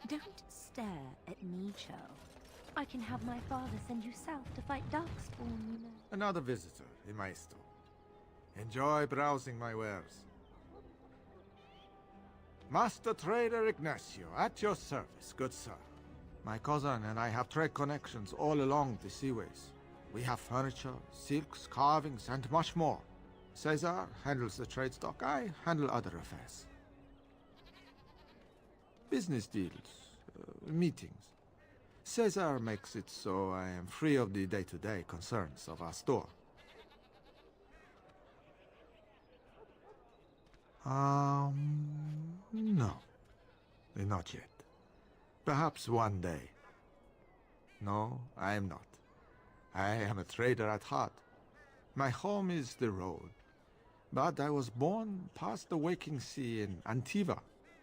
Don't stare at me, Cho. I can have my father send you south to fight Darkspawn, you know. Another visitor in my store. Enjoy browsing my wares. Master Trader Ignacio, at your service, good sir. My cousin and I have trade connections all along the seaways. We have furniture, silks, carvings, and much more. Caesar handles the trade stock, I handle other affairs. Business deals, meetings. Caesar makes it so I am free of the day-to-day concerns of our store. No. Not yet. Perhaps one day. No, I am not. I am a trader at heart. My home is the road. But I was born past the waking sea in Antiva.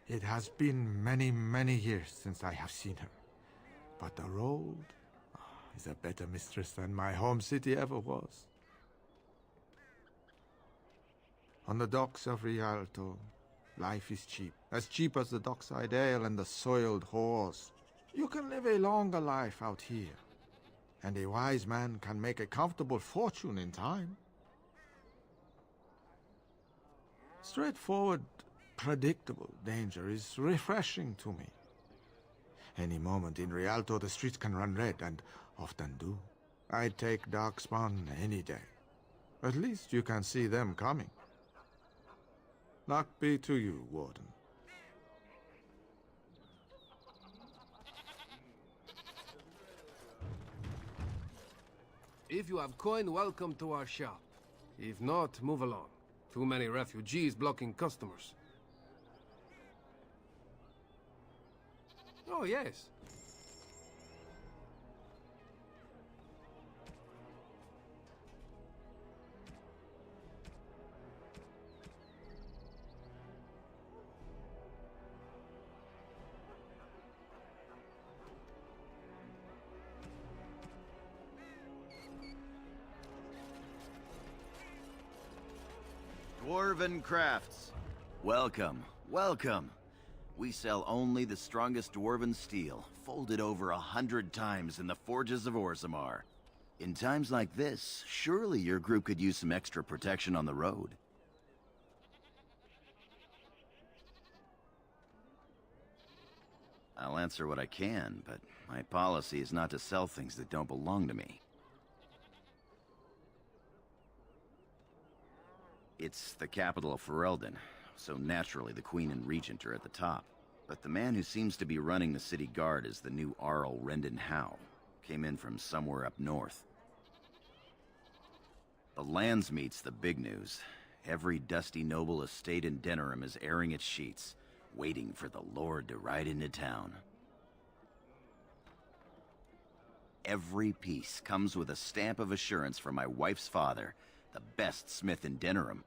It has been many, many years since I have seen her. But the road is a better mistress than my home city ever was. On the docks of Rialto, life is cheap. As cheap as the dockside ale and the soiled whores. You can live a longer life out here. And a wise man can make a comfortable fortune in time. Straightforward, predictable danger is refreshing to me. Any moment in Rialto the streets can run red, and often do. I'd take Darkspawn any day. At least you can see them coming. Luck be to you, Warden. If you have coin, welcome to our shop. If not, move along. Too many refugees blocking customers. Oh, yes. Dwarven Crafts. Welcome, welcome. We sell only the strongest dwarven steel, folded over 100 times in the forges of Orzammar. In times like this, surely your group could use some extra protection on the road. I'll answer what I can, but my policy is not to sell things that don't belong to me. It's the capital of Ferelden, so naturally the Queen and Regent are at the top. But the man who seems to be running the city guard is the new Arl Rendon Howe. Came in from somewhere up north. The Landsmeet's the big news. Every dusty noble estate in Denerim is airing its sheets, waiting for the Lord to ride into town. Every piece comes with a stamp of assurance from my wife's father, the best smith in Denerim.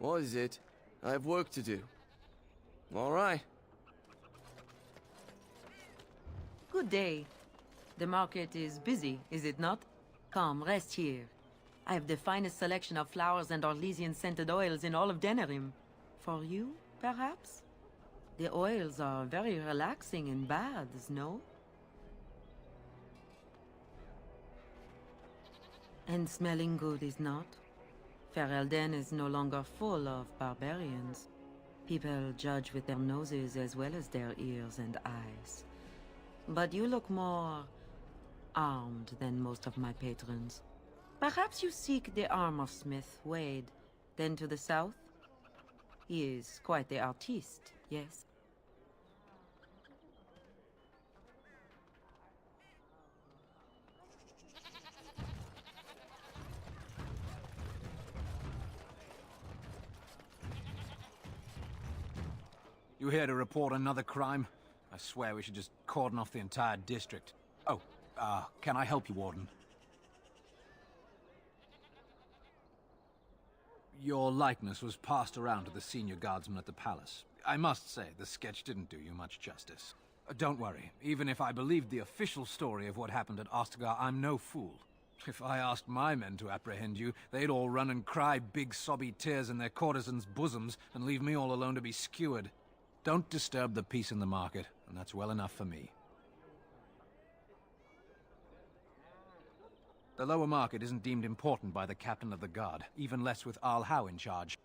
What is it? I have work to do. All right. Good day. The market is busy, is it not? Come, rest here. I have the finest selection of flowers and Orlesian-scented oils in all of Denerim. For you, perhaps? The oils are very relaxing in baths, no? And smelling good, is not? Ferelden is no longer full of barbarians. People judge with their noses as well as their ears and eyes. But you look more armed than most of my patrons. Perhaps you seek the armor smith, Wade. Then to the south? He is quite the artiste, yes? You here to report another crime? I swear we should just cordon off the entire district. Oh, can I help you, Warden? Your likeness was passed around to the senior guardsman at the palace. I must say, the sketch didn't do you much justice. Don't worry, even if I believed the official story of what happened at Ostagar, I'm no fool. If I asked my men to apprehend you, they'd all run and cry big sobby tears in their courtesans' bosoms and leave me all alone to be skewered. Don't disturb the peace in the market, and that's well enough for me. The lower market isn't deemed important by the captain of the guard, even less with Arl Howe in charge.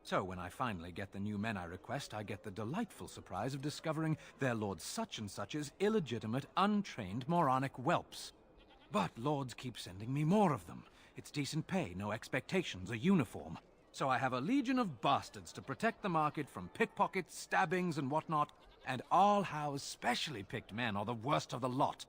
So when I finally get the new men I request, I get the delightful surprise of discovering their Lord Such-and-Such's illegitimate, untrained, moronic whelps. But lords keep sending me more of them. It's decent pay, no expectations, a uniform. So I have a legion of bastards to protect the market from pickpockets, stabbings, and whatnot, and Arl Howe's specially picked men are the worst of the lot.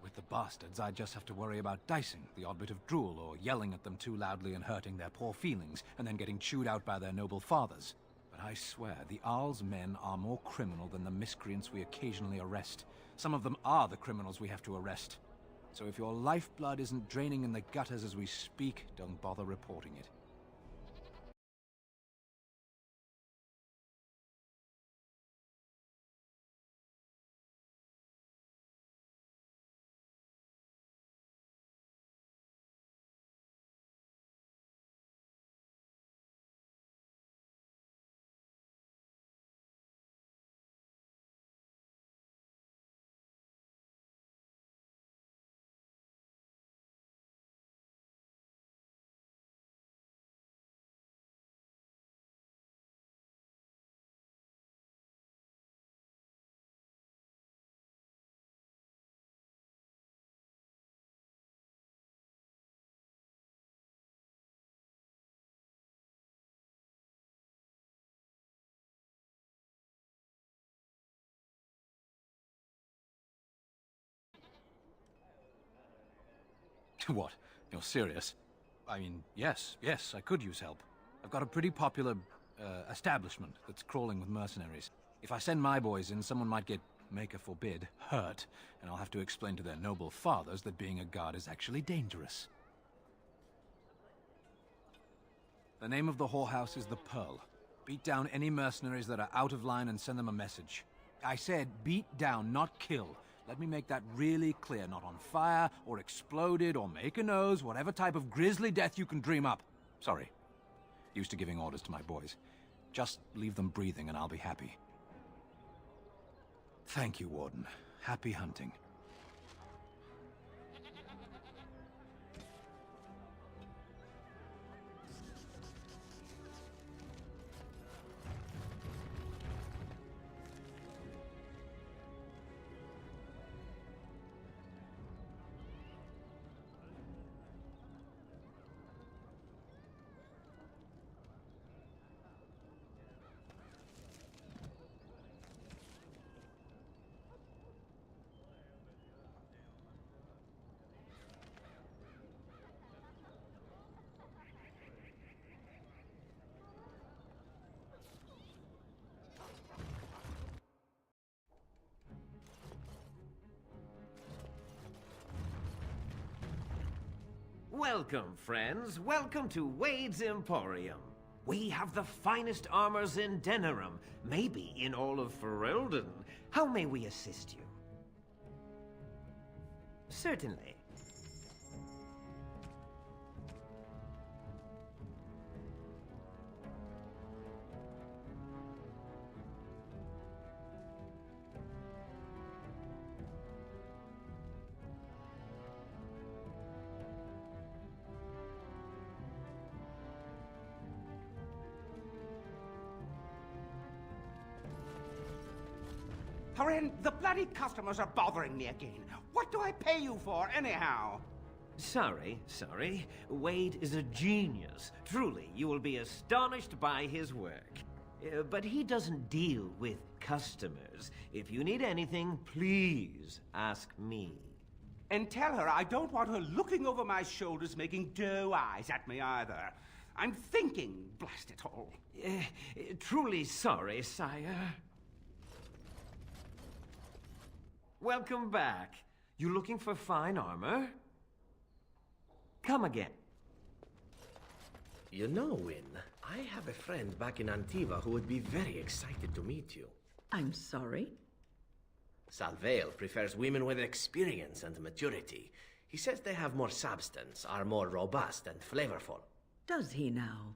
With the bastards, I just have to worry about dicing, the odd bit of drool, or yelling at them too loudly and hurting their poor feelings, and then getting chewed out by their noble fathers. But I swear, the Arl's men are more criminal than the miscreants we occasionally arrest. Some of them are the criminals we have to arrest. So if your lifeblood isn't draining in the gutters as we speak, don't bother reporting it. What? You're serious? I mean, yes, I could use help. I've got a pretty popular, establishment that's crawling with mercenaries. If I send my boys in, someone might get, Maker forbid, hurt, and I'll have to explain to their noble fathers that being a guard is actually dangerous. The name of the whorehouse is the Pearl. Beat down any mercenaries that are out of line and send them a message. I said beat down, not kill. Let me make that really clear. Not on fire, or exploded, or make a nose, whatever type of grisly death you can dream up. Sorry. Used to giving orders to my boys. Just leave them breathing and I'll be happy. Thank you, Warden. Happy hunting. Welcome, friends. Welcome to Wade's Emporium. We have the finest armors in Denerim, maybe in all of Ferelden. How may we assist you? Certainly. Torin, the bloody customers are bothering me again. What do I pay you for, anyhow? Sorry. Wade is a genius. Truly, you will be astonished by his work. But he doesn't deal with customers. If you need anything, please ask me. And tell her I don't want her looking over my shoulders making doe eyes at me either. I'm thinking, blast it all. Truly sorry, sire. Welcome back. You looking for fine armor? Come again. You know, Wynne, I have a friend back in Antiva who would be very excited to meet you. I'm sorry? Salvail prefers women with experience and maturity. He says they have more substance, are more robust and flavorful. Does he now?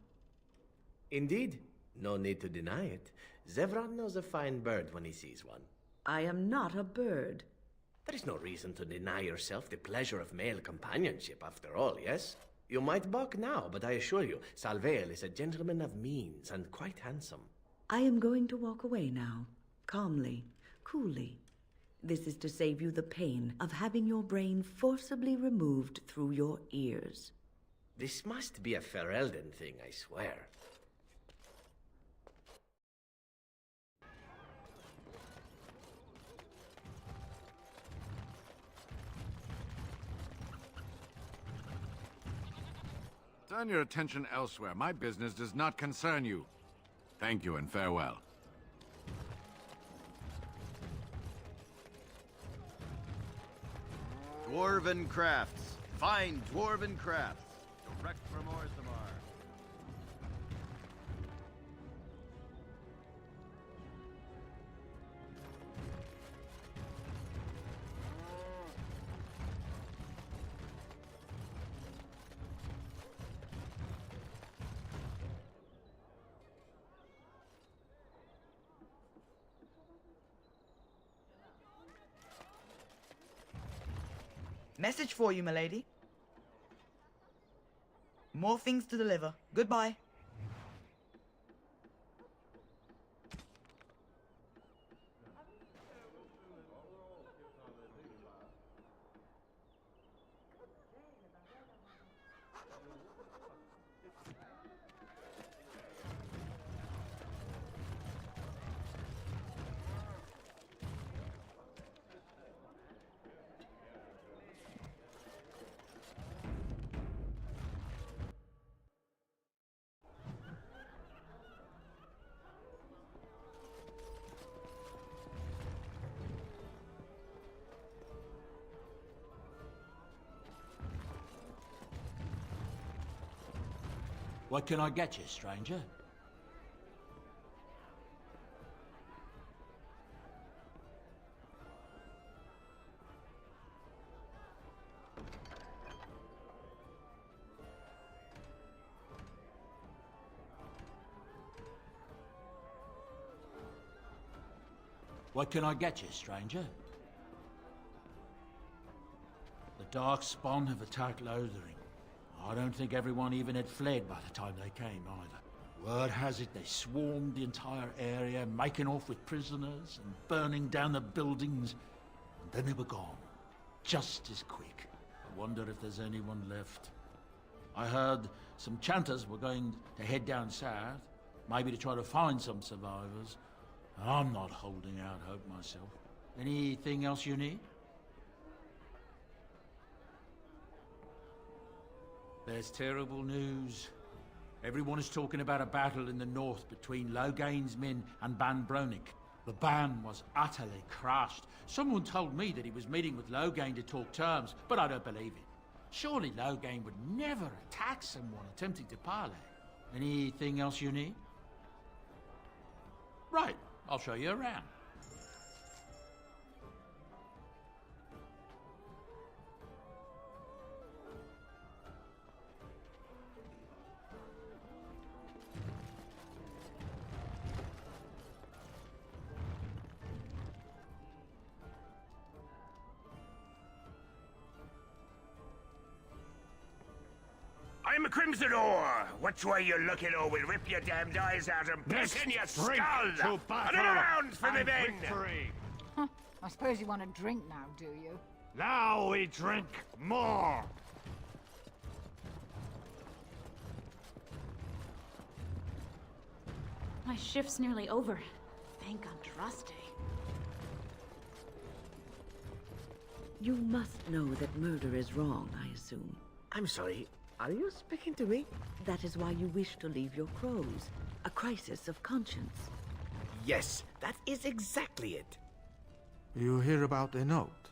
Indeed. No need to deny it. Zevran knows a fine bird when he sees one. I am not a bird. There is no reason to deny yourself the pleasure of male companionship, after all, yes? You might balk now, but I assure you, Salvail is a gentleman of means and quite handsome. I am going to walk away now, calmly, coolly. This is to save you the pain of having your brain forcibly removed through your ears. This must be a Ferelden thing, I swear. Turn your attention elsewhere. My business does not concern you. Thank you and farewell. Dwarven crafts. Fine dwarven crafts. Direct from Orzammar. Message for you, milady. More things to deliver. Goodbye. What can I get you, stranger? What can I get you, stranger? The Darkspawn have attacked Lothering. I don't think everyone even had fled by the time they came, either. Word has it they swarmed the entire area, making off with prisoners and burning down the buildings. And then they were gone. Just as quick. I wonder if there's anyone left. I heard some chanters were going to head down south, maybe to try to find some survivors. I'm not holding out hope myself. Anything else you need? There's terrible news. Everyone is talking about a battle in the north between Loghain's men and Ban Bronik. The Ban was utterly crushed. Someone told me that he was meeting with Loghain to talk terms, but I don't believe it. Surely Loghain would never attack someone attempting to parley. Anything else you need? Right, I'll show you around. I'm a Crimsonor! Which way you looking, or we'll rip your damned eyes out and piss in your skull! Another round for me, Ben! Huh, I suppose you want a drink now, do you? Now we drink more! My shift's nearly over. Thank Andraste. You must know that murder is wrong, I assume. I'm sorry, are you speaking to me? That is why you wish to leave your crows. A crisis of conscience. Yes, that is exactly it. You hear about a note?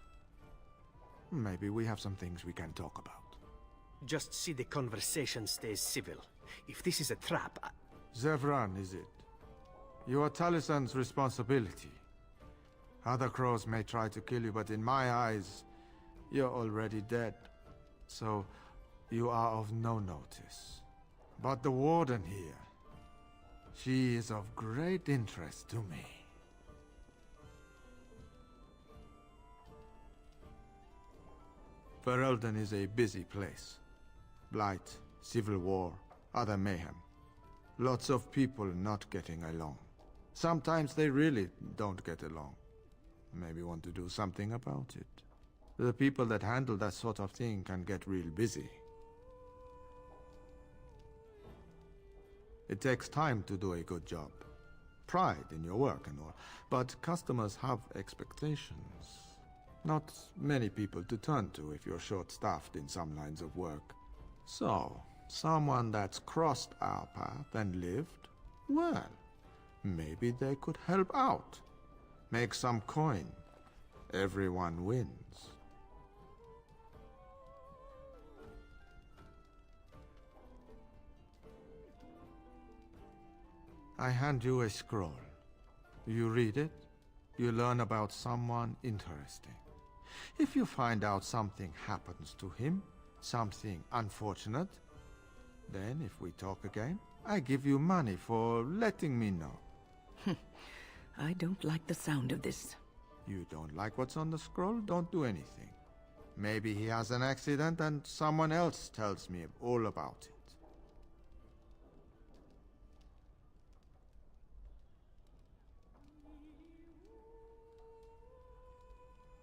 Maybe we have some things we can talk about. Just see the conversation stays civil. If this is a trap, Zevran, is it? You are Talisan's responsibility. Other crows may try to kill you, but in my eyes, you're already dead. So, you are of no notice. But the warden here, she is of great interest to me. Ferelden is a busy place. Blight, civil war, other mayhem. Lots of people not getting along. Sometimes they really don't get along. Maybe want to do something about it. The people that handle that sort of thing can get real busy. It takes time to do a good job. Pride in your work and all. But customers have expectations. Not many people to turn to if you're short-staffed in some lines of work. So, someone that's crossed our path and lived, well, maybe they could help out. Make some coin. Everyone wins. I hand you a scroll. You read it, you learn about someone interesting. If you find out something happens to him, something unfortunate, then if we talk again, I give you money for letting me know. I don't like the sound of this. You don't like what's on the scroll? Don't do anything. Maybe he has an accident and someone else tells me all about it.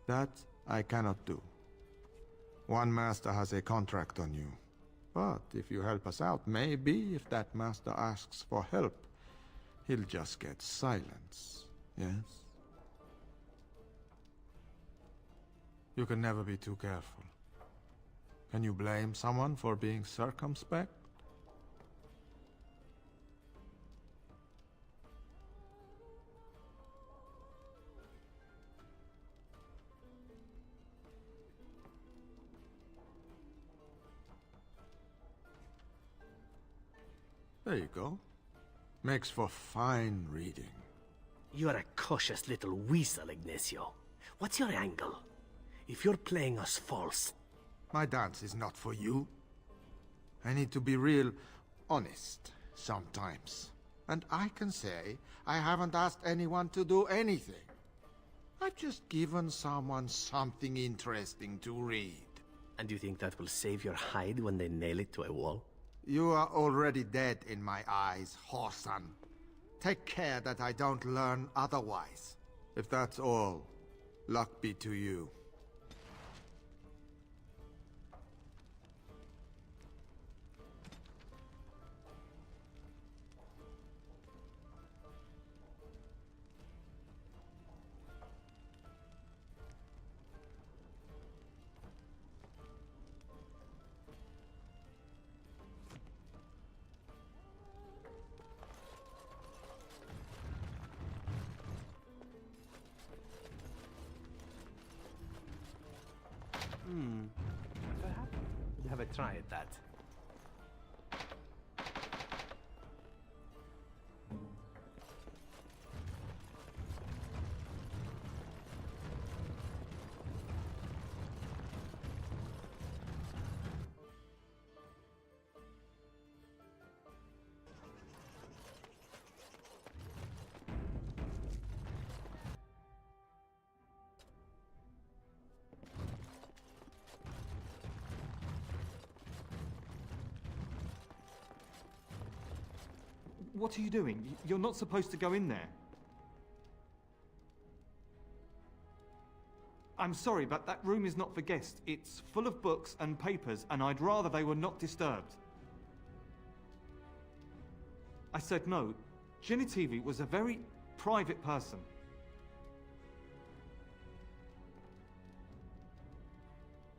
That I cannot do. One master has a contract on you. But if you help us out, maybe if that master asks for help, he'll just get silence, yes? You can never be too careful. Can you blame someone for being circumspect? There you go. Makes for fine reading. You're a cautious little weasel, Ignacio. What's your angle? If you're playing us false... My dance is not for you. I need to be real honest sometimes. And I can say I haven't asked anyone to do anything. I've just given someone something interesting to read. And you think that will save your hide when they nail it to a wall? You are already dead in my eyes, Horsan. Take care that I don't learn otherwise. If that's all, luck be to you. Whatever happened? tried that. What are you doing? You're not supposed to go in there. I'm sorry, but that room is not for guests. It's full of books and papers, and I'd rather they were not disturbed. I said no. Genitivi was a very private person.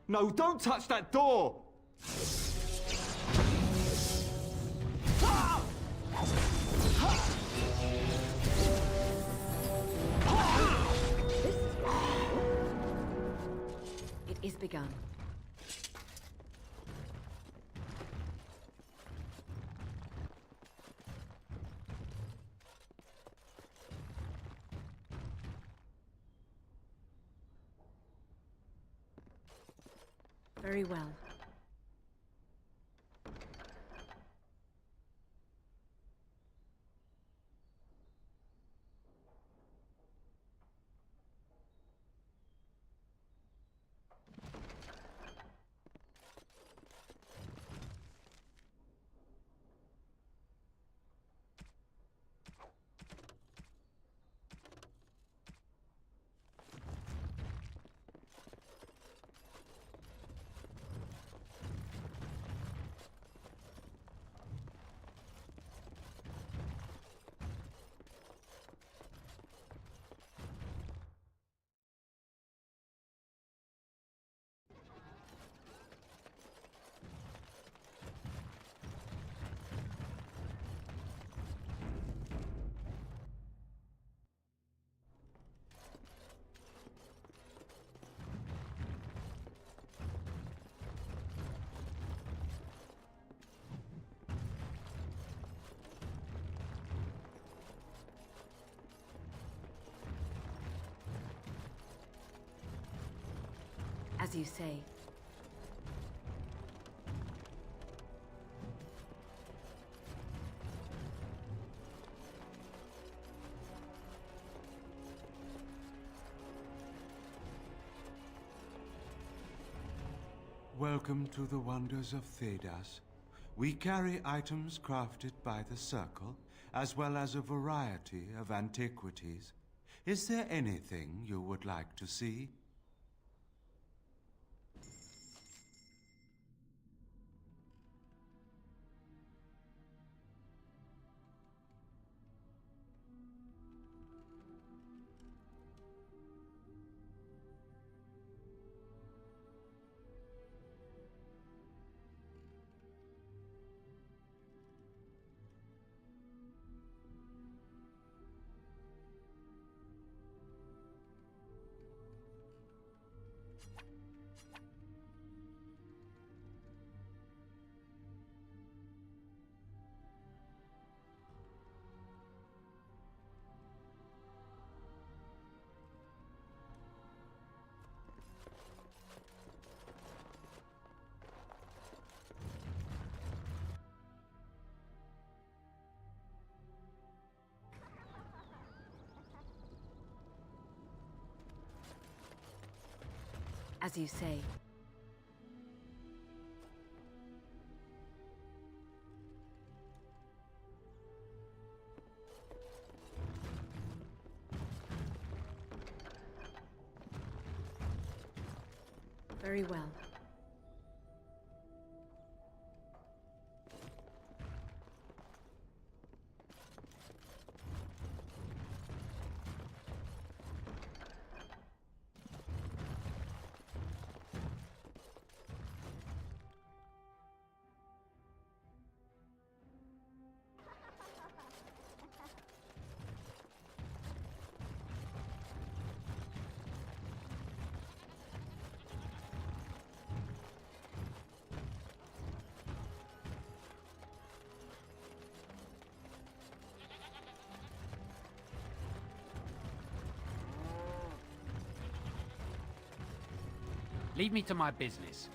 No, don't touch that door! It is begun. Very well. As you say. Welcome to the wonders of Thedas. We carry items crafted by the Circle, as well as a variety of antiquities. Is there anything you would like to see? As you say. Very well. Leave me to my business.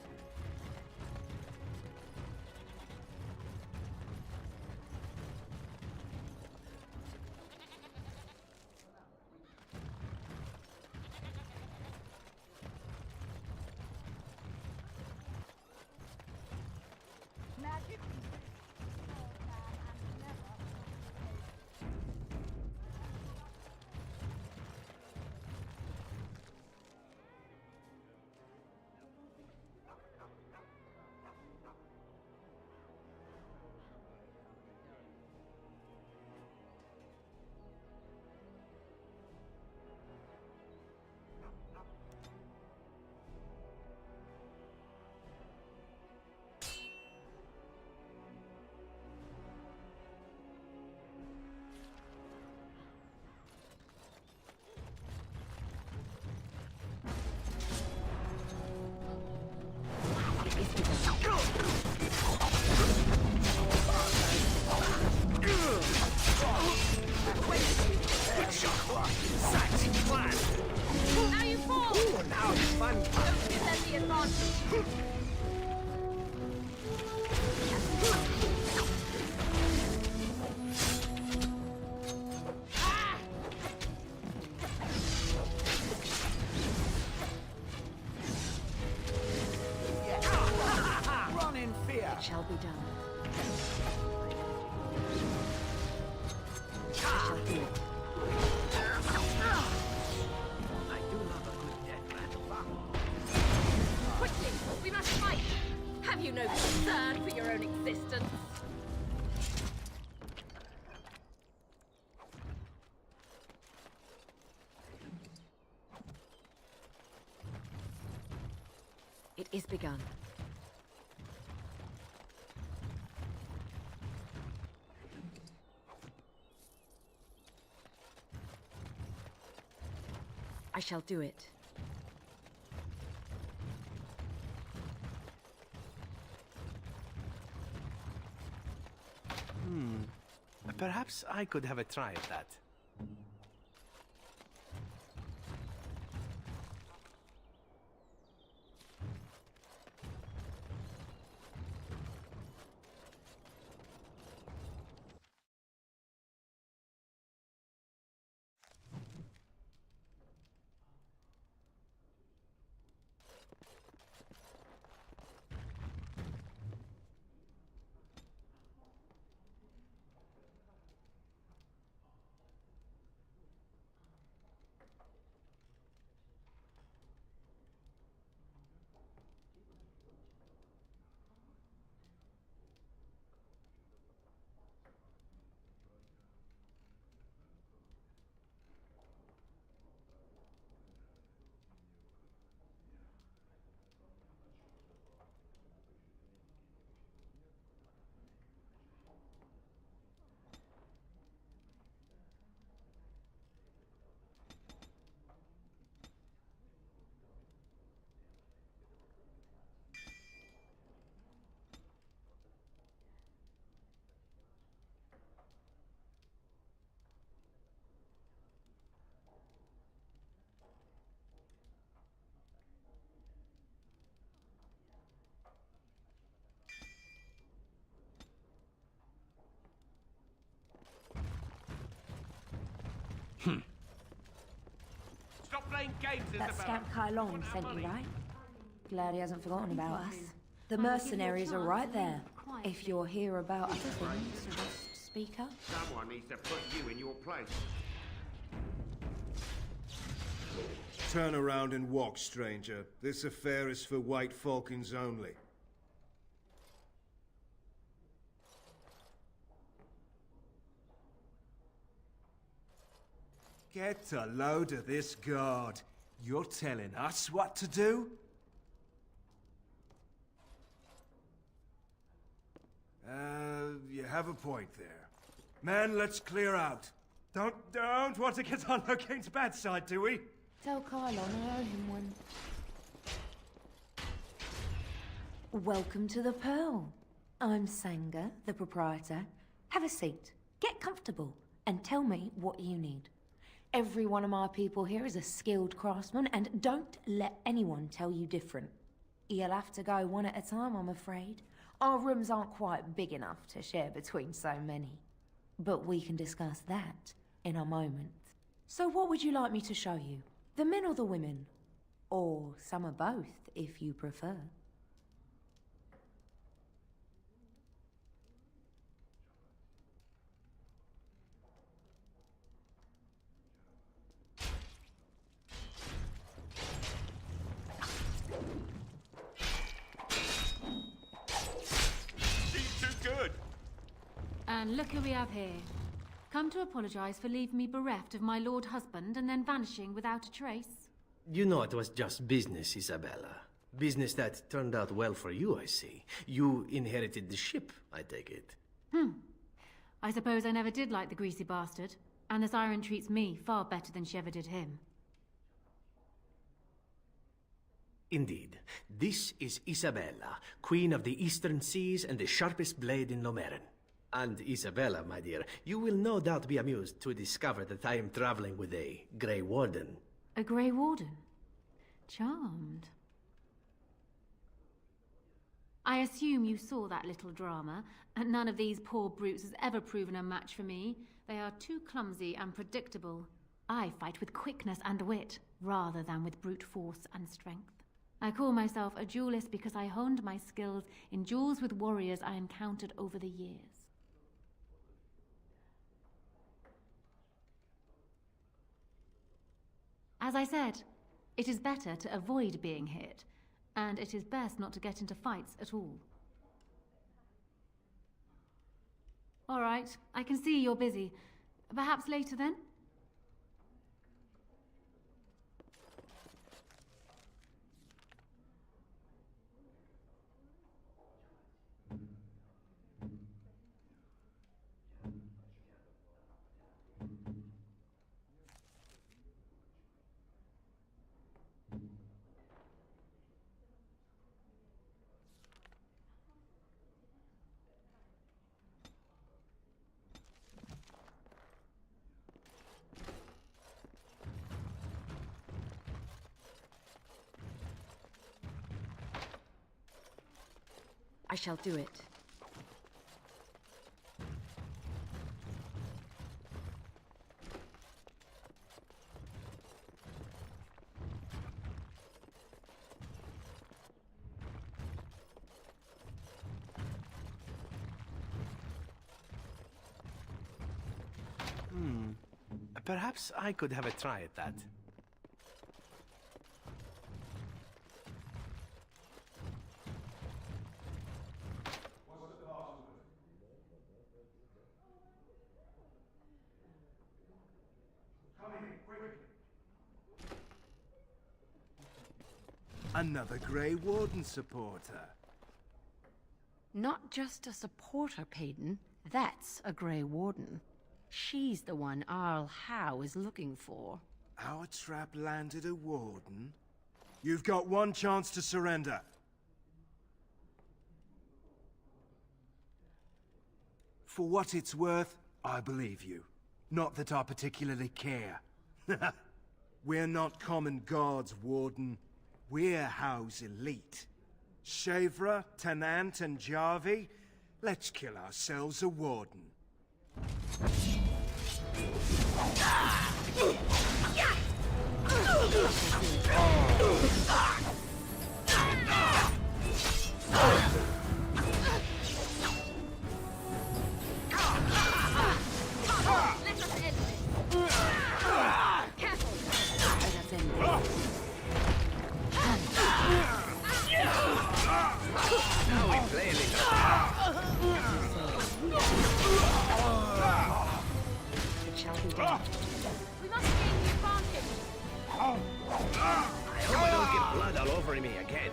Now you fall! Ooh, now it's fun! Don't give them the advantage! Run in fear! It shall be done. I shall do it. I do love a good death rattle. Quickly! We must fight! Have you no concern for your own existence? It is begun. I shall do it. Perhaps I could have a try at that. Stop playing games, That Isabella. scamp Kylon sent you, right? Glad he hasn't forgotten about us. The mercenaries are right there. If you're here about other things, just speak up. Someone needs to put you in your place. Turn around and walk, stranger. This affair is for White Falcons only. Get a load of this guard. You're telling us what to do? You have a point there. Man, let's clear out. Don't want to get on Locane's bad side, do we? Tell Kylon I owe him one. Welcome to the Pearl. I'm Sanga, the proprietor. Have a seat, get comfortable, and tell me what you need. Every one of my people here is a skilled craftsman, and don't let anyone tell you different. You'll have to go one at a time, I'm afraid. Our rooms aren't quite big enough to share between so many. But we can discuss that in a moment. So what would you like me to show you? The men or the women? Or some of both, if you prefer. And look who we have here. Come to apologize for leaving me bereft of my lord husband and then vanishing without a trace. You know it was just business, Isabella. Business that turned out well for you, I see. You inherited the ship, I take it. I suppose I never did like the greasy bastard. And the Siren treats me far better than she ever did him. Indeed. This is Isabella, Queen of the Eastern Seas and the sharpest blade in Lomerin. And Isabella, my dear, you will no doubt be amused to discover that I am traveling with a Grey Warden. A Grey Warden? Charmed. I assume you saw that little drama, and none of these poor brutes has ever proven a match for me. They are too clumsy and predictable. I fight with quickness and wit, rather than with brute force and strength. I call myself a duelist because I honed my skills in duels with warriors I encountered over the years. As I said, it is better to avoid being hit, and it is best not to get into fights at all. All right, I can see you're busy. Perhaps later then? I shall do it. Perhaps I could have a try at that. Another Grey Warden supporter. Not just a supporter, Payton. That's a Grey Warden. She's the one Arl Howe is looking for. Our trap landed a Warden? You've got one chance to surrender. For what it's worth, I believe you. Not that I particularly care. We're not common guards, Warden. We're Howe's elite. Shavra, Tennant, and Jarvie, let's kill ourselves a Warden. Now we play a little. It shall be done. We must gain the advantage. I hope I don't get blood all over me again.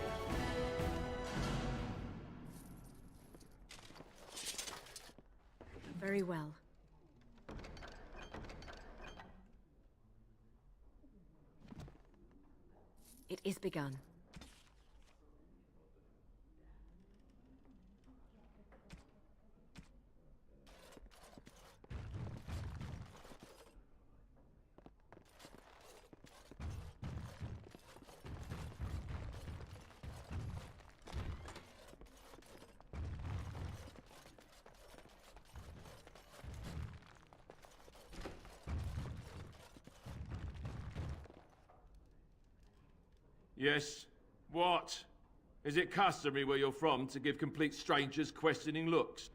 Very well. It is begun. Yes? What? Is it customary where you're from to give complete strangers questioning looks?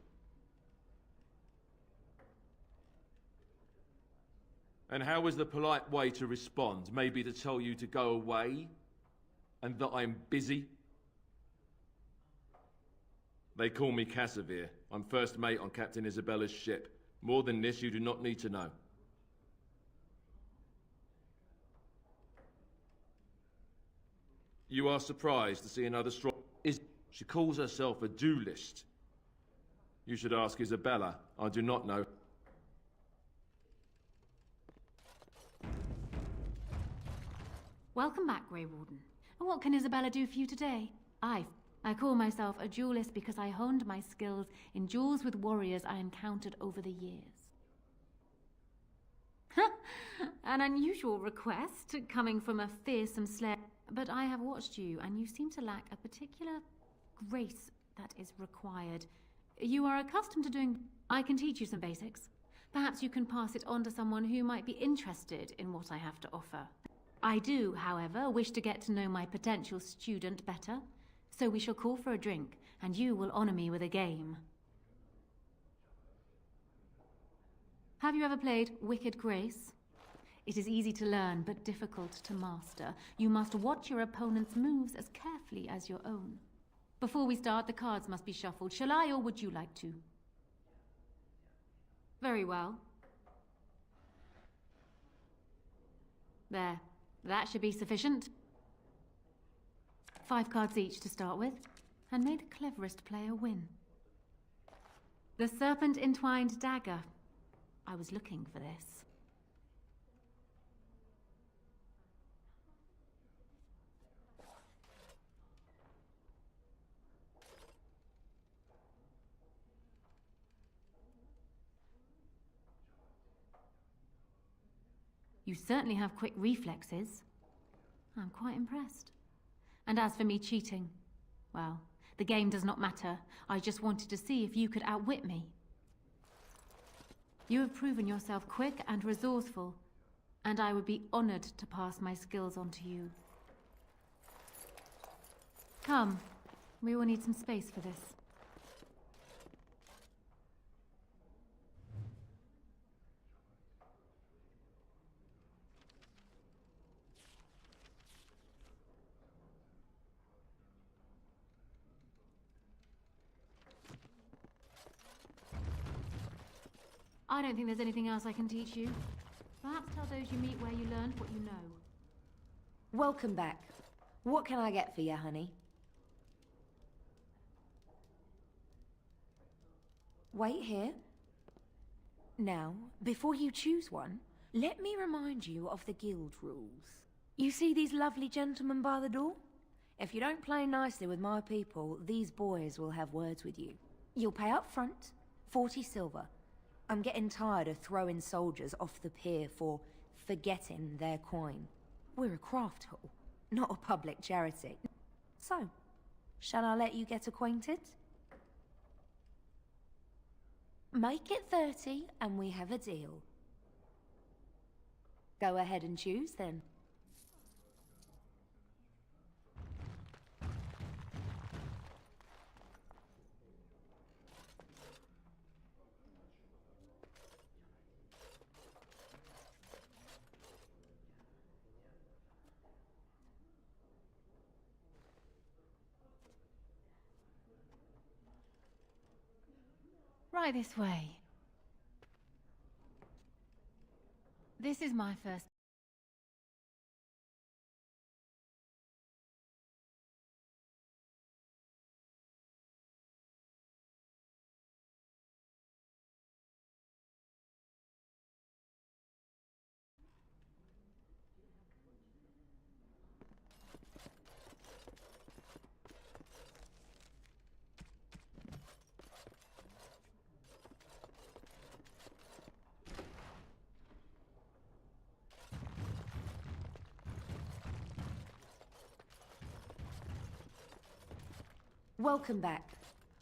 And how is the polite way to respond? Maybe to tell you to go away? And that I'm busy? They call me Cassavir. I'm first mate on Captain Isabella's ship. More than this, you do not need to know. You are surprised to see another strong... She calls herself a duelist. You should ask Isabella. I do not know. Welcome back, Grey Warden. And what can Isabella do for you today? I call myself a duelist because I honed my skills in duels with warriors I encountered over the years. An unusual request, coming from a fearsome slayer. But I have watched you, and you seem to lack a particular grace that is required. You are accustomed to doing... I can teach you some basics. Perhaps you can pass it on to someone who might be interested in what I have to offer. I do, however, wish to get to know my potential student better. So we shall call for a drink, and you will honor me with a game. Have you ever played Wicked Grace? It is easy to learn, but difficult to master. You must watch your opponent's moves as carefully as your own. Before we start, the cards must be shuffled. Shall I, or would you like to? Very well. There. That should be sufficient. 5 cards each to start with, and may the cleverest player win. The Serpent Entwined Dagger. I was looking for this. You certainly have quick reflexes. I'm quite impressed. And as for me cheating, well, the game does not matter. I just wanted to see if you could outwit me. You have proven yourself quick and resourceful, and I would be honored to pass my skills on to you. Come, we will need some space for this. I don't think there's anything else I can teach you. Perhaps tell those you meet where you learned what you know. Welcome back. What can I get for you, honey? Wait here. Now, before you choose one, let me remind you of the guild rules. You see these lovely gentlemen by the door? If you don't play nicely with my people, these boys will have words with you. You'll pay up front, 40 silver. I'm getting tired of throwing soldiers off the pier for forgetting their coin. We're a craft hall, not a public charity. So, shall I let you get acquainted? Make it 30 and we have a deal. Go ahead and choose then. Right this way. This is my first... Welcome back.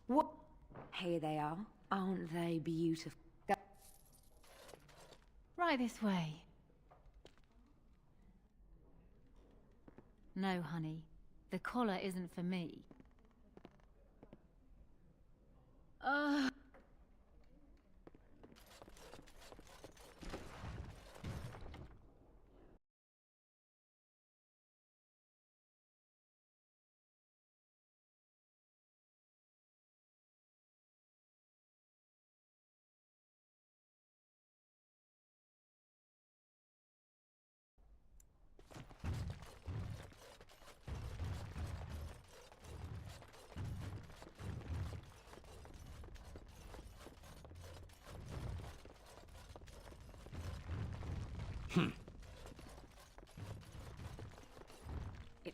What? Here they are. Aren't they beautiful? Right this way. No, honey. The collar isn't for me.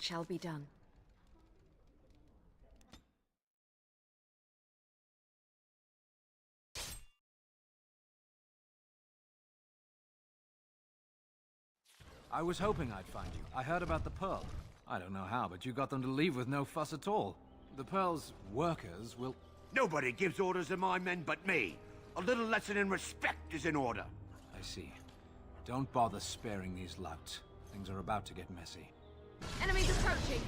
It shall be done. I was hoping I'd find you. I heard about the Pearl. I don't know how, but you got them to leave with no fuss at all. The Pearl's workers will... Nobody gives orders to my men but me. A little lesson in respect is in order. I see. Don't bother sparing these louts. Things are about to get messy. Enemies approaching.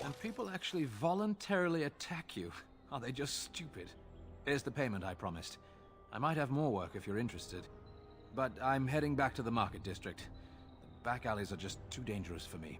And people actually voluntarily attack you. Are they just stupid? Here's the payment I promised. I might have more work if you're interested. But I'm heading back to the market district. The back alleys are just too dangerous for me.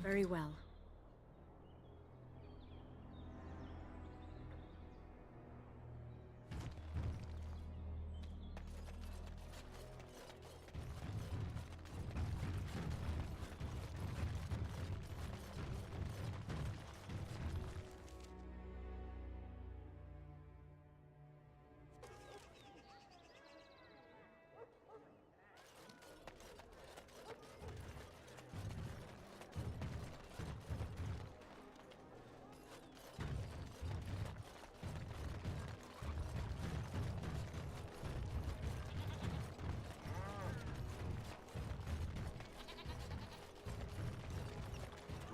Very well.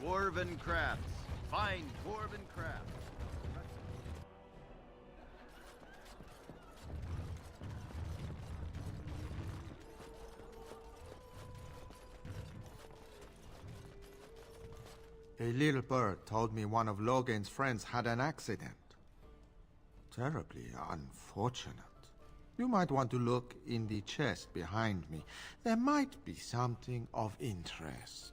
Dwarven crafts. Fine dwarven crafts. A little bird told me one of Logan's friends had an accident. Terribly unfortunate. You might want to look in the chest behind me. There might be something of interest.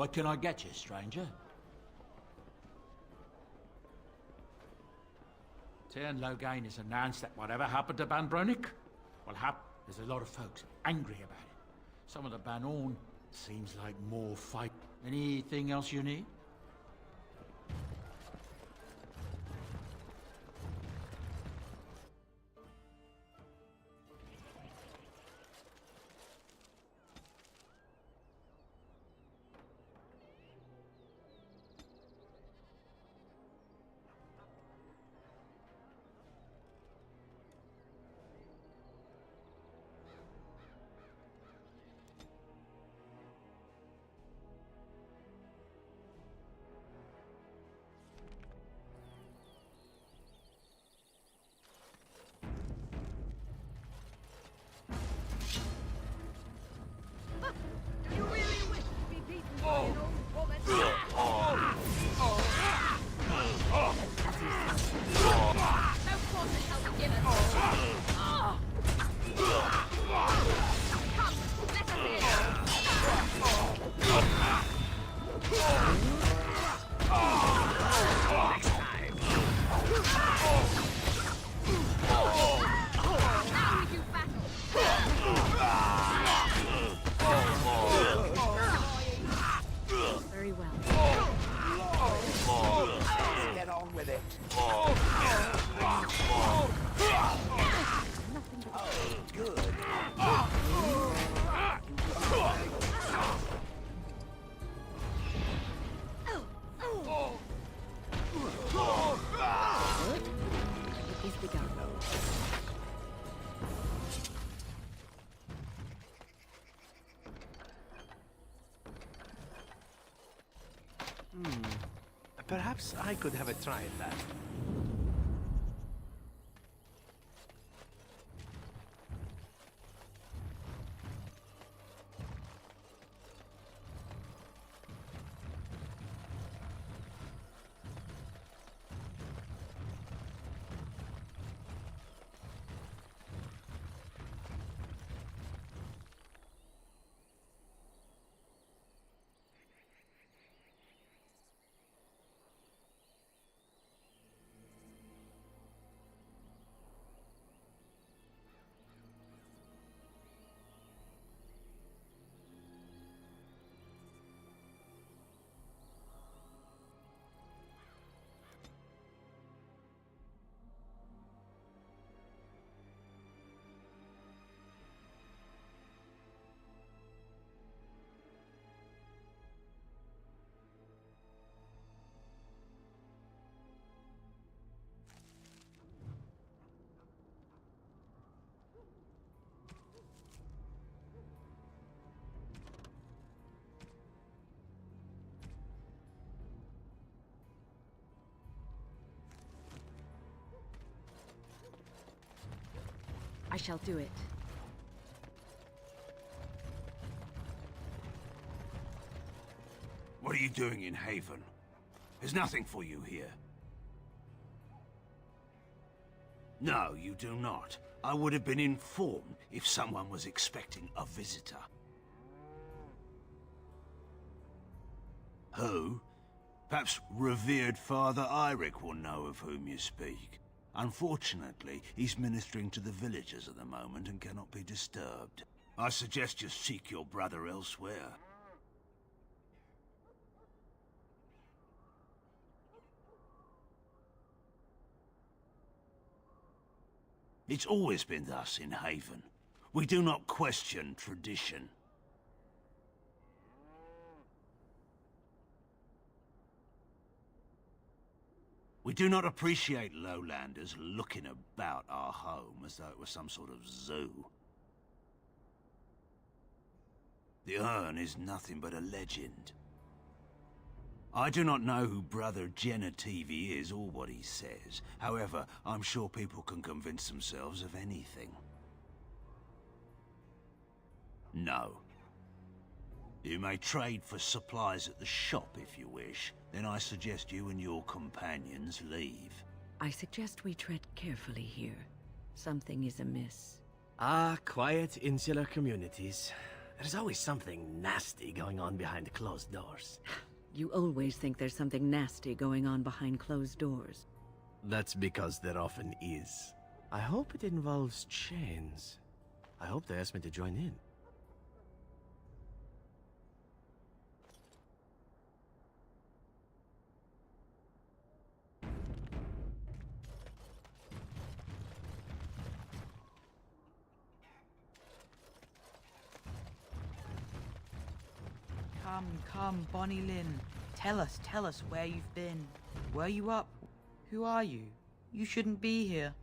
What can I get you, stranger? Tern Loghain has announced that whatever happened to Ban Bronick will happen. There's a lot of folks angry about it. Some of the Banorn seems like more fight. Anything else you need? Very well. Let's get on with it. Good. It is begun. Perhaps I could have a try at that. I shall do it. What are you doing in Haven? There's nothing for you here. No, you do not. I would have been informed if someone was expecting a visitor. Who? Perhaps revered Father Eirik will know of whom you speak. Unfortunately, he's ministering to the villagers at the moment and cannot be disturbed. I suggest you seek your brother elsewhere. It's always been thus in Haven. We do not question tradition. We do not appreciate lowlanders looking about our home as though it was some sort of zoo. The urn is nothing but a legend. I do not know who Brother Genetivi is or what he says. However, I'm sure people can convince themselves of anything. No. You may trade for supplies at the shop if you wish. Then I suggest you and your companions leave. I suggest we tread carefully here. Something is amiss. Ah, quiet, insular communities. There's always something nasty going on behind closed doors. You always think there's something nasty going on behind closed doors. That's because there often is. I hope it involves chains. I hope they ask me to join in. Come, Bonnie Lynn. Tell us where you've been. Were you up? Who are you? You shouldn't be here.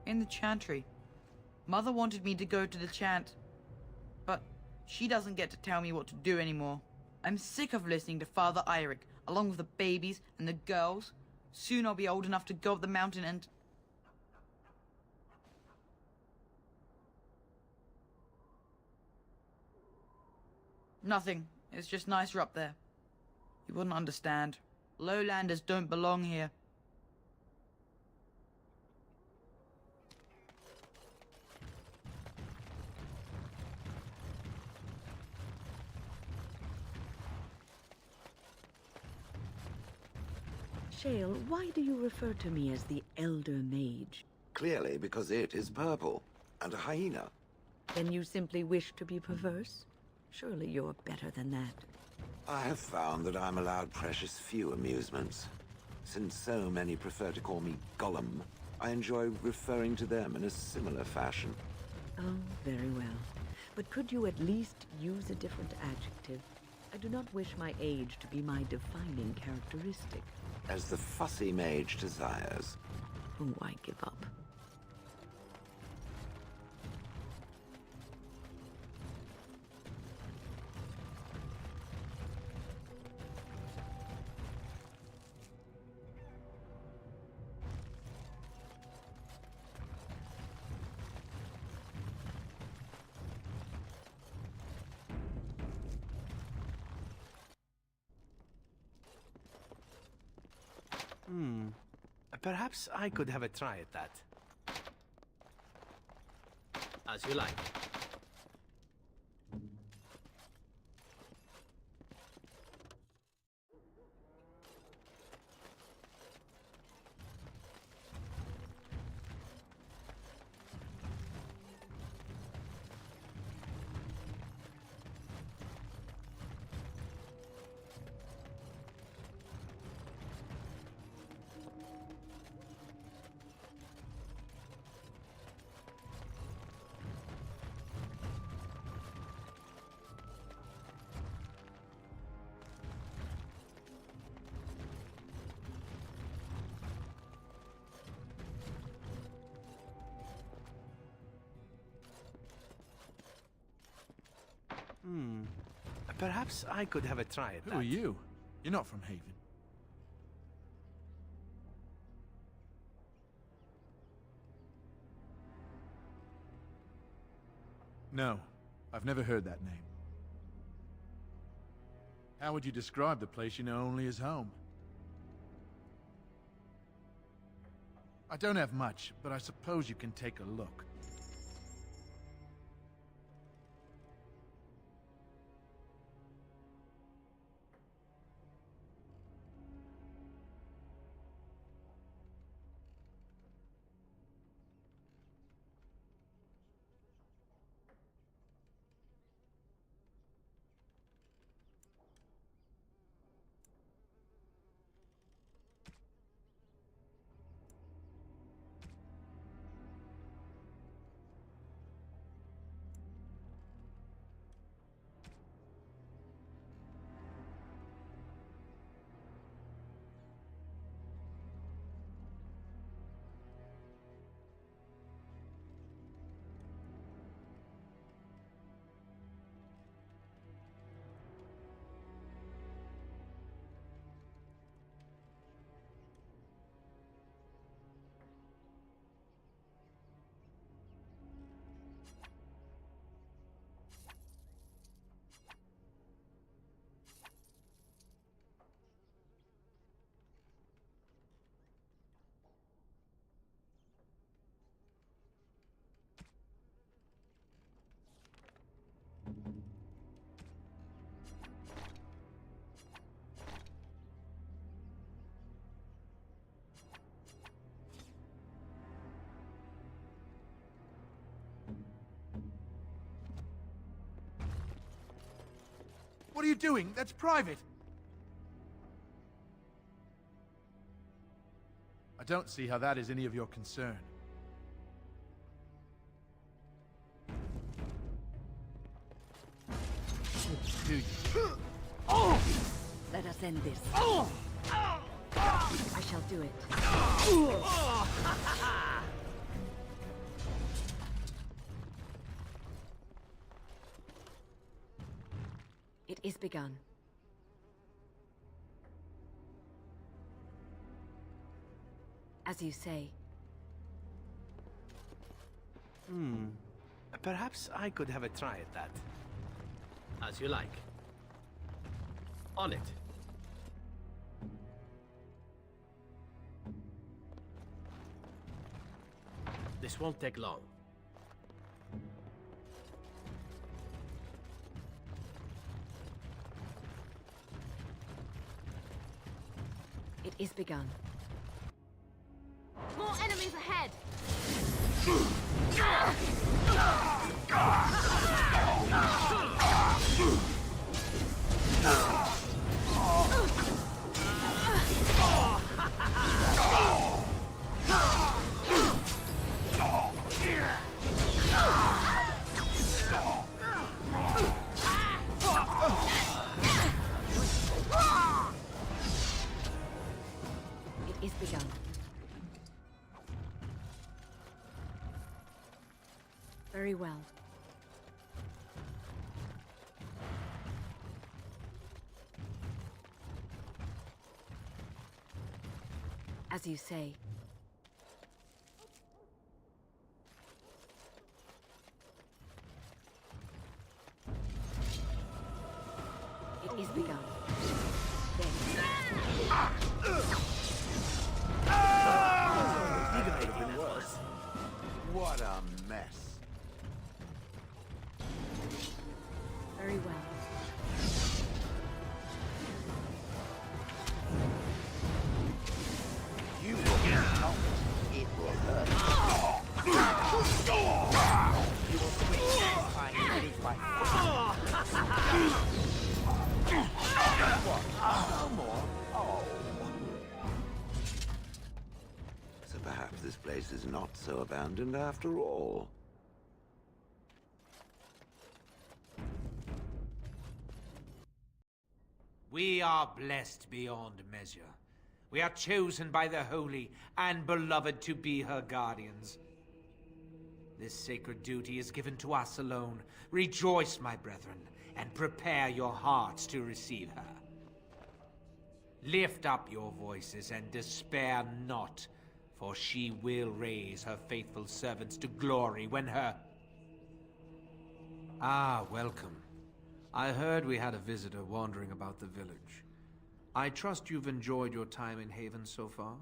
In the chantry. Mother wanted me to go to the chant, but she doesn't get to tell me what to do anymore. I'm sick of listening to Father Eirik, along with the babies and the girls. Soon I'll be old enough to go up the mountain and... Nothing. It's just nicer up there. You wouldn't understand. Lowlanders don't belong here. Shale, why do you refer to me as the Elder Mage? Clearly because it is purple, and a hyena. Then you simply wish to be perverse? Surely you're better than that. I have found that I'm allowed precious few amusements. Since so many prefer to call me Gollum, I enjoy referring to them in a similar fashion. Oh, very well. But could you at least use a different adjective? I do not wish my age to be my defining characteristic. As the fussy mage desires. Oh, I give up. Perhaps I could have a try at that. As you like. Perhaps I could have a try at that. Who are you? You're not from Haven. No, I've never heard that name. How would you describe the place you know only as home? I don't have much, but I suppose you can take a look. What are you doing? That's private! I don't see how that is any of your concern. Do you? Oh! Let us end this. Oh! I shall do it. It is begun. As you say. Perhaps I could have a try at that. As you like. On it. This won't take long. It is begun. More enemies ahead! It is begun. Very well. As you say. It is begun. What a mess. Very well. You will not. It will hurt. You will swing and find relief by what? No more? Oh. So perhaps this place is not so abandoned after all. We are blessed beyond measure. We are chosen by the holy and beloved to be her guardians. This sacred duty is given to us alone. Rejoice, my brethren, and prepare your hearts to receive her. Lift up your voices and despair not, for she will raise her faithful servants to glory when her... Ah, welcome. I heard we had a visitor wandering about the village. I trust you've enjoyed your time in Haven so far?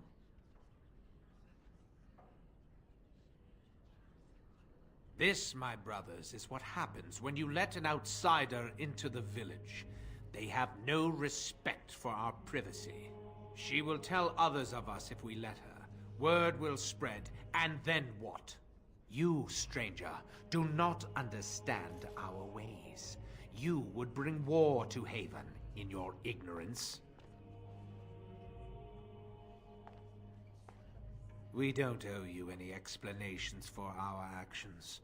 This, my brothers, is what happens when you let an outsider into the village. They have no respect for our privacy. She will tell others of us if we let her. Word will spread, and then what? You, stranger, do not understand our ways. You would bring war to Haven in your ignorance. We don't owe you any explanations for our actions.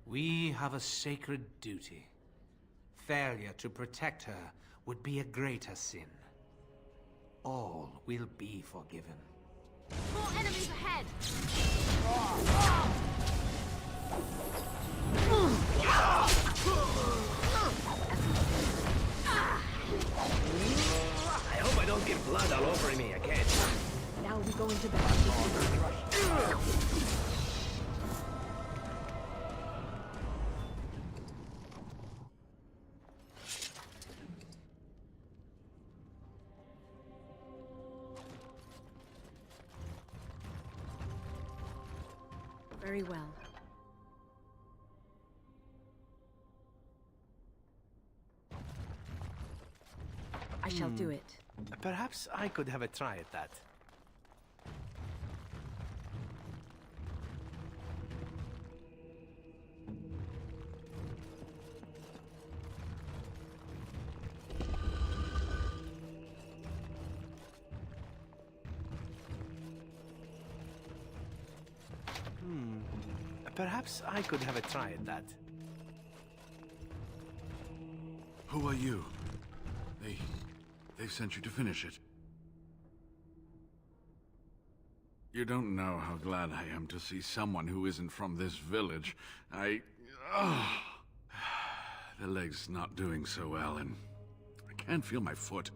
We have a sacred duty. Failure to protect her would be a greater sin. All will be forgiven. More enemies ahead! I hope I don't get blood all over me again. Now we go into battle. Very well. I shall do it. Perhaps I could have a try at that. Perhaps I could have a try at that. Who are you? They sent you to finish it. You don't know how glad I am to see someone who isn't from this village. The leg's not doing so well, and I can't feel my foot.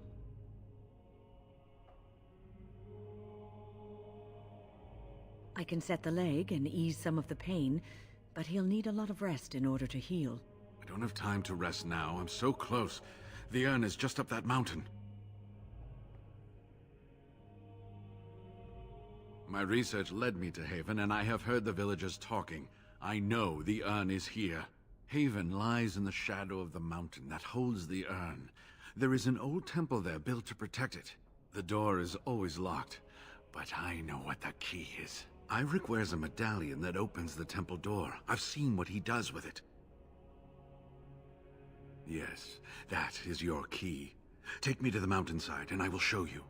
I can set the leg and ease some of the pain, but he'll need a lot of rest in order to heal. I don't have time to rest now. I'm so close. The urn is just up that mountain. My research led me to Haven, and I have heard the villagers talking. I know the urn is here. Haven lies in the shadow of the mountain that holds the urn. There is an old temple there built to protect it. The door is always locked, but I know what the key is. Iric wears a medallion that opens the temple door. I've seen what he does with it. Yes, that is your key. Take me to the mountainside, and I will show you.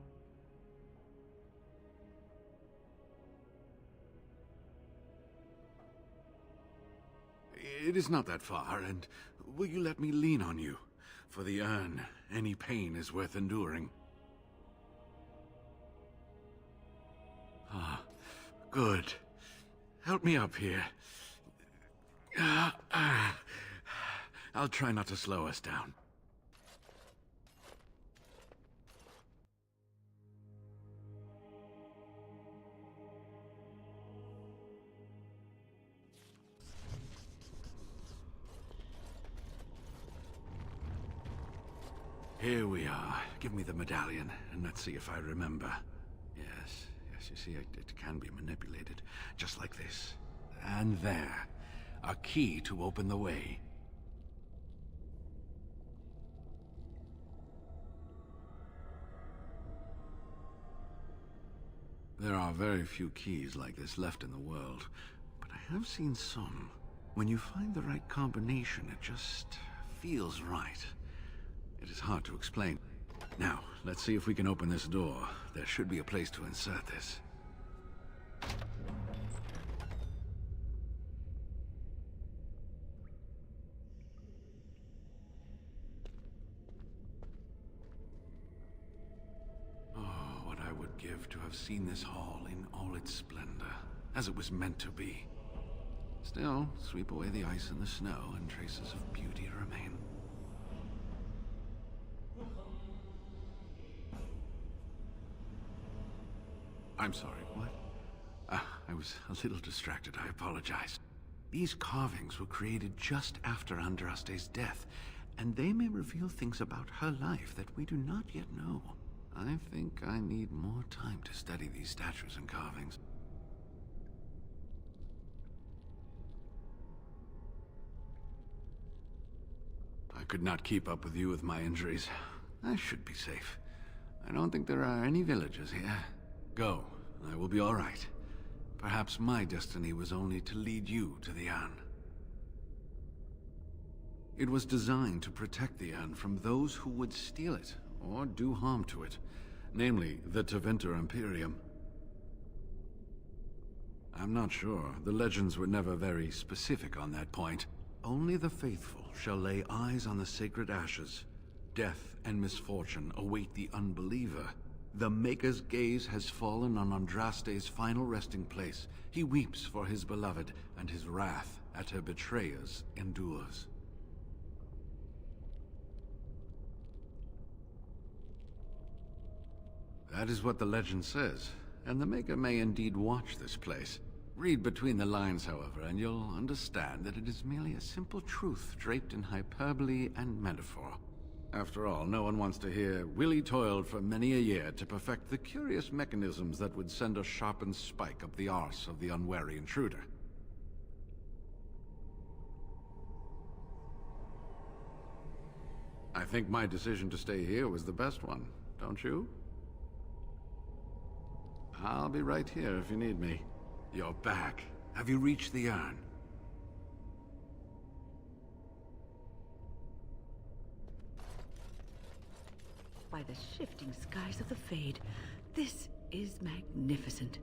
It is not that far, and will you let me lean on you? For the urn, any pain is worth enduring. Ah, good. Help me up here. I'll try not to slow us down. Here we are. Give me the medallion, and let's see if I remember. Yes, you see, it can be manipulated, just like this. And there. A key to open the way. There are very few keys like this left in the world, but I have seen some. When you find the right combination, it just feels right. It is hard to explain. Now, let's see if we can open this door. There should be a place to insert this. Oh, what I would give to have seen this hall in all its splendor, as it was meant to be. Still, sweep away the ice and the snow, and traces of beauty remain. I'm sorry, what? I was a little distracted, I apologize. These carvings were created just after Andraste's death, and they may reveal things about her life that we do not yet know. I think I need more time to study these statues and carvings. I could not keep up with you with my injuries. I should be safe. I don't think there are any villagers here. Go, I will be all right. Perhaps my destiny was only to lead you to the urn. It was designed to protect the urn from those who would steal it or do harm to it, namely the Tevinter Imperium. I'm not sure. The legends were never very specific on that point. Only the faithful shall lay eyes on the sacred ashes. Death and misfortune await the unbeliever. The Maker's gaze has fallen on Andraste's final resting place. He weeps for his beloved, and his wrath at her betrayers endures. That is what the legend says, and the Maker may indeed watch this place. Read between the lines, however, and you'll understand that it is merely a simple truth draped in hyperbole and metaphor. After all, no one wants to hear, Willie toiled for many a year to perfect the curious mechanisms that would send a sharpened spike up the arse of the unwary intruder. I think my decision to stay here was the best one, don't you? I'll be right here if you need me. You're back. Have you reached the urn? By the shifting skies of the Fade, this is magnificent.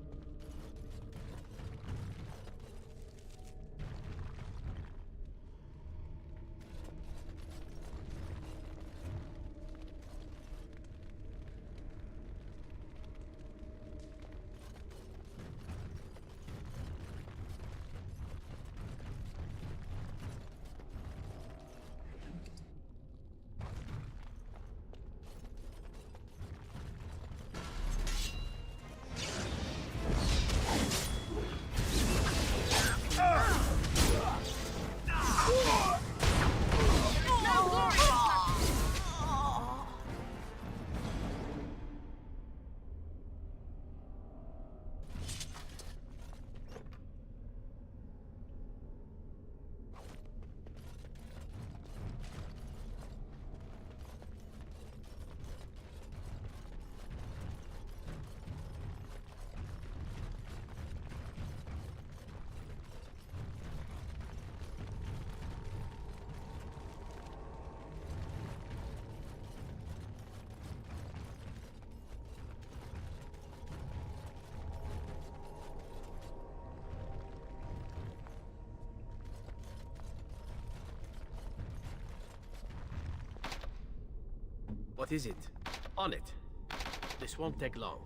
What is it? On it. This won't take long.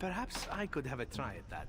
Perhaps I could have a try at that.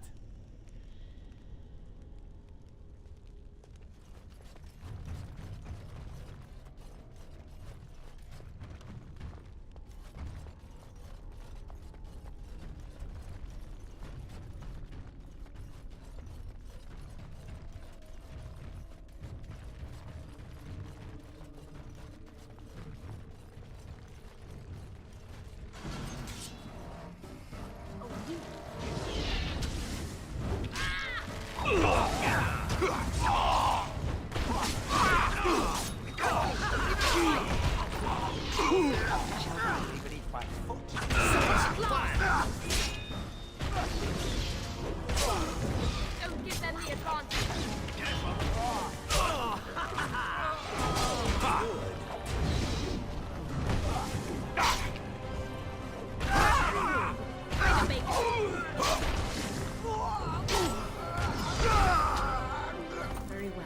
Don't give them the advantage. Very well.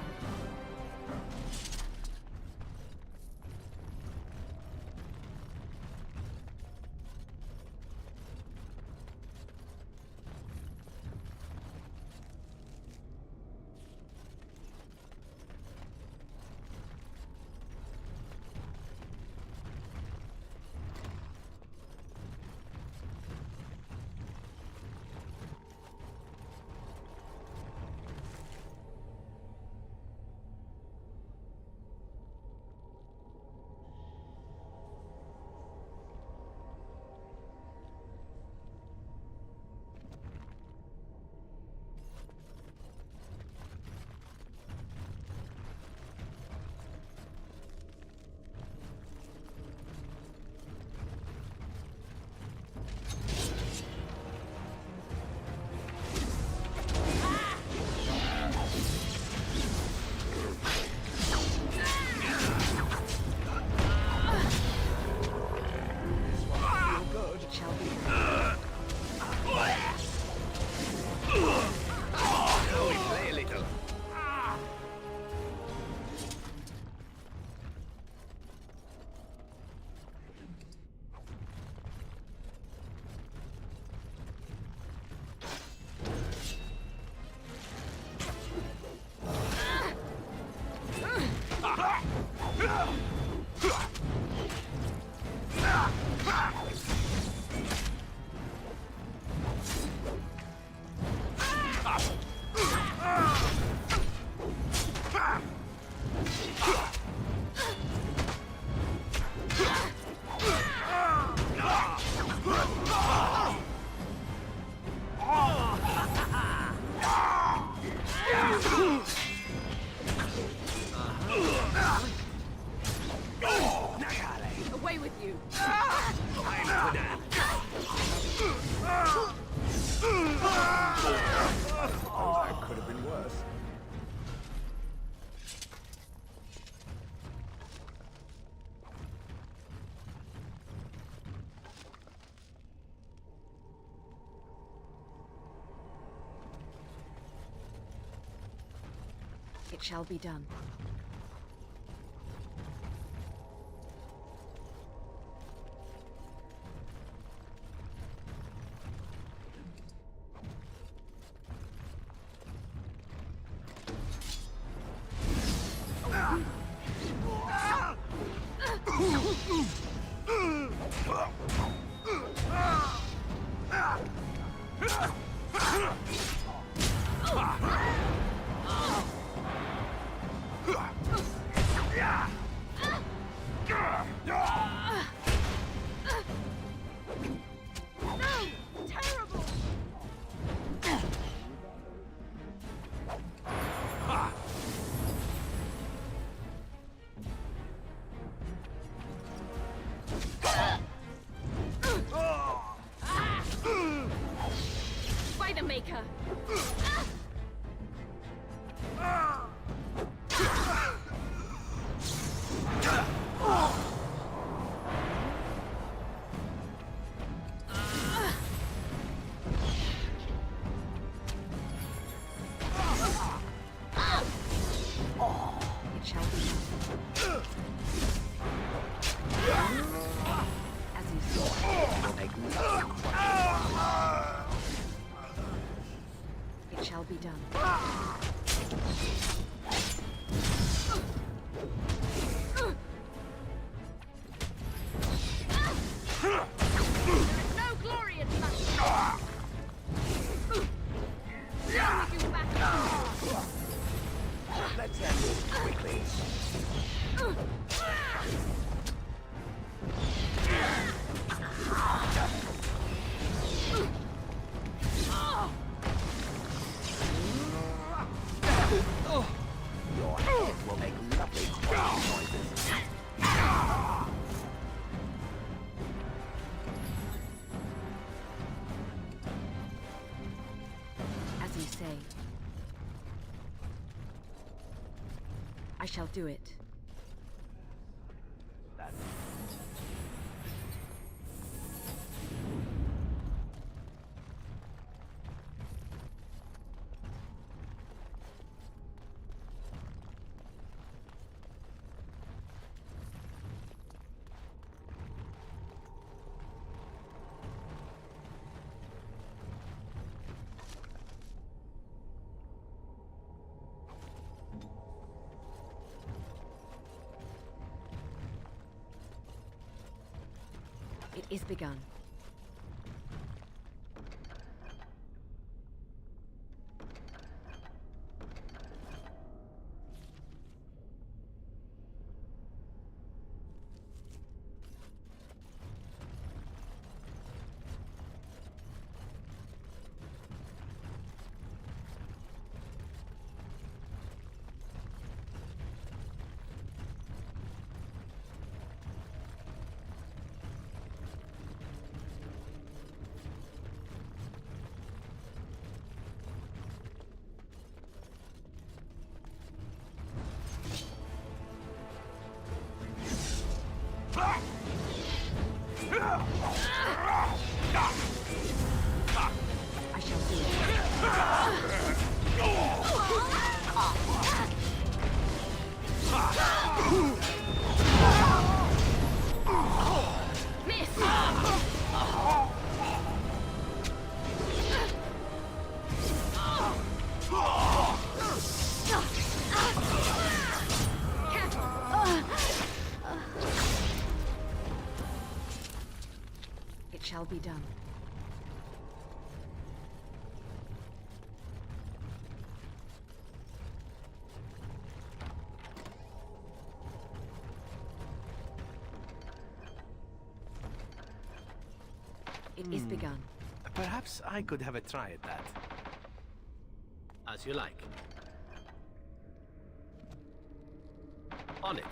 with you? I'm Quedan. Oh, that could have been worse. It shall be done. By the Maker! It shall be done. As you saw, will make nothing quite. It shall be done. No glory in that! Down with you, back! Let's end this quickly. Your head will make lovely crunching noises. As you say. I shall do it. It is begun. I shall do it shall be done. It is begun. Perhaps I could have a try at that. As you like. On it.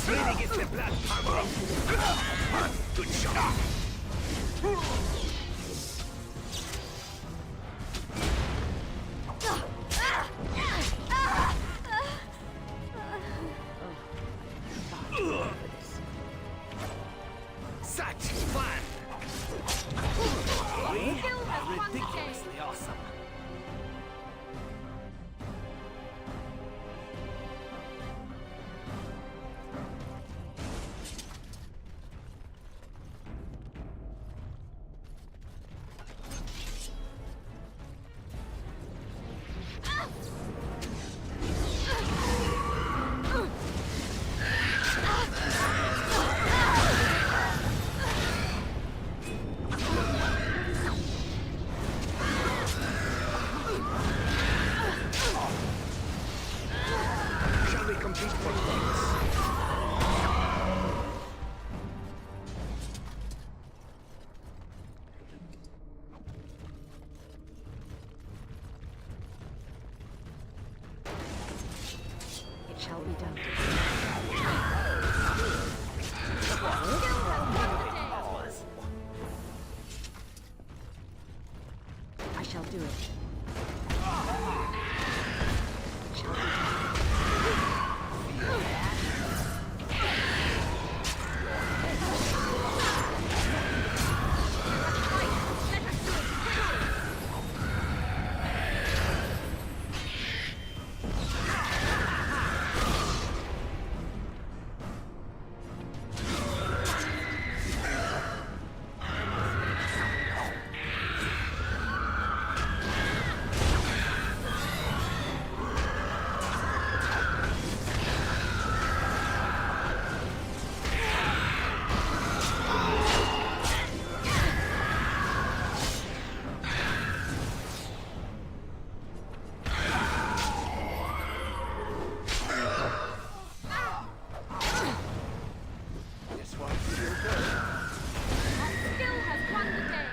really gets the blood pumping. Good shot. Such fun! We are ridiculously awesome. Shall we compete for points? It shall be done. I shall do it. It shall be done. This one's still good. Skill has won the day.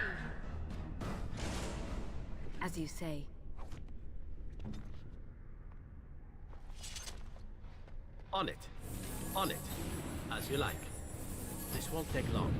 As you say. On it. On it. As you like. This won't take long.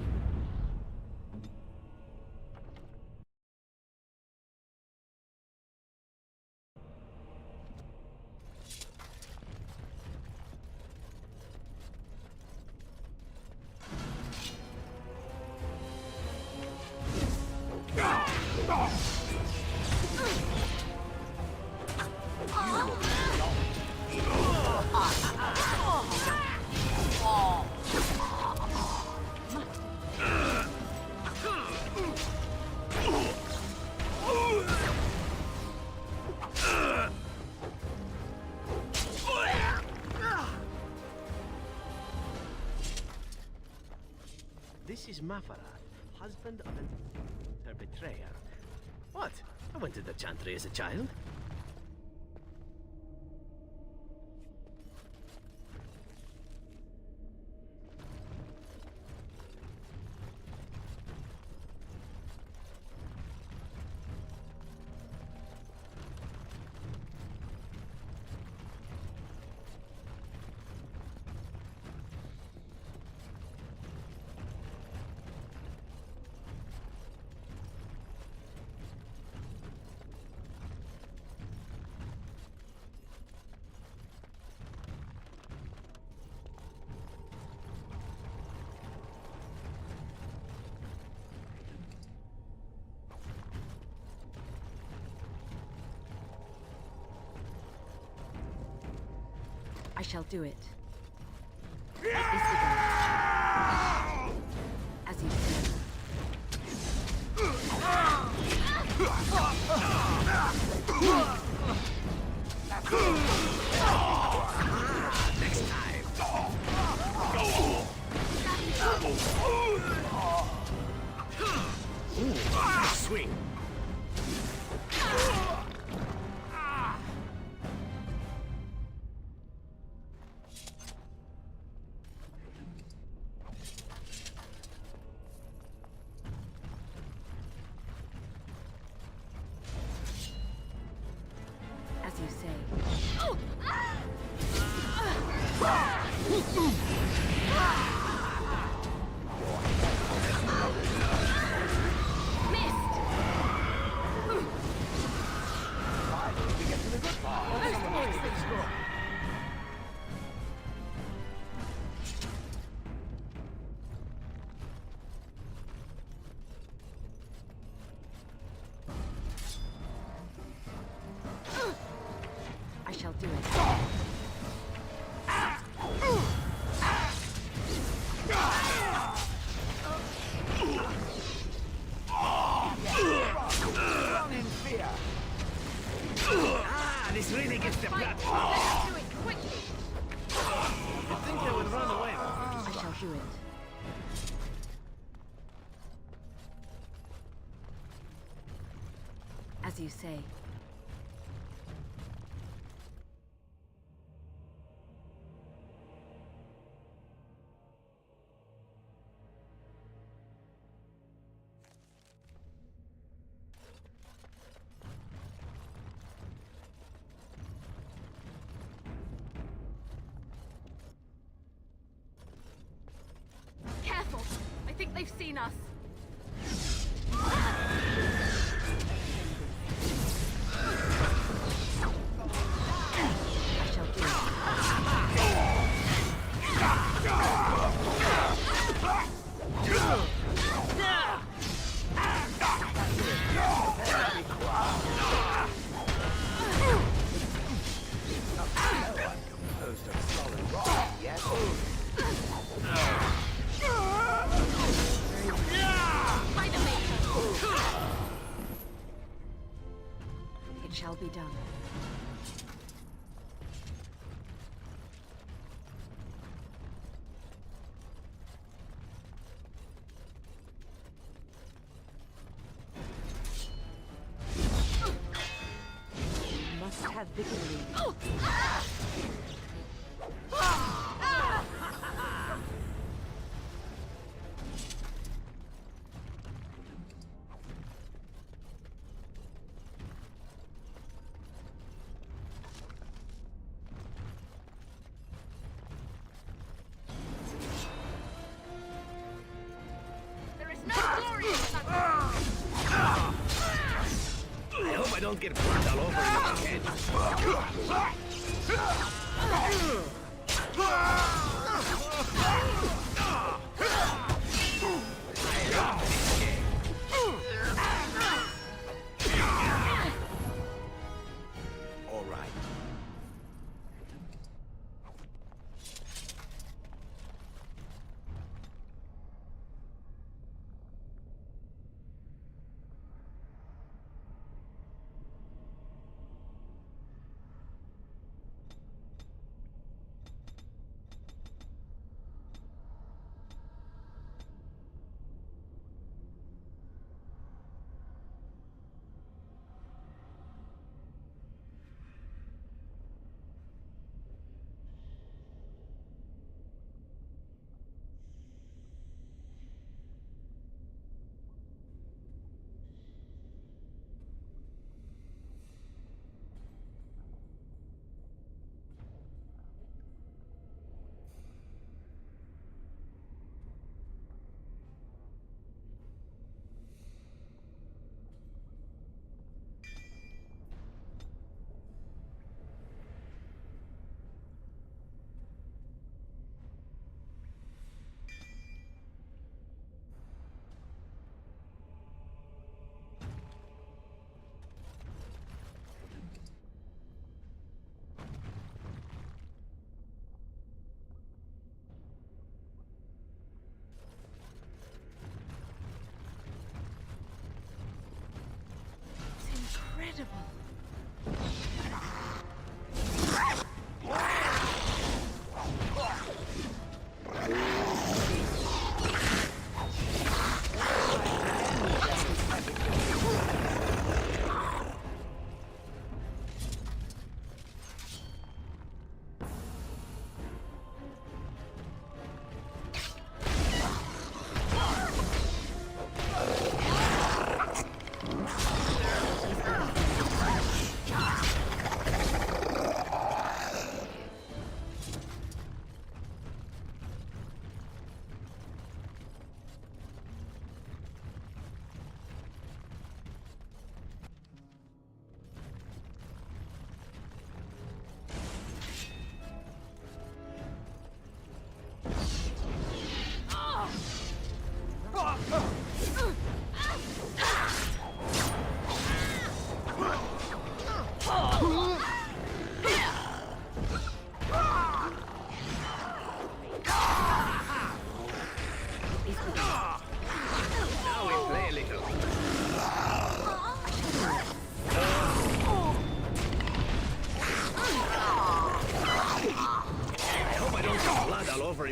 This is Mafara, husband of her betrayer. What? I went to the Chantry as a child. I shall do it. As you say. Next time. Swing. As you say. I shall do it. Run in fear. Ah, this really gets the blood. Let's do it quickly. You'd think they would run away. I shall do it. As you say. Careful. I think they've seen us. I shall do it. It shall be done. You must have victory. There is no glory in such. I hope I don't get burned all over in my head. All right.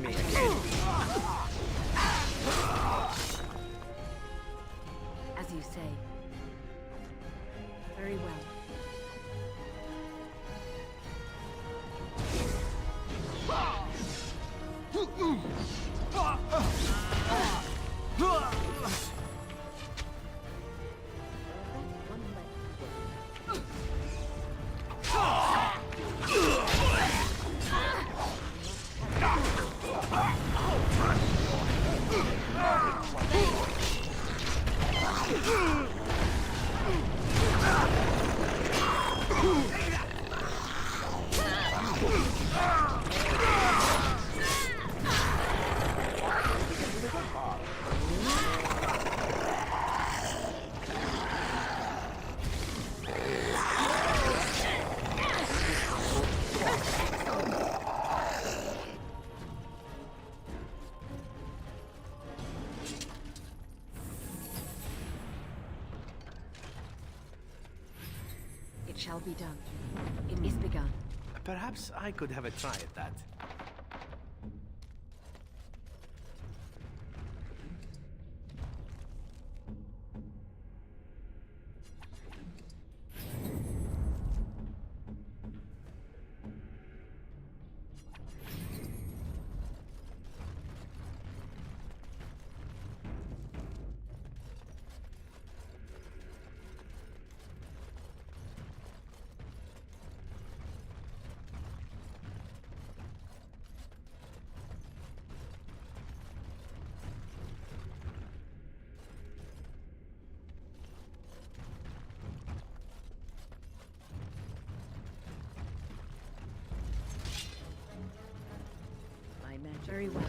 me again. As you say. Very well. It shall be done. It is begun. Perhaps I could have a try at that. Very well.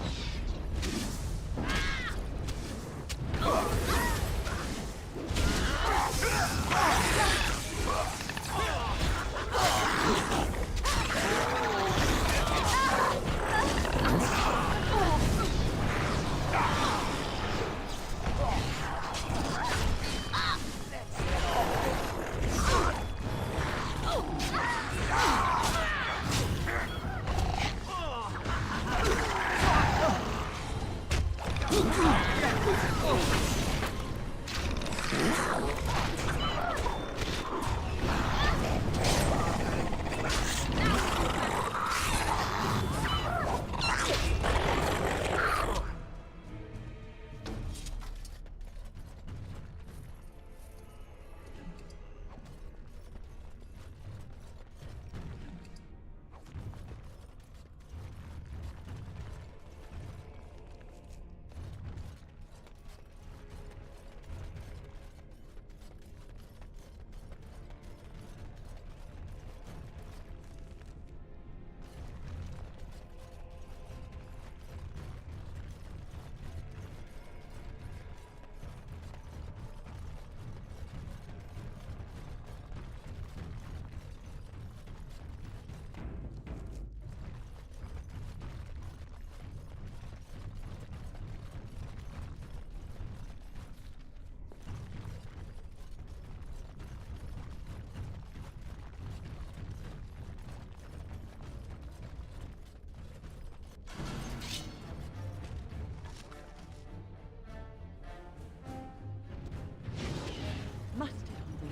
Must it always be?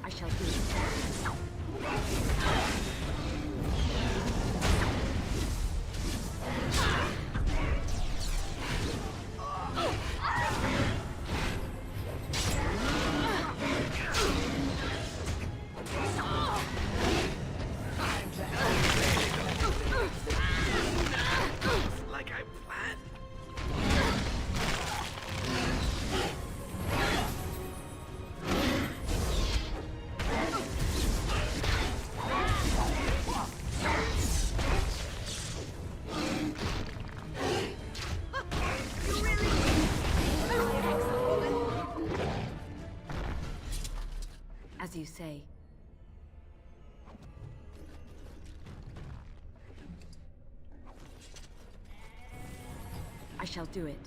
I shall do it. Like I planned. As you say. I shall do it.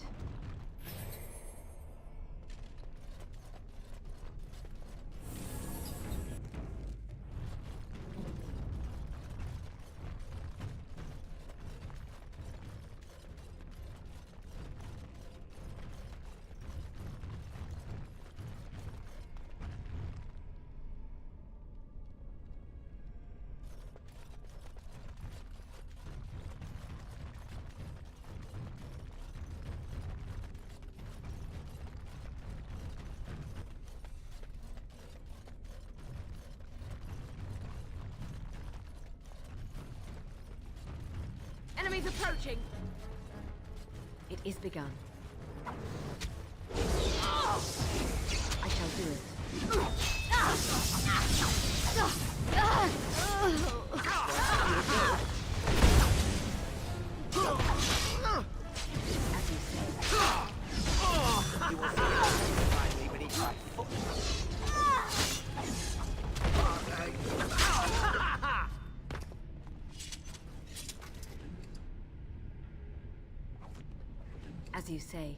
Enemies approaching. It is begun. I shall do it. As you say. You will find me beneath my foot. As you say.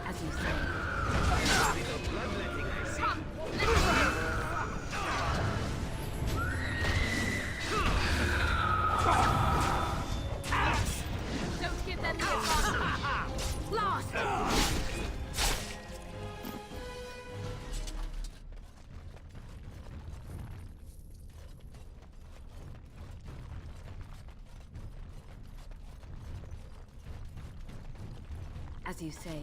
As you say. Don't give them the advantage. Blast! As you say.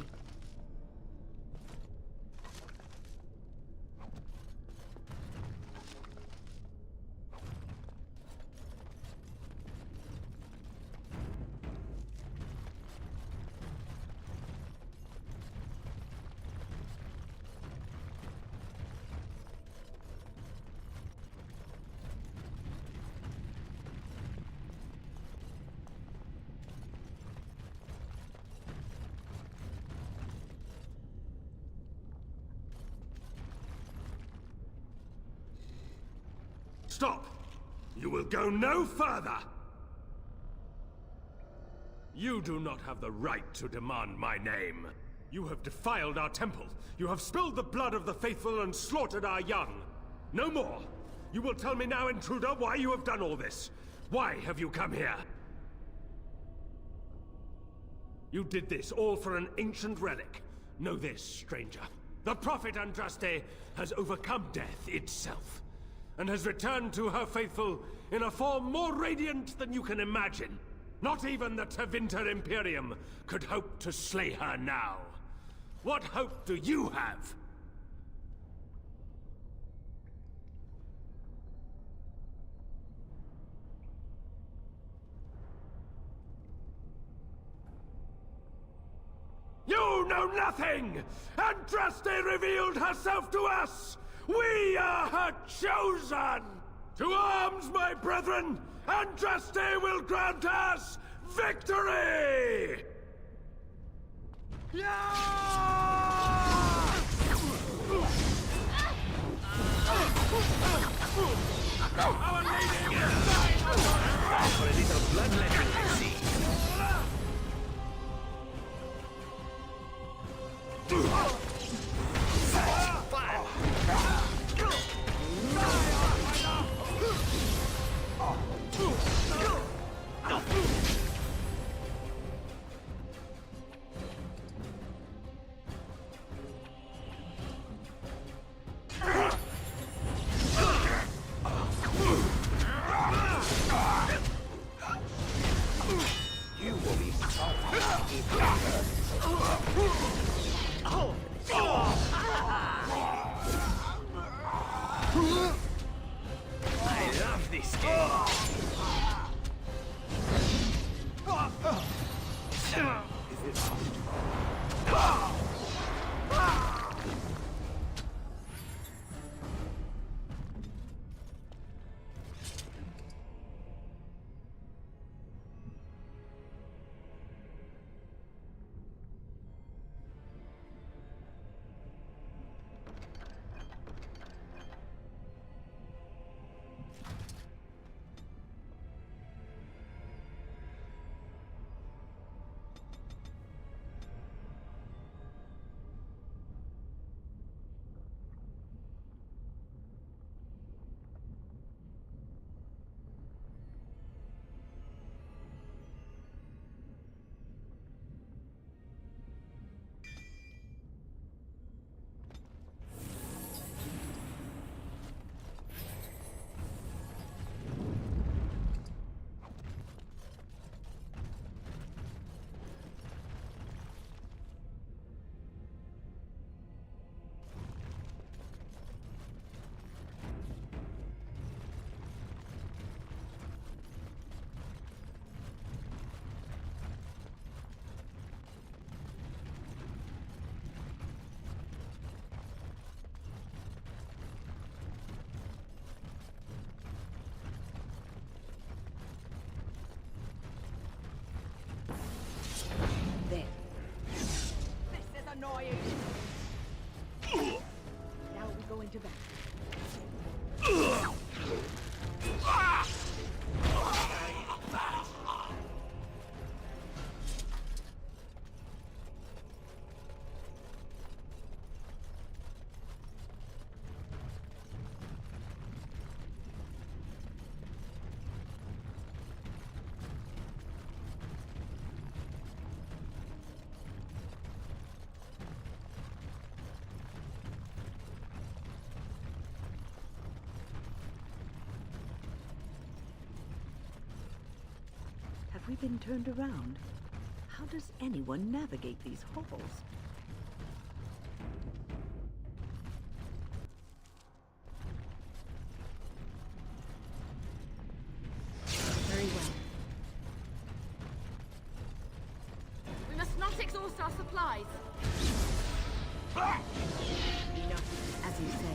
Stop! You will go no further! You do not have the right to demand my name. You have defiled our temple. You have spilled the blood of the faithful and slaughtered our young. No more! You will tell me now, intruder, why you have done all this. Why have you come here? You did this all for an ancient relic. Know this, stranger. The Prophet Andraste has overcome death itself, and has returned to her faithful in a form more radiant than you can imagine. Not even the Tevinter Imperium could hope to slay her now. What hope do you have? You know nothing! Andraste revealed herself to us! We are her chosen! To arms, my brethren! Andraste will grant us victory! Our lady is dying for a little bloodletting, I see. I love this game. Is it annoying. Now we go into battle. Have we been turned around? How does anyone navigate these halls? Very well. We must not exhaust our supplies. Enough, as you say.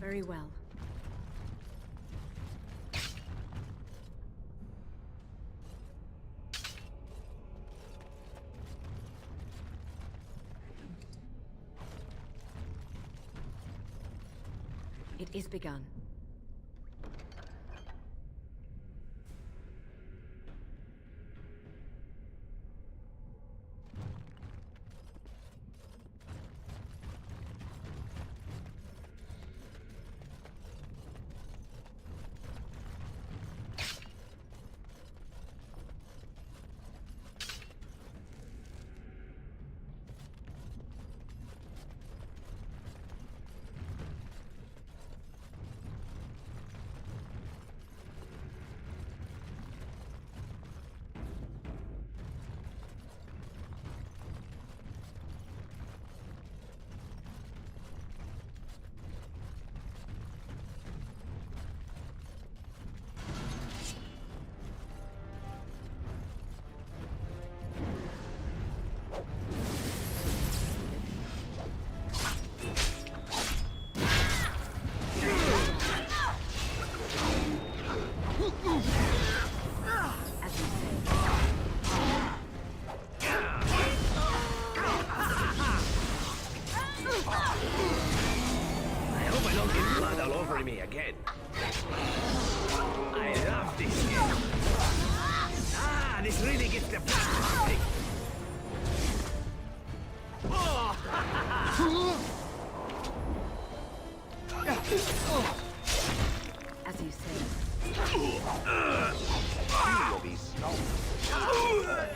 Very well. It is begun. for me again. I love this game. Ah, this really gets the best of me. As you say. You will be stolen.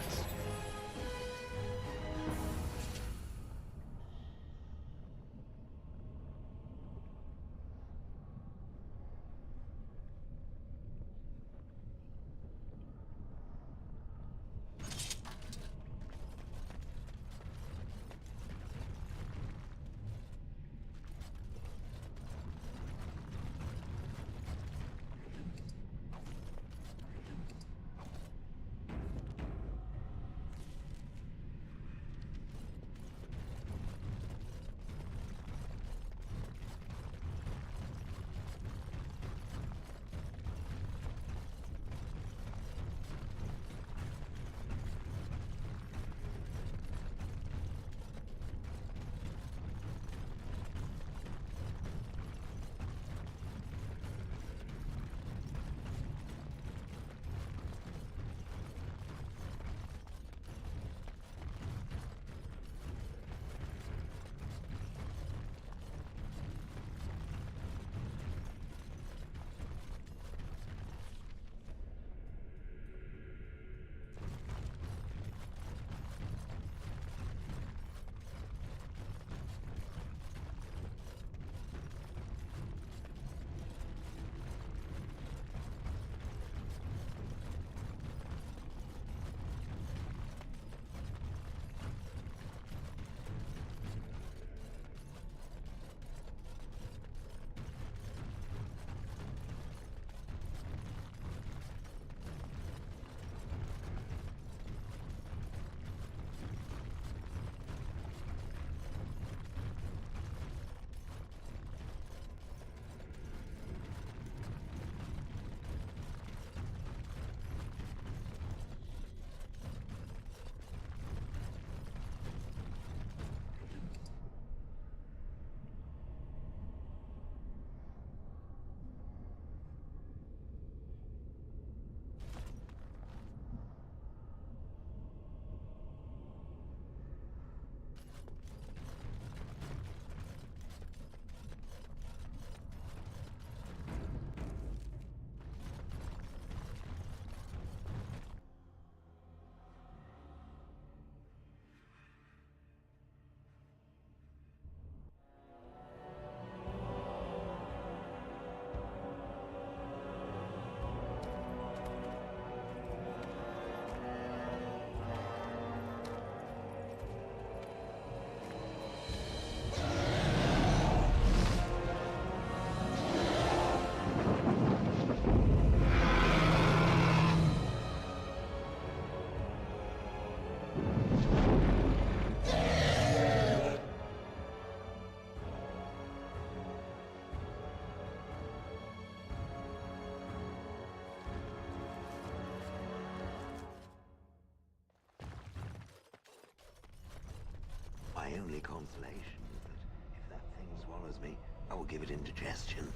My only consolation is that if that thing swallows me, I will give it indigestion.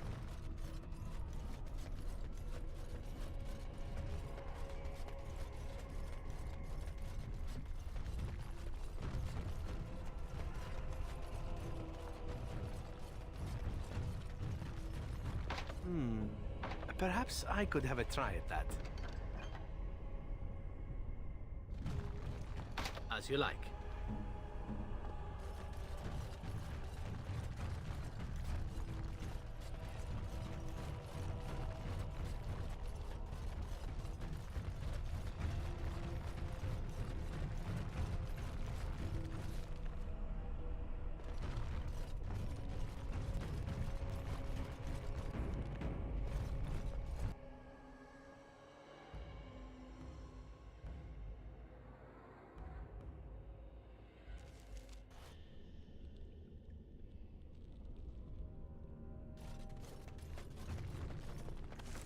Perhaps I could have a try at that. As you like.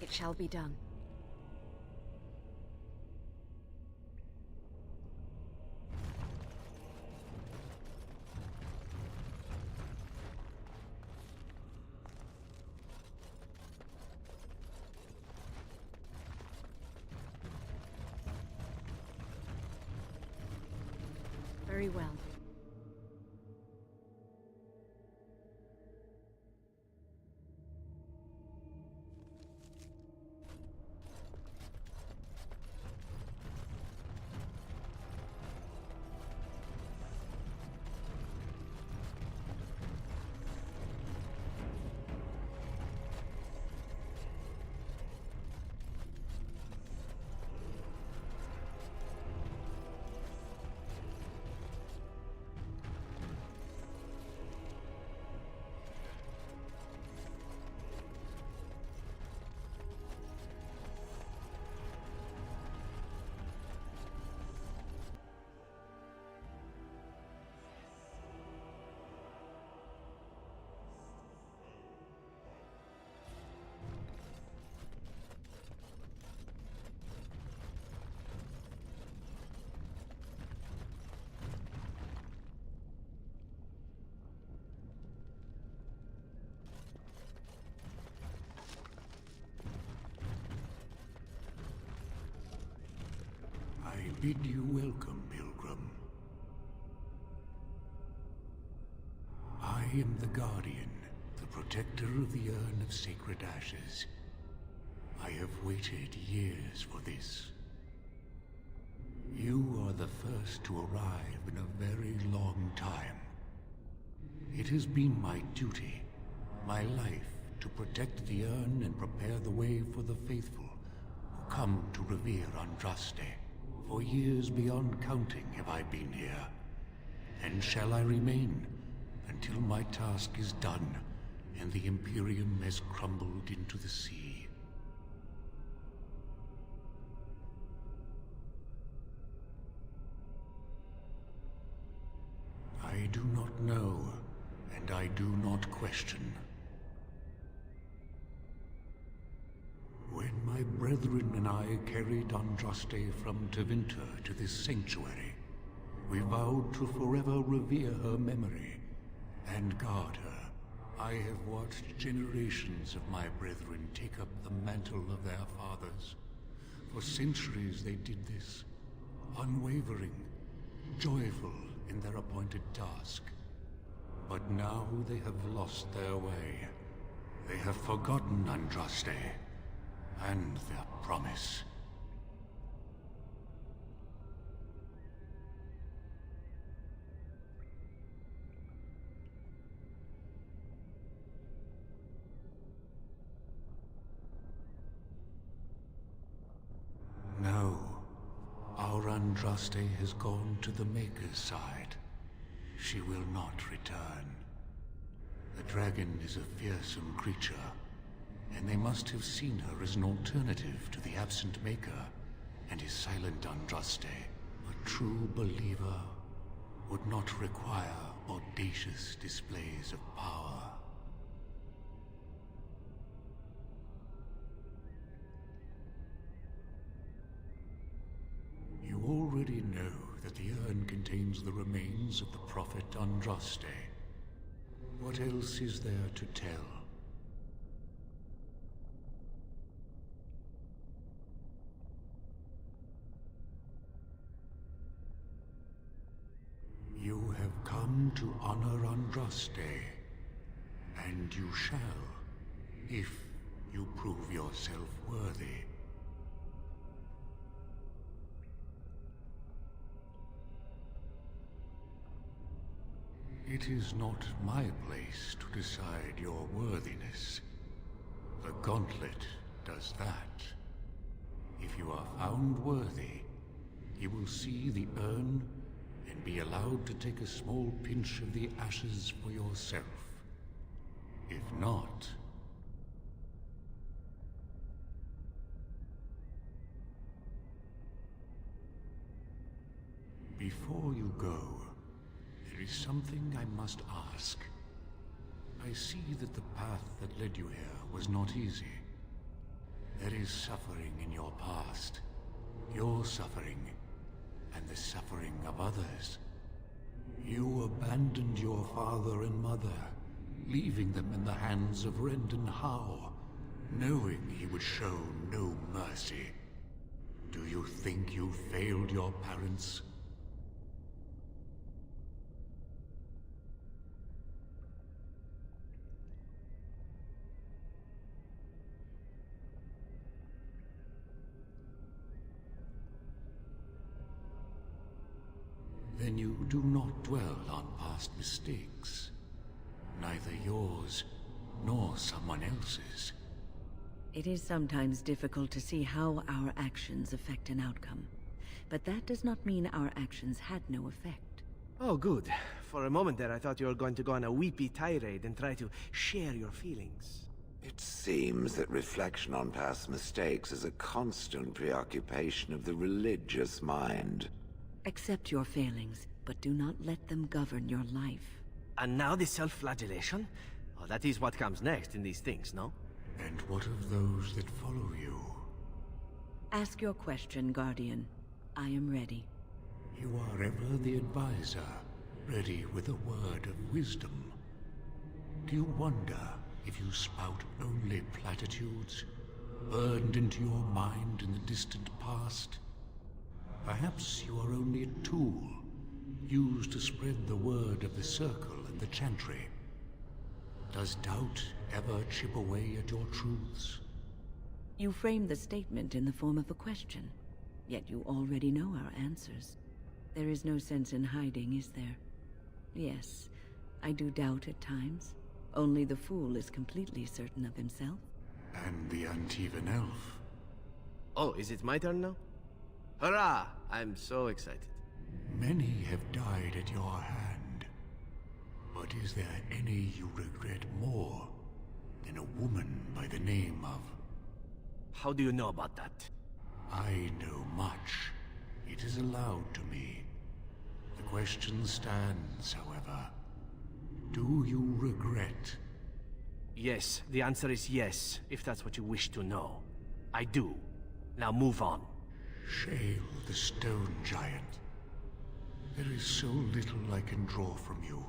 It shall be done. Very well. I bid you welcome, Pilgrim. I am the Guardian, the protector of the Urn of Sacred Ashes. I have waited years for this. You are the first to arrive in a very long time. It has been my duty, my life, to protect the urn and prepare the way for the faithful who come to revere Andraste. For years beyond counting have I been here, and shall I remain until my task is done and the Imperium has crumbled into the sea. I do not know, and I do not question. When my brethren and I carried Andraste from Tevinter to this sanctuary, we vowed to forever revere her memory and guard her. I have watched generations of my brethren take up the mantle of their fathers. For centuries they did this, unwavering, joyful in their appointed task. But now they have lost their way. They have forgotten Andraste and their promise. No, our Andraste has gone to the Maker's side. She will not return. The dragon is a fearsome creature, and they must have seen her as an alternative to the absent Maker and his silent Andraste. A true believer would not require audacious displays of power. You already know that the urn contains the remains of the Prophet Andraste. What else is there to tell? You have come to honor Andraste, and you shall, if you prove yourself worthy. It is not my place to decide your worthiness. The Gauntlet does that. If you are found worthy, you will see the urn and be allowed to take a small pinch of the ashes for yourself. If not... Before you go, there is something I must ask. I see that the path that led you here was not easy. There is suffering in your past. Your suffering, and the suffering of others. You abandoned your father and mother, leaving them in the hands of Rendon Howe, knowing he would show no mercy. Do you think you failed your parents? Then you do not dwell on past mistakes. Neither yours, nor someone else's. It is sometimes difficult to see how our actions affect an outcome. But that does not mean our actions had no effect. Oh, good. For a moment there, I thought you were going to go on a weepy tirade and try to share your feelings. It seems that reflection on past mistakes is a constant preoccupation of the religious mind. Accept your failings, but do not let them govern your life. And now the self-flagellation? Oh, that is what comes next in these things, no? And what of those that follow you? Ask your question, Guardian. I am ready. You are ever the advisor, ready with a word of wisdom. Do you wonder if you spout only platitudes, burned into your mind in the distant past? Perhaps you are only a tool, used to spread the word of the Circle and the Chantry. Does doubt ever chip away at your truths? You framed the statement in the form of a question, yet you already know our answers. There is no sense in hiding, is there? Yes, I do doubt at times. Only the fool is completely certain of himself. And the Antivan elf. Oh, is it my turn now? Hurrah! I'm so excited. Many have died at your hand. But is there any you regret more than a woman by the name of... How do you know about that? I know much. It is allowed to me. The question stands, however. Do you regret? Yes, the answer is yes, if that's what you wish to know. I do. Now move on. Shale, the stone giant. There is so little I can draw from you.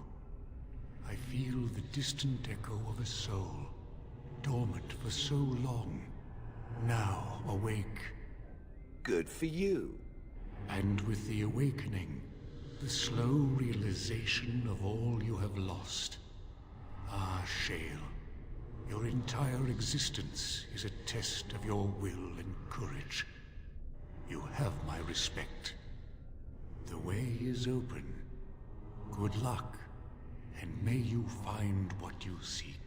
I feel the distant echo of a soul, dormant for so long, now awake. Good for you. And with the awakening, the slow realization of all you have lost. Ah, Shale, your entire existence is a test of your will and courage. You have my respect. The way is open. Good luck, and may you find what you seek.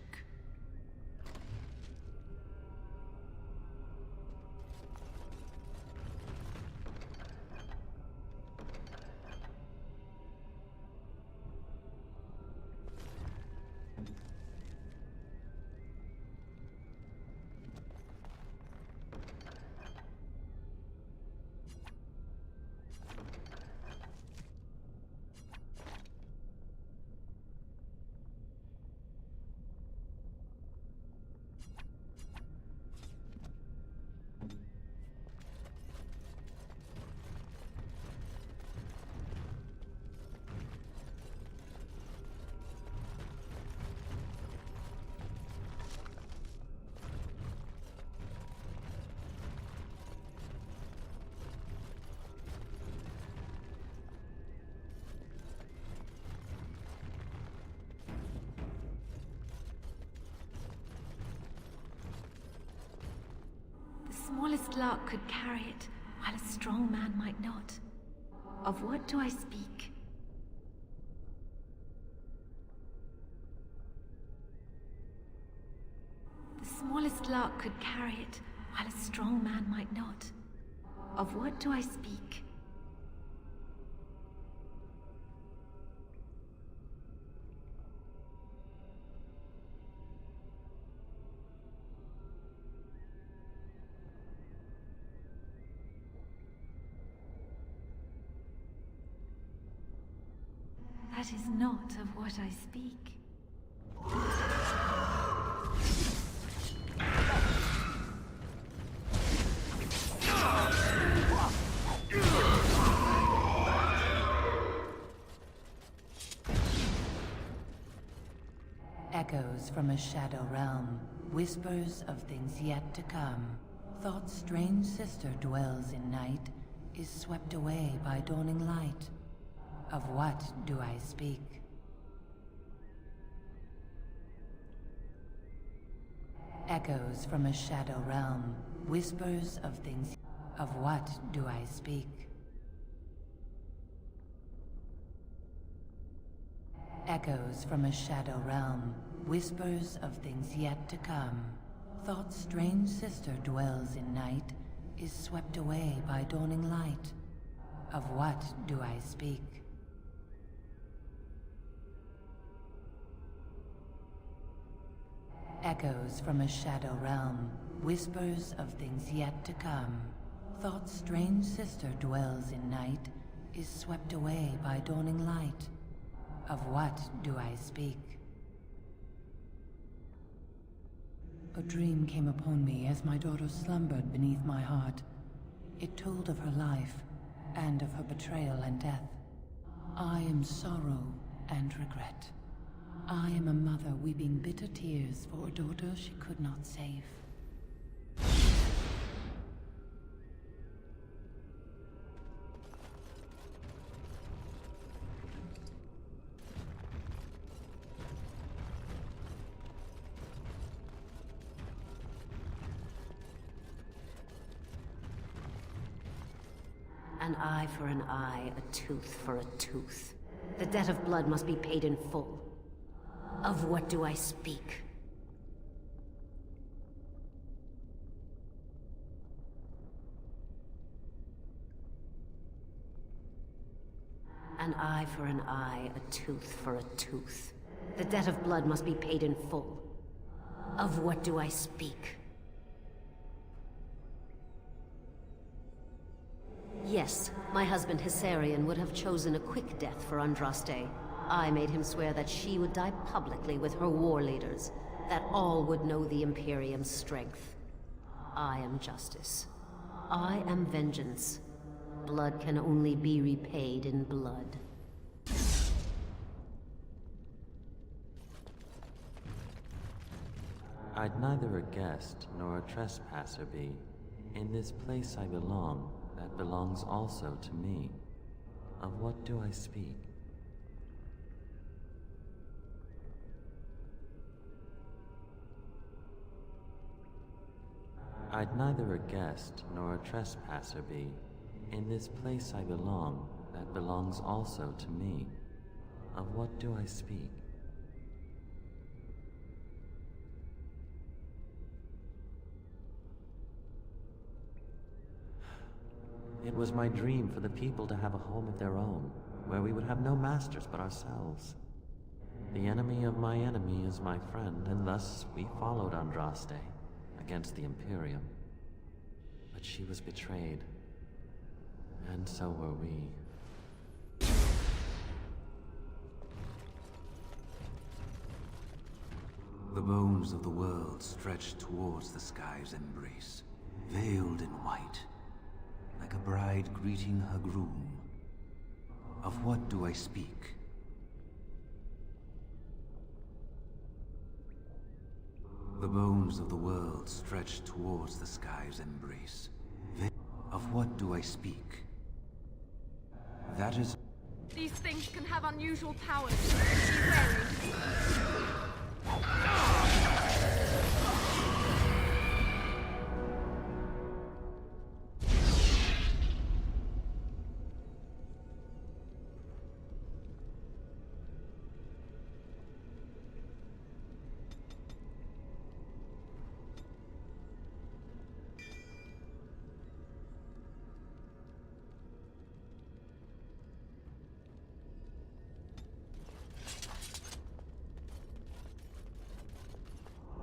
The smallest lark could carry it, while a strong man might not. Of what do I speak? The smallest lark could carry it, while a strong man might not. Of what do I speak? That is not of what I speak. Echoes from a shadow realm, whispers of things yet to come. Thought's strange sister dwells in night, is swept away by dawning light. Of what do I speak? Echoes from a shadow realm, whispers of things. Of what do I speak? Echoes from a shadow realm, whispers of things yet to come. Thought's strange sister dwells in night, is swept away by dawning light. Of what do I speak? Echoes from a shadow realm, whispers of things yet to come. Thought's strange sister dwells in night, is swept away by dawning light. Of what do I speak? A dream came upon me as my daughter slumbered beneath my heart. It told of her life, and of her betrayal and death. I am sorrow and regret. I am a mother weeping bitter tears for a daughter she could not save. An eye for an eye, a tooth for a tooth. The debt of blood must be paid in full. Of what do I speak? An eye for an eye, a tooth for a tooth. The debt of blood must be paid in full. Of what do I speak? Yes, my husband Hissarion would have chosen a quick death for Andraste. I made him swear that she would die publicly with her war leaders, that all would know the Imperium's strength. I am justice. I am vengeance. Blood can only be repaid in blood. I'd neither a guest nor a trespasser be. In this place I belong, that belongs also to me. Of what do I speak? I'd neither a guest nor a trespasser be. In this place I belong, that belongs also to me. Of what do I speak? It was my dream for the people to have a home of their own, where we would have no masters but ourselves. The enemy of my enemy is my friend, and thus we followed Andraste against the Imperium. But she was betrayed, and so were we. The bones of the world stretched towards the sky's embrace, veiled in white, like a bride greeting her groom. Of what do I speak? The bones of the world stretched towards the sky's embrace. Of what do I speak? That is... These things can have unusual powers. Be wary.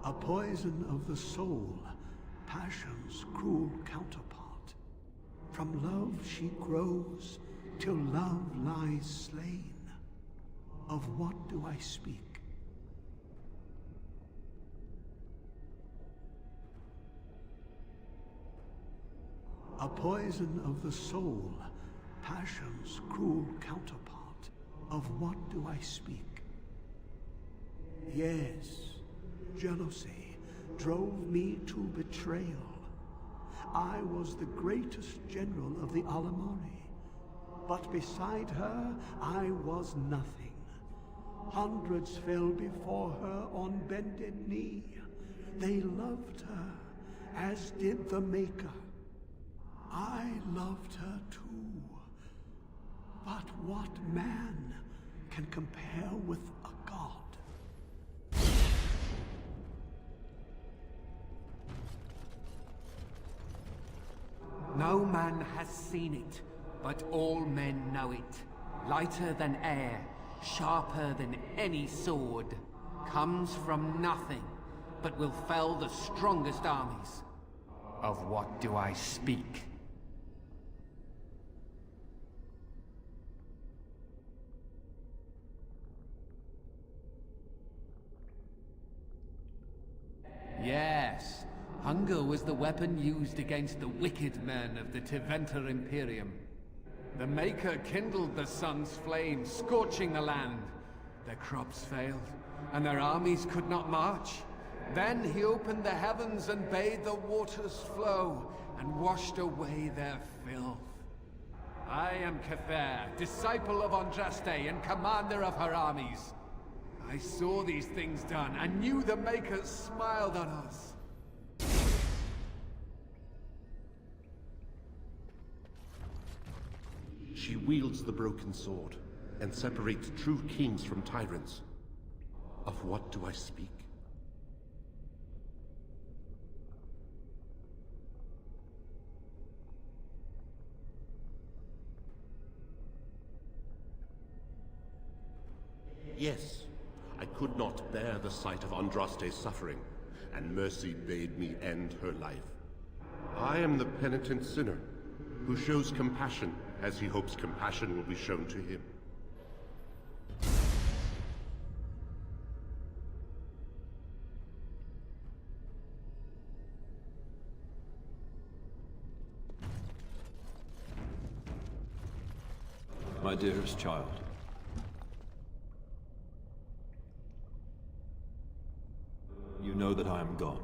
A poison of the soul, passion's cruel counterpart. From love she grows, till love lies slain. Of what do I speak? A poison of the soul, passion's cruel counterpart. Of what do I speak? Yes. Jealousy drove me to betrayal. I was the greatest general of the Alamari, but beside her, I was nothing. Hundreds fell before her on bended knee. They loved her, as did the Maker. I loved her too. But what man can compare with a god. No man has seen it, but all men know it. Lighter than air, sharper than any sword. Comes from nothing, but will fell the strongest armies. Of what do I speak? Yes, hunger was the weapon used against the wicked men of the Tevinter Imperium. The Maker kindled the sun's flame, scorching the land. Their crops failed, and their armies could not march. Then he opened the heavens and bade the waters flow, and washed away their filth. I am Cather, disciple of Andraste and commander of her armies. I saw these things done, and knew the Makers smiled on us. She wields the broken sword, and separates true kings from tyrants. Of what do I speak? Yes, I could not bear the sight of Andraste's suffering, and mercy bade me end her life. I am the penitent sinner, who shows compassion as he hopes compassion will be shown to him. My dearest child. You know that I am gone,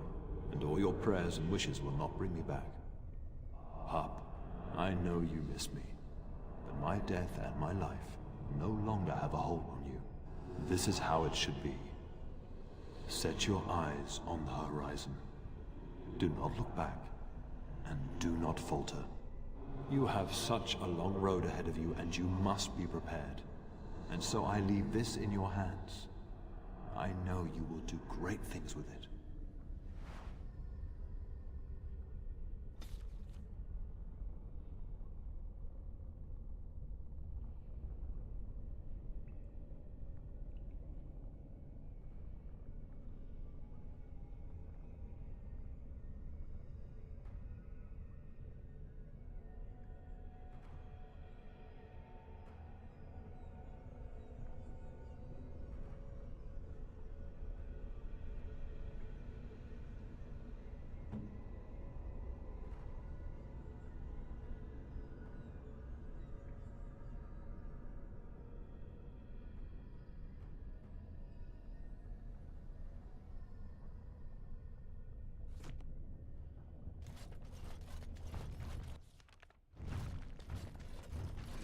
and all your prayers and wishes will not bring me back. Pup, I know you miss me, but my death and my life no longer have a hold on you. This is how it should be. Set your eyes on the horizon. Do not look back, and do not falter. You have such a long road ahead of you, and you must be prepared. And so I leave this in your hands. I know you will do great things with it.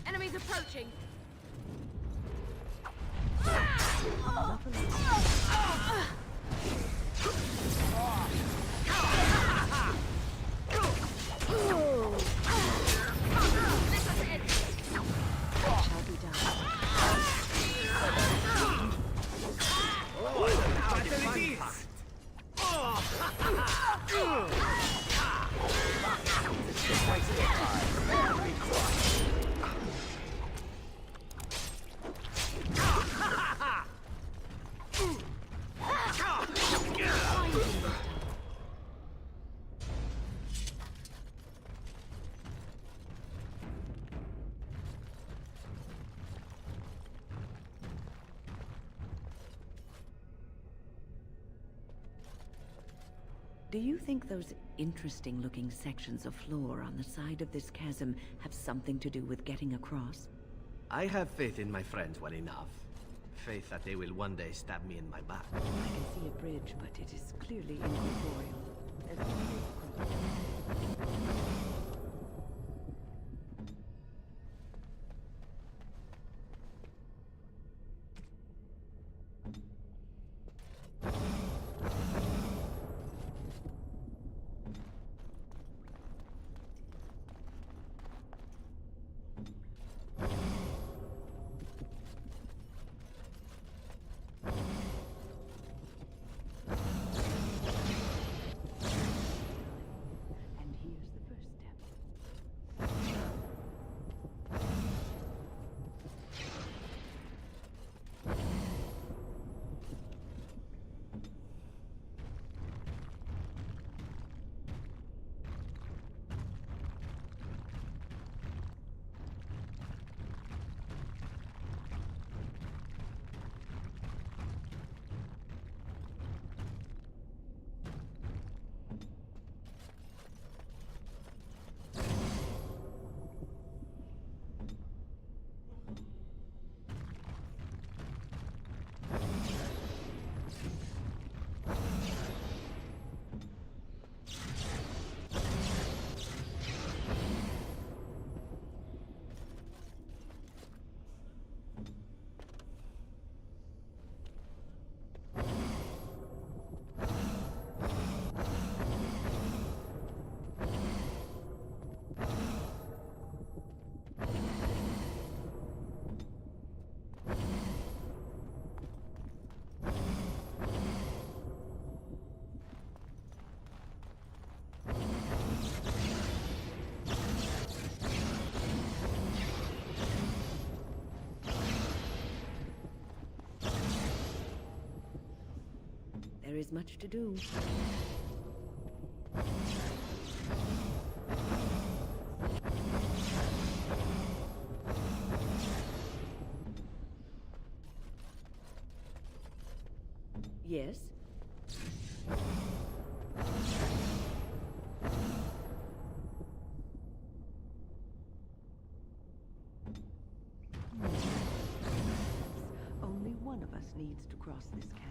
Enemies approaching! Do you think those interesting-looking sections of floor on the side of this chasm have something to do with getting across? I have faith in my friends well enough. Faith that they will one day stab me in my back. I can see a bridge, but it is clearly incorporeal. There is much to do. Yes? Only one of us needs to cross this chasm.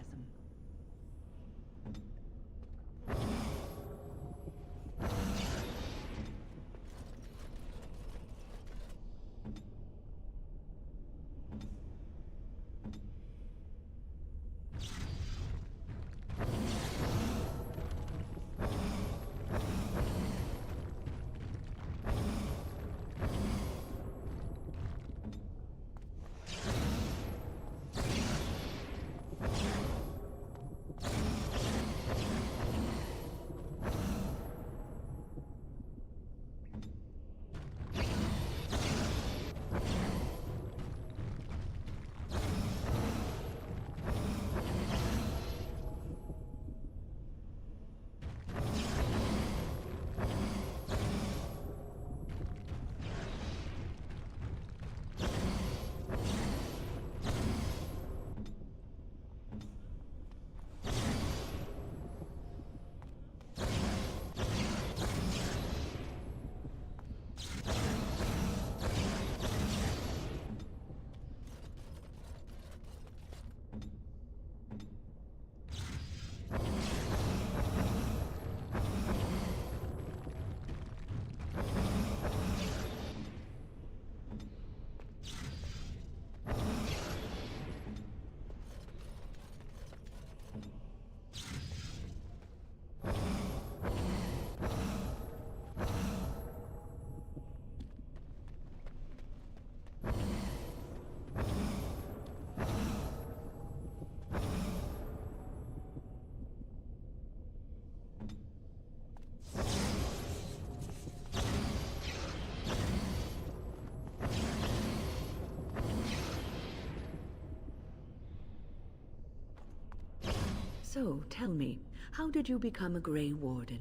So, tell me, how did you become a Grey Warden?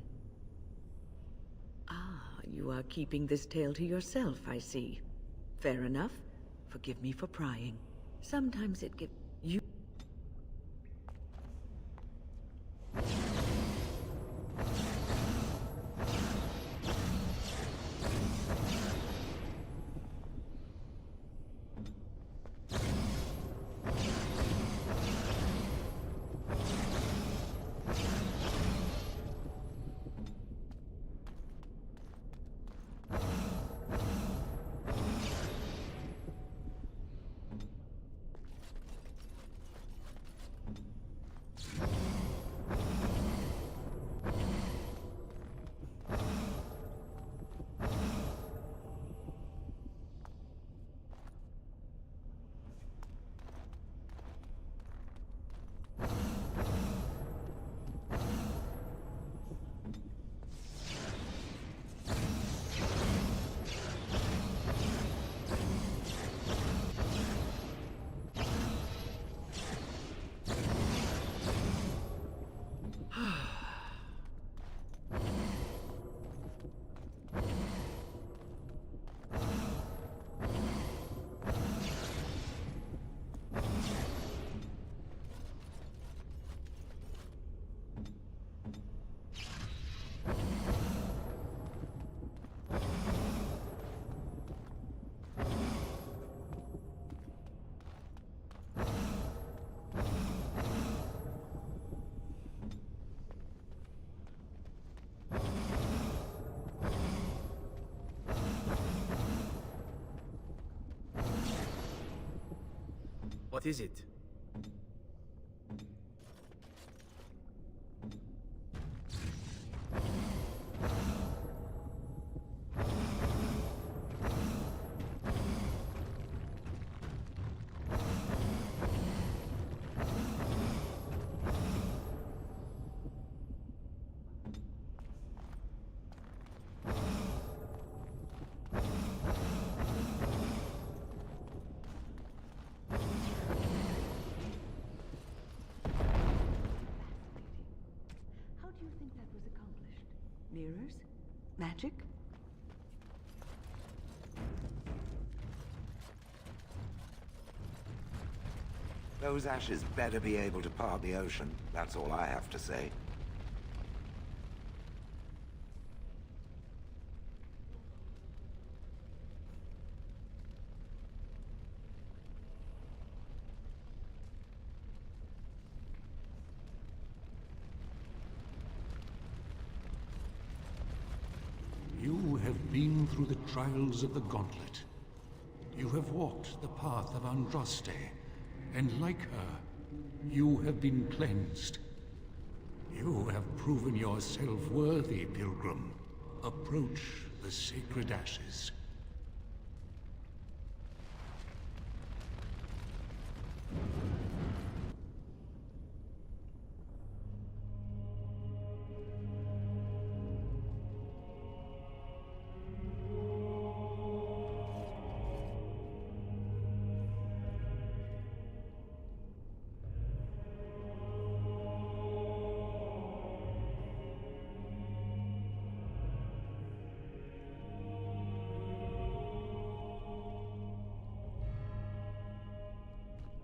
Ah, you are keeping this tale to yourself, I see. Fair enough. Forgive me for prying. Sometimes it gives you... What is it? mirrors? Magic? Those ashes better be able to part the ocean. That's all I have to say. You have been through the trials of the Gauntlet. You have walked the path of Andraste, and like her, you have been cleansed. You have proven yourself worthy, Pilgrim. Approach the sacred ashes.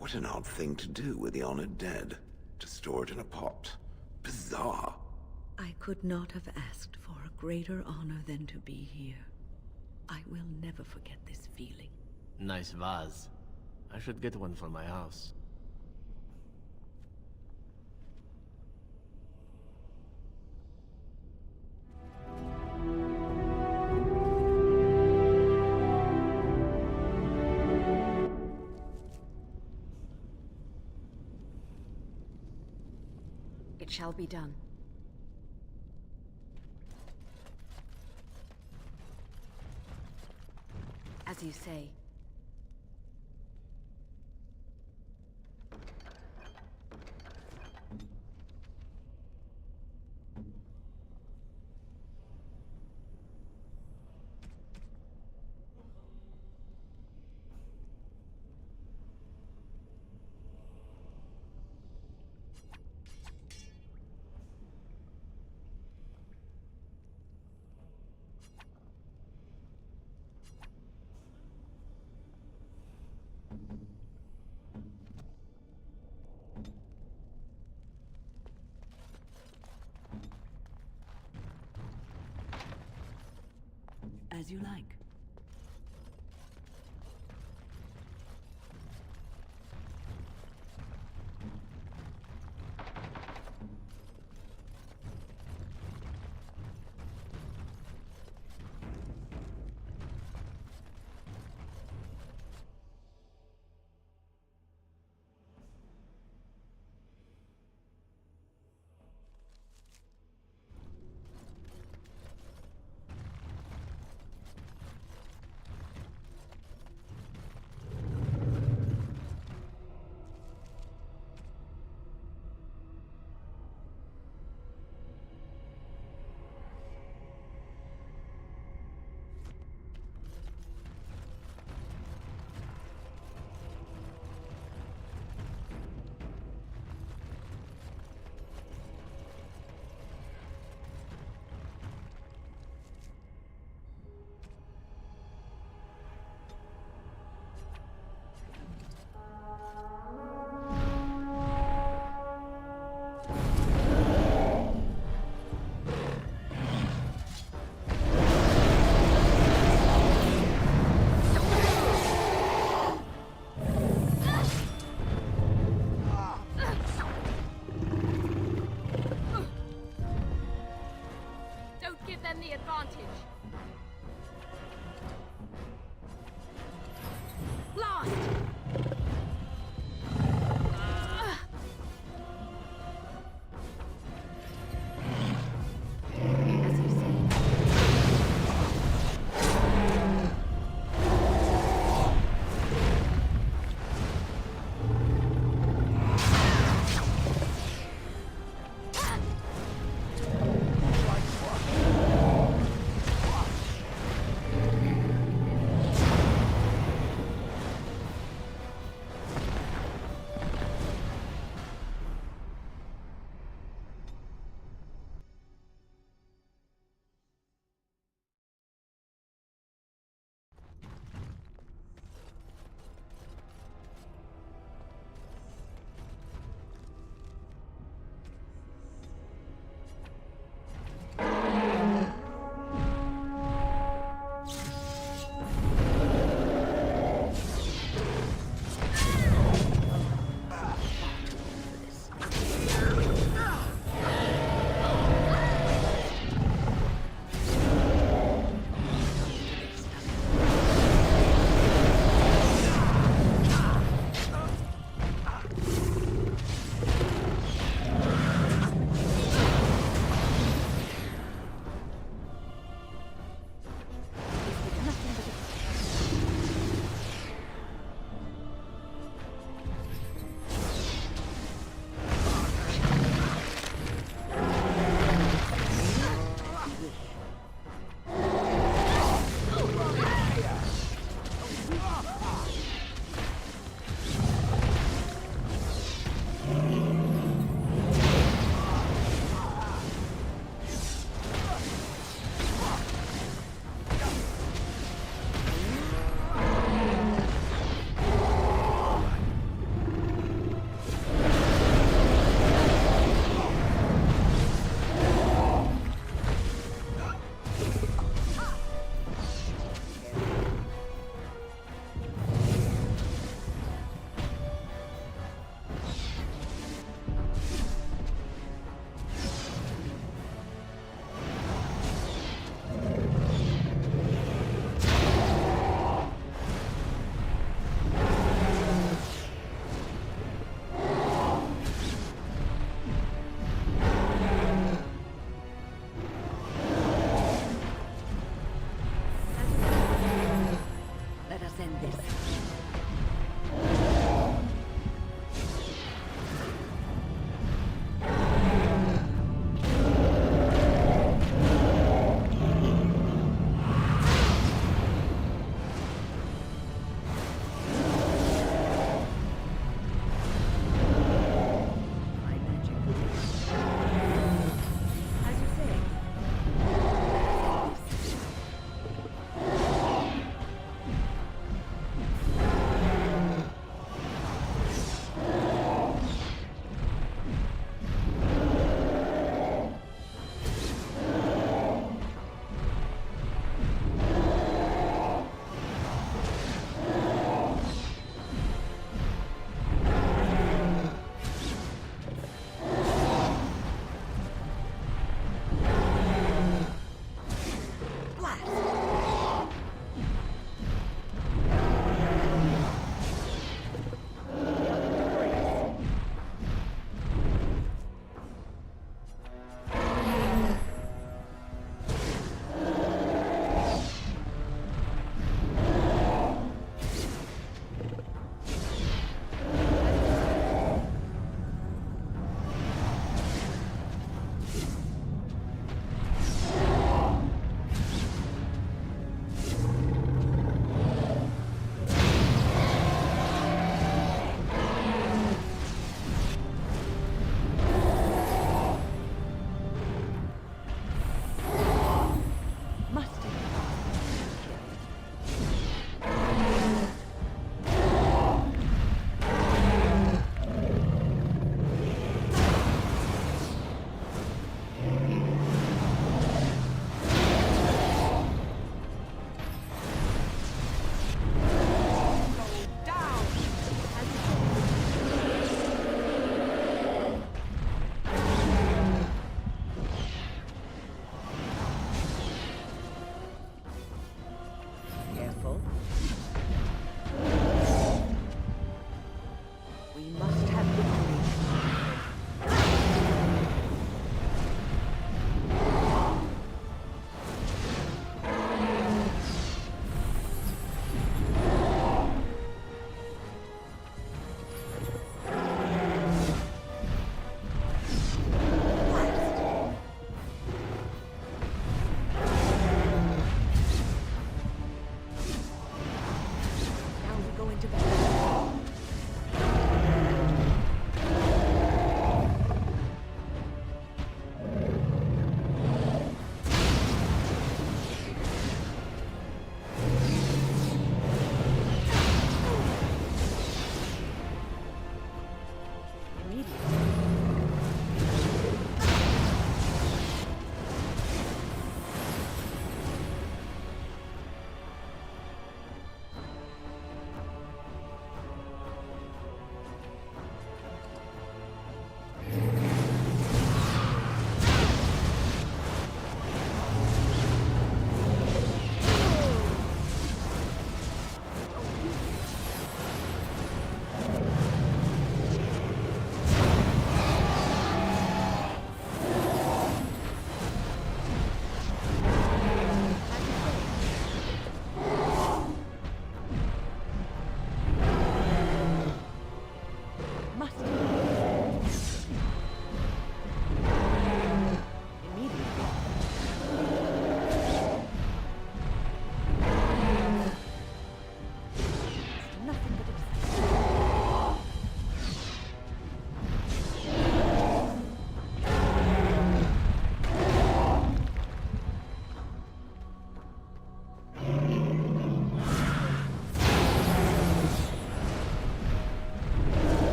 What an odd thing to do with the honored dead. To store it in a pot. Bizarre. I could not have asked for a greater honor than to be here. I will never forget this feeling. Nice vase. I should get one for my house. It shall be done. As you say. As you like.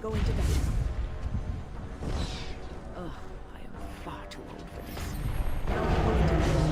go into battle. Ugh, I am far too old for this. Now we go into battle.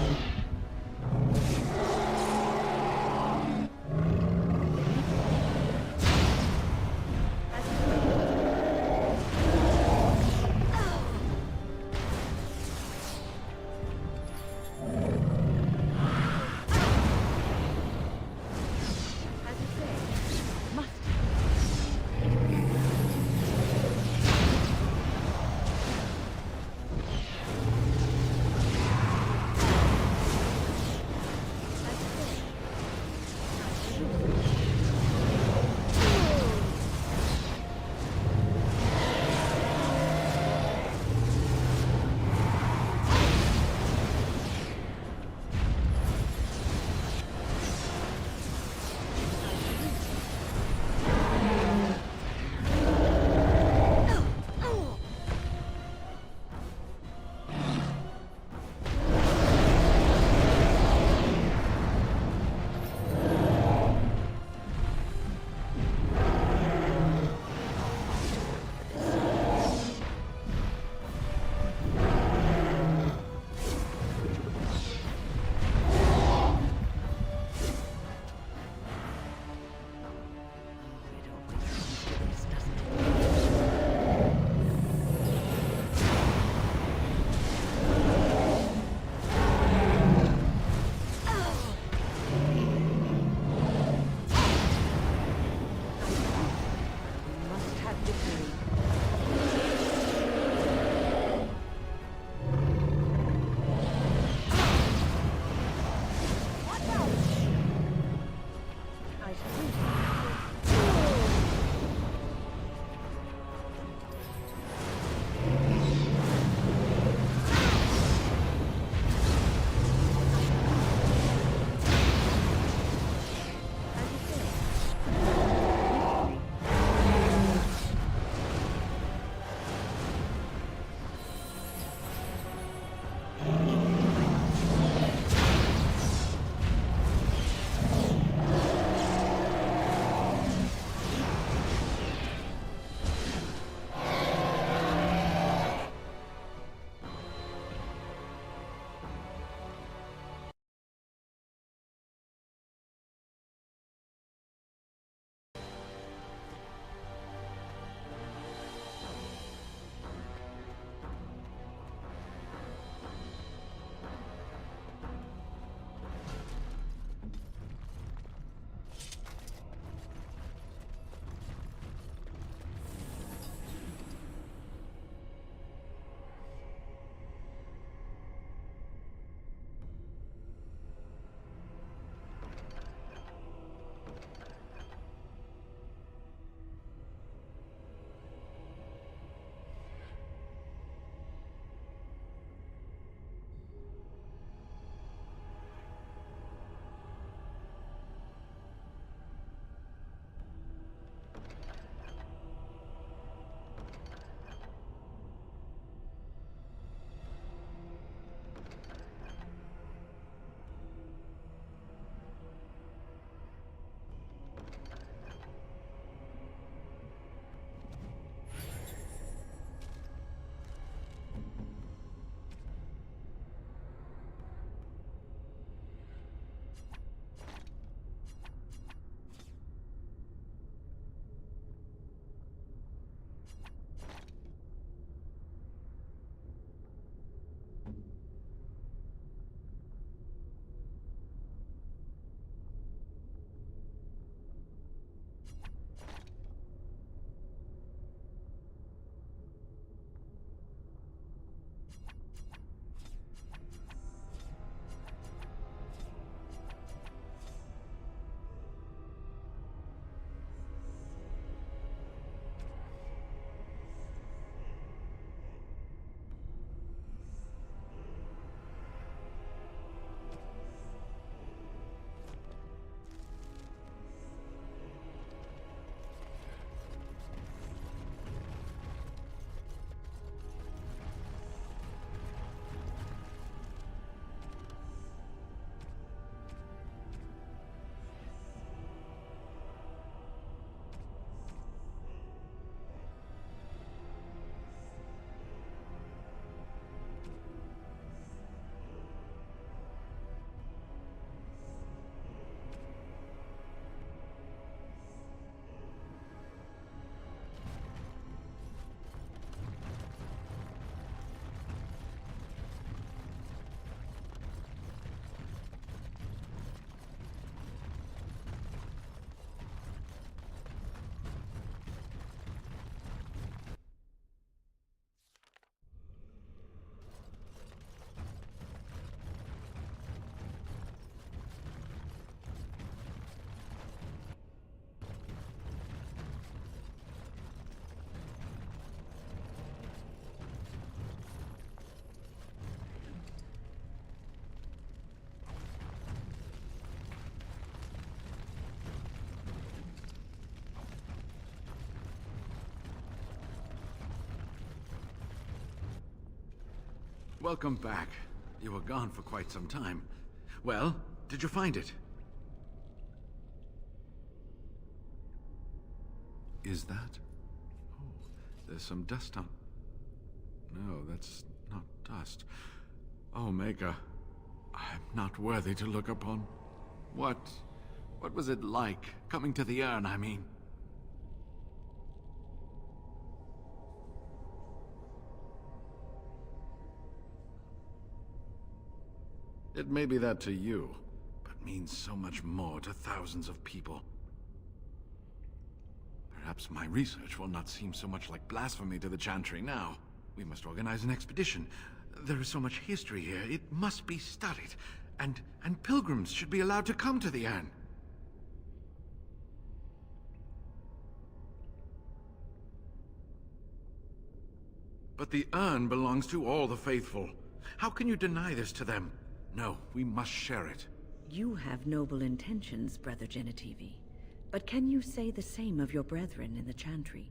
welcome back. You were gone for quite some time. Well, did you find it? Is that? Oh, there's some dust on... No, that's not dust. Oh, Maker, I'm not worthy to look upon. What was it like, coming to the urn, I mean? It may be that to you, but means so much more to thousands of people. Perhaps my research will not seem so much like blasphemy to the Chantry now. We must organize an expedition. There is so much history here, it must be studied. And pilgrims should be allowed to come to the urn. But the urn belongs to all the faithful. How can you deny this to them? No, we must share it. You have noble intentions, Brother Genitivi. But can you say the same of your brethren in the Chantry?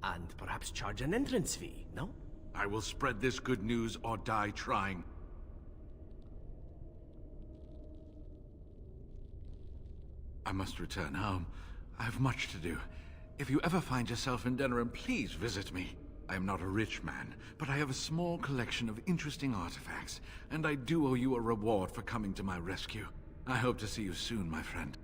And perhaps charge an entrance fee, no? I will spread this good news or die trying. I must return home. I have much to do. If you ever find yourself in Denerim, please visit me. I am not a rich man, but I have a small collection of interesting artifacts, and I do owe you a reward for coming to my rescue. I hope to see you soon, my friend.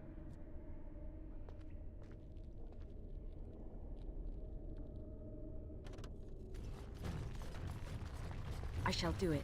I shall do it.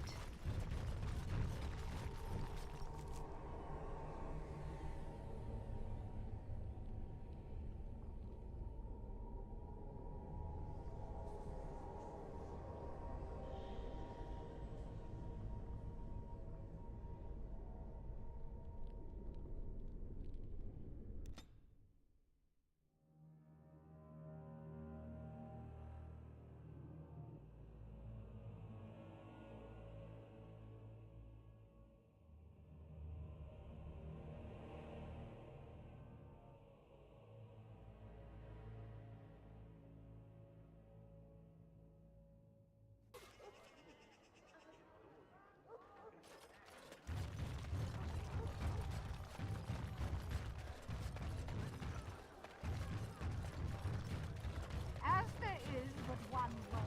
As there is but one world,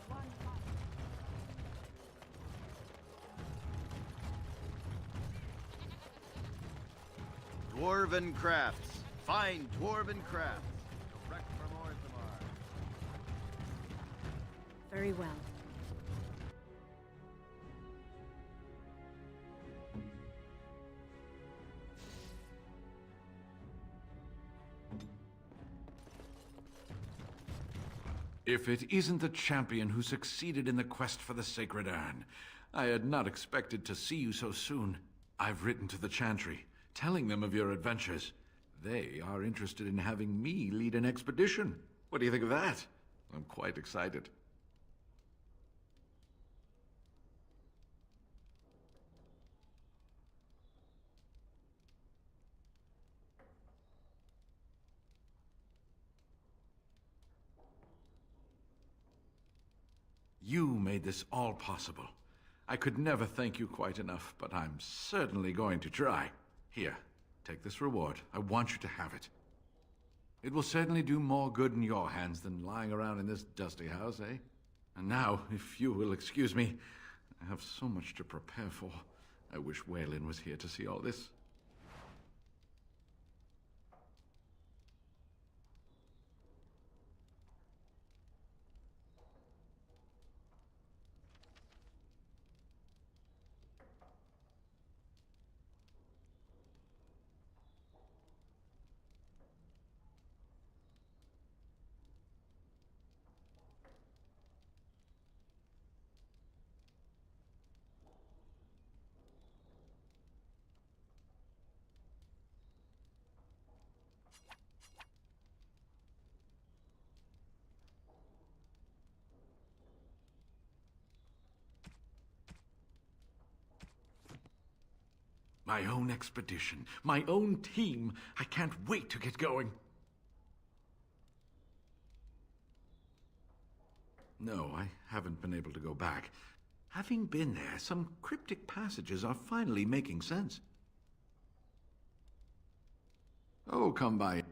one life. Dwarven crafts. Fine dwarven crafts. Direct from Orthamar. Very well. If it isn't the champion who succeeded in the quest for the Sacred Urn, I had not expected to see you so soon. I've written to the Chantry, telling them of your adventures. They are interested in having me lead an expedition. What do you think of that? I'm quite excited. You made this all possible. I could never thank you quite enough, but I'm certainly going to try. Here, take this reward. I want you to have it. It will certainly do more good in your hands than lying around in this dusty house, eh? And now, if you will excuse me, I have so much to prepare for. I wish Waylin was here to see all this. My own expedition, my own team. I can't wait to get going. No, I haven't been able to go back. Having been there, some cryptic passages are finally making sense. Oh, come by.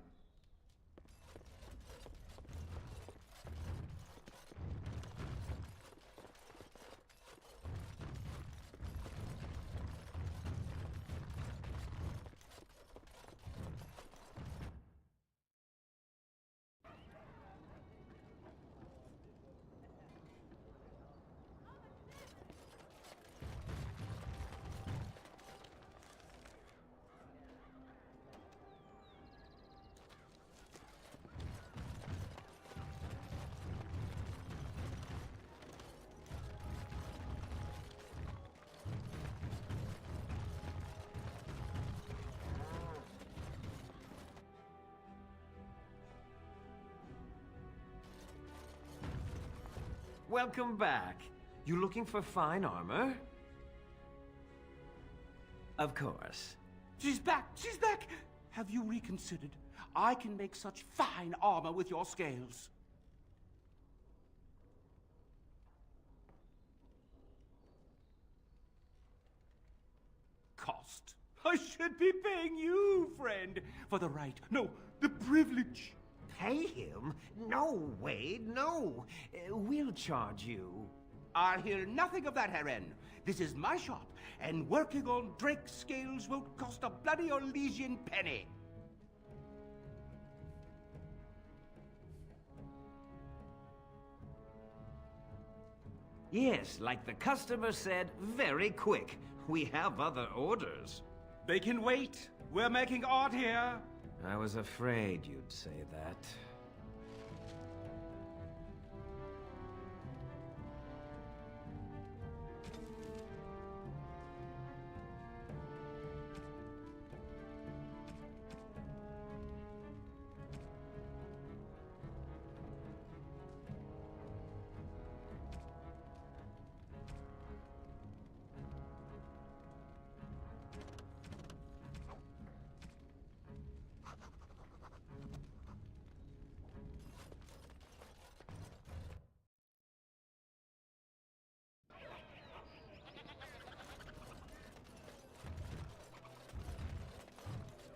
Welcome back. You looking for fine armor? Of course. She's back! She's back! Have you reconsidered? I can make such fine armor with your scales. Cost. I should be paying you, friend, for the right, no, the privilege. Pay him? No, Wade, no. We'll charge you. I'll hear nothing of that, Heren. This is my shop, and working on Drake's scales won't cost a bloody Orlesian penny. Yes, like the customer said, very quick. We have other orders. They can wait. We're making art here. I was afraid you'd say that.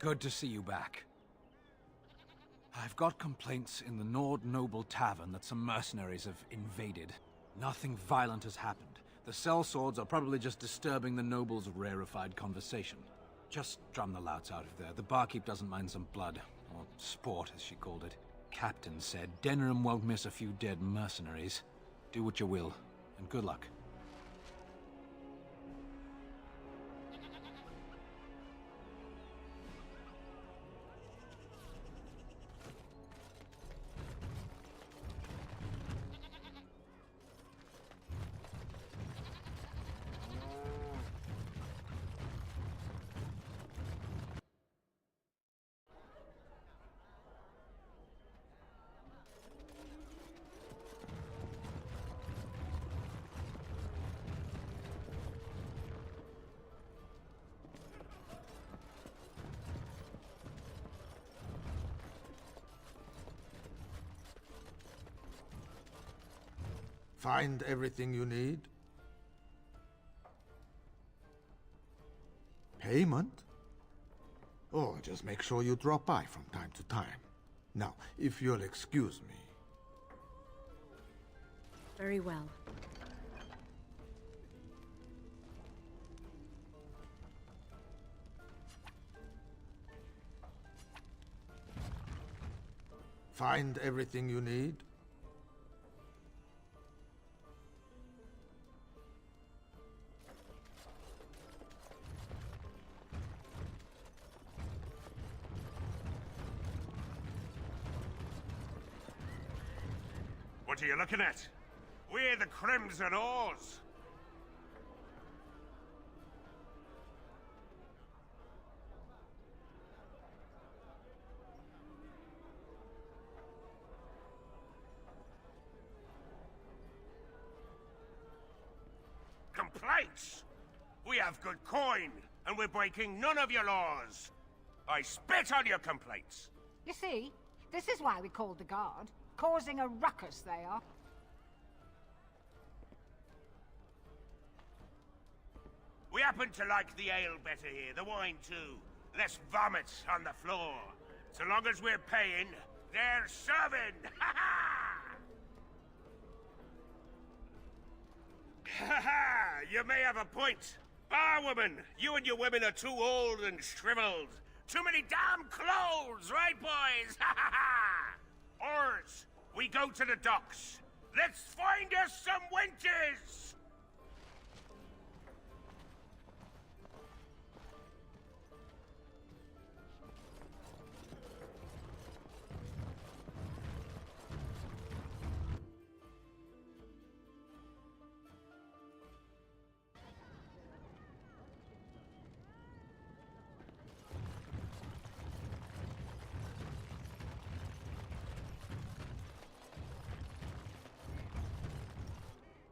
Good to see you back. I've got complaints in the Nord Noble Tavern that some mercenaries have invaded. Nothing violent has happened. The sellswords are probably just disturbing the nobles' rarefied conversation. Just drum the louts out of there. The barkeep doesn't mind some blood. Or sport, as she called it. Captain said Denerim won't miss a few dead mercenaries. Do what you will, and good luck. Find everything you need? Payment? Oh, just make sure you drop by from time to time. Now, if you'll excuse me. Very well. Find everything you need? What are you looking at? We're the Crimson Oars. Complaints? We have good coin, and we're breaking none of your laws. I spit on your complaints. You see, this is why we called the guard. Causing a ruckus, they are. We happen to like the ale better here, the wine too. Less vomit on the floor. So long as we're paying, they're serving! Ha ha! Ha ha! You may have a point. Barwoman, you and your women are too old and shriveled. Too many damn clothes, right, boys? Ha ha ha! Oars, we go to the docks. Let's find us some wenches!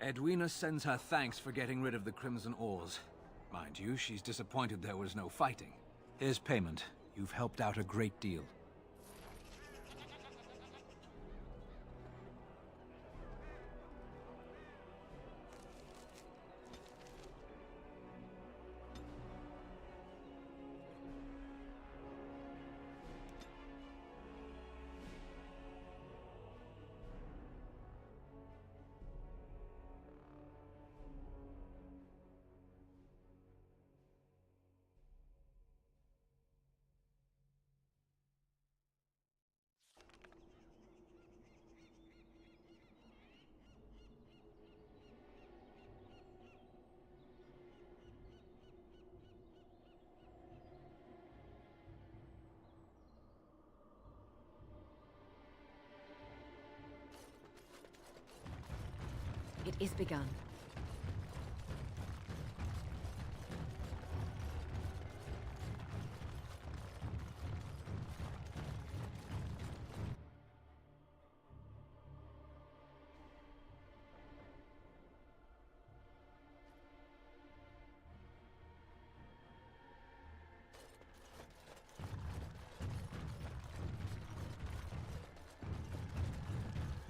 Edwina sends her thanks for getting rid of the Crimson Oars. Mind you, she's disappointed there was no fighting. Here's payment. You've helped out a great deal. It is begun.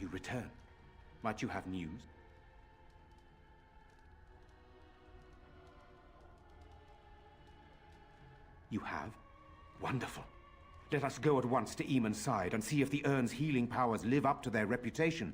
You return. Might you have news? You have? Wonderful. Let us go at once to Eamon's side and see if the Urn's healing powers live up to their reputation.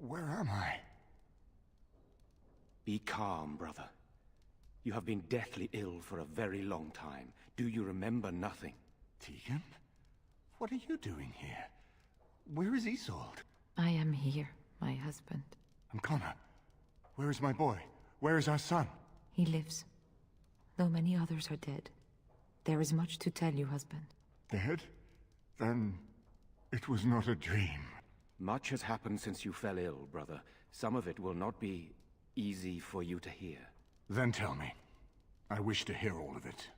Where am I? Be calm, brother. You have been deathly ill for a very long time. Do you remember nothing? Tegan? What are you doing here? Where is Isolde? I am here, my husband. And Connor? Where is my boy? Where is our son? He lives. Though many others are dead. There is much to tell you, husband. Dead? Then it was not a dream. Much has happened since you fell ill, brother. Some of it will not be easy for you to hear. Then tell me. I wish to hear all of it.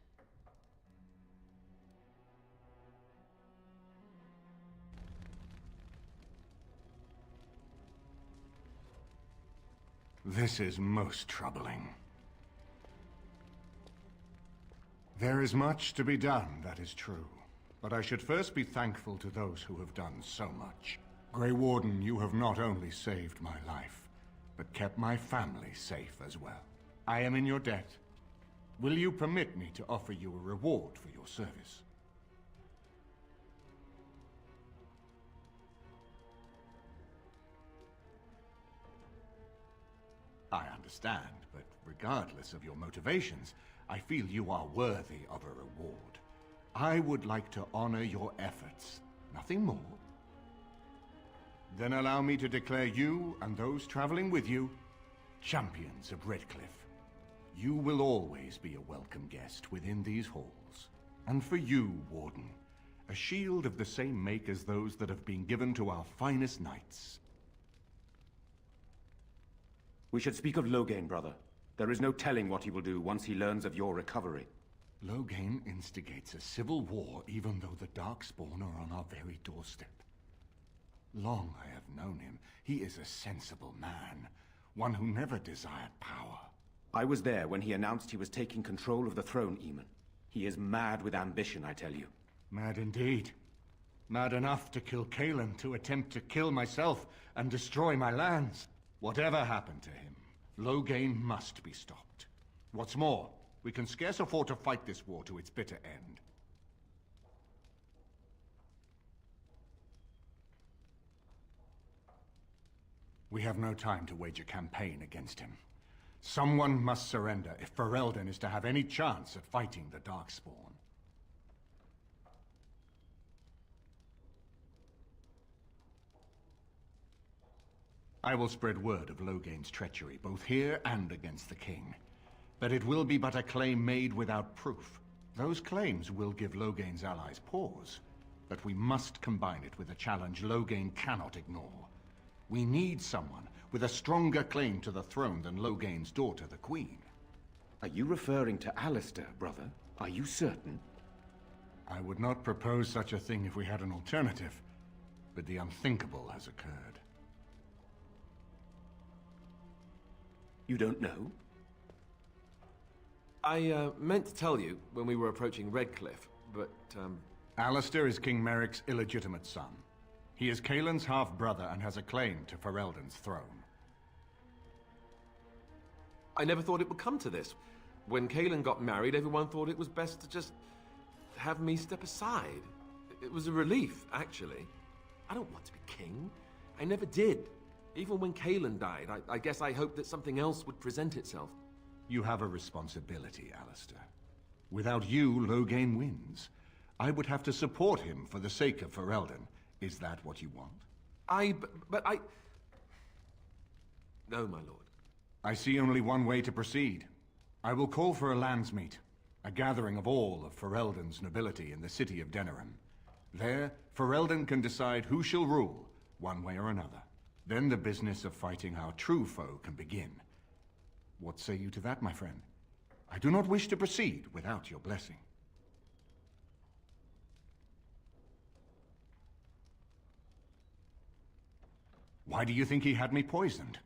This is most troubling. There is much to be done, that is true. But I should first be thankful to those who have done so much. Grey Warden, you have not only saved my life, but kept my family safe as well. I am in your debt. Will you permit me to offer you a reward for your service? I understand, but regardless of your motivations, I feel you are worthy of a reward. I would like to honor your efforts, nothing more. Then allow me to declare you and those traveling with you champions of Redcliffe. You will always be a welcome guest within these halls. And for you, Warden, a shield of the same make as those that have been given to our finest knights. We should speak of Loghain, brother. There is no telling what he will do once he learns of your recovery. Loghain instigates a civil war even though the Darkspawn are on our very doorstep. Long I have known him. He is a sensible man, one who never desired power. I was there when he announced he was taking control of the throne, Eamon. He is mad with ambition, I tell you. Mad indeed. Mad enough to kill Cailan, to attempt to kill myself and destroy my lands. Whatever happened to him, Loghain must be stopped. What's more, we can scarce afford to fight this war to its bitter end. We have no time to wage a campaign against him. Someone must surrender if Ferelden is to have any chance at fighting the Darkspawn. I will spread word of Loghain's treachery, both here and against the king. But it will be but a claim made without proof. Those claims will give Loghain's allies pause, but we must combine it with a challenge Loghain cannot ignore. We need someone with a stronger claim to the throne than Loghain's daughter, the Queen. Are you referring to Alistair, brother? Are you certain? I would not propose such a thing if we had an alternative, but the unthinkable has occurred. You don't know? I meant to tell you when we were approaching Redcliffe, but, Alistair is King Merrick's illegitimate son. He is Cailan's half-brother and has a claim to Ferelden's throne. I never thought it would come to this. When Cailan got married, everyone thought it was best to just have me step aside. It was a relief, actually. I don't want to be king. I never did. Even when Cailan died, I guess I hoped that something else would present itself. You have a responsibility, Alistair. Without you, Loghain wins. I would have to support him for the sake of Ferelden. Is that what you want? No, my lord. I see only one way to proceed. I will call for a landsmeet, a gathering of all of Ferelden's nobility in the city of Denerim. There, Ferelden can decide who shall rule, one way or another. Then the business of fighting our true foe can begin. What say you to that, my friend? I do not wish to proceed without your blessing. Why do you think he had me poisoned?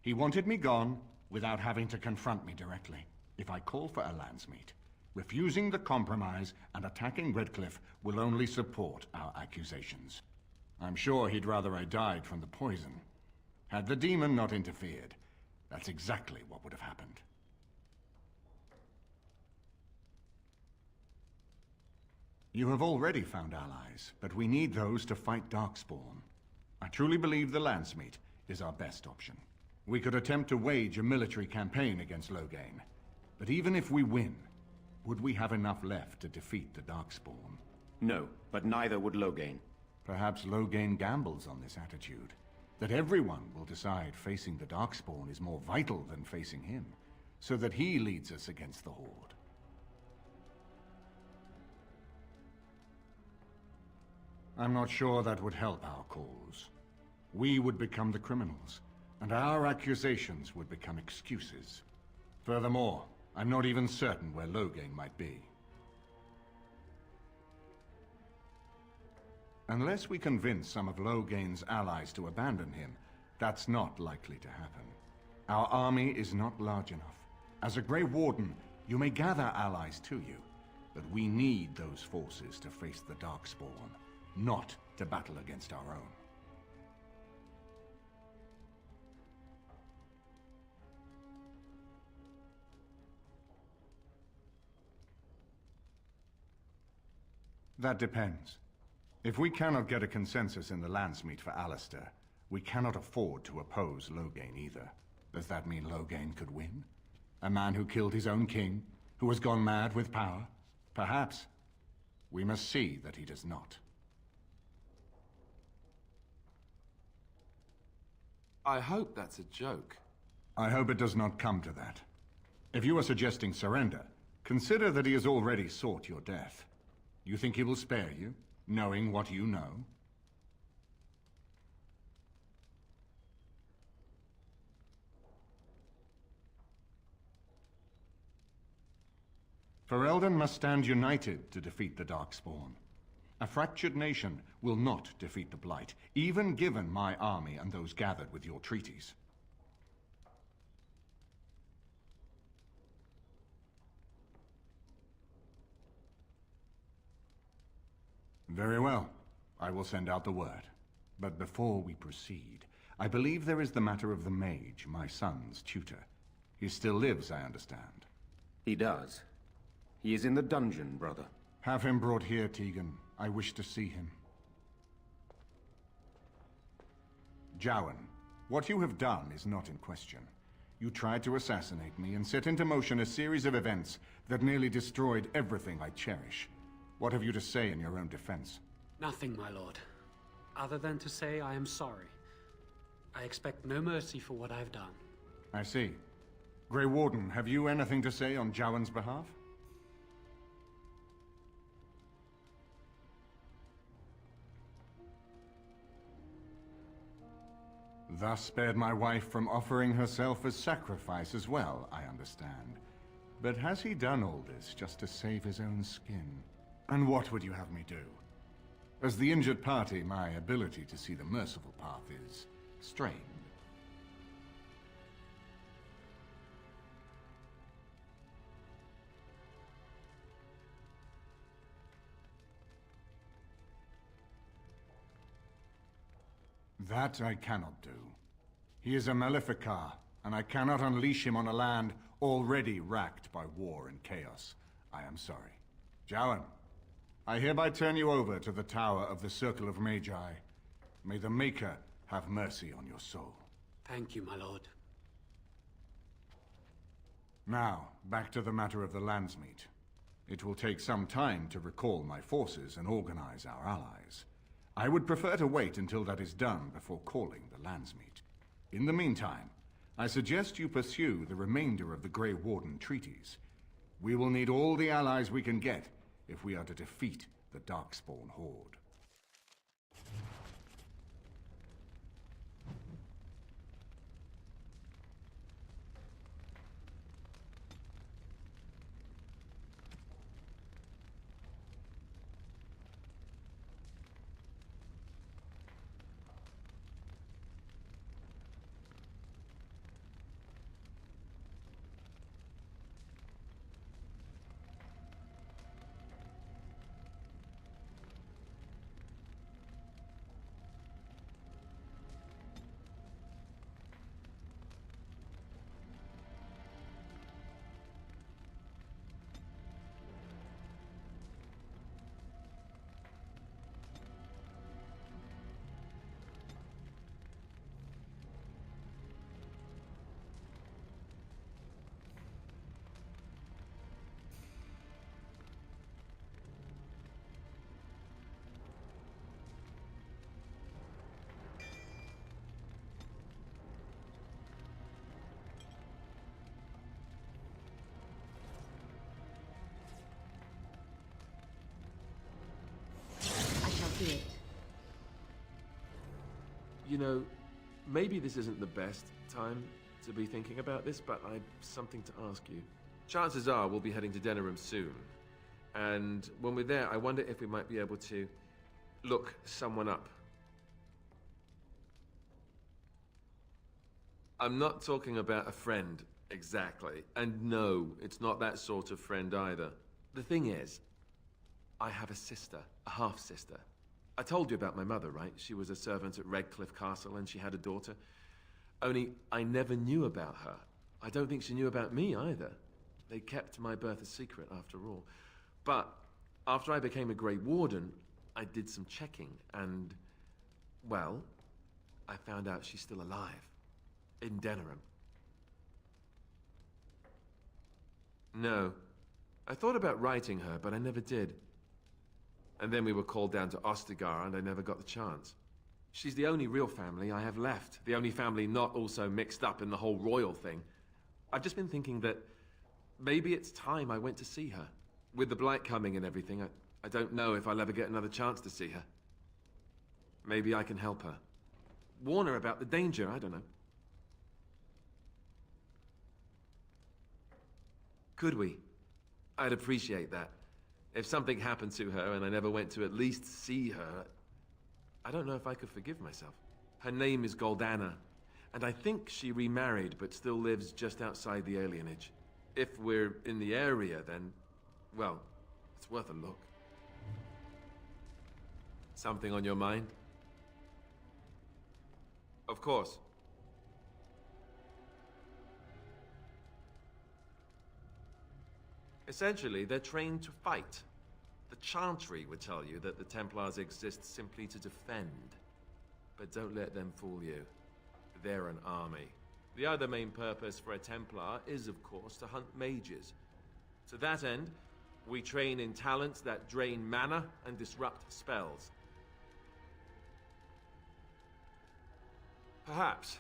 He wanted me gone without having to confront me directly. If I call for a landsmeet, refusing the compromise and attacking Redcliffe will only support our accusations. I'm sure he'd rather I died from the poison. Had the demon not interfered, that's exactly what would have happened. You have already found allies, but we need those to fight Darkspawn. I truly believe the landsmeet is our best option. We could attempt to wage a military campaign against Loghain, but even if we win, would we have enough left to defeat the Darkspawn? No, but neither would Loghain. Perhaps Loghain gambles on this attitude, that everyone will decide facing the Darkspawn is more vital than facing him, so that he leads us against the Horde. I'm not sure that would help our cause. We would become the criminals, and our accusations would become excuses. Furthermore, I'm not even certain where Loghain might be. Unless we convince some of Loghain's allies to abandon him, that's not likely to happen. Our army is not large enough. As a Grey Warden, you may gather allies to you, but we need those forces to face the Darkspawn, not to battle against our own. That depends. If we cannot get a consensus in the landsmeet for Alistair, we cannot afford to oppose Loghain either. Does that mean Loghain could win? A man who killed his own king, who has gone mad with power? Perhaps. We must see that he does not. I hope that's a joke. I hope it does not come to that. If you are suggesting surrender, consider that he has already sought your death. You think he will spare you, knowing what you know? Ferelden must stand united to defeat the Darkspawn. A fractured nation will not defeat the Blight, even given my army and those gathered with your treaties. Very well. I will send out the word. But before we proceed, I believe there is the matter of the mage, my son's tutor. He still lives, I understand. He does. He is in the dungeon, brother. Have him brought here, Tegan. I wish to see him. Jowan, what you have done is not in question. You tried to assassinate me and set into motion a series of events that nearly destroyed everything I cherish. What have you to say in your own defense? Nothing, my lord. Other than to say I am sorry. I expect no mercy for what I've done. I see. Grey Warden, have you anything to say on Jowan's behalf? Thus spared my wife from offering herself as sacrifice as well, I understand. But has he done all this just to save his own skin? And what would you have me do? As the injured party, my ability to see the merciful path is strained. That I cannot do. He is a Maleficar, and I cannot unleash him on a land already racked by war and chaos. I am sorry. Jowan, I hereby turn you over to the Tower of the Circle of Magi. May the Maker have mercy on your soul. Thank you, my lord. Now, back to the matter of the Landsmeet. It will take some time to recall my forces and organize our allies. I would prefer to wait until that is done before calling the Landsmeet. In the meantime, I suggest you pursue the remainder of the Grey Warden treaties. We will need all the allies we can get if we are to defeat the Darkspawn Horde. You know, maybe this isn't the best time to be thinking about this, but I've something to ask you. Chances are we'll be heading to Denerim soon. And when we're there, I wonder if we might be able to look someone up. I'm not talking about a friend, exactly. And no, it's not that sort of friend either. The thing is, I have a sister, a half-sister. I told you about my mother, right? She was a servant at Redcliffe Castle and she had a daughter. Only I never knew about her. I don't think she knew about me either. They kept my birth a secret after all. But after I became a Grey Warden, I did some checking and, well, I found out she's still alive. In Denerim. No. I thought about writing her, but I never did. And then we were called down to Ostagar, and I never got the chance. She's the only real family I have left. The only family not also mixed up in the whole royal thing. I've just been thinking that maybe it's time I went to see her. With the Blight coming and everything, I don't know if I'll ever get another chance to see her. Maybe I can help her. Warn her about the danger, I don't know. Could we? I'd appreciate that. If something happened to her and I never went to at least see her, I don't know if I could forgive myself. Her name is Goldana, and I think she remarried but still lives just outside the alienage. If we're in the area, then, well, it's worth a look. Something on your mind? Of course. Essentially, they're trained to fight. The Chantry would tell you that the Templars exist simply to defend. But don't let them fool you. They're an army. The other main purpose for a Templar is, of course, to hunt mages. To that end, we train in talents that drain mana and disrupt spells. Perhaps,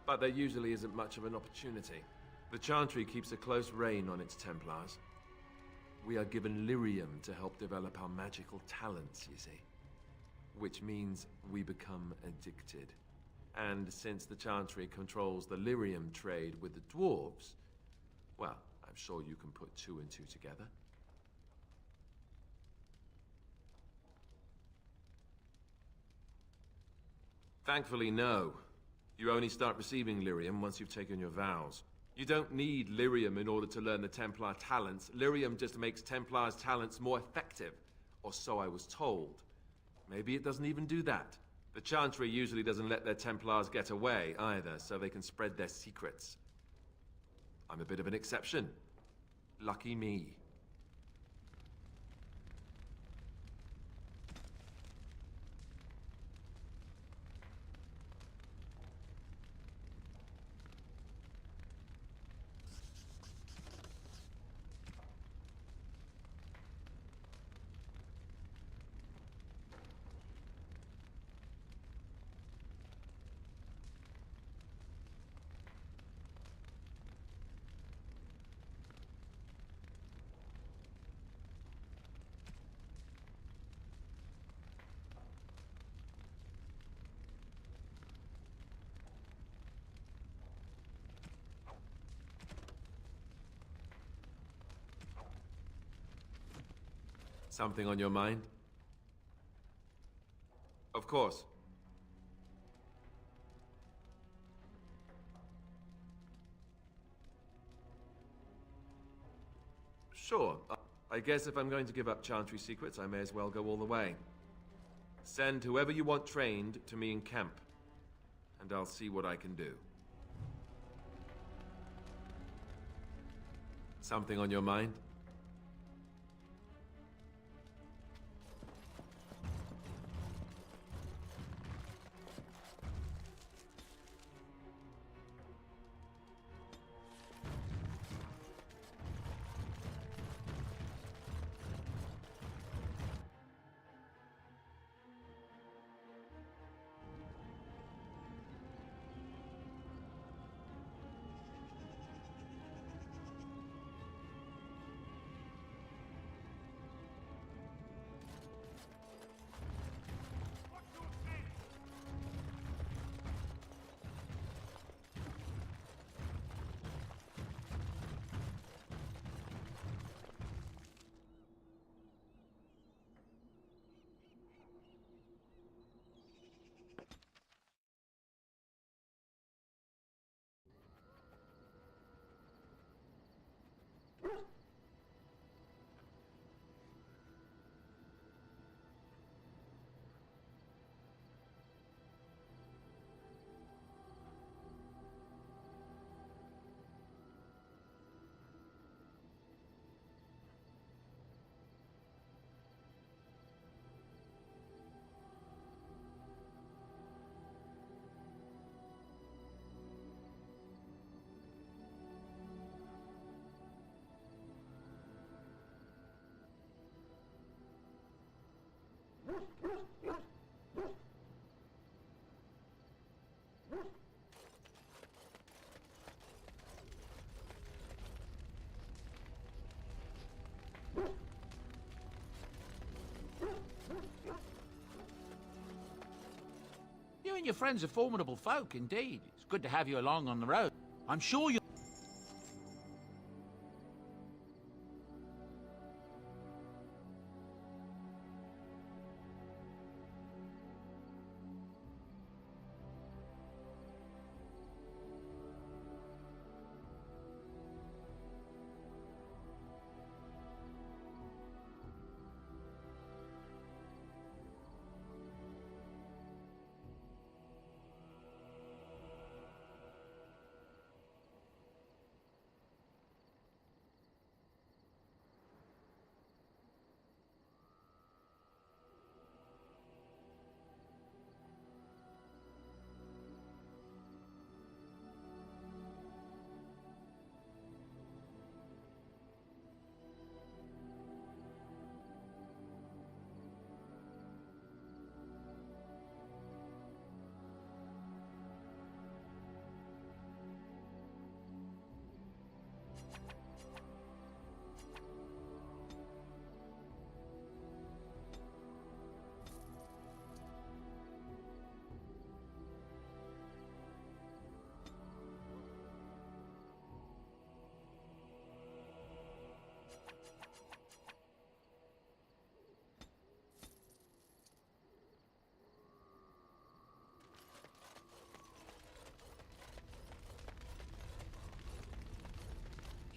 but there usually isn't much of an opportunity. The Chantry keeps a close rein on its Templars. We are given lyrium to help develop our magical talents, you see. Which means we become addicted. And since the Chantry controls the lyrium trade with the dwarves, well, I'm sure you can put 2 and 2 together. Thankfully, no. You only start receiving lyrium once you've taken your vows. You don't need lyrium in order to learn the Templar talents. Lyrium just makes Templars' talents more effective, or so I was told. Maybe it doesn't even do that. The Chantry usually doesn't let their Templars get away either, so they can spread their secrets. I'm a bit of an exception. Lucky me. Something on your mind? Of course. Sure. I guess if I'm going to give up Chantry secrets, I may as well go all the way. Send whoever you want trained to me in camp, and I'll see what I can do. Something on your mind? You and your friends are formidable folk, indeed. It's good to have you along on the road. I'm sure you...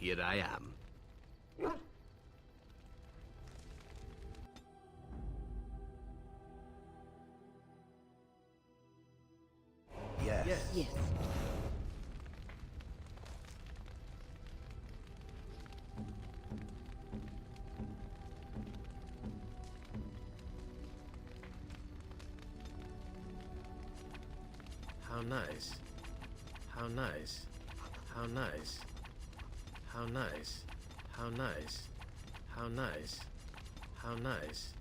here I am. Yes. Yes. How nice. How nice. How nice. How nice. How nice. How nice. How nice.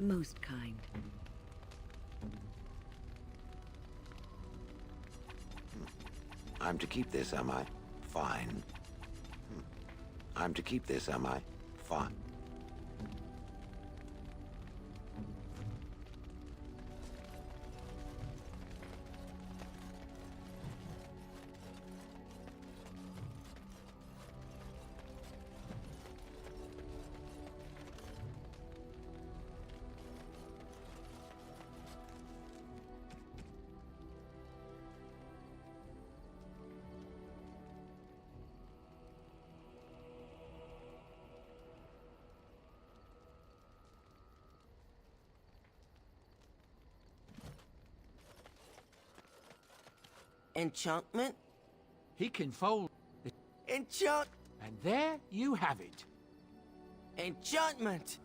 Most kind. I'm to keep this, am I? Fine. I'm to keep this, am I? Fine. Enchantment? He can fold. Enchant... And there you have it. Enchantment!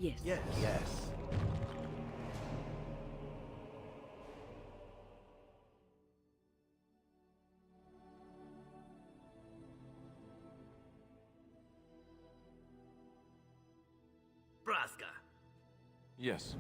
Yes. Yes. Yes. Braska. Yes.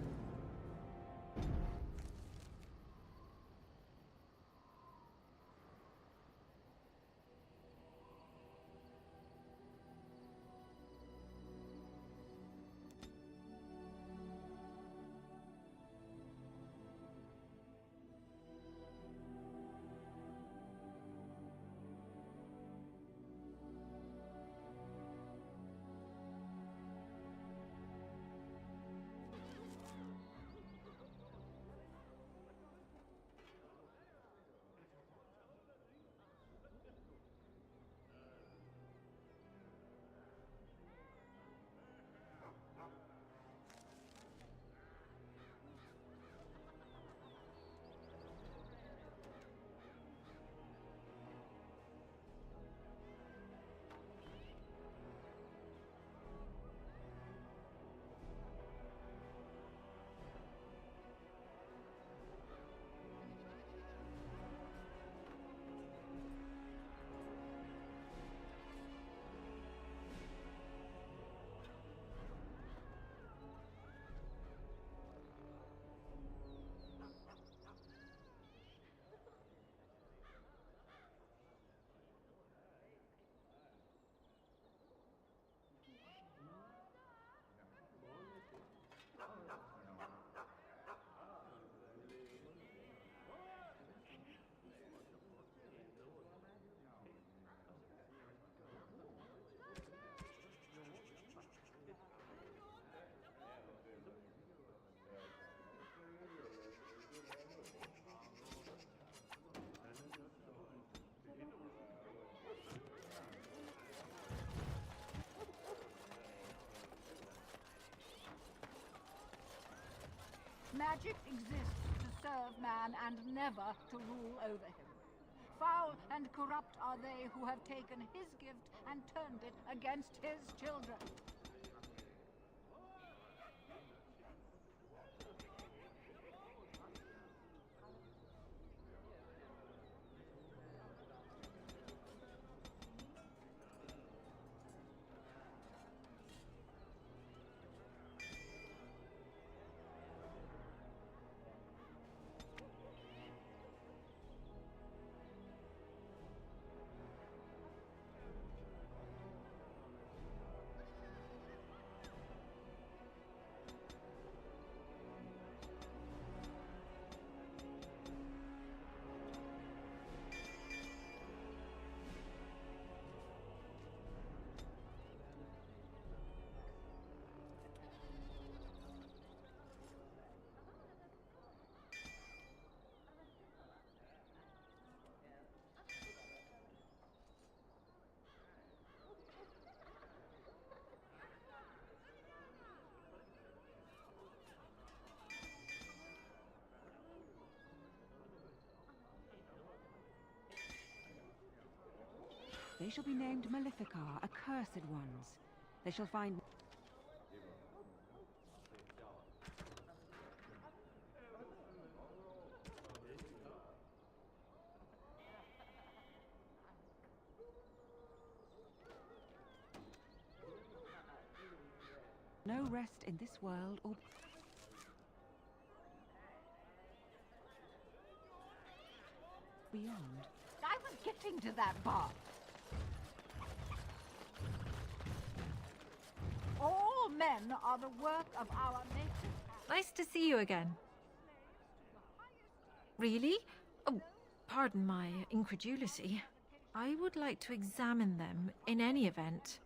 Magic exists to serve man and never to rule over him. Foul and corrupt are they who have taken his gift and turned it against his children. They shall be named Maleficar, accursed ones. They shall find... no rest in this world or... beyond. I was getting to that part. All men are the work of our nature. Nice to see you again. Really? Oh, pardon my incredulity. I would like to examine them in any event.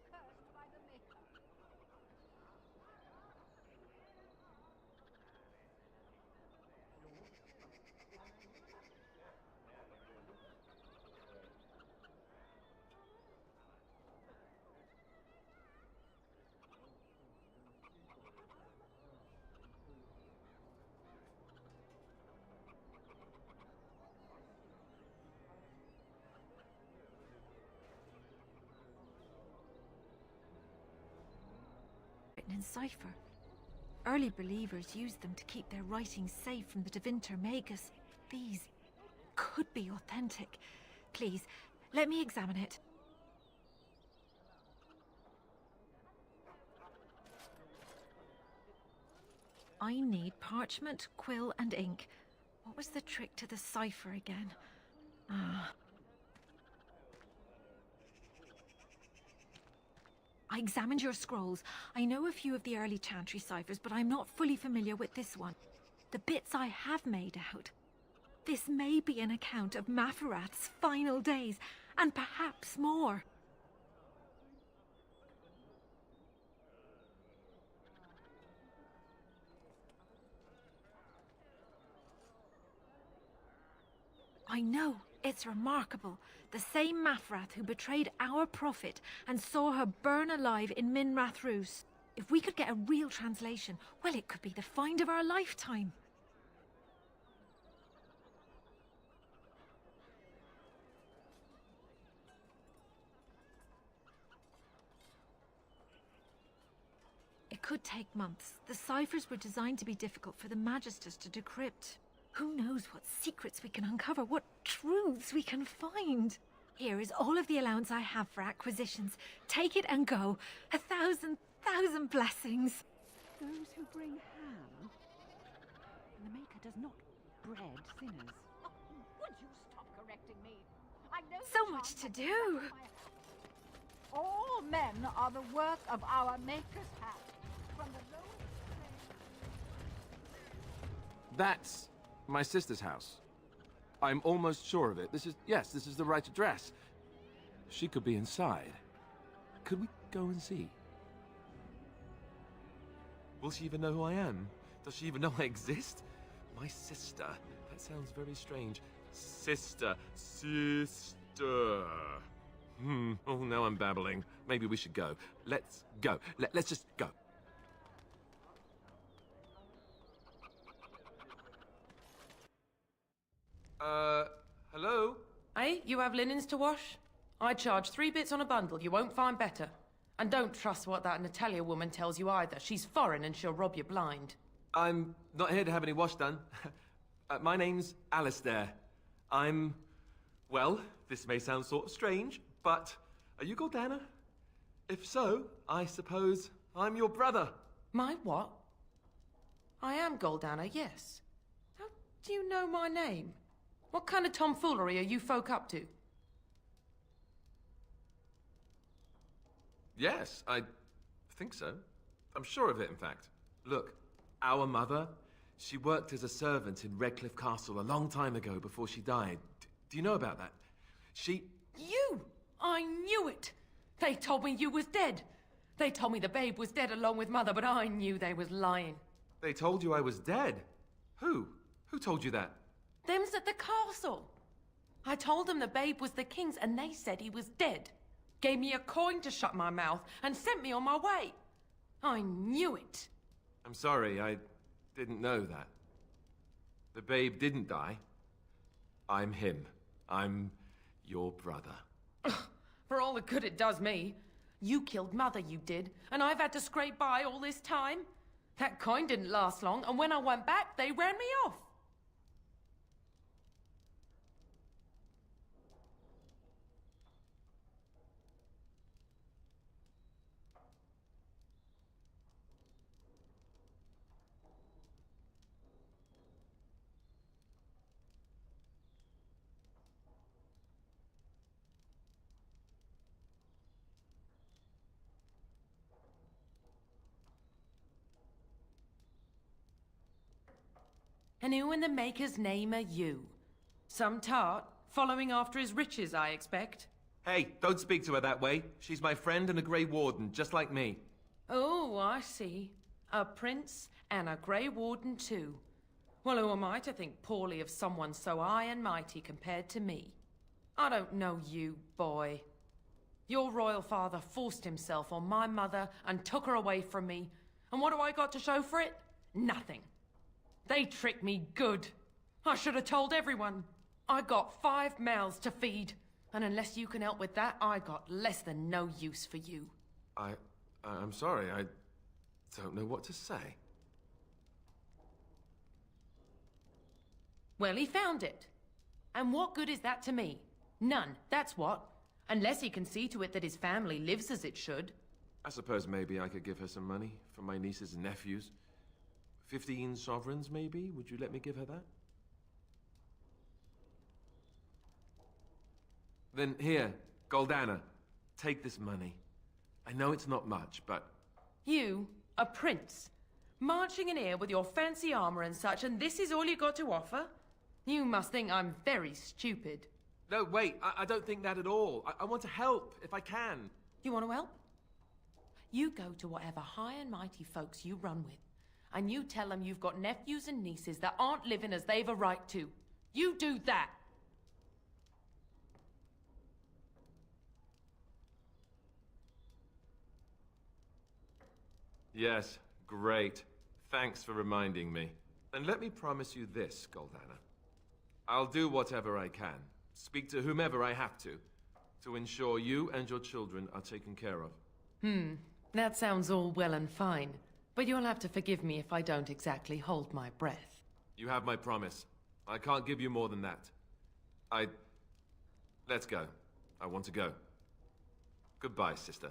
In cipher. Early believers used them to keep their writings safe from the Tevinter Magus. These could be authentic. Please, let me examine it. I need parchment, quill, and ink. What was the trick to the cipher again? I examined your scrolls. I know a few of the early Chantry ciphers, but I'm not fully familiar with this one. The bits I have made out. This may be an account of Maferath's final days, and perhaps more. I know. It's remarkable. The same Maferath who betrayed our prophet and saw her burn alive in Minrath Rus. If we could get a real translation, well, it could be the find of our lifetime. It could take months. The ciphers were designed to be difficult for the Magisters to decrypt. Who knows what secrets we can uncover, what truths we can find. Here is all of the allowance I have for acquisitions. Take it and go. 1,000 blessings. Those who bring ham. The Maker does not bread sinners. Oh, would you stop correcting me? I know so much to do. All men are the work of our Maker's hand. From the lowest... That's my sister's house. I'm almost sure of it. This is the right address. She could be inside. Could we go and see? Will she even know who I am? Does she even know I exist? My sister. That sounds very strange. Sister. Oh, now I'm babbling. Maybe we should go. Let's go. Let's just go. Hello? Hey, you have linens to wash? I charge 3 bits on a bundle. You won't find better. And don't trust what that Natalia woman tells you either. She's foreign and she'll rob you blind. I'm not here to have any wash done. My name's Alistair. Well, this may sound sort of strange, but are you Goldana? If so, I suppose I'm your brother. My what? I am Goldana, yes. How do you know my name? What kind of tomfoolery are you folk up to? Yes, I think so. I'm sure of it, in fact. Look, our mother, she worked as a servant in Redcliffe Castle a long time ago before she died. Do you know about that? You! I knew it! They told me you was dead. They told me the babe was dead along with mother, but I knew they was lying. They told you I was dead? Who? Who told you that? Them's at the castle. I told them the babe was the king's and they said he was dead. Gave me a coin to shut my mouth and sent me on my way. I knew it. I'm sorry, I didn't know that. The babe didn't die. I'm him. I'm your brother. For all the good it does me. You killed mother, you did, and I've had to scrape by all this time. That coin didn't last long, and when I went back, they ran me off. And who in the Maker's name are you? Some tart, following after his riches, I expect. Hey, don't speak to her that way. She's my friend and a Grey Warden, just like me. Oh, I see. A prince and a Grey Warden too. Well, who am I to think poorly of someone so high and mighty compared to me? I don't know you, boy. Your royal father forced himself on my mother and took her away from me. And what do I got to show for it? Nothing. They tricked me good. I should have told everyone. I got 5 mouths to feed. And unless you can help with that, I got less than no use for you. I'm sorry, I don't know what to say. Well, he found it. And what good is that to me? None, that's what. Unless he can see to it that his family lives as it should. I suppose maybe I could give her some money for my nieces and nephews. 15 sovereigns, maybe? Would you let me give her that? Then here, Goldana, take this money. I know it's not much, but... You, a prince, marching in here with your fancy armor and such, and this is all you got to offer? You must think I'm very stupid. No, wait, I don't think that at all. I want to help, if I can. You want to help? You go to whatever high and mighty folks you run with, and you tell them you've got nephews and nieces that aren't living as they've a right to. You do that. Yes, great. Thanks for reminding me. And let me promise you this, Goldana. I'll do whatever I can, speak to whomever I have to ensure you and your children are taken care of. That sounds all well and fine. But you'll have to forgive me if I don't exactly hold my breath. You have my promise. I can't give you more than that. Let's go. I want to go. Goodbye, sister.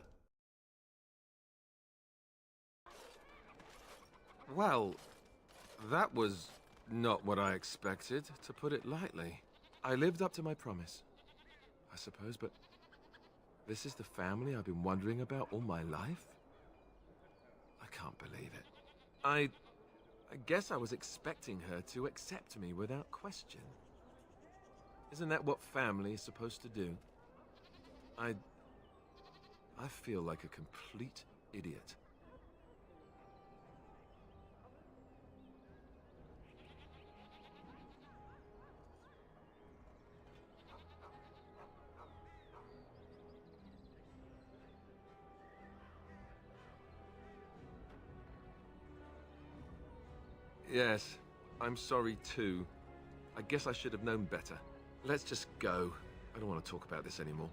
Well, that was not what I expected, to put it lightly. I lived up to my promise, I suppose, but this is the family I've been wondering about all my life? I can't believe it. I guess I was expecting her to accept me without question. Isn't that what family is supposed to do? I feel like a complete idiot. Yes, I'm sorry too. I guess I should have known better. Let's just go. I don't want to talk about this anymore.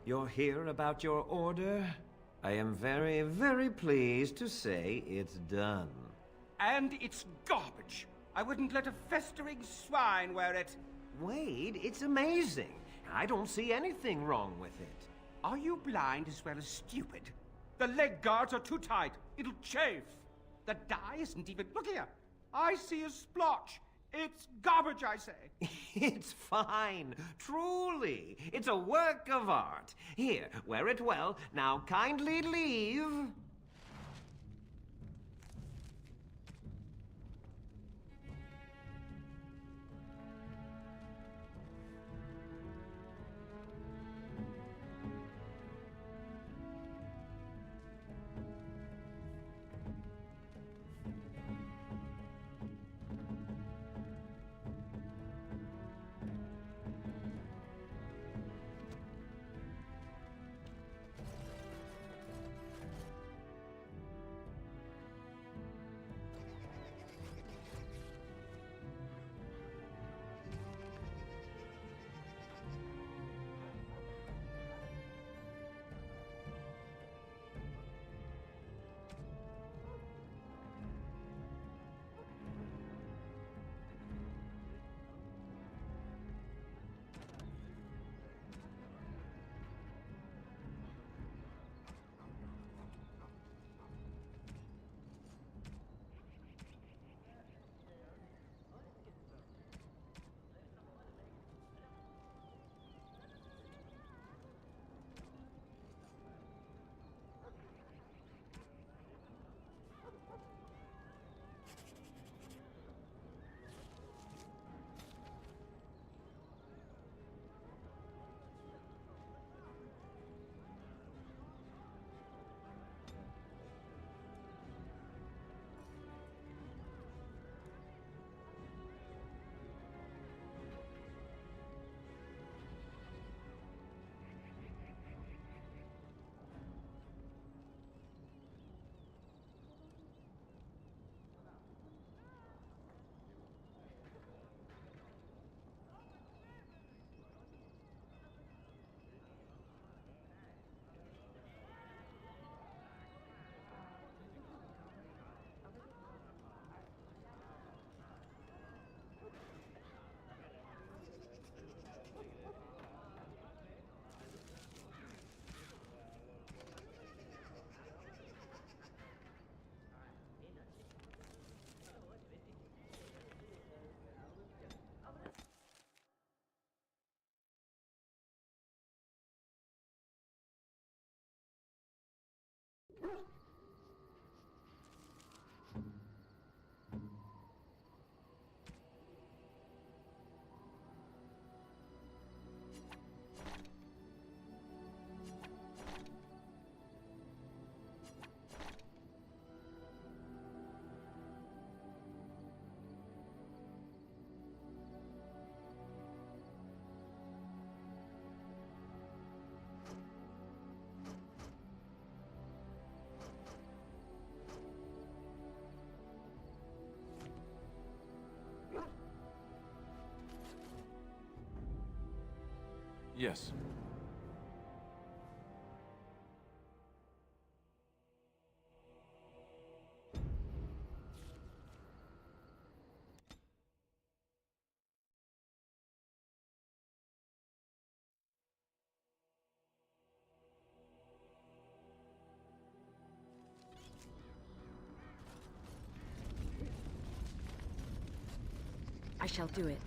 You're here about your order? I am very, very pleased to say it's done. And it's garbage. I wouldn't let a festering swine wear it. Wade, it's amazing. I don't see anything wrong with it. Are you blind as well as stupid? The leg guards are too tight. It'll chafe. The dye isn't even... Look here. I see a splotch. It's garbage, I say. It's fine. Truly. It's a work of art. Here, wear it well. Now kindly leave. Yes. I shall do it.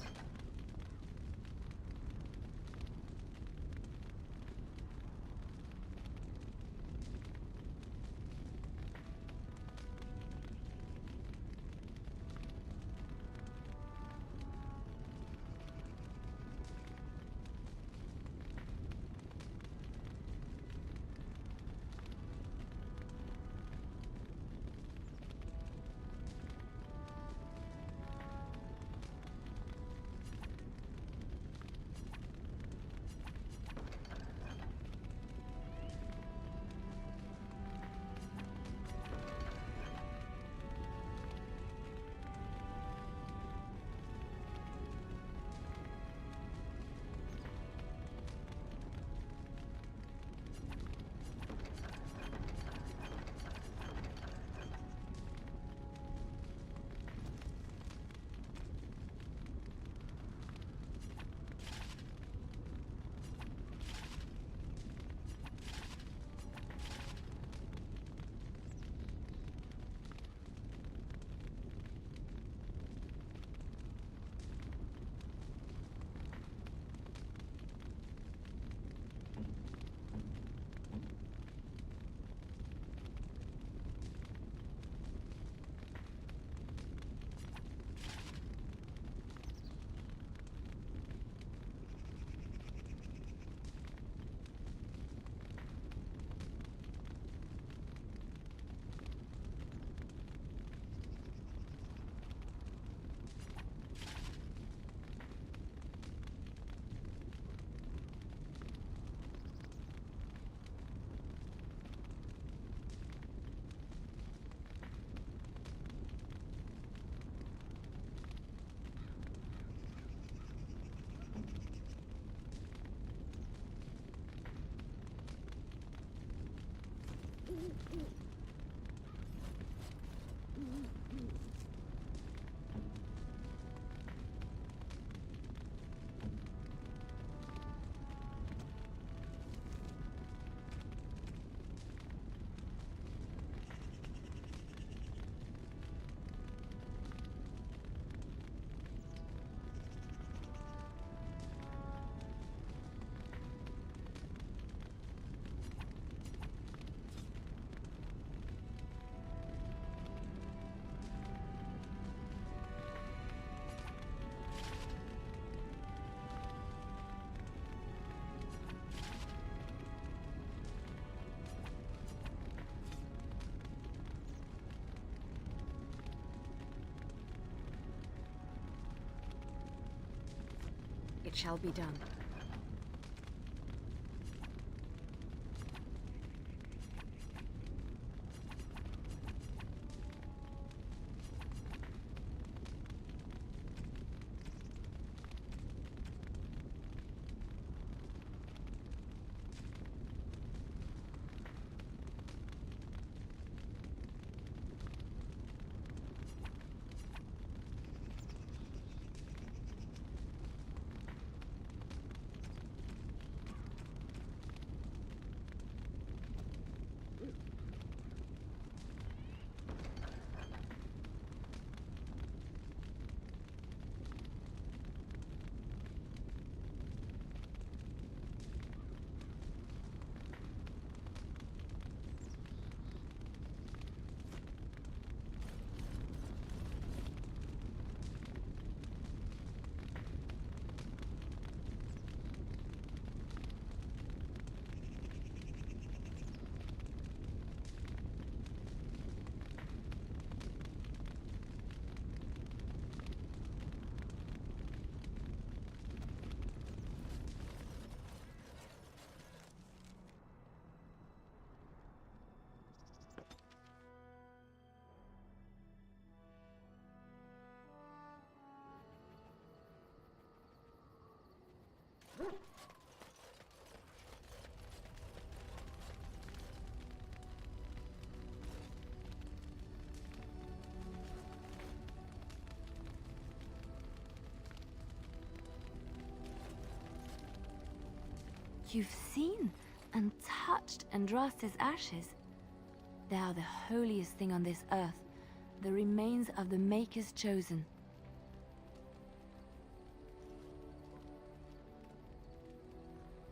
It shall be done. You've seen and touched Andraste's ashes. They are the holiest thing on this earth, the remains of the Maker's chosen.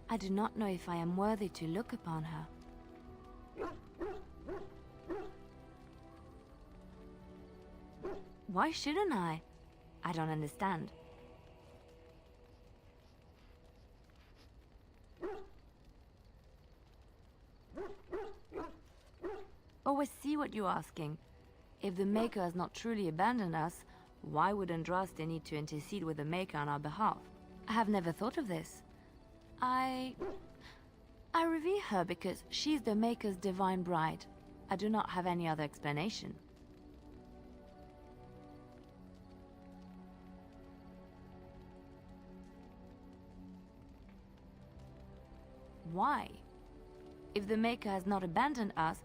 I do not know if I am worthy to look upon her. Why shouldn't I? I don't understand. Always see what you're asking. If the Maker has not truly abandoned us, why would Andraste need to intercede with the Maker on our behalf? I have never thought of this. I revere her because she's the Maker's divine bride. I do not have any other explanation. Why? If the Maker has not abandoned us,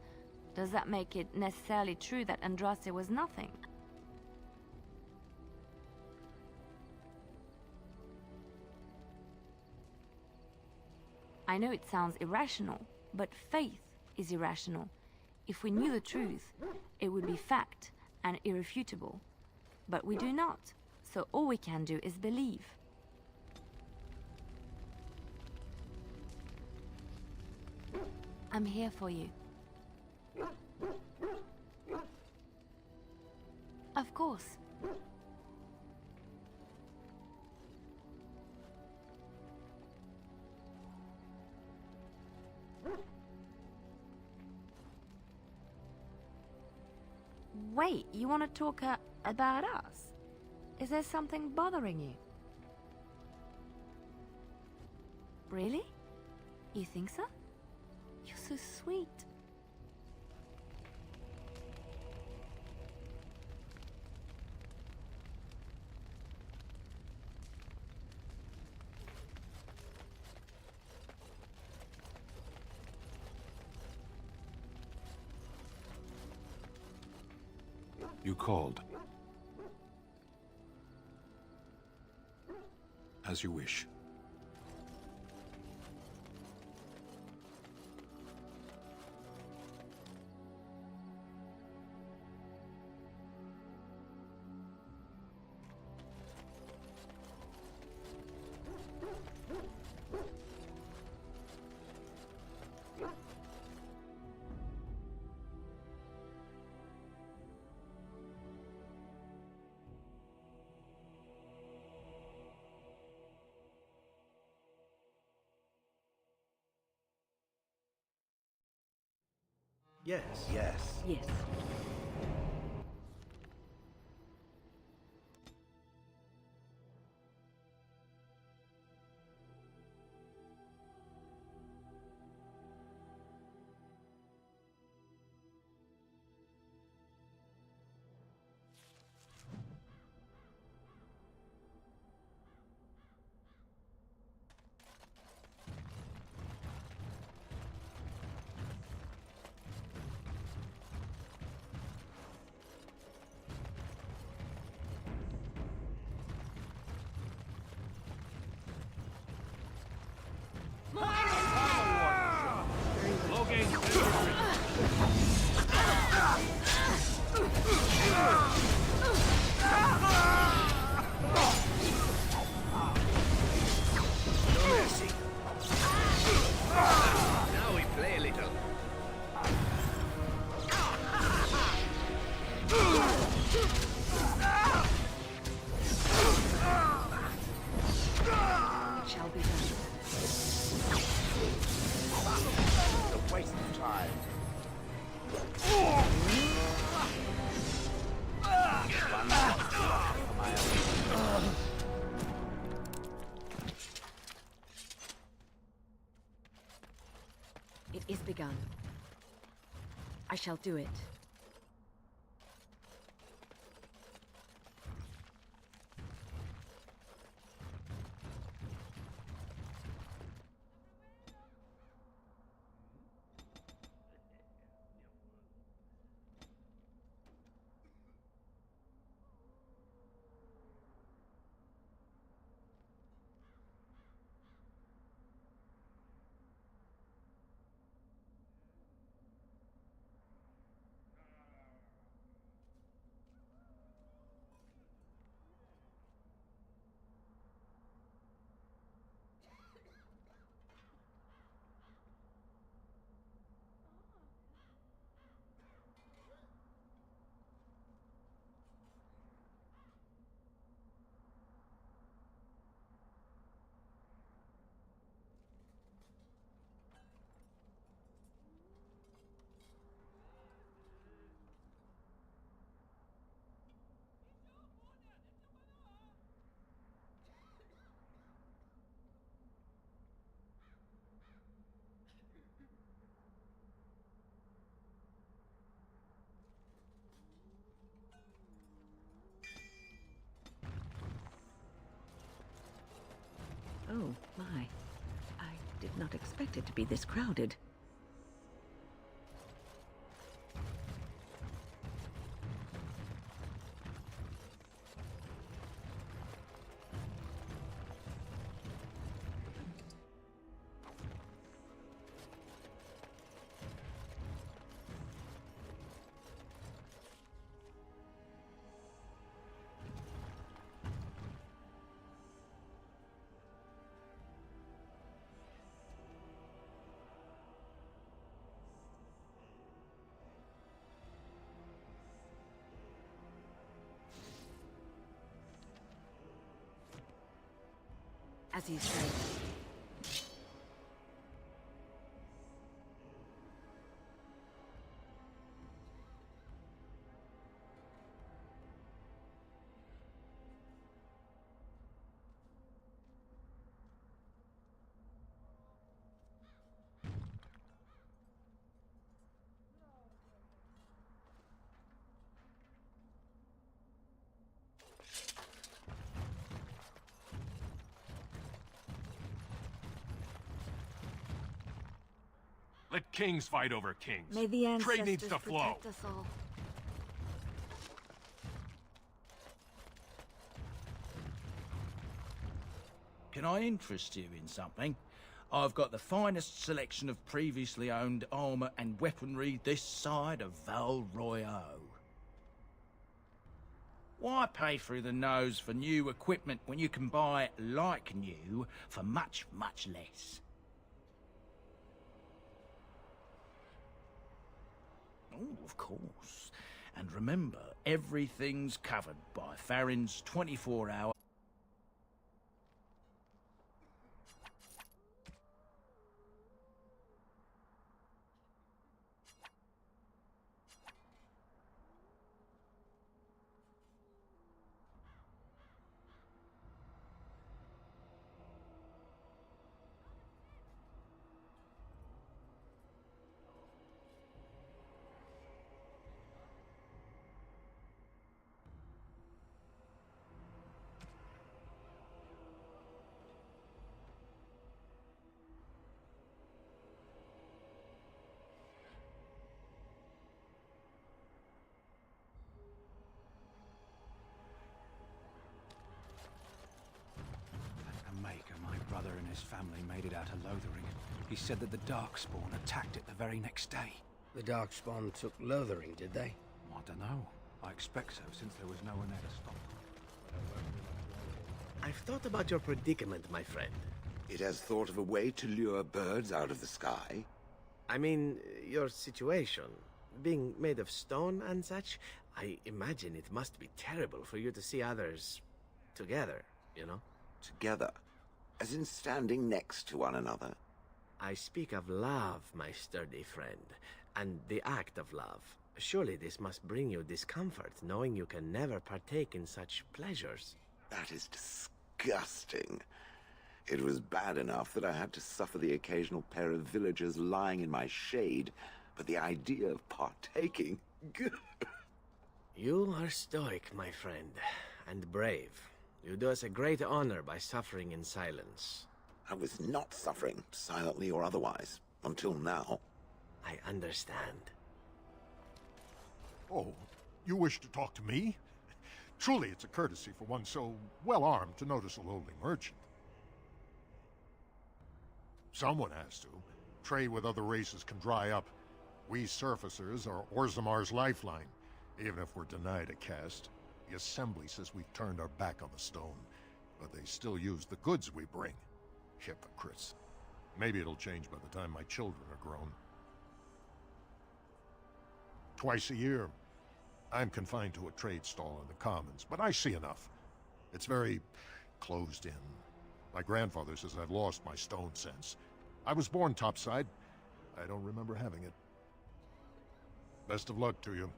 does that make it necessarily true that Andraste was nothing? I know it sounds irrational, but faith is irrational. If we knew the truth, it would be fact and irrefutable. But we do not, so all we can do is believe. I'm here for you. Of course. Wait, you want to talk about us? Is there something bothering you? Really? You think so? You're so sweet. You called. As you wish. Yes. Yes. Yes. Now we play a little. It shall be done. A waste of time. It is begun. I shall do it. Oh, my. I did not expect it to be this crowded. As you say. Let kings fight over kings. May the Trade needs ancestors to flow. protect us all. can I interest you in something? I've got the finest selection of previously owned armor and weaponry this side of Val Royeaux. Why pay through the nose for new equipment when you can buy it like new for much, much less? Oh, of course. And remember, everything's covered by Farron's 24-hour... My brother and his family made it out of Lothering. He said that the Darkspawn attacked it the very next day. The Darkspawn took Lothering, did they? I don't know. I expect so, since there was no one there to stop them. I've thought about your predicament, my friend. It has thought of a way to lure birds out of the sky? I mean, your situation. Being made of stone and such, I imagine it must be terrible for you to see others together, you know? Together? As in standing next to one another? I speak of love, my sturdy friend, and the act of love. Surely this must bring you discomfort, knowing you can never partake in such pleasures. That is disgusting. It was bad enough that I had to suffer the occasional pair of villagers lying in my shade, but the idea of partaking... You are stoic, my friend, and brave. You do us a great honor by suffering in silence. I was not suffering, silently or otherwise, until now. I understand. Oh, you wish to talk to me? Truly, it's a courtesy for one so well-armed to notice a lowly merchant. Someone has to. Trade with other races can dry up. We surfacers are Orzamar's lifeline, even if we're denied a caste. The Assembly says we've turned our back on the stone, but they still use the goods we bring. Hypocrites. Maybe it'll change by the time my children are grown. Twice a year, I'm confined to a trade stall in the Commons, but I see enough. It's very closed in. My grandfather says I've lost my stone sense. I was born topside. I don't remember having it. Best of luck to you.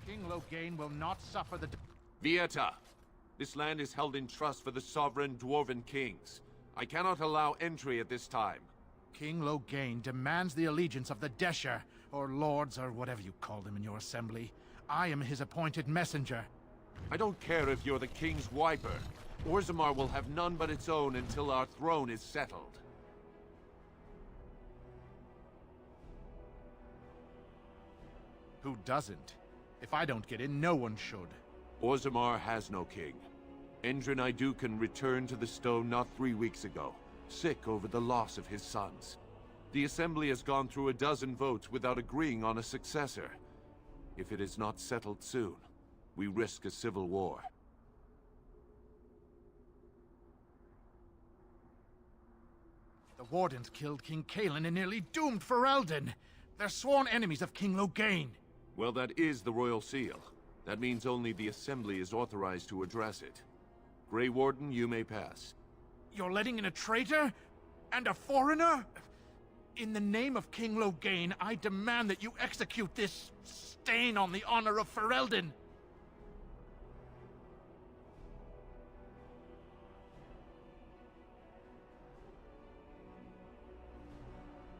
King Loghain will not suffer the... Vieta! This land is held in trust for the sovereign dwarven kings. I cannot allow entry at this time. King Loghain demands the allegiance of the Desher, or lords, or whatever you call them in your assembly. I am his appointed messenger. I don't care if you're the king's wiper. Orzammar will have none but its own until our throne is settled. Who doesn't? If I don't get in, no one should. Orzammar has no king. Endrin Idukan returned to the stone not 3 weeks ago, sick over the loss of his sons. The Assembly has gone through a dozen votes without agreeing on a successor. If it is not settled soon, we risk a civil war. The Wardens killed King Cailan and nearly doomed Ferelden. They're sworn enemies of King Loghain. Well, that is the Royal Seal. That means only the Assembly is authorized to address it. Grey Warden, you may pass. You're letting in a traitor? And a foreigner? In the name of King Loghain, I demand that you execute this stain on the honor of Ferelden.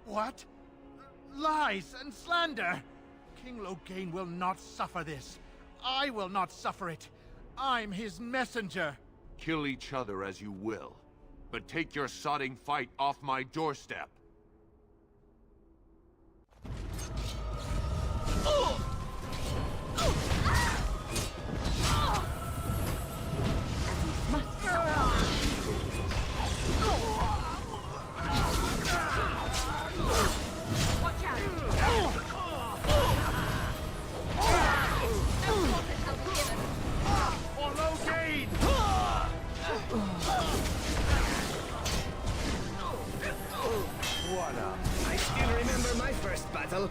What? Lies and slander! King Loghain will not suffer this. I will not suffer it. I'm his messenger. Kill each other as you will. But take your sodding fight off my doorstep. I still remember my first battle.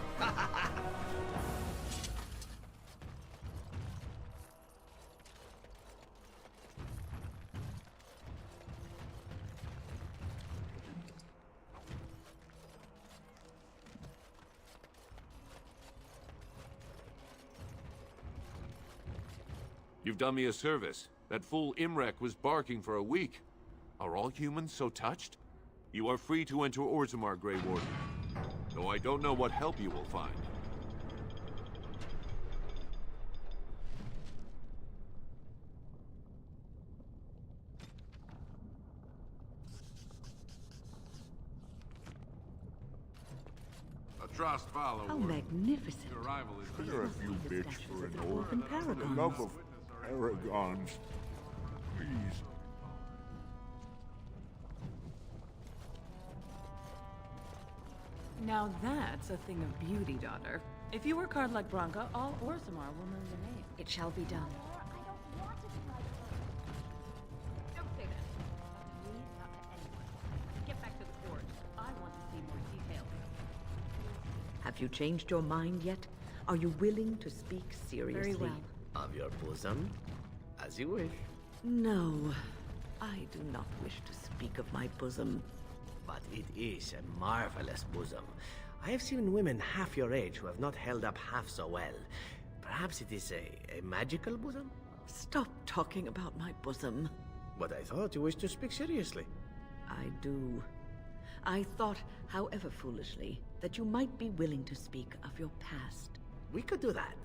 You've done me a service. That fool Imrek was barking for a week. Are all humans so touched? You are free to enter Orzammar, Grey Warden. Though I don't know what help you will find. Atrast Vala, How Warden. magnificent. Your arrival is Spare a few bits for an orphan. For the love of Aragons. Please. Now that's a thing of beauty, daughter. If you work hard like Branka, all Orzammar will know your name. It shall be done. Don't say that. To me, not to anyone. Get back to the forge. I want to see more details. Have you changed your mind yet? Are you willing to speak seriously? Very well. Of your bosom? As you wish. No, I do not wish to speak of my bosom. But it is a marvelous bosom. I have seen women half your age who have not held up half so well. Perhaps it is a magical bosom? Stop talking about my bosom. But I thought you wished to speak seriously. I do. I thought, however foolishly, that you might be willing to speak of your past. We could do that.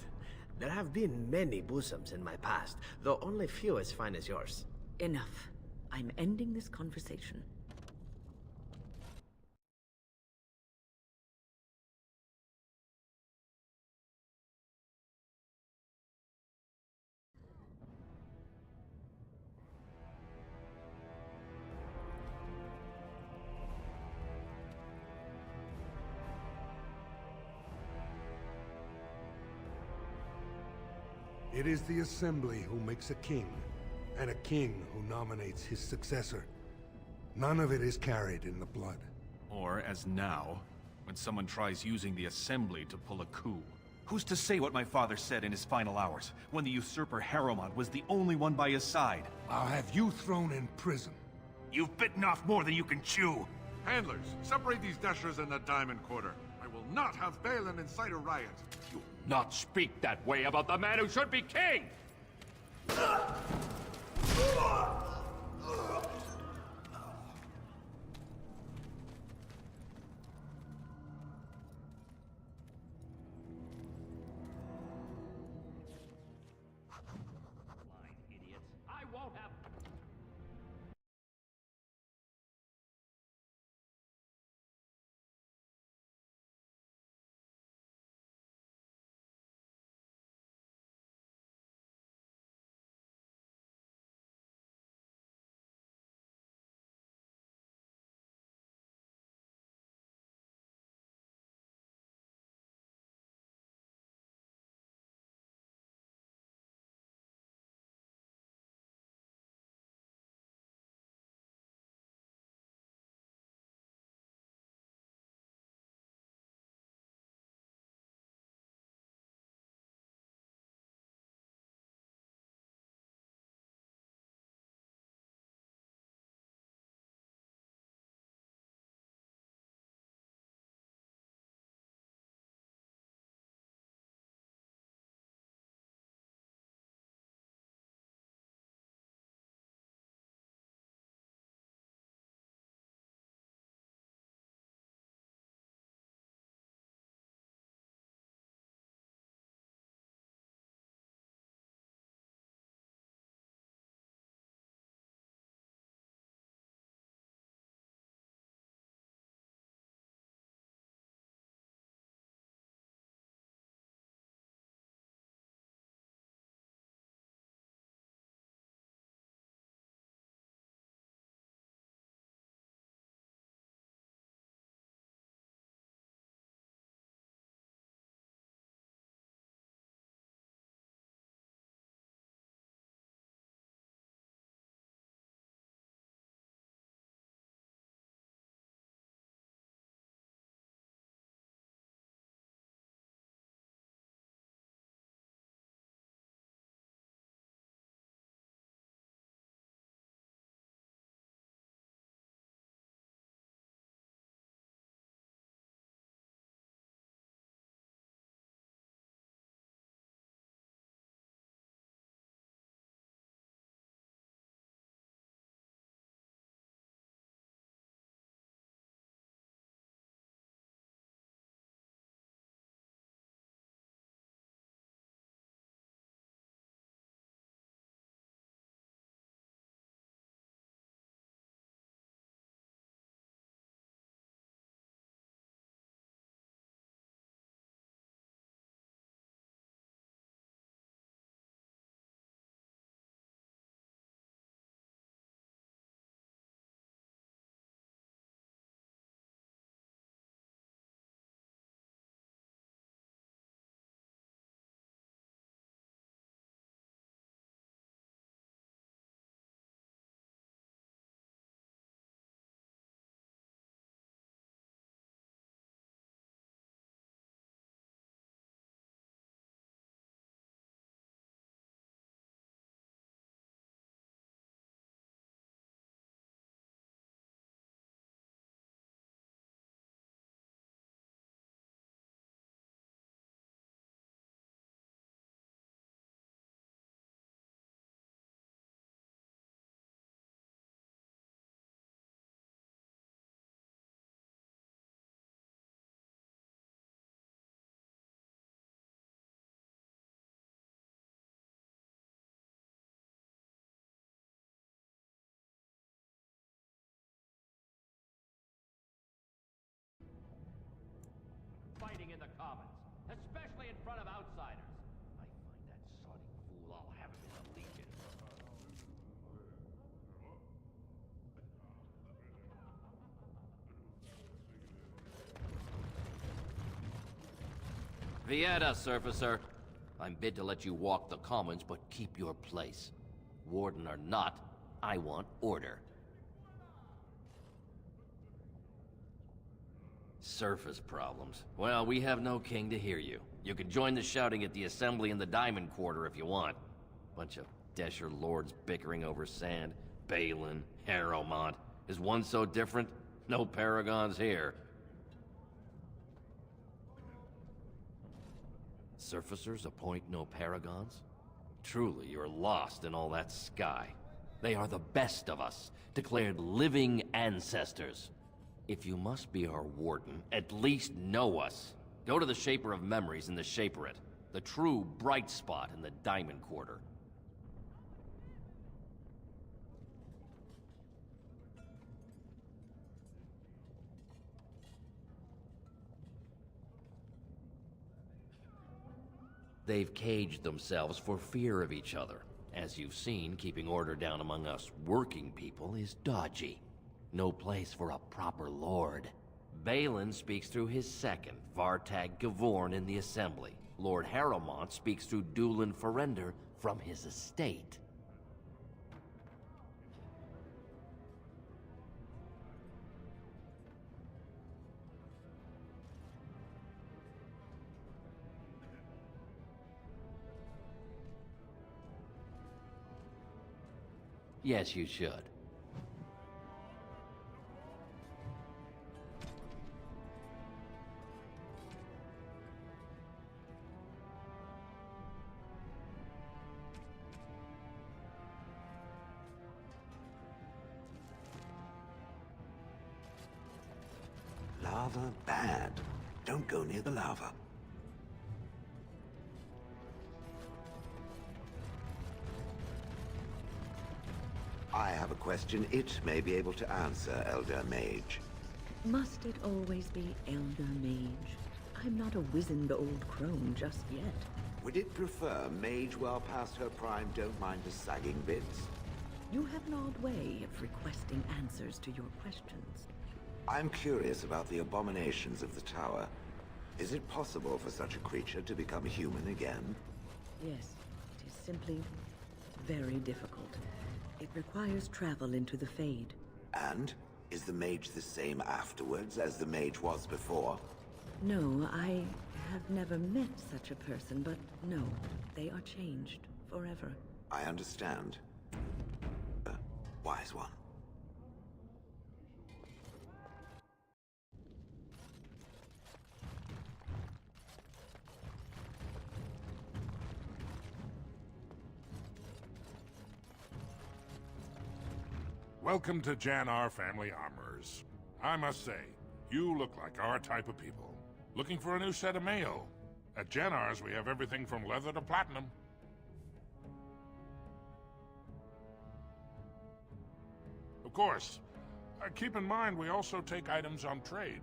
There have been many bosoms in my past, though only few as fine as yours. Enough. I'm ending this conversation. It is the Assembly who makes a king, and a king who nominates his successor. None of it is carried in the blood. Or, as now, when someone tries using the Assembly to pull a coup. Who's to say what my father said in his final hours, when the usurper Harrowmont was the only one by his side? I'll have you thrown in prison. You've bitten off more than you can chew! Handlers, separate these dashers in the Diamond Quarter. I will not have Balin incite a riot. You will not speak that way about the man who should be king! Vieta, Surfacer. I'm bid to let you walk the commons, but keep your place. Warden or not, I want order. Surface problems. Well, we have no king to hear you. You can join the shouting at the assembly in the Diamond Quarter if you want. Bunch of Desher lords bickering over sand. Balin, Harrowmont. Is one so different? No paragons here. Surfacers appoint no paragons? Truly, you're lost in all that sky. They are the best of us, declared living ancestors. If you must be our warden, at least know us. Go to the Shaper of Memories in the Shaperate, the true bright spot in the Diamond Quarter. They've caged themselves for fear of each other. As you've seen, keeping order down among us working people is dodgy. No place for a proper lord. Balin speaks through his second, Vartag Gavorn, in the Assembly. Lord Harrowmont speaks through Dulin Ferender from his estate. Yes, you should. Lava bad. Don't go near the lava. I have a question it may be able to answer, Elder Mage. Must it always be Elder Mage? I'm not a wizened old crone just yet. Would it prefer mage well past her prime don't mind the sagging bits? You have an odd way of requesting answers to your questions. I'm curious about the abominations of the tower. Is it possible for such a creature to become human again? Yes, it is simply very difficult. It requires travel into the Fade. And? Is the mage the same afterwards as the mage was before? No, I have never met such a person, but no, they are changed forever. I understand. Wise one. Welcome to Jannar Family Armorers. I must say, you look like our type of people. Looking for a new set of mail? At Jannar's, we have everything from leather to platinum. Of course, keep in mind we also take items on trade.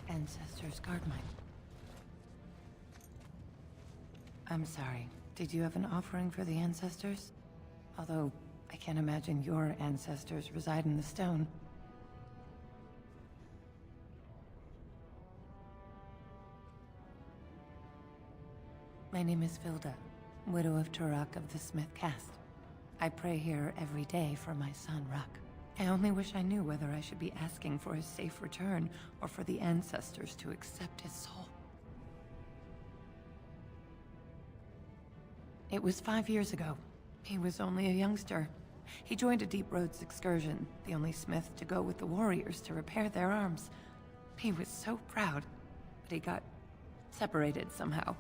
Ancestors guard mine. I'm sorry. Did you have an offering for the ancestors? Although, I can't imagine your ancestors reside in the stone. My name is Vilda, widow of Turok of the Smith Caste. I pray here every day for my son, Ruck. I only wish I knew whether I should be asking for his safe return or for the ancestors to accept his soul. It was 5 years ago. He was only a youngster. He joined a Deep Roads excursion, the only smith to go with the warriors to repair their arms. He was so proud, but he got separated somehow.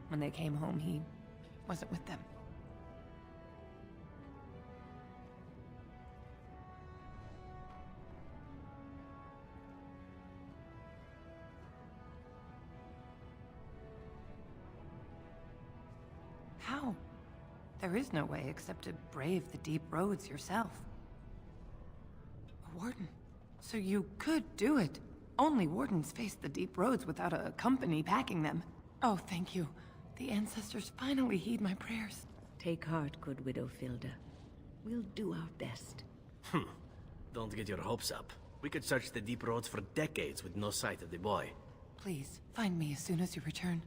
When they came home, he wasn't with them. How? There is no way except to brave the deep roads yourself. A warden. So you could do it. Only wardens face the deep roads without a company packing them. Oh, thank you. The ancestors finally heed my prayers. Take heart, good Widow Filda. We'll do our best. Don't get your hopes up. We could search the deep roads for decades with no sight of the boy. Please, find me as soon as you return.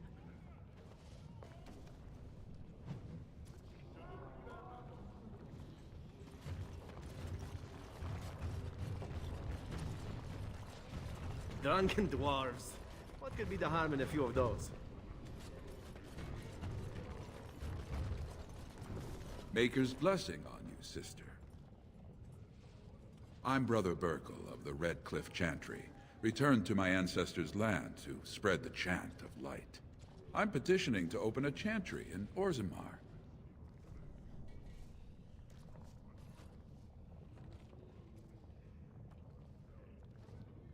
Drunken dwarves. What could be the harm in a few of those? Maker's blessing on you, sister. I'm Brother Burkle of the Red Cliff Chantry, returned to my ancestors' land to spread the chant of light. I'm petitioning to open a chantry in Orzammar.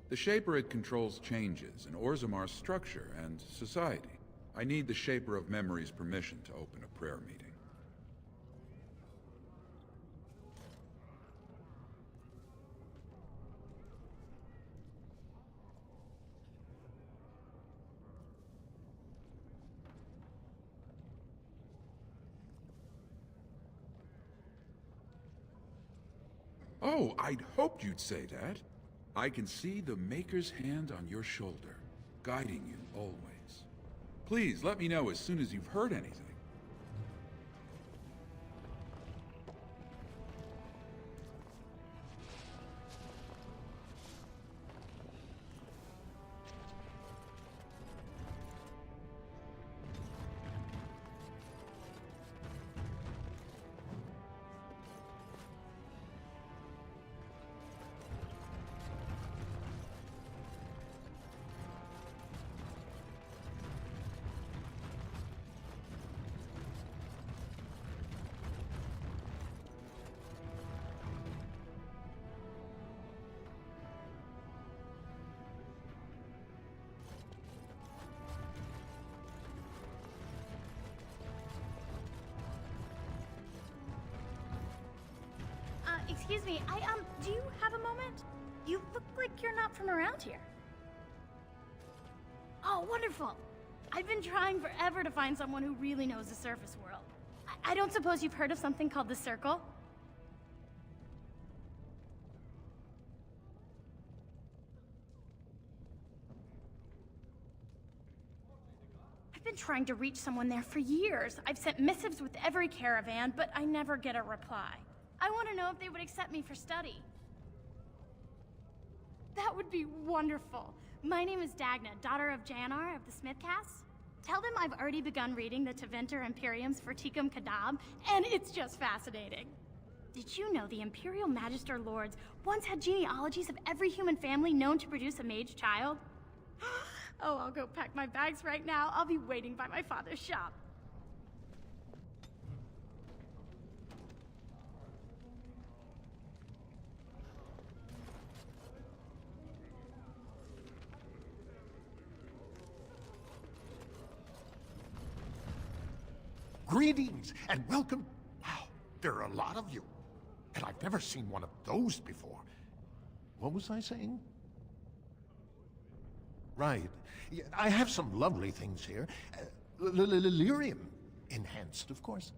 The Shaperate controls changes in Orzammar's structure and society. I need the Shaper of Memory's permission to open a prayer meeting. Oh, I'd hoped you'd say that. I can see the Maker's hand on your shoulder, guiding you always. Please let me know as soon as you've heard anything. Excuse me, do you have a moment? You look like you're not from around here. Oh, wonderful. I've been trying forever to find someone who really knows the surface world. I don't suppose you've heard of something called the Circle? I've been trying to reach someone there for years. I've sent missives with every caravan, but I never get a reply. I want to know if they would accept me for study. That would be wonderful. My name is Dagna, daughter of Janar of the Smithcast. Tell them I've already begun reading the Tevinter Imperiums for Tikum Kadab, and it's just fascinating. Did you know the Imperial Magister Lords once had genealogies of every human family known to produce a mage child? Oh, I'll go pack my bags right now. I'll be waiting by my father's shop. Greetings and welcome. Wow, there are a lot of you. And I've never seen one of those before. What was I saying? Right. Yeah, I have some lovely things here. Lyrium enhanced, of course.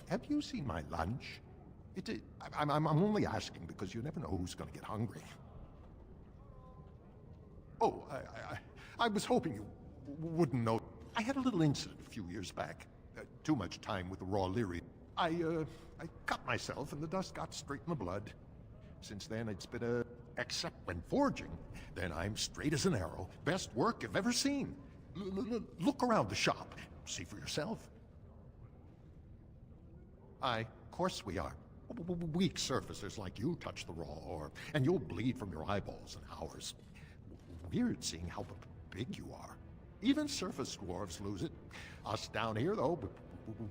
have you seen my lunch? I'm only asking because you never know who's going to get hungry. Oh, I was hoping you wouldn't know. I had a little incident a few years back. Too much time with the raw Lyri. I cut myself and the dust got straight in the blood. Since then, it's been except when forging, then I'm straight as an arrow. Best work you've ever seen. Look around the shop. See for yourself. Of course we are. Weak surfacers like you touch the raw ore, and you'll bleed from your eyeballs in hours. Weird seeing how big you are. Even surface dwarves lose it. Us down here, though,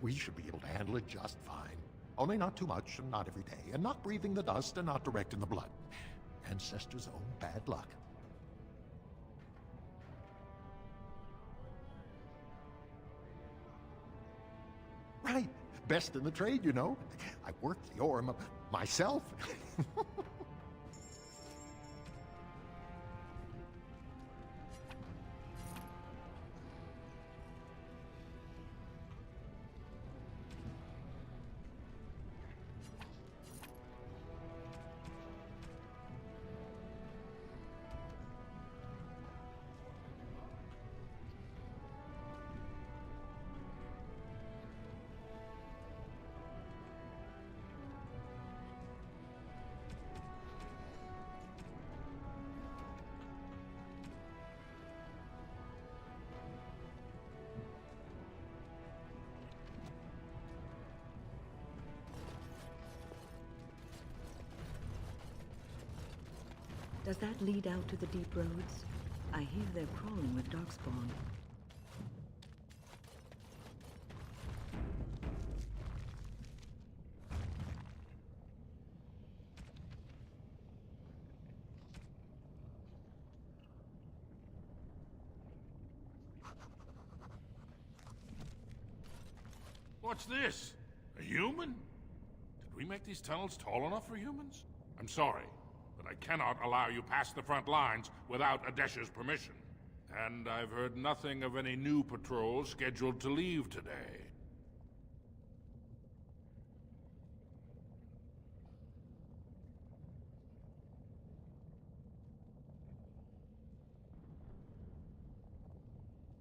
we should be able to handle it just fine. Only not too much, and not every day, and not breathing the dust, and not direct in the blood. Ancestors' own bad luck. Right. Best in the trade, you know. I worked the ore myself. Does that lead out to the deep roads? I hear they're crawling with darkspawn. What's this? A human? Did we make these tunnels tall enough for humans? I'm sorry, but I cannot allow you past the front lines without Adesh's permission. And I've heard nothing of any new patrols scheduled to leave today.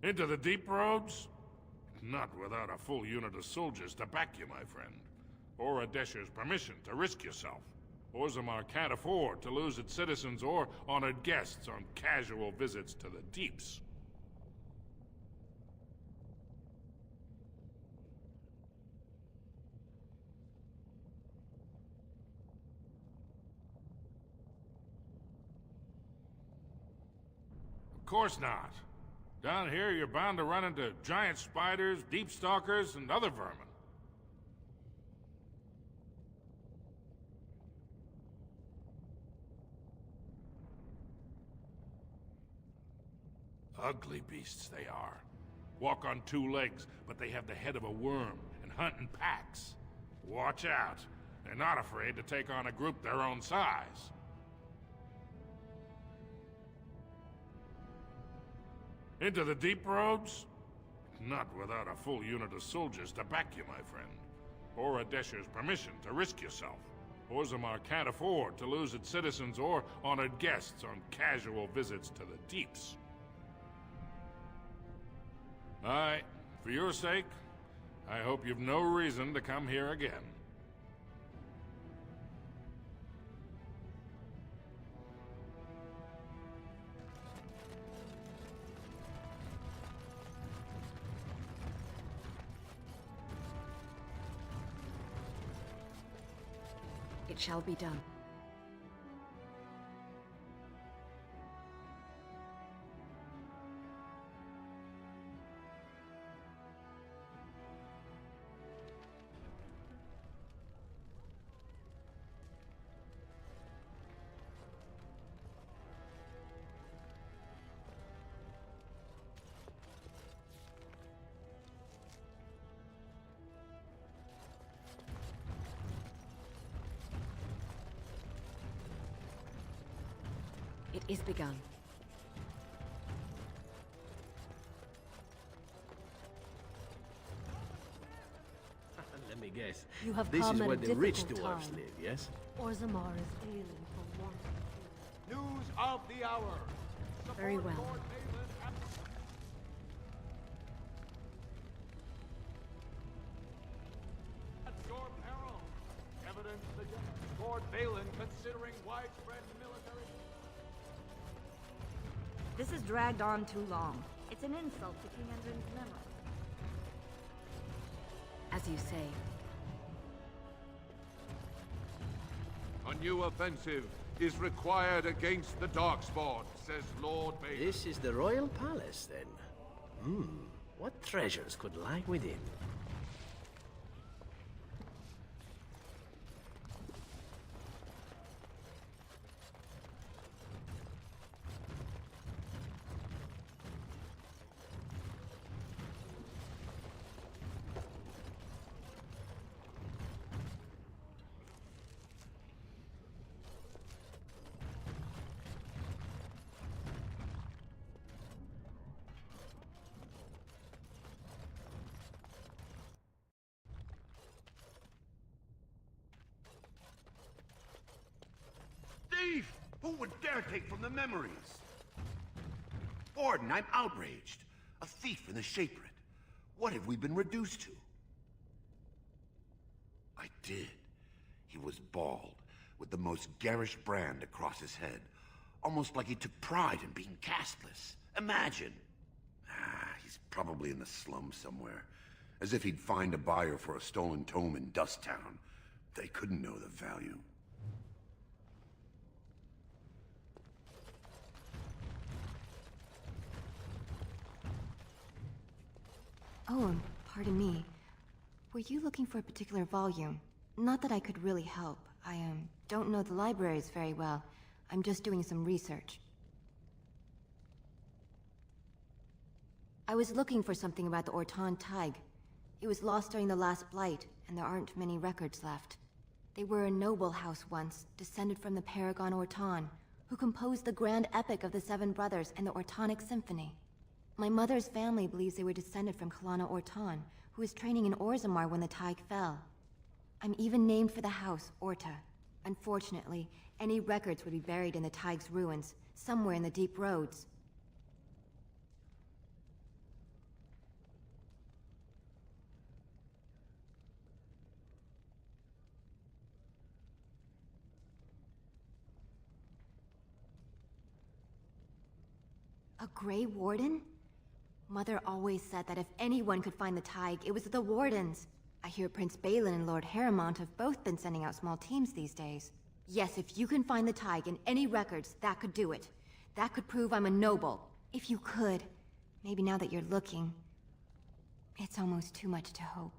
Into the deep roads? Not without a full unit of soldiers to back you, my friend. Or Adesh's permission to risk yourself. Orzammar can't afford to lose its citizens or honored guests on casual visits to the deeps. Of course not. Down here, you're bound to run into giant spiders, deep stalkers, and other vermin. Ugly beasts they are. Walk on two legs, but they have the head of a worm and hunt in packs. Watch out. They're not afraid to take on a group their own size. Into the deep roads? Not without a full unit of soldiers to back you, my friend. Or Adesh's permission to risk yourself. Orzammar can't afford to lose its citizens or honored guests on casual visits to the deeps. Aye, for your sake, I hope you've no reason to come here again. It shall be done. It is begun. Let me guess. You have this come is at where a the rich difficult dwarfs time. live, yes? Orzammar is ailing for want. News of the hour. Very well. At your peril. Evidence suggests Lord Balin considering widespread military. This has dragged on too long. It's an insult to King Endrin's memory. As you say. A new offensive is required against the Darkspawn, says Lord Balin. This is the royal palace, then. What treasures could lie within? Thief! Who would dare take from the memories? Warden, I'm outraged. A thief in the Shaperate. What have we been reduced to? I did. He was bald, with the most garish brand across his head. Almost like he took pride in being castless. Imagine! He's probably in the slums somewhere. As if he'd find a buyer for a stolen tome in Dust Town. They couldn't know the value. Oh, pardon me. Were you looking for a particular volume? Not that I could really help. I, don't know the libraries very well. I'm just doing some research. I was looking for something about the Ortan Tig. It was lost during the last Blight, and there aren't many records left. They were a noble house once, descended from the Paragon Ortan, who composed the grand epic of the Seven Brothers and the Ortonic Symphony. My mother's family believes they were descended from Kalana Ortan, who was training in Orzammar when the Tig fell. I'm even named for the house, Orta. Unfortunately, any records would be buried in the Tig's ruins, somewhere in the deep roads. A Grey Warden? Mother always said that if anyone could find the Tig, it was the Wardens. I hear Prince Balin and Lord Harrowmont have both been sending out small teams these days. Yes, if you can find the Tig in any records, that could do it. That could prove I'm a noble. If you could. Maybe now that you're looking. It's almost too much to hope.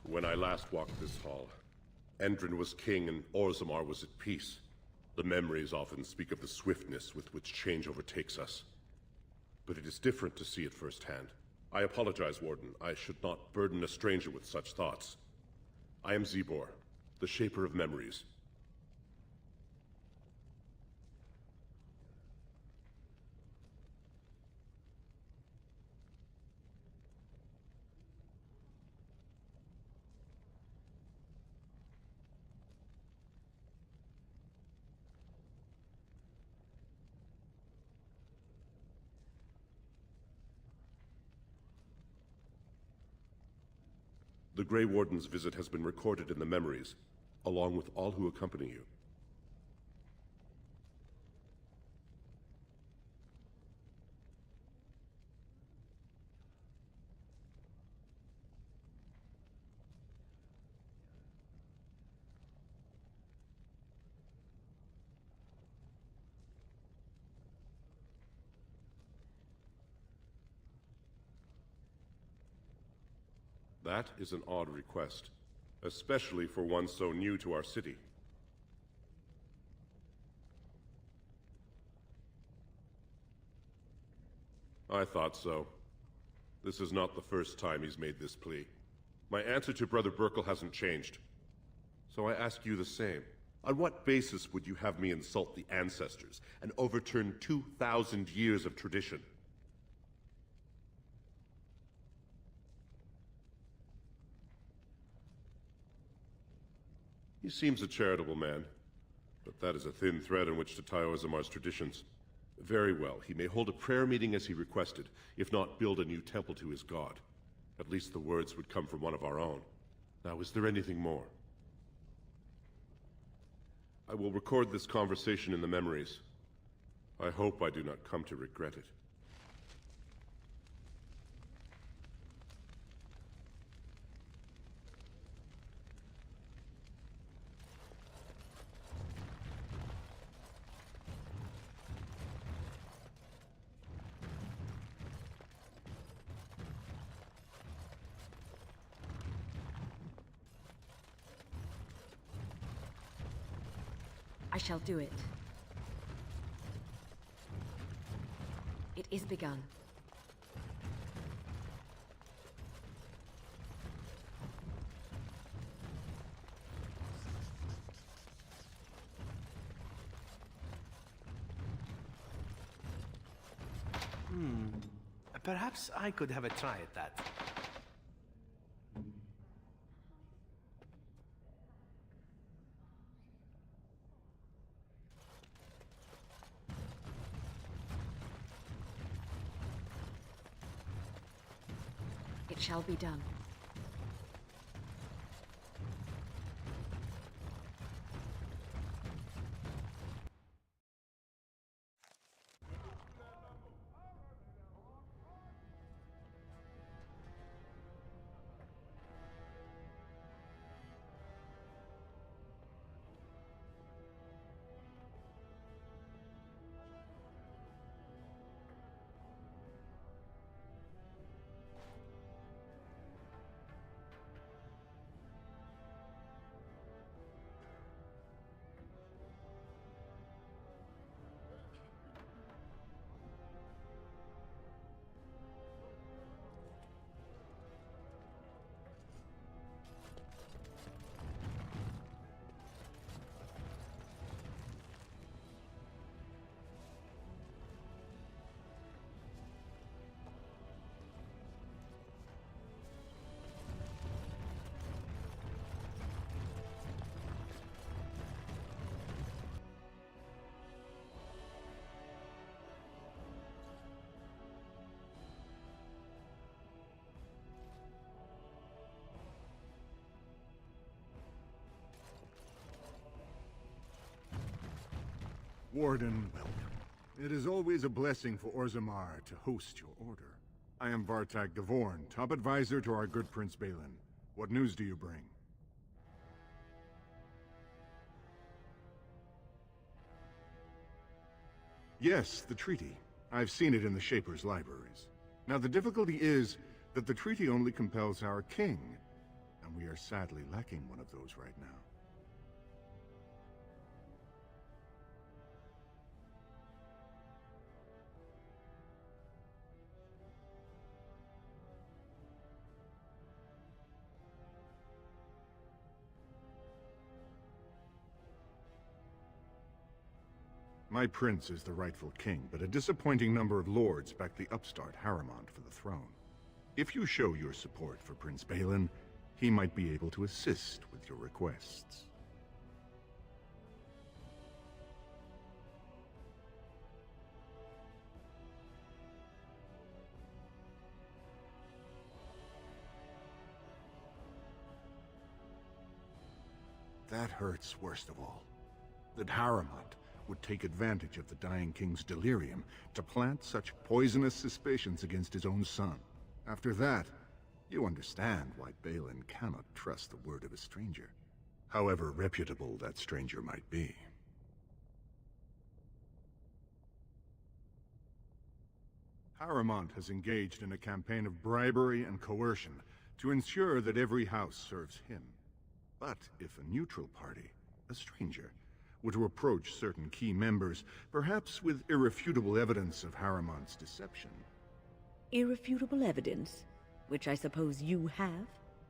When I last walked this hall, Endrin was king and Orzammar was at peace. The memories often speak of the swiftness with which change overtakes us. But it is different to see it firsthand. I apologize, Warden. I should not burden a stranger with such thoughts. I am Zebor, the Shaper of Memories. The Grey Warden's visit has been recorded in the memories, along with all who accompany you. That is an odd request, especially for one so new to our city. I thought so. This is not the first time he's made this plea. My answer to Brother Burkle hasn't changed. So I ask you the same. On what basis would you have me insult the ancestors and overturn 2,000 years of tradition? He seems a charitable man, but that is a thin thread on which to tie Orzammar's traditions. Very well, he may hold a prayer meeting as he requested, if not build a new temple to his god. At least the words would come from one of our own. Now, is there anything more? I will record this conversation in the memories. I hope I do not come to regret it. I shall do it. It is begun. Perhaps I could have a try at that. It shall be done. Warden, welcome. It is always a blessing for Orzammar to host your order. I am Vartag Gavorn, top advisor to our good Prince Balin. What news do you bring? Yes, the treaty. I've seen it in the Shaper's libraries. Now, the difficulty is that the treaty only compels our king, and we are sadly lacking one of those right now. My prince is the rightful king, but a disappointing number of lords back the upstart Harrimont for the throne. If you show your support for Prince Balin, he might be able to assist with your requests. That hurts worst of all. That Harrimont would take advantage of the dying king's delirium to plant such poisonous suspicions against his own son. After that, you understand why Balin cannot trust the word of a stranger, however reputable that stranger might be. Harrimont has engaged in a campaign of bribery and coercion to ensure that every house serves him. But if a neutral party, a stranger, were to approach certain key members, perhaps with irrefutable evidence of Harriman's deception... Irrefutable evidence? Which I suppose you have?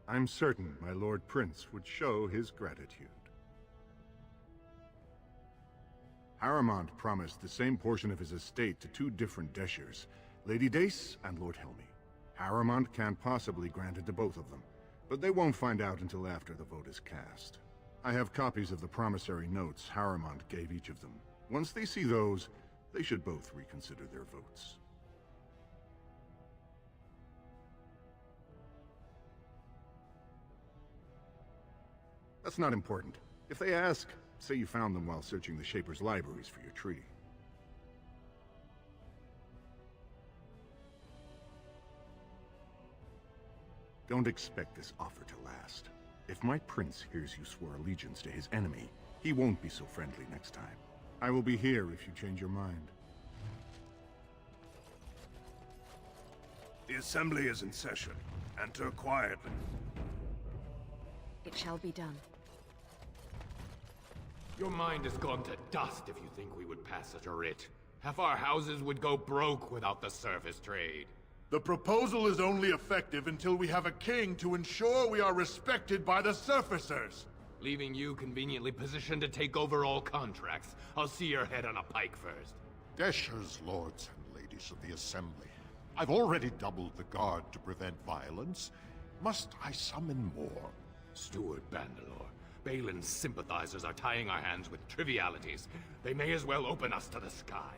I'm certain my Lord Prince would show his gratitude. Harriman promised the same portion of his estate to two different Deshers, Lady Dace and Lord Helmi. Harriman can't possibly grant it to both of them, but they won't find out until after the vote is cast. I have copies of the promissory notes Harriman gave each of them. Once they see those, they should both reconsider their votes. That's not important. If they ask, say you found them while searching the Shaper's libraries for your treaty. Don't expect this offer to last. If my prince hears you swore allegiance to his enemy, he won't be so friendly next time. I will be here if you change your mind. The Assembly is in session. Enter quietly. It shall be done. Your mind has gone to dust if you think we would pass such a writ. Half our houses would go broke without the surface trade. The proposal is only effective until we have a king to ensure we are respected by the surfacers. Leaving you conveniently positioned to take over all contracts. I'll see your head on a pike first. Deshers, lords and ladies of the Assembly. I've already doubled the guard to prevent violence. Must I summon more? Steward Bandalore, Balin's sympathizers are tying our hands with trivialities. They may as well open us to the sky.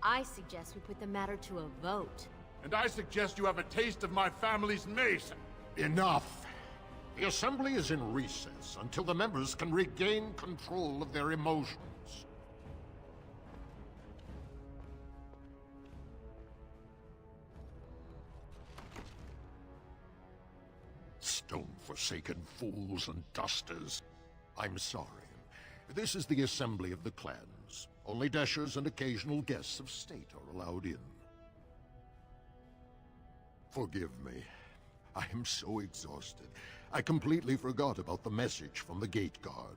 I suggest we put the matter to a vote. And I suggest you have a taste of my family's mace. Enough! The Assembly is in recess until the members can regain control of their emotions. Stone-forsaken fools and dusters. I'm sorry. This is the Assembly of the Clans. Only Deshers and occasional guests of state are allowed in. Forgive me. I am so exhausted. I completely forgot about the message from the Gate Guard.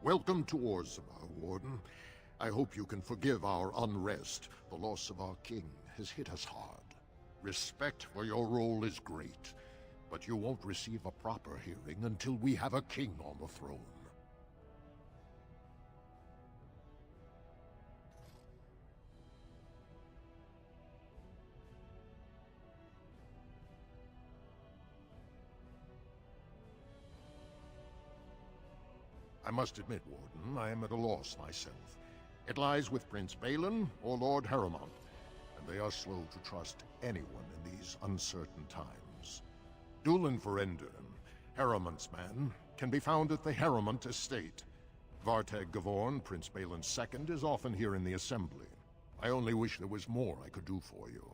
Welcome to Orzammar, Warden. I hope you can forgive our unrest. The loss of our king has hit us hard. Respect for your role is great, but you won't receive a proper hearing until we have a king on the throne. I must admit, Warden, I am at a loss myself. It lies with Prince Balin or Lord Harriman, and they are slow to trust anyone in these uncertain times. Dulin Ferender, Harriman's man, can be found at the Harriman estate. Vartag Gavorn, Prince Balin's second, is often here in the Assembly. I only wish there was more I could do for you.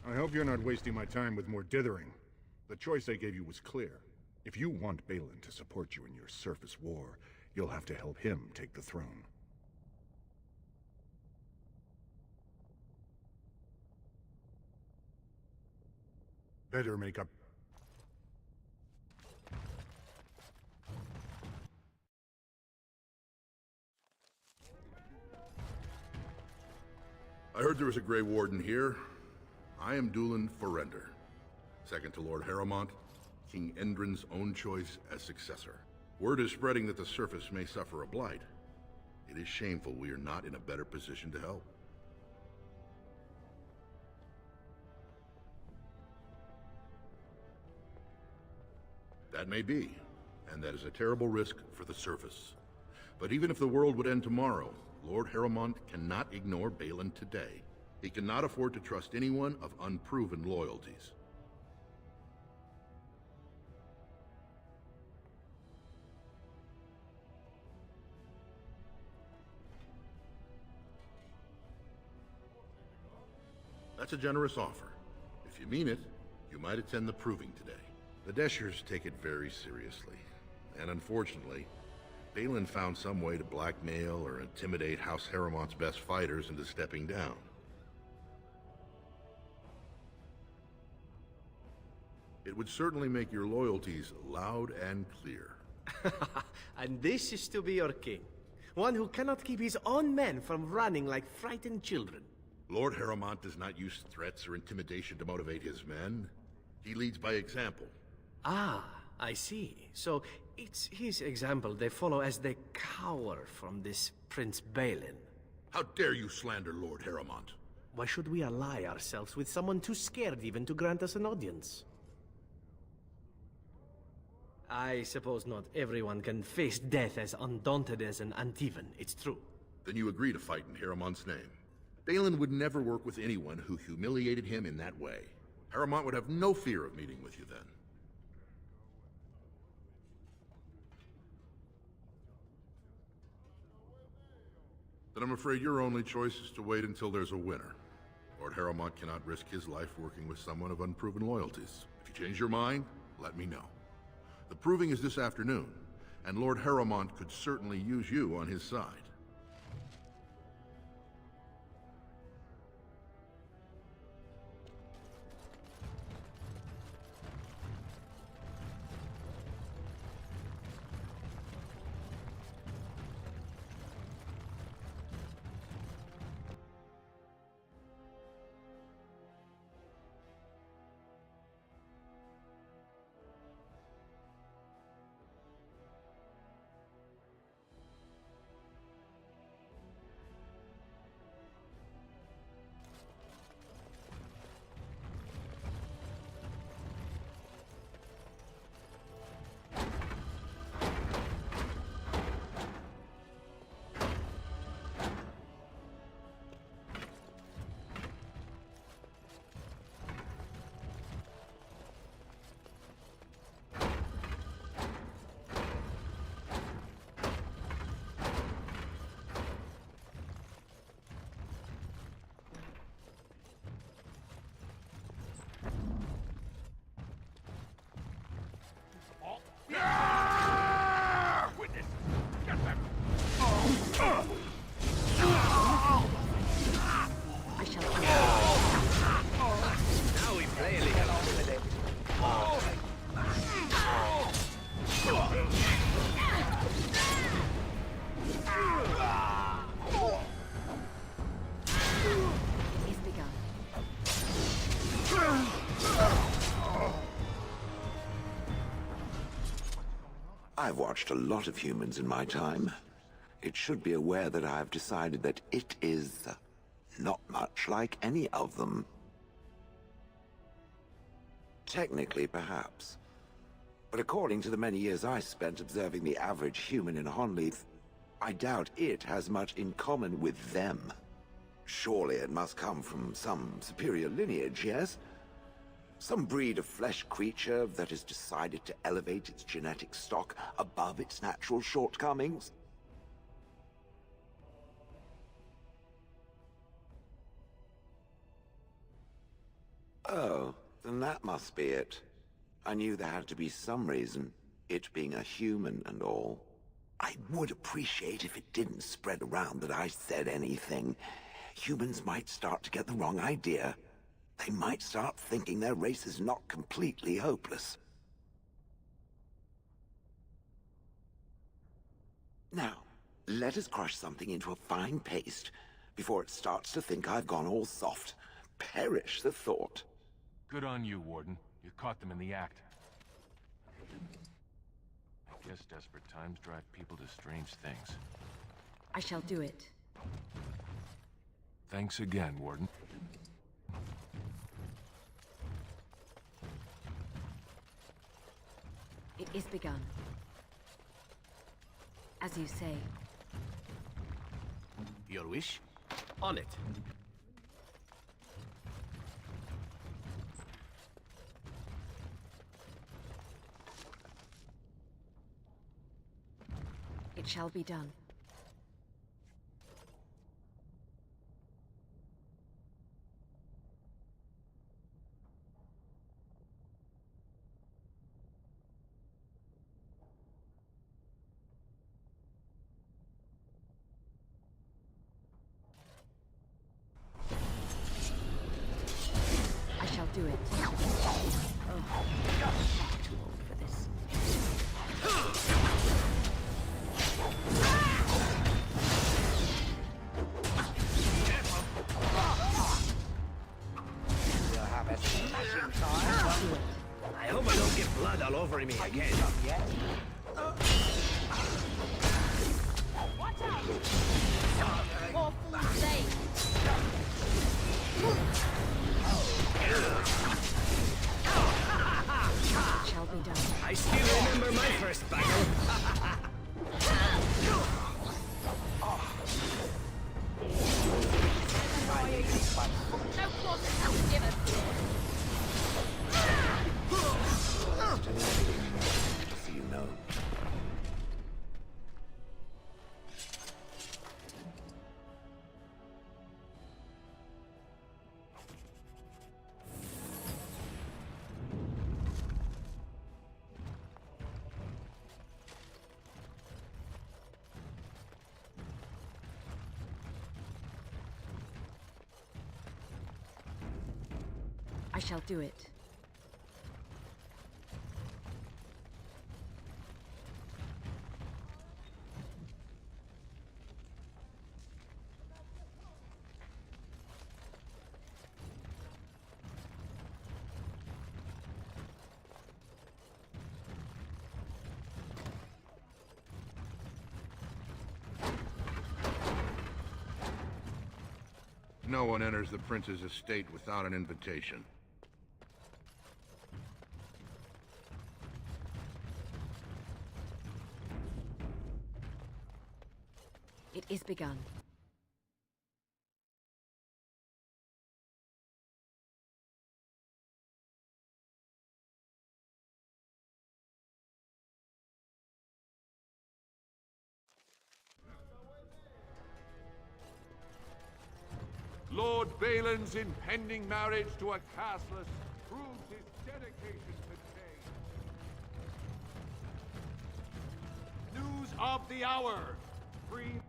I hope you're not wasting my time with more dithering. The choice I gave you was clear. If you want Balin to support you in your surface war, you'll have to help him take the throne. Better make up... I heard there was a Grey Warden here. I am Dulin Ferender, second to Lord Harriman, King Endrin's own choice as successor. Word is spreading that the surface may suffer a blight. It is shameful we are not in a better position to help. That may be, and that is a terrible risk for the surface. But even if the world would end tomorrow, Lord Harriman cannot ignore Balin today. He cannot afford to trust anyone of unproven loyalties. That's a generous offer. If you mean it, you might attend the proving today. The Deshers take it very seriously, and unfortunately, Balin found some way to blackmail or intimidate House Harrowmont's best fighters into stepping down. It would certainly make your loyalties loud and clear. And this is to be your king. One who cannot keep his own men from running like frightened children. Lord Harrowmont does not use threats or intimidation to motivate his men. He leads by example. Ah, I see. So it's his example they follow as they cower from this Prince Balin. How dare you slander Lord Harrowmont? Why should we ally ourselves with someone too scared even to grant us an audience? I suppose not everyone can face death as undaunted as an Antivan, it's true. Then you agree to fight in Harrowmont's name. Balin would never work with anyone who humiliated him in that way. Harrowmont would have no fear of meeting with you then. Then I'm afraid your only choice is to wait until there's a winner. Lord Harrowmont cannot risk his life working with someone of unproven loyalties. If you change your mind, let me know. The proving is this afternoon, and Lord Harrowmont could certainly use you on his side. I've watched a lot of humans in my time. It should be aware that I've decided that it is not much like any of them. Technically, perhaps. But according to the many years I spent observing the average human in Honleith, I doubt it has much in common with them. Surely it must come from some superior lineage, yes? Some breed of flesh creature that has decided to elevate its genetic stock above its natural shortcomings? Oh, then that must be it. I knew there had to be some reason, it being a human and all. I would appreciate if it didn't spread around that I said anything. Humans might start to get the wrong idea. They might start thinking their race is not completely hopeless. Now, let us crush something into a fine paste before it starts to think I've gone all soft. Perish the thought. Good on you, Warden. You caught them in the act. I guess desperate times drive people to strange things. I shall do it. Thanks again, Warden. It is begun. As you say. Your wish? On it. It shall be done. do it. Oh, too old for this. I hope I don't get blood all over me again. Watch out! For food's sake! It shall be done. I still remember my first battle. No quarter help given. So you know. I shall do it. No one enters the prince's estate without an invitation. It is begun. Lord Balin's impending marriage to a castless proves his dedication to change. News of the hour. Free.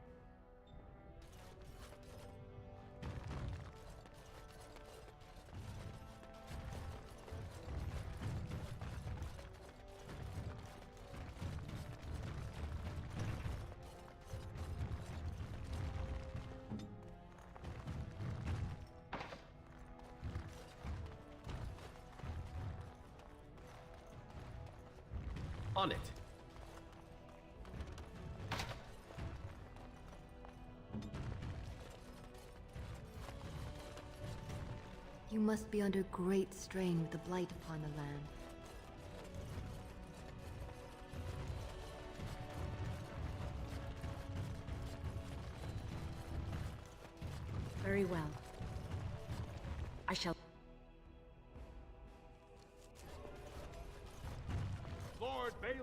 On it. You must be under great strain with the blight upon the land. Very well. I shall... Lord Balin.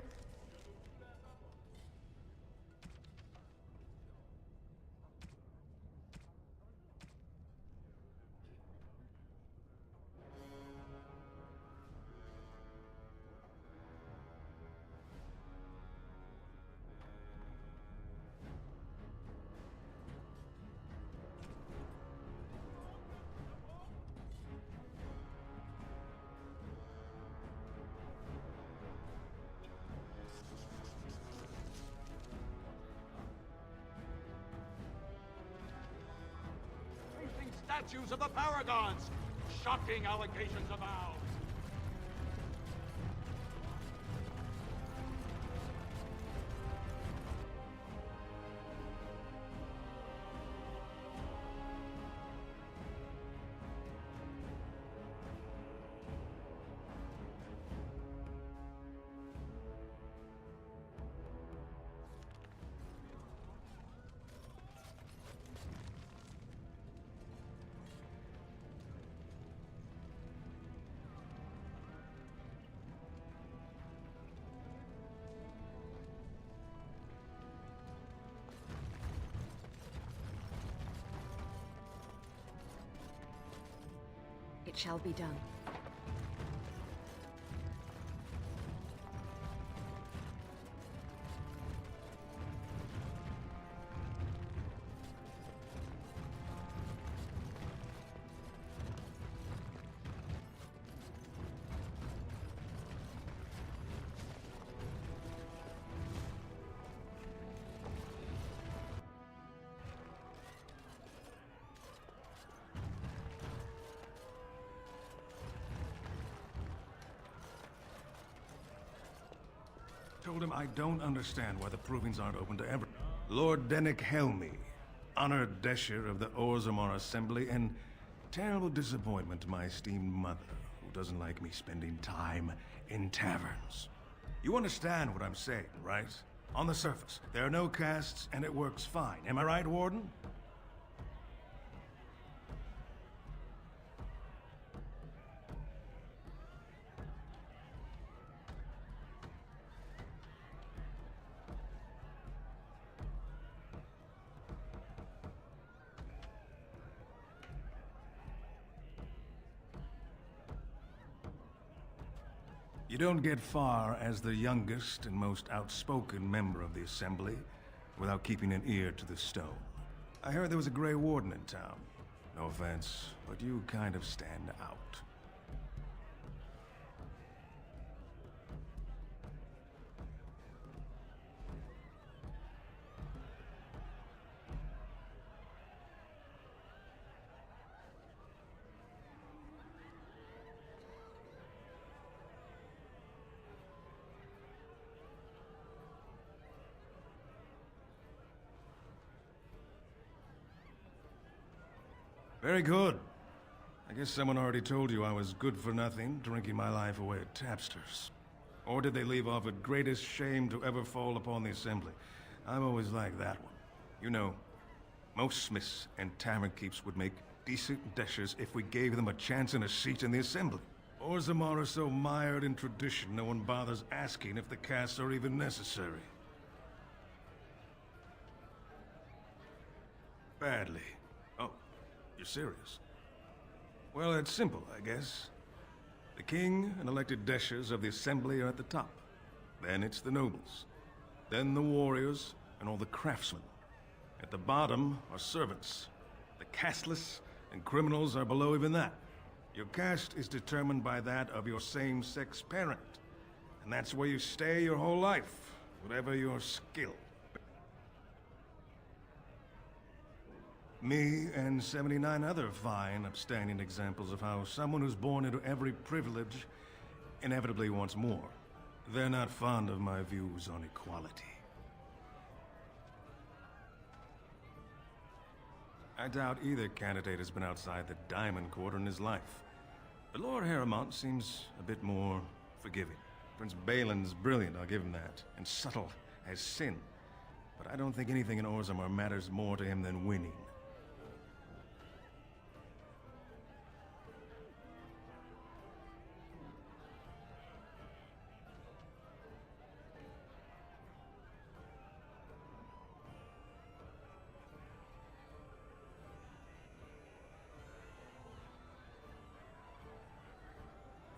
Statues of the Paragons! Shocking allegations of ours! It shall be done. told him I don't understand why the provings aren't open to everyone. Lord Dennick Helmi, honored Desher of the Orzammar Assembly, and terrible disappointment to my esteemed mother, who doesn't like me spending time in taverns. You understand what I'm saying, right? On the surface, there are no casts, and it works fine. Am I right, Warden? You don't get far as the youngest and most outspoken member of the Assembly without keeping an ear to the stone. I heard there was a Grey Warden in town. No offense, but you kind of stand out. Very good. I guess someone already told you I was good for nothing, drinking my life away at tapsters. Or did they leave off at greatest shame to ever fall upon the Assembly? I've always liked that one. You know, most smiths and tavern keeps would make decent deshers if we gave them a chance and a seat in the Assembly. Orzammar are so mired in tradition, no one bothers asking if the casts are even necessary. Badly. Oh. You're serious? Well, it's simple, I guess. The king and elected deshers of the Assembly are at the top. Then it's the nobles. Then the warriors and all the craftsmen. At the bottom are servants. The casteless and criminals are below even that. Your caste is determined by that of your same-sex parent. And that's where you stay your whole life, whatever your skill. Me and 79 other fine, upstanding examples of how someone who's born into every privilege inevitably wants more. They're not fond of my views on equality. I doubt either candidate has been outside the Diamond Quarter in his life. But Lord Harrowmont seems a bit more forgiving. Prince Balin's brilliant, I'll give him that, and subtle as sin. But I don't think anything in Orzammar matters more to him than winning.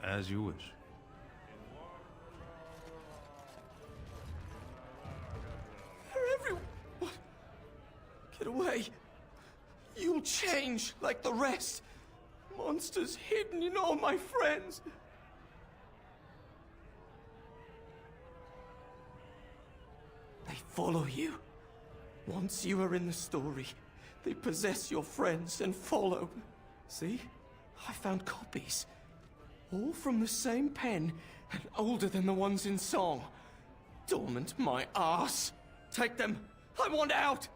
As you wish. They're everywhere. What? Get away. You'll change like the rest. Monsters hidden in all my friends. They follow you. Once you are in the story, they possess your friends and follow. See? I found copies. All from the same pen, and older than the ones in song. Dormant my arse. Take them. I want out.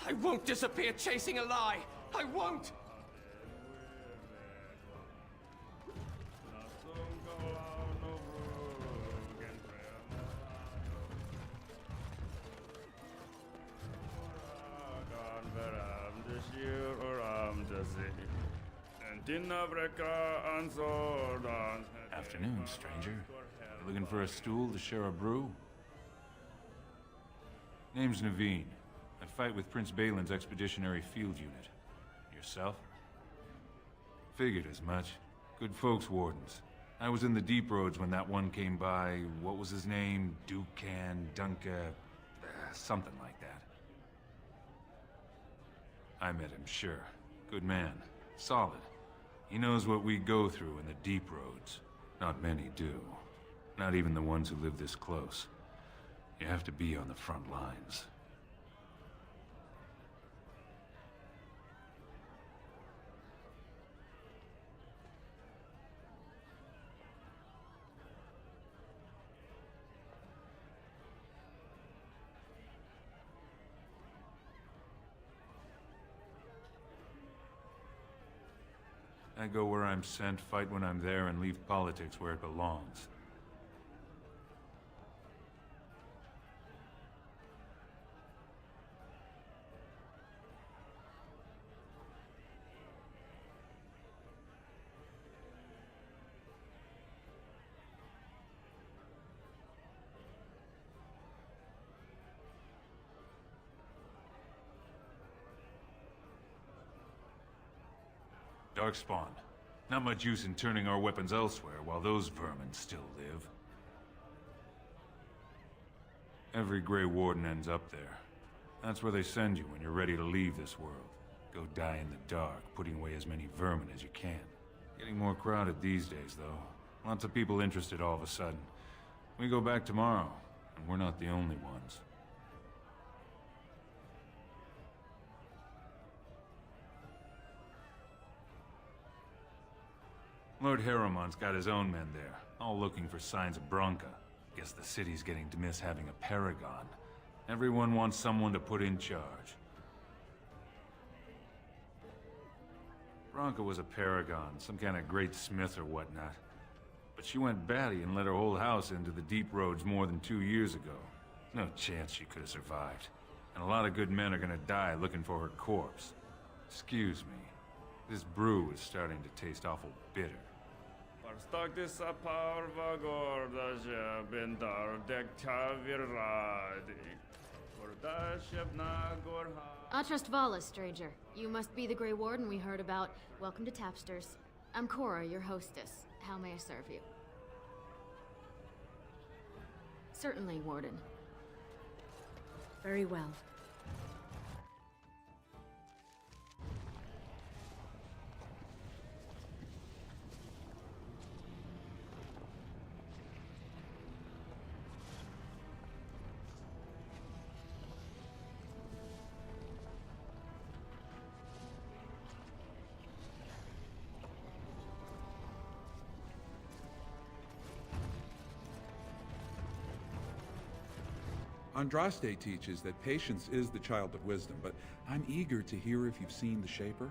I won't disappear chasing a lie. I won't. Afternoon, stranger. You looking for a stool to share a brew? Name's Naveen. I fight with Prince Balin's Expeditionary Field Unit. Yourself? Figured as much. Good folks, Wardens. I was in the Deep Roads when that one came by. What was his name? Dukan, Dunka... something like that. I met him, sure. Good man. Solid. He knows what we go through in the Deep Roads. Not many do. Not even the ones who live this close. You have to be on the front lines. I go where I'm sent, fight when I'm there, and leave politics where it belongs. Darkspawn. Not much use in turning our weapons elsewhere while those vermin still live. Every Grey Warden ends up there. That's where they send you when you're ready to leave this world. Go die in the dark, putting away as many vermin as you can. Getting more crowded these days, though. Lots of people interested all of a sudden. We go back tomorrow, and we're not the only ones. Lord Harrowmont's got his own men there, all looking for signs of Branka. Guess the city's getting to miss having a paragon. Everyone wants someone to put in charge. Branka was a paragon, some kind of great smith or whatnot. But she went batty and let her whole house into the Deep Roads more than 2 years ago. No chance she could have survived. And a lot of good men are gonna die looking for her corpse. Excuse me. This brew is starting to taste awful bitter. Atrust Vala, stranger. You must be the Grey Warden we heard about. Welcome to Tapsters. I'm Cora, your hostess. How may I serve you? Certainly, Warden. Very well. Andraste teaches that patience is the child of wisdom, but I'm eager to hear if you've seen the Shaper.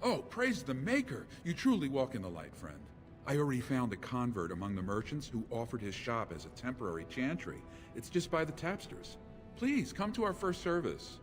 Oh, praise the Maker! You truly walk in the light, friend. I already found a convert among the merchants who offered his shop as a temporary chantry. It's just by the Tapsters. Please, come to our first service.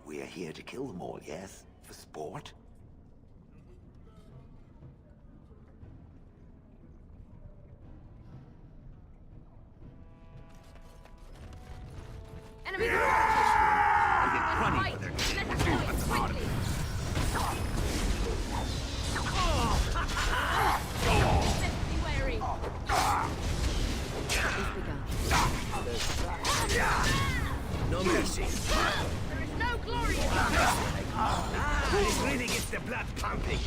We are here to kill them all, yes? For sport? Enemy! Running for their quickly! Be wary! No mercy. There is no glory in This really gets the blood pumping.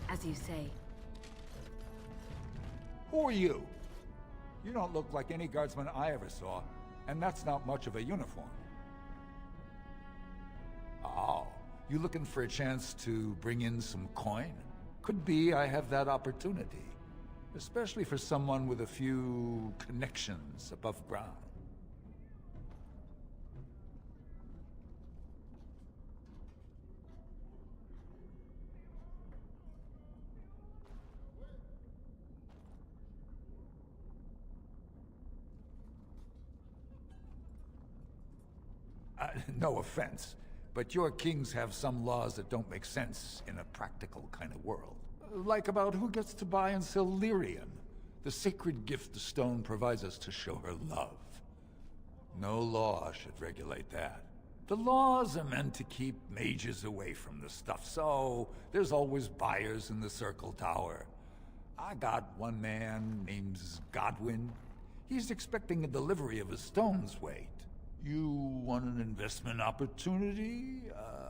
As you say. Who are you? You don't look like any guardsman I ever saw, and that's not much of a uniform. Oh, you looking for a chance to bring in some coin? Could be I have that opportunity, especially for someone with a few connections above ground. No offense, but your kings have some laws that don't make sense in a practical kind of world. Like about who gets to buy and sell Lyrian, the sacred gift the stone provides us to show her love. No law should regulate that. The laws are meant to keep mages away from the stuff, so there's always buyers in the Circle Tower. I got one man named Godwin. He's expecting a delivery of a stone's weight. You want an investment opportunity?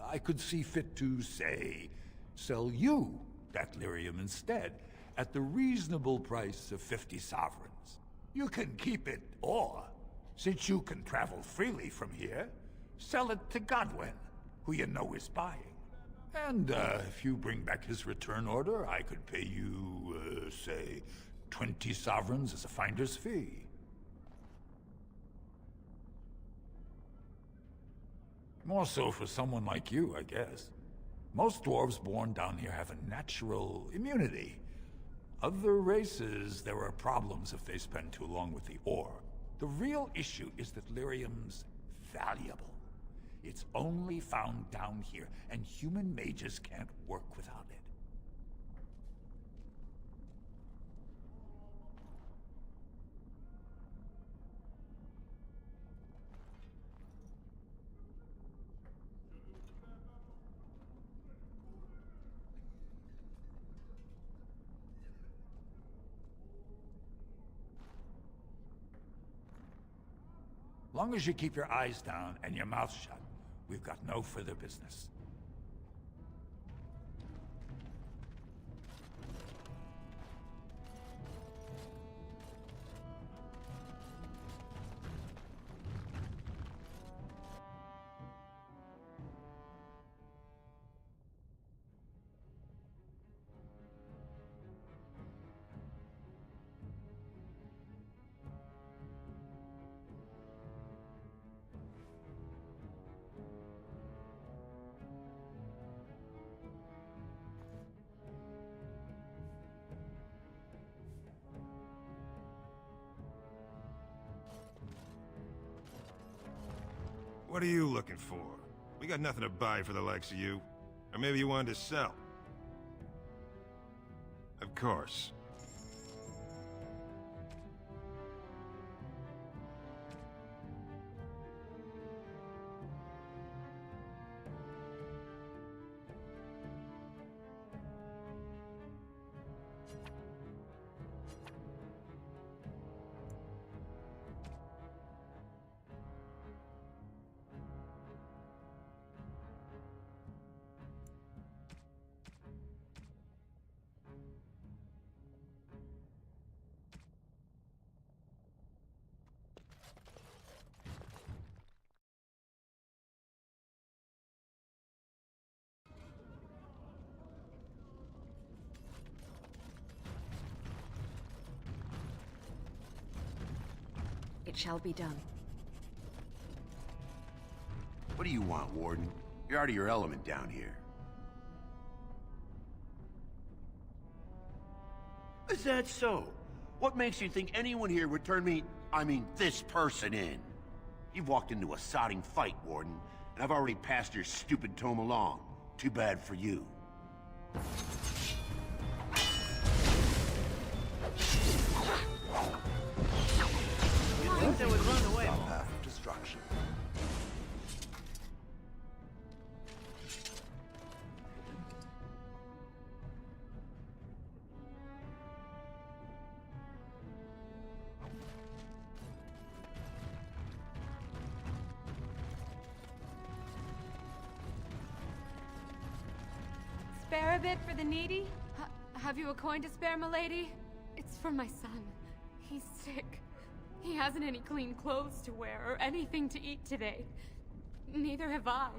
I could see fit to, say, sell you that lyrium instead, at the reasonable price of 50 sovereigns. You can keep it, or, since you can travel freely from here, sell it to Godwin, who you know is buying. And if you bring back his return order, I could pay you, say, 20 sovereigns as a finder's fee. More so for someone like you, I guess. Most dwarves born down here have a natural immunity. Other races, there are problems if they spend too long with the ore. The real issue is that lyrium's valuable. It's only found down here, and human mages can't work without it. Long as you keep your eyes down and your mouth shut, we've got no further business. What are you looking for? We got nothing to buy for the likes of you. Or maybe you wanted to sell. Of course. It shall be done. What do you want, Warden? You're out of your element down here. Is that so? What makes you think anyone here would turn me, this person in? You've walked into a sodding fight, Warden, and I've already passed your stupid tome along. Too bad for you. They would run away. Path of destruction. Spare a bit for the needy? Have you a coin to spare, milady? It's for my son. He's sick. He hasn't any clean clothes to wear or anything to eat today. Neither have I.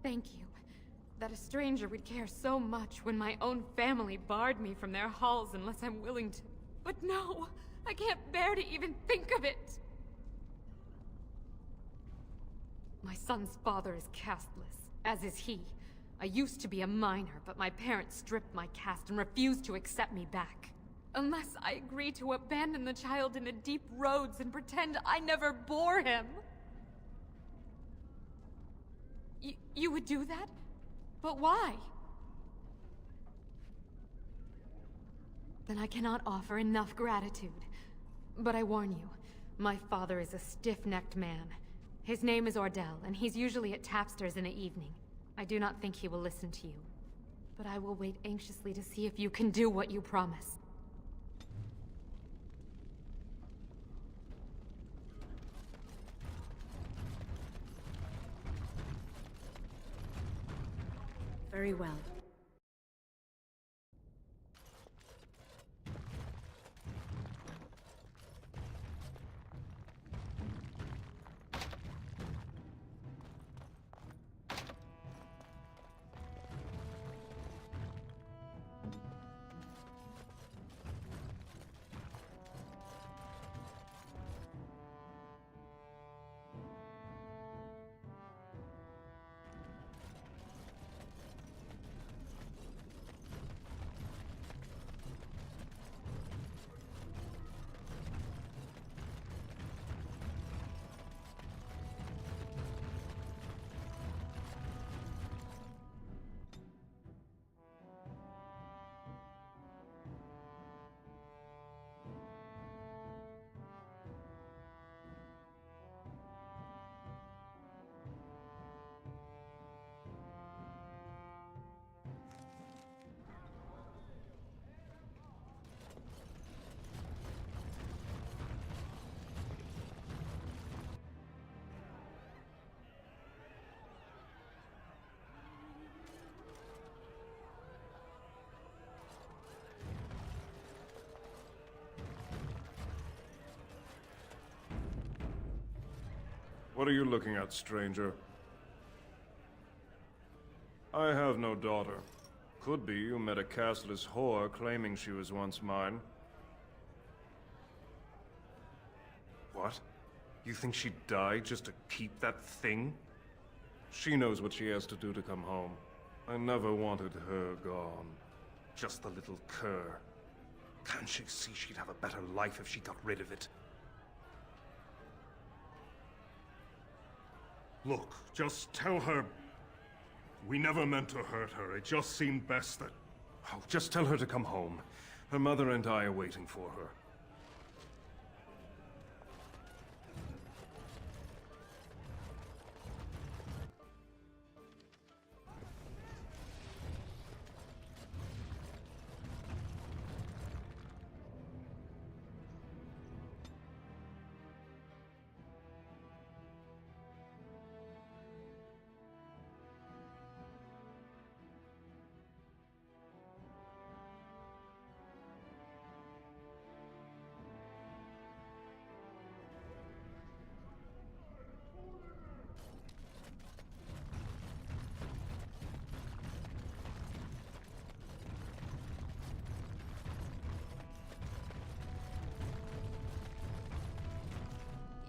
Thank you. That a stranger would care so much when my own family barred me from their halls unless I'm willing to. But no! I can't bear to even think of it! My son's father is casteless, as is he. I used to be a minor, but my parents stripped my caste and refused to accept me back. Unless I agree to abandon the child in the deep roads and pretend I never bore him. You would do that? But why? Then I cannot offer enough gratitude. But I warn you, My father is a stiff-necked man. His name is Ordell, and he's usually at Tapster's in the evening. I do not think he will listen to you. But I will wait anxiously to see if you can do what you promise. Very well. What are you looking at, stranger? I have no daughter. Could be you met a castless whore claiming she was once mine. What? You think she'd die just to keep that thing? She knows what she has to do to come home. I never wanted her gone. Just the little cur. Can't she see she'd have a better life if she got rid of it? Look, just tell her we never meant to hurt her. It just seemed best that... Oh, just tell her to come home. Her mother and I are waiting for her.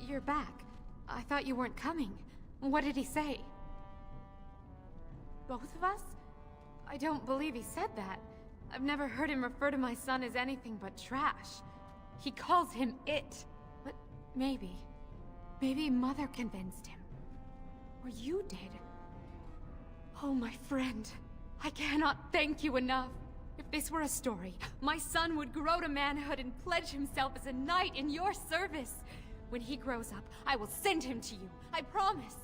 You're back. I thought you weren't coming. What did he say? Both of us? I don't believe he said that. I've never heard him refer to my son as anything but trash. He calls him it. But maybe Mother convinced him. Or you did. Oh, my friend. I cannot thank you enough. If this were a story, my son would grow to manhood and pledge himself as a knight in your service. When he grows up, I will send him to you. I promise.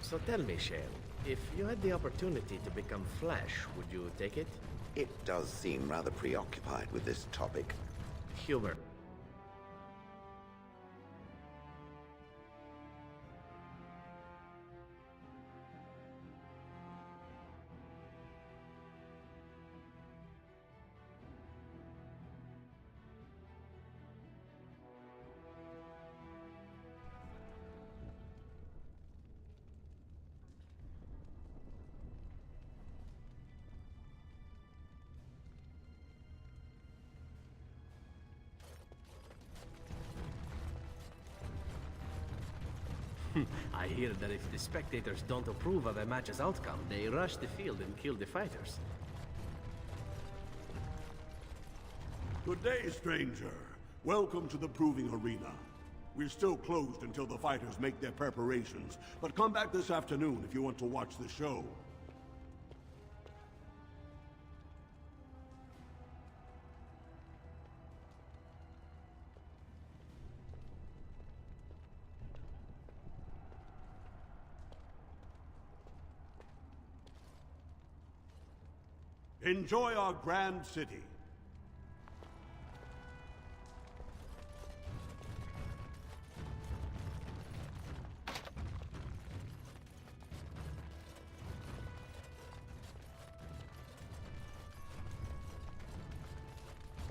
So tell me, Shale, if you had the opportunity to become flesh, would you take it? It does seem rather preoccupied with this topic. Humor. I hear that if the spectators don't approve of a match's outcome, they rush the field and kill the fighters. Good day, stranger. Welcome to the Proving Arena. We're still closed until the fighters make their preparations, but come back this afternoon if you want to watch the show. Enjoy our grand city.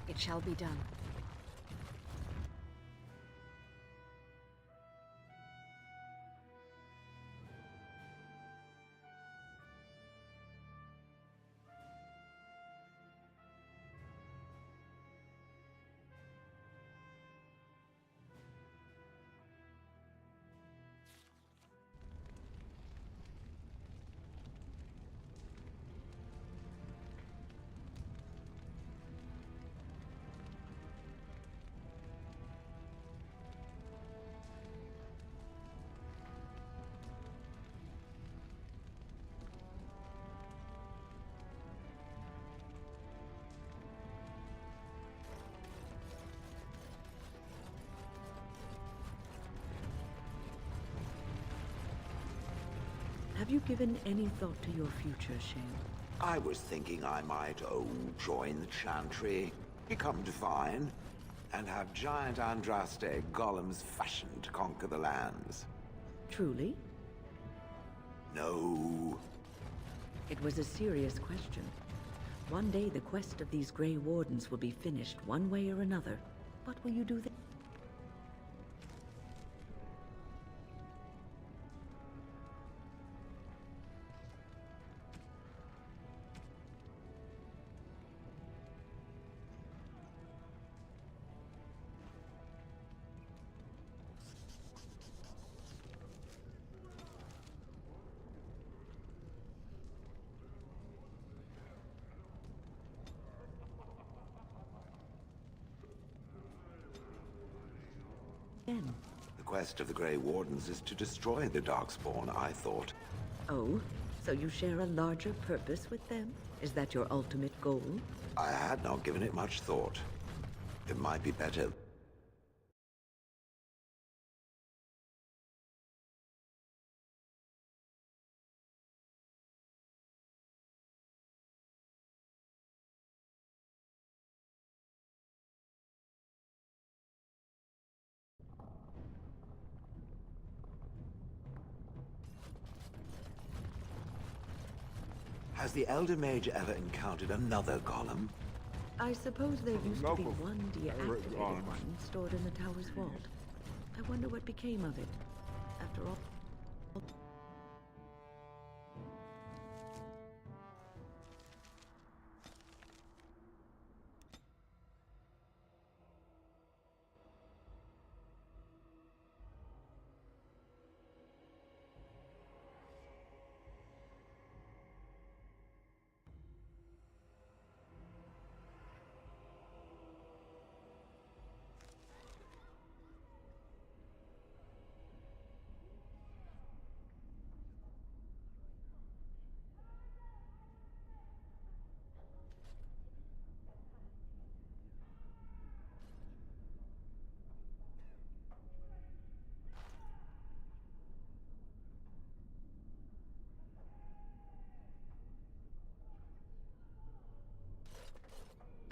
It shall be done. Have you given any thought to your future, Shale? I was thinking I might, join the Chantry, become divine, and have giant Andraste golems fashioned to conquer the lands. Truly? No. It was a serious question. One day the quest of these Grey Wardens will be finished one way or another. What will you do then? The quest of the Grey Wardens is to destroy the Darkspawn, I thought. Oh, so you share a larger purpose with them? Is that your ultimate goal? I had not given it much thought. It might be better. Has the Elder Mage ever encountered another golem? I suppose there used to be one deactivated one stored in the tower's vault. I wonder what became of it. After all...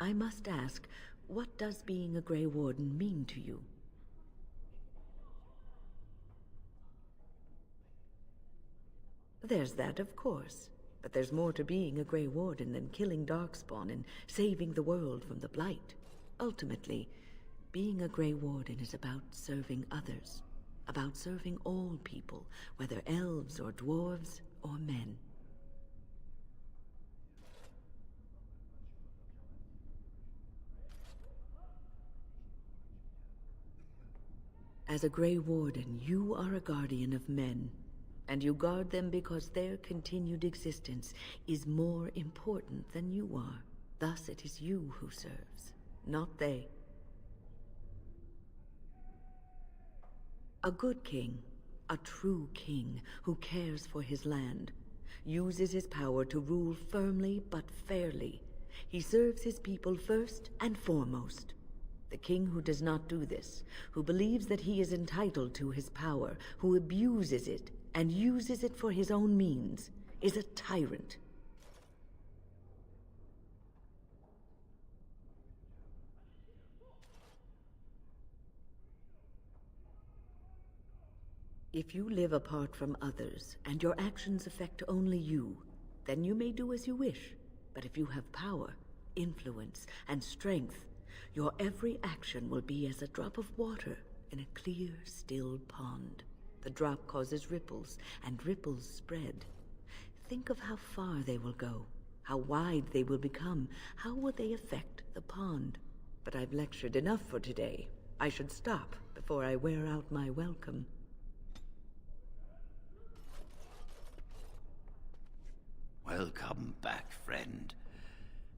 I must ask, what does being a Grey Warden mean to you? There's that, of course. But there's more to being a Grey Warden than killing Darkspawn and saving the world from the Blight. Ultimately, being a Grey Warden is about serving others. About serving all people, whether elves or dwarves or men. As a Grey Warden, you are a guardian of men. And you guard them because their continued existence is more important than you are. Thus it is you who serves, not they. A good king, a true king who cares for his land, uses his power to rule firmly but fairly. He serves his people first and foremost. The king who does not do this, who believes that he is entitled to his power, who abuses it, and uses it for his own means, is a tyrant. If you live apart from others, and your actions affect only you, then you may do as you wish. But if you have power, influence, and strength, your every action will be as a drop of water in a clear, still pond. The drop causes ripples, and ripples spread. Think of how far they will go, how wide they will become, how will they affect the pond. But I've lectured enough for today. I should stop before I wear out my welcome. Welcome back, friend.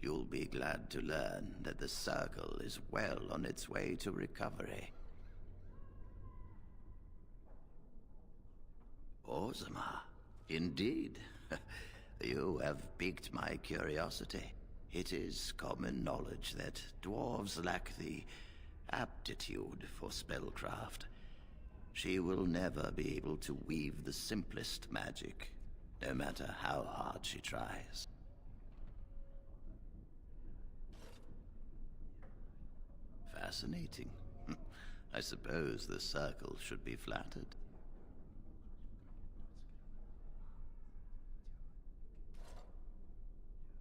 You'll be glad to learn that the Circle is well on its way to recovery. Orzammar, indeed. You have piqued my curiosity. It is common knowledge that dwarves lack the aptitude for spellcraft. She will never be able to weave the simplest magic, no matter how hard she tries. Fascinating. I suppose the Circle should be flattered.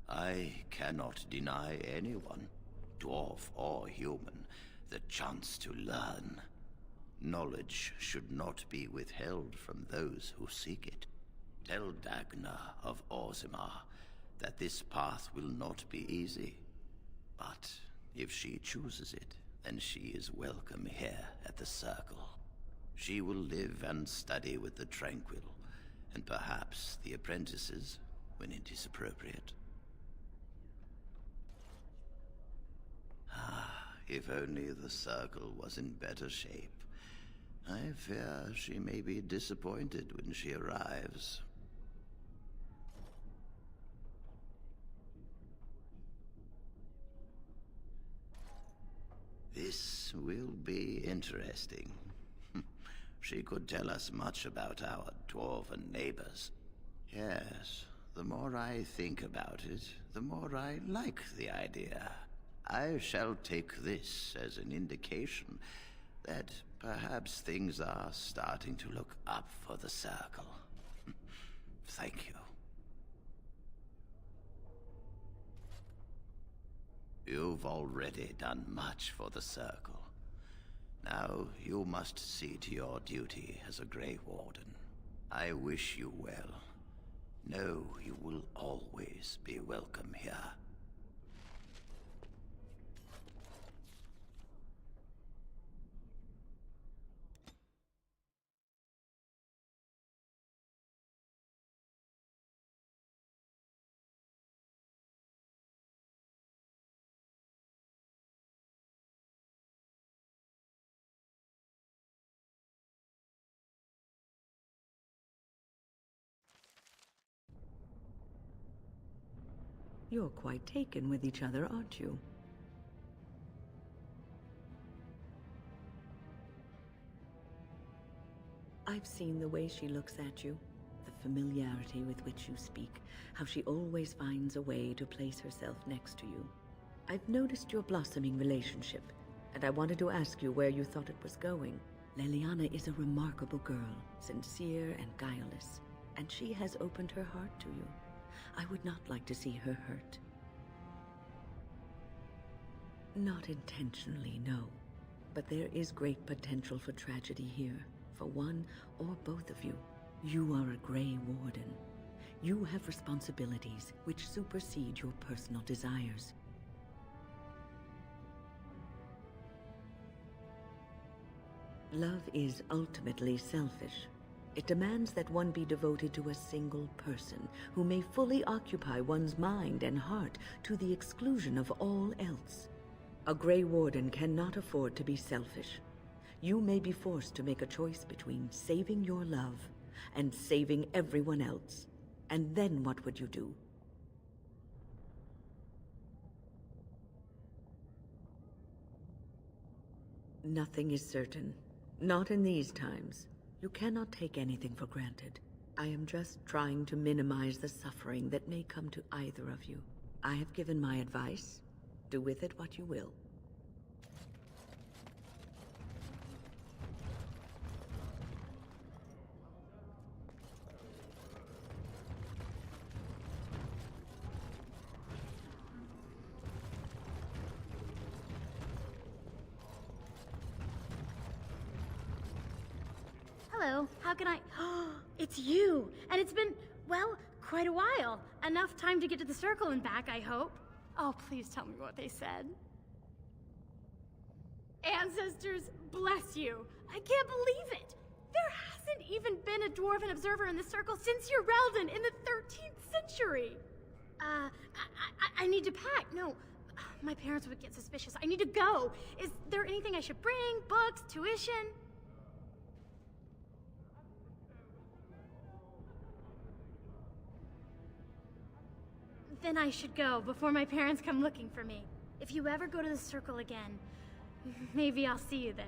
I cannot deny anyone, dwarf or human, the chance to learn. Knowledge should not be withheld from those who seek it. Tell Dagna of Orzammar that this path will not be easy. But if she chooses it, then she is welcome here at the Circle. She will live and study with the Tranquil, and perhaps the apprentices, when it is appropriate. If only the Circle was in better shape. I fear she may be disappointed when she arrives. This will be interesting. She could tell us much about our dwarven neighbors. Yes, the more I think about it, the more I like the idea. I shall take this as an indication that perhaps things are starting to look up for the Circle. Thank you. You've already done much for the Circle. Now you must see to your duty as a Grey Warden. I wish you well. Know you will always be welcome here. You're quite taken with each other, aren't you? I've seen the way she looks at you, the familiarity with which you speak, how she always finds a way to place herself next to you. I've noticed your blossoming relationship, and I wanted to ask you where you thought it was going. Leliana is a remarkable girl, sincere and guileless, and she has opened her heart to you. I would not like to see her hurt. Not intentionally, no. But there is great potential for tragedy here, for one or both of you. You are a Grey Warden. You have responsibilities which supersede your personal desires. Love is ultimately selfish. It demands that one be devoted to a single person who may fully occupy one's mind and heart to the exclusion of all else. A Grey Warden cannot afford to be selfish. You may be forced to make a choice between saving your love and saving everyone else. And then what would you do? Nothing is certain. Not in these times. You cannot take anything for granted. I am just trying to minimize the suffering that may come to either of you. I have given my advice. Do with it what you will. Hello, how can I... It's you! And it's been, well, quite a while. Enough time to get to the circle and back, I hope. Oh, please tell me what they said. Ancestors, bless you. I can't believe it. There hasn't even been a Dwarven observer in the circle since Urelden in the 13th century. I need to pack. No, my parents would get suspicious. I need to go. Is there anything I should bring? Books? Tuition? Then I should go before my parents come looking for me. If you ever go to the circle again, maybe I'll see you there.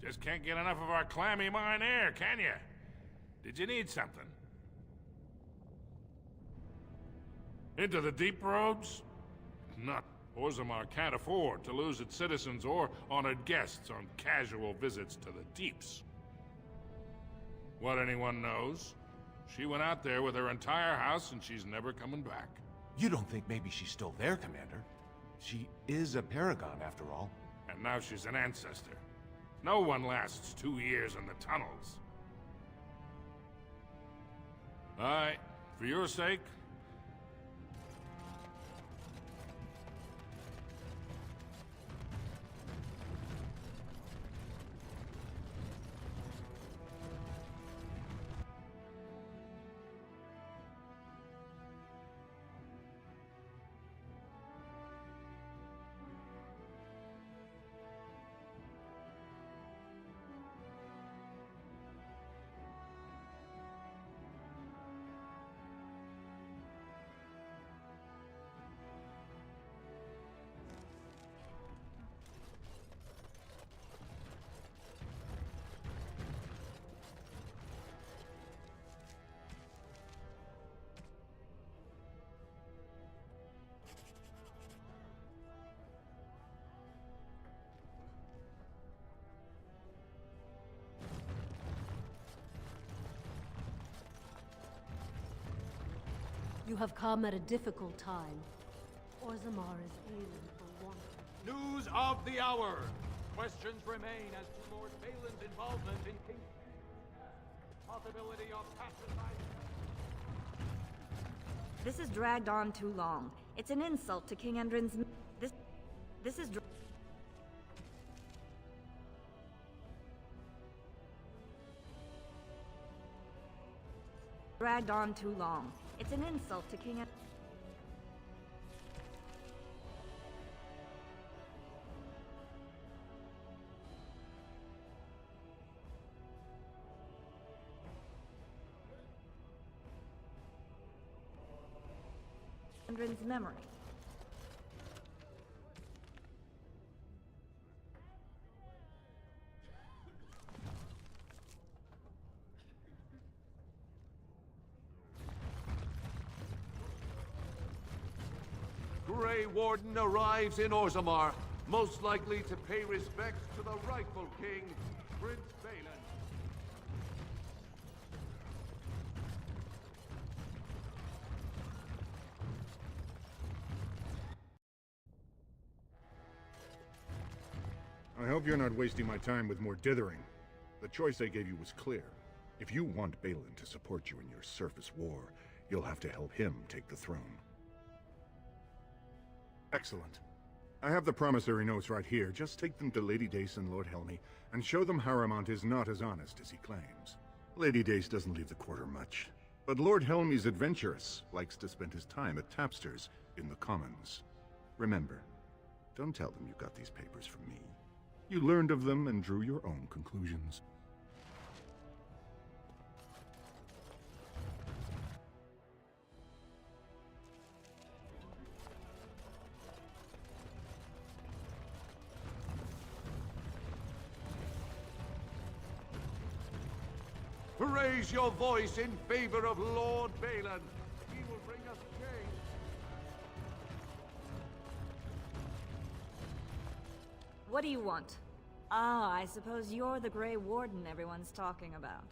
Just can't get enough of our clammy mine air, can you? Did you need something? Into the deep roads? Not. Orzammar can't afford to lose its citizens or honored guests on casual visits to the deeps. What anyone knows, she went out there with her entire house and she's never coming back. You don't think maybe she's still there, Commander? She is a Paragon, after all. And now she's an ancestor. No one lasts 2 years in the tunnels. Aye, for your sake, You have come at a difficult time. Orzammar is ailing for want. News of the hour! Questions remain as to Lord Balin's involvement in King... Possibility of patricide... This has dragged on too long. It's an insult to King Endrin's... This is... Dragged on too long. It's an insult to King... Endrin's memory. Grey Warden arrives in Orzammar, most likely to pay respects to the rightful king, Prince Balin. I hope you're not wasting my time with more dithering. The choice I gave you was clear. If you want Balin to support you in your surface war, you'll have to help him take the throne. Excellent. I have the promissory notes right here. Just take them to Lady Dace and Lord Helmy, and show them Harrowmont is not as honest as he claims. Lady Dace doesn't leave the quarter much, but Lord Helmy's adventurous, likes to spend his time at Tapster's in the Commons. Remember, don't tell them you got these papers from me. You learned of them and drew your own conclusions. Raise your voice in favor of Lord Balin. He will bring us change. What do you want? Ah, I suppose you're the Grey Warden everyone's talking about.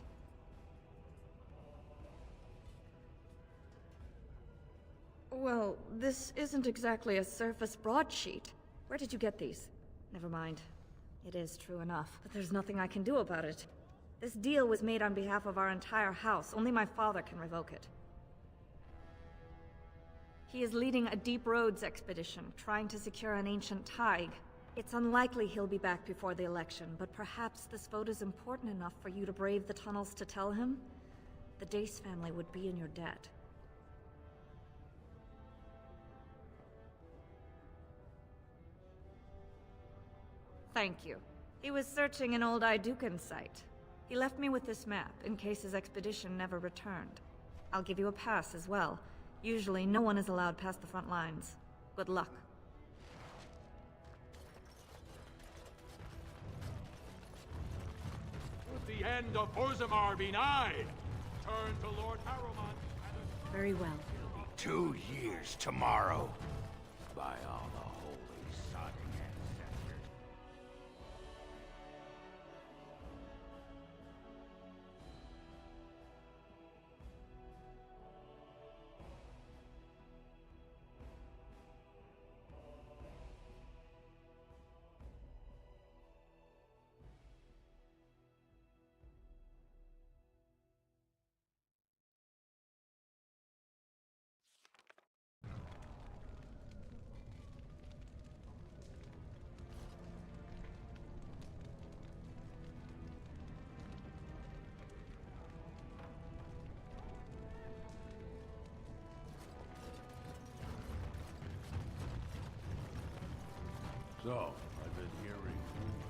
Well, this isn't exactly a surface broadsheet. Where did you get these? Never mind. It is true enough, but there's nothing I can do about it. This deal was made on behalf of our entire house. Only my father can revoke it. He is leading a Deep Roads expedition, trying to secure an ancient Tig. It's unlikely he'll be back before the election, but perhaps this vote is important enough for you to brave the tunnels to tell him? The Dace family would be in your debt. Thank you. He was searching an old Idukan site. He left me with this map, in case his expedition never returned. I'll give you a pass as well. Usually, no one is allowed past the front lines. Good luck. end of Orzammar be nigh. Turn to Lord Harrowmont. Very well. 2 years tomorrow. By all the holy sun ancestors. So, I've been hearing rumors.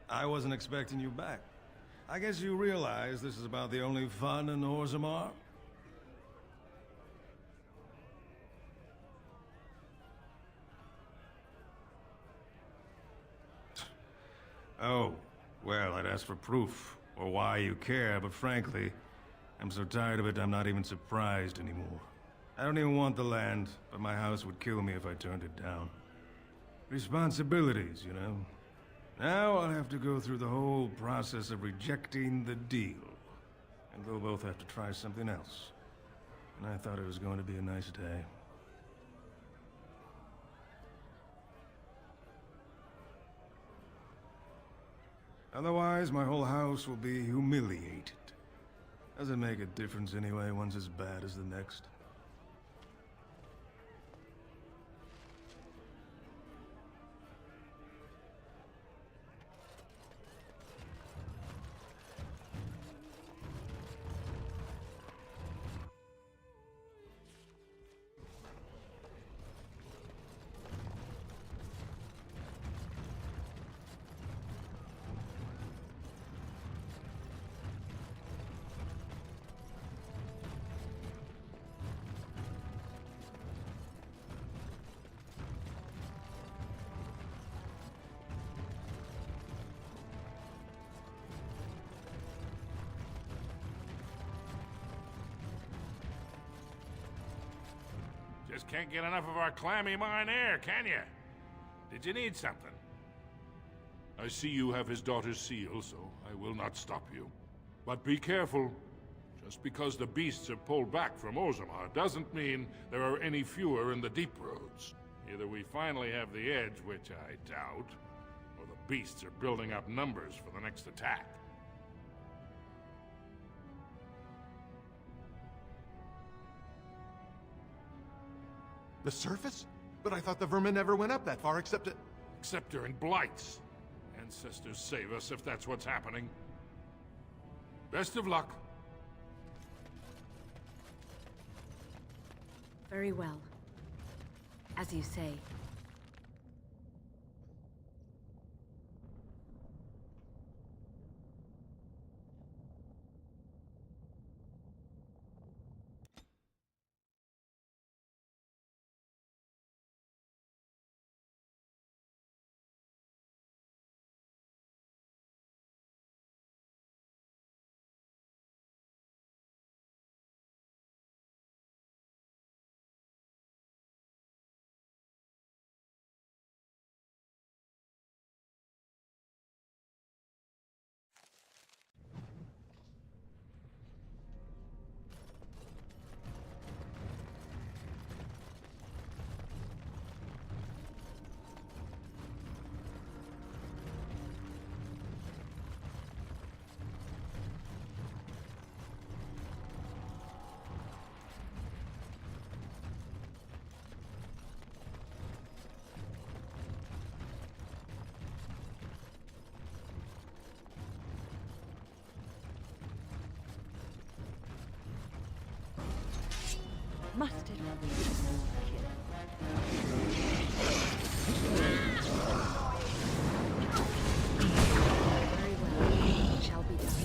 I wasn't expecting you back. I guess you realize this is about the only fun in Orzammar? Oh, well, I'd ask for proof, or why you care, but frankly, I'm so tired of it I'm not even surprised anymore. I don't even want the land, but my house would kill me if I turned it down. Responsibilities, you know? Now I'll have to go through the whole process of rejecting the deal. And we'll both have to try something else. And I thought it was going to be a nice day. Otherwise, my whole house will be humiliated. Doesn't make a difference anyway, one's as bad as the next. Just can't get enough of our clammy mine air, can you? Did you need something? I see you have his daughter's seal, so I will not stop you. But be careful. Just because the beasts have pulled back from Orzammar doesn't mean there are any fewer in the deep roads. Either we finally have the edge, which I doubt, or the beasts are building up numbers for the next attack. The surface? But I thought the vermin never went up that far except during blights. Ancestors save us if that's what's happening. Best of luck. Very well. As you say. Must it always be more kill? Very well. It shall be done.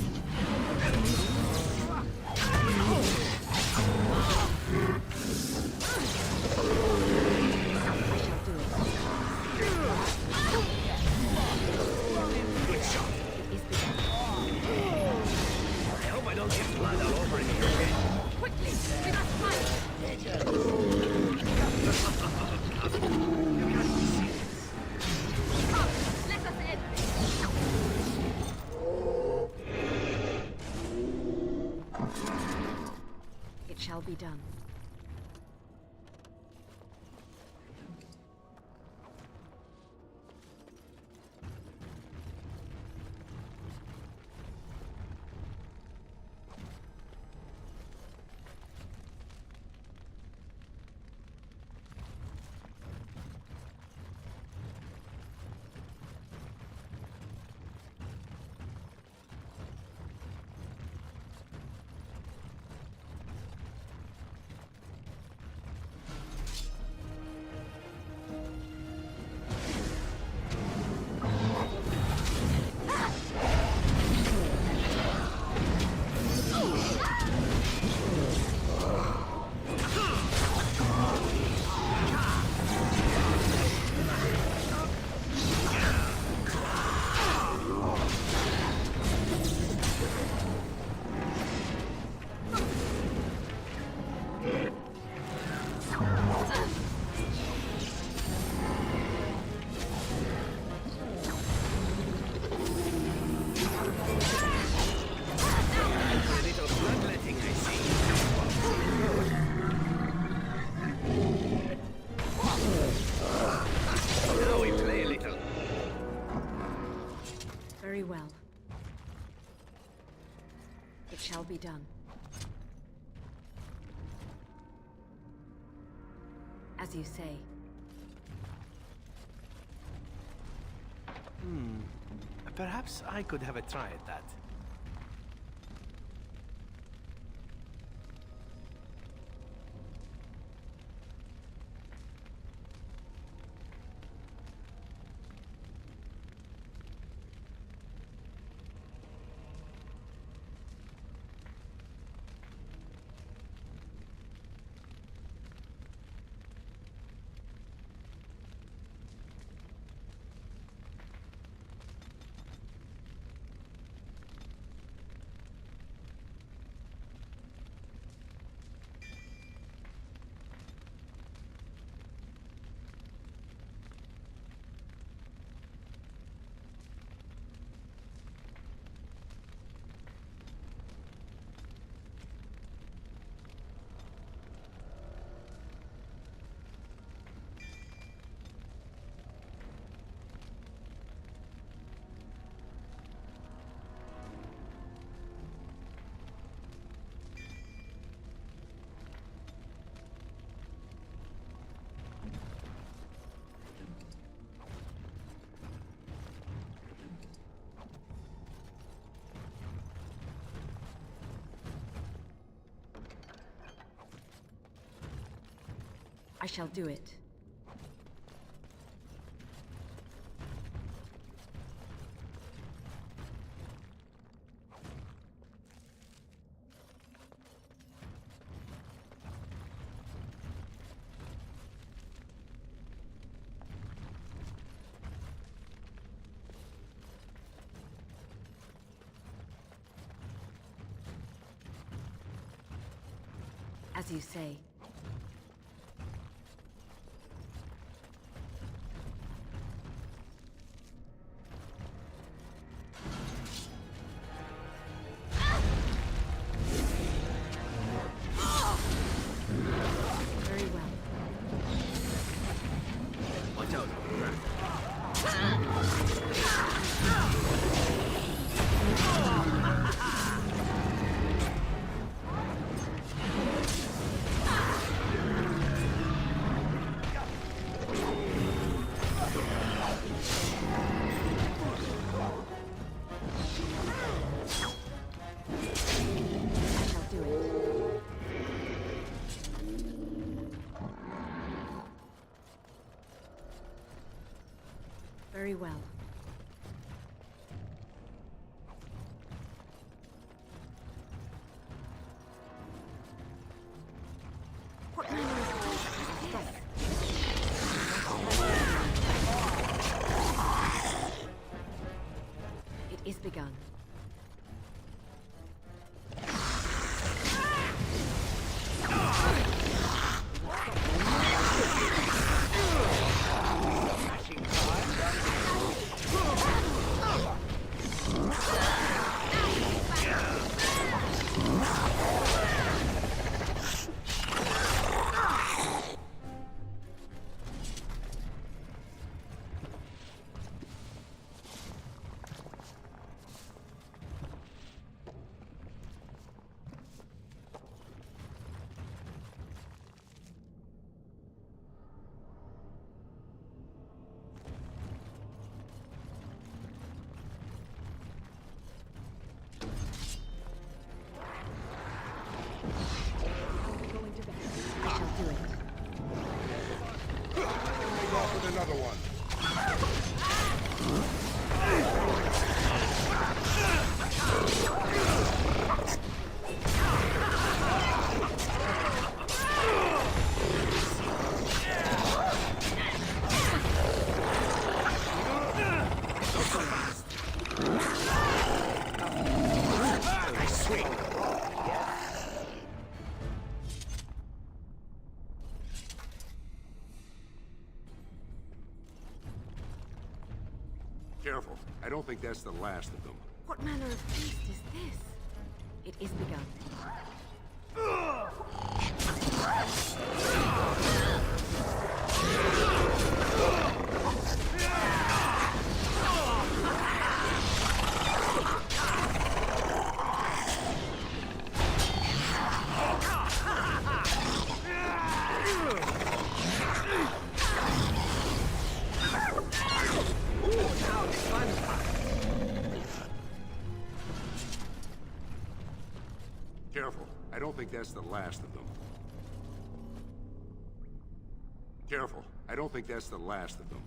I hope I don't get blood all over in your head. Quickly! We must fight! Let us in! It shall be done. Very well. It shall be done. As you say. Perhaps I could have a try at that. I shall do it. As you say. Very well. Watch out. I shall do it. Very well. What manner of beast is this? It is begun. Another one. Careful. I don't think that's the last of them. What manner of beast is this? It is begun. Careful. I don't think that's the last of them. Careful. I don't think that's the last of them.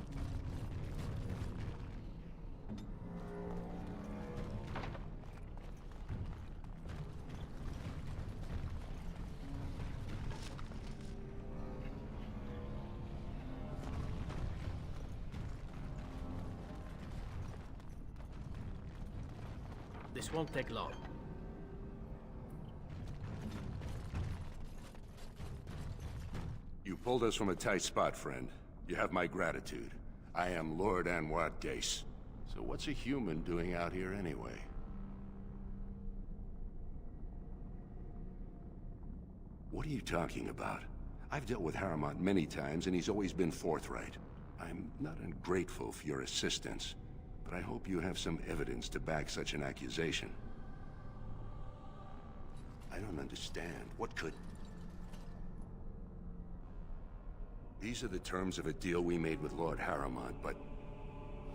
This won't take long. You pulled us from a tight spot, friend. You have my gratitude. I am Lord Anwar Dace. So what's a human doing out here anyway? What are you talking about? I've dealt with Harrowmont many times, and he's always been forthright. I'm not ungrateful for your assistance, but I hope you have some evidence to back such an accusation. I don't understand. What could... These are the terms of a deal we made with Lord Harrowmont, but...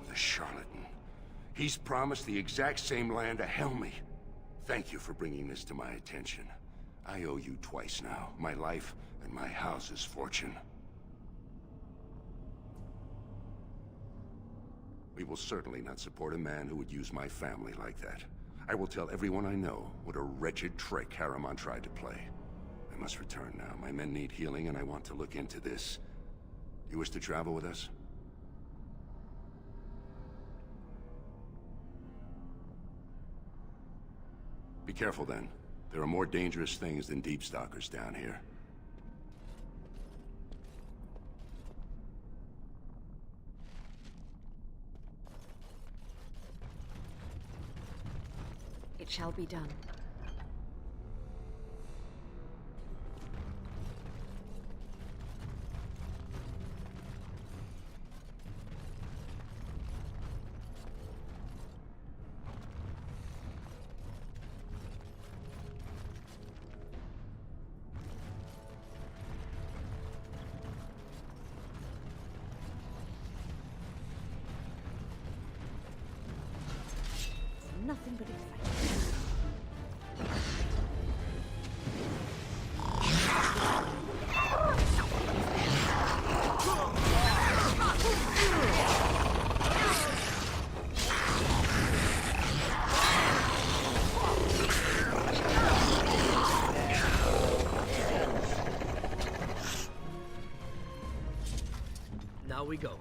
the charlatan. He's promised the exact same land to Helmy. Thank you for bringing this to my attention. I owe you twice now. My life and my house's fortune. We will certainly not support a man who would use my family like that. I will tell everyone I know what a wretched trick Harrowmont tried to play. I must return now. My men need healing, and I want to look into this. You wish to travel with us? Be careful then. There are more dangerous things than deep stalkers down here. It shall be done. Nothing but excitement. Now we go.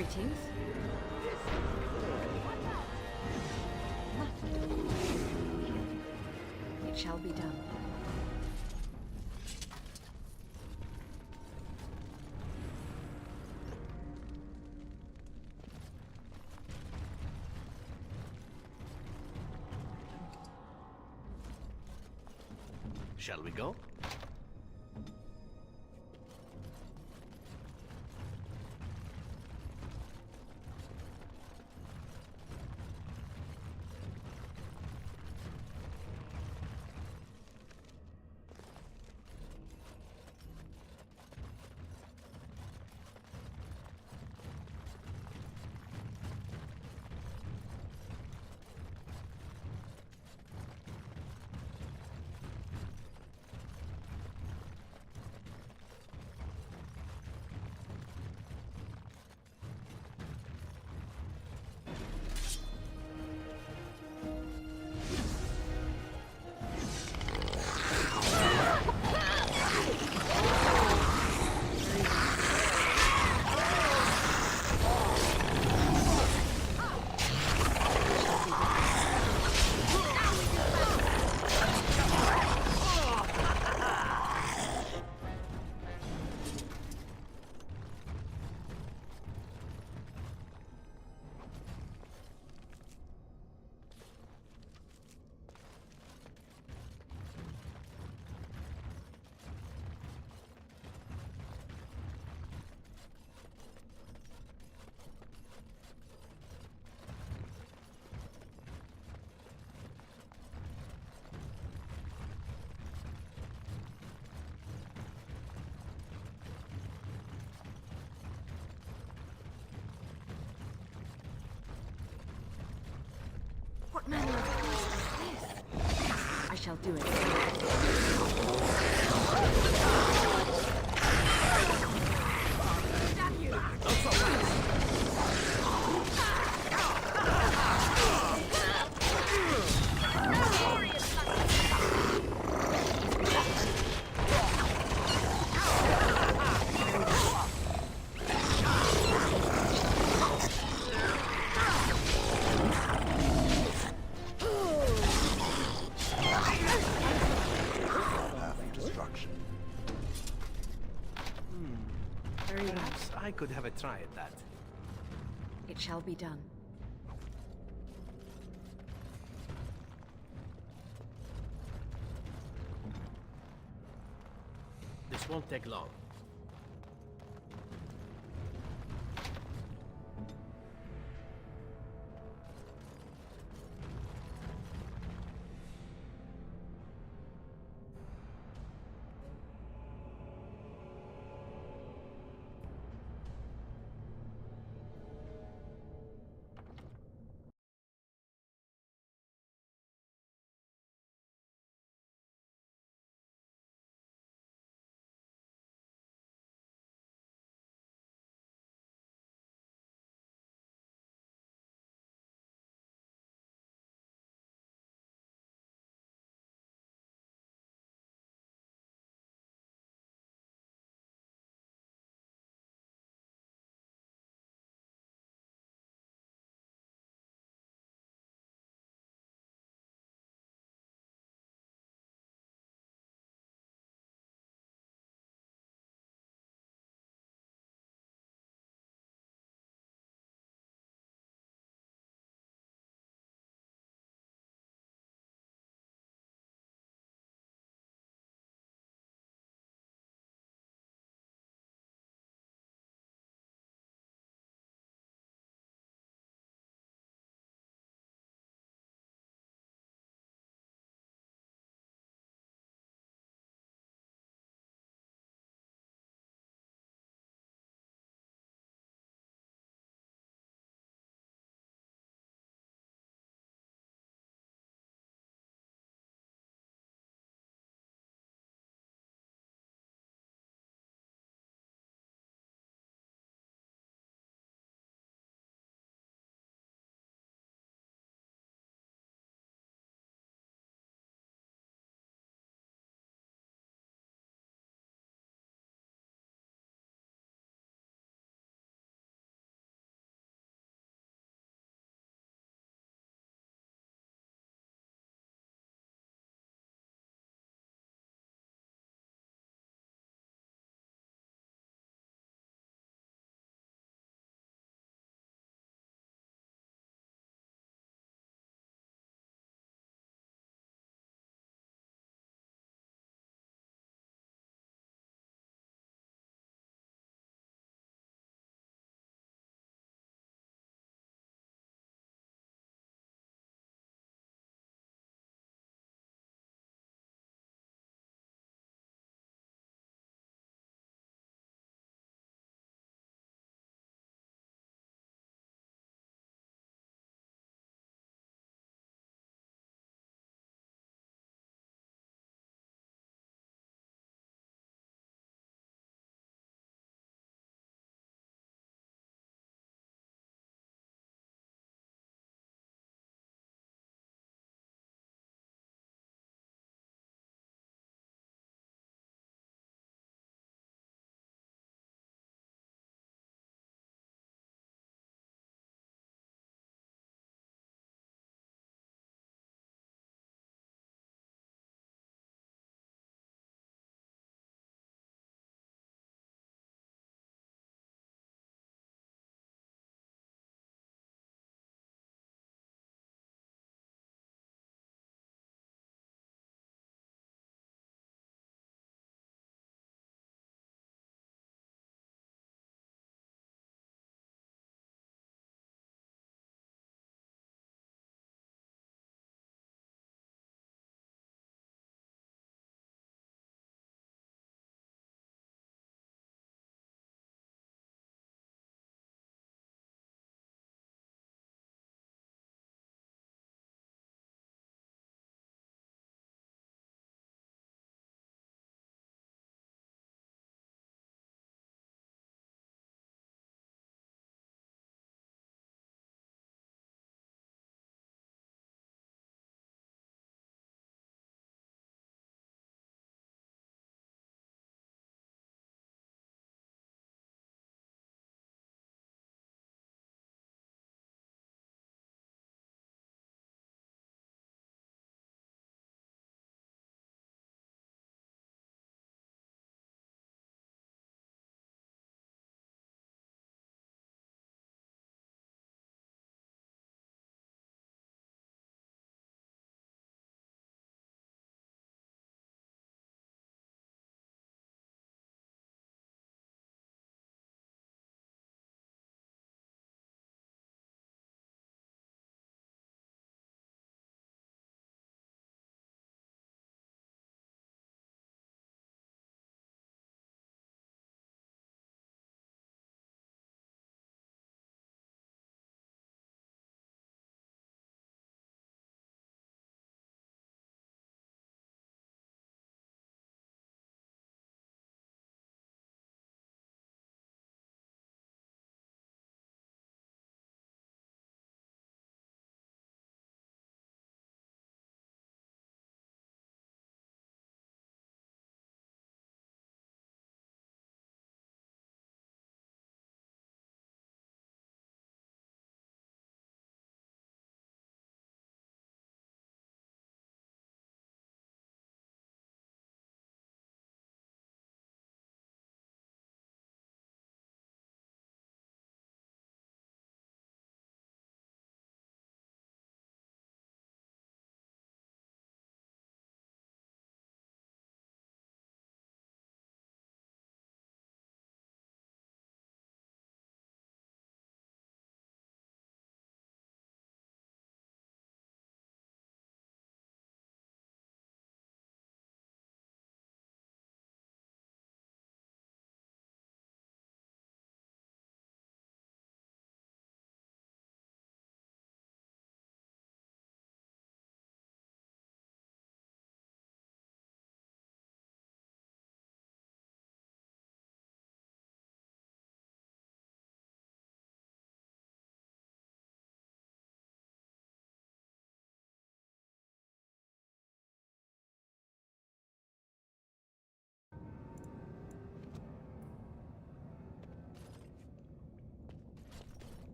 Greetings. It shall be done. Shall we go? What manner of beast is this? I shall do it. Perhaps I could have a try at that. It shall be done. This won't take long.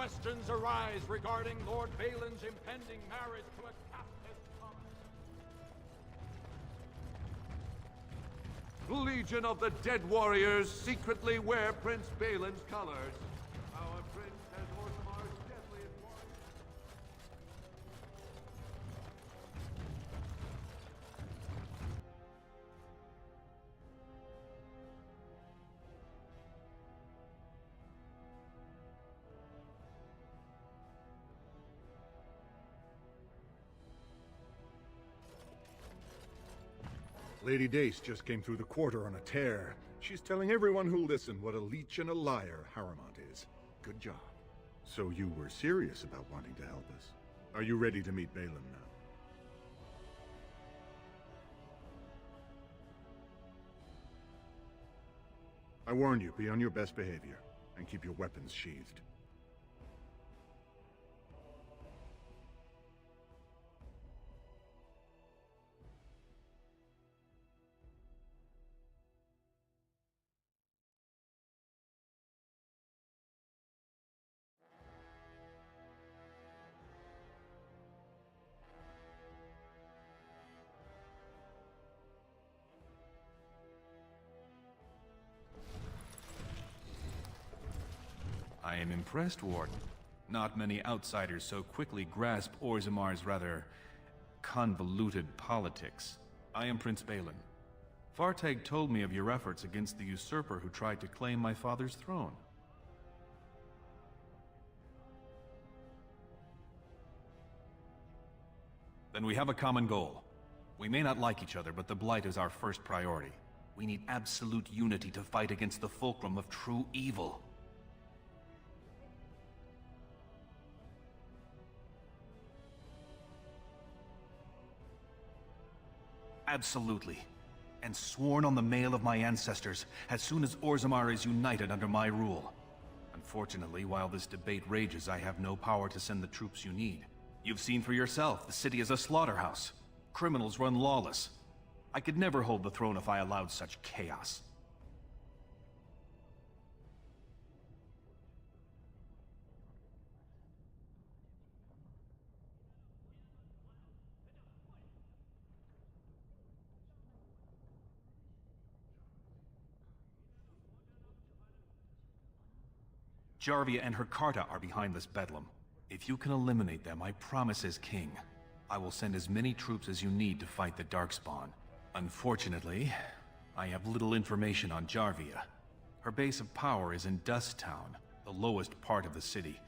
questions arise regarding Lord Balin's impending marriage to a castless common. Legion of the Dead Warriors secretly wear Prince Balin's colors. Our prince has Orzamar's deadliest warrior. Lady Dace just came through the quarter on a tear. She's telling everyone who'll listen what a leech and a liar Harrowmont is. Good job. So you were serious about wanting to help us. Are you ready to meet Balin now? I warn you, be on your best behavior, and keep your weapons sheathed. I am impressed, Warden. Not many outsiders so quickly grasp Orzamar's rather convoluted politics. I am Prince Balin. Fartag told me of your efforts against the usurper who tried to claim my father's throne. Then we have a common goal. We may not like each other, but the Blight is our first priority. We need absolute unity to fight against the fulcrum of true evil. Absolutely. And sworn on the mail of my ancestors, as soon as Orzammar is united under my rule. Unfortunately, while this debate rages, I have no power to send the troops you need. You've seen for yourself, the city is a slaughterhouse. Criminals run lawless. I could never hold the throne if I allowed such chaos. Jarvia and her Carta are behind this bedlam. If you can eliminate them, I promise as king, I will send as many troops as you need to fight the Darkspawn. Unfortunately, I have little information on Jarvia. Her base of power is in Dust Town, the lowest part of the city,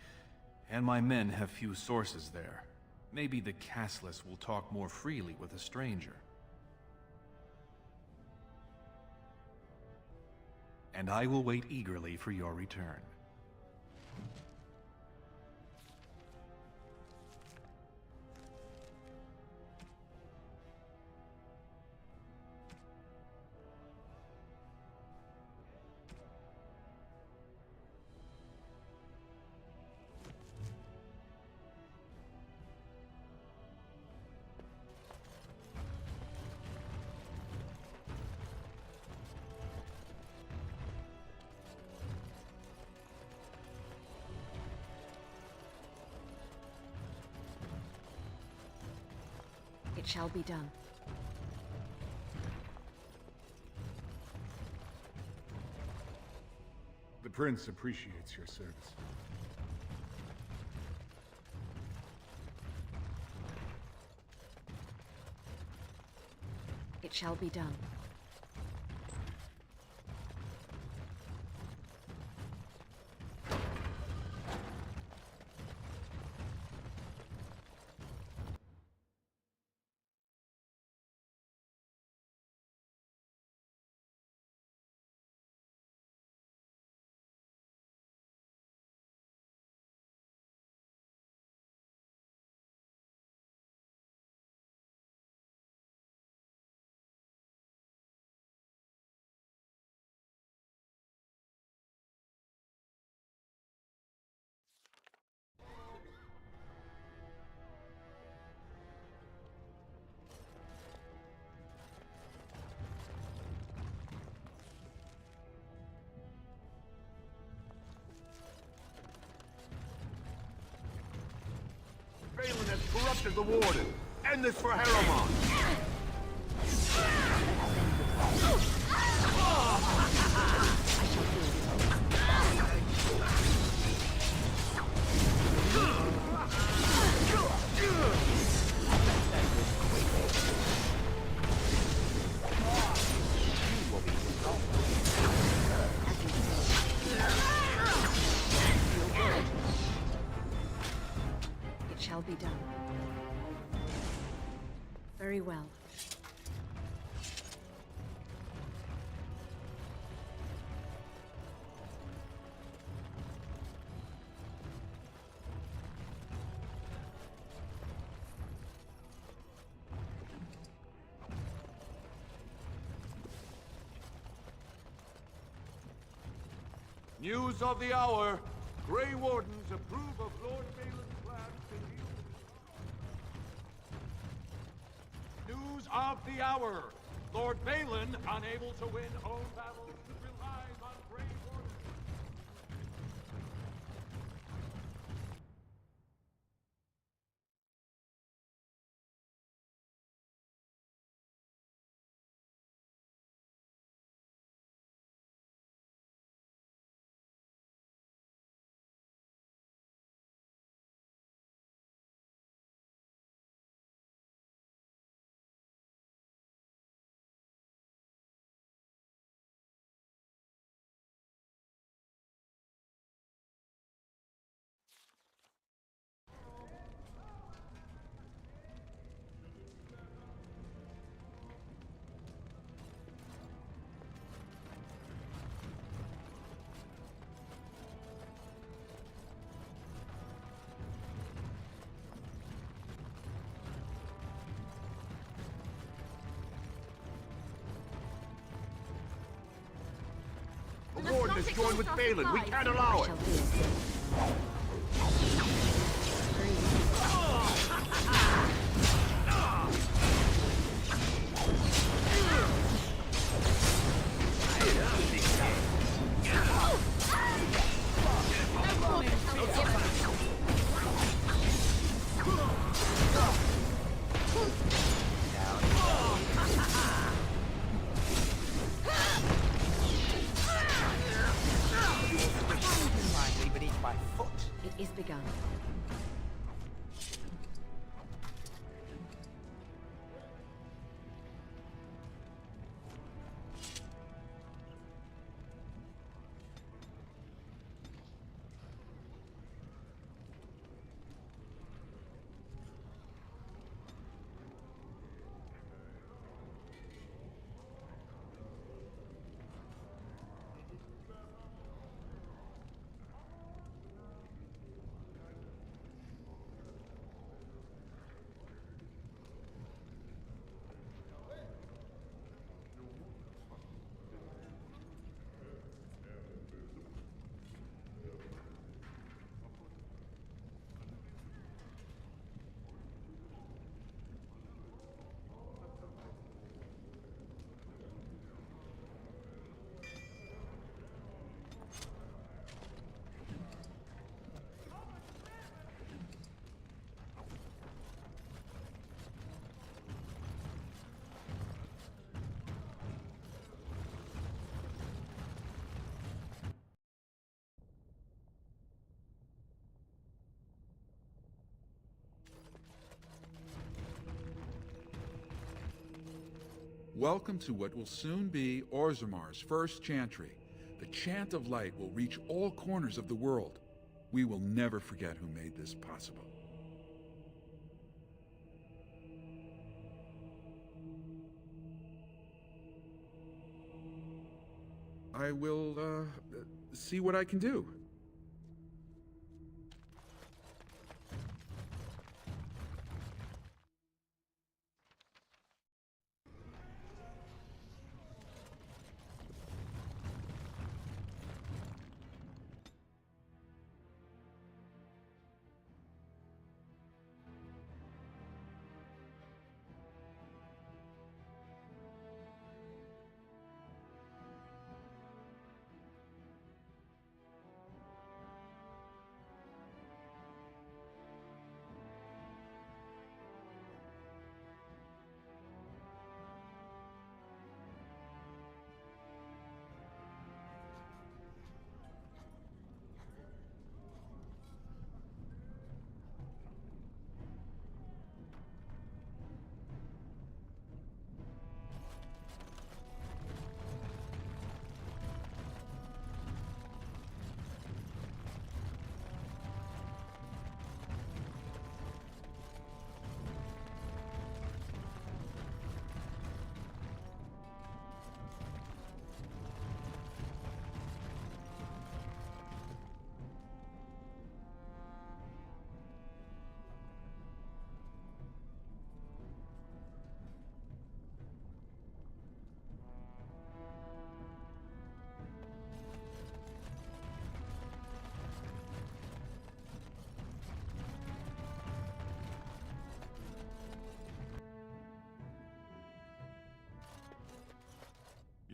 and my men have few sources there. Maybe the castless will talk more freely with a stranger. And I will wait eagerly for your return. It shall be done. The Prince appreciates your service. It shall be done. corrupted the Warden. End this for Harriman. It shall be done. Very well. News of the hour. Grey Wardens approve of Lord Balin's plans to deal. News of the hour. Lord Balin, unable to win home battles, relies on Grey Wardens. The Warden is joined with Balin. We can't allow it. It is begun. Welcome to what will soon be Orzamar's first chantry. The Chant of Light will reach all corners of the world. We will never forget who made this possible. I will, see what I can do.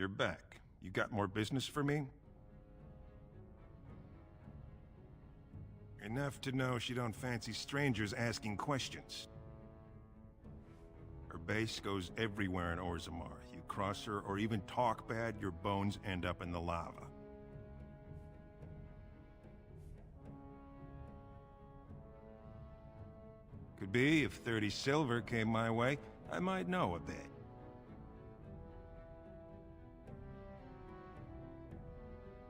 you're back. You got more business for me? Enough to know she don't fancy strangers asking questions. Her base goes everywhere in Orzammar. You cross her or even talk bad, your bones end up in the lava. Could be, if 30 silver came my way, I might know a bit.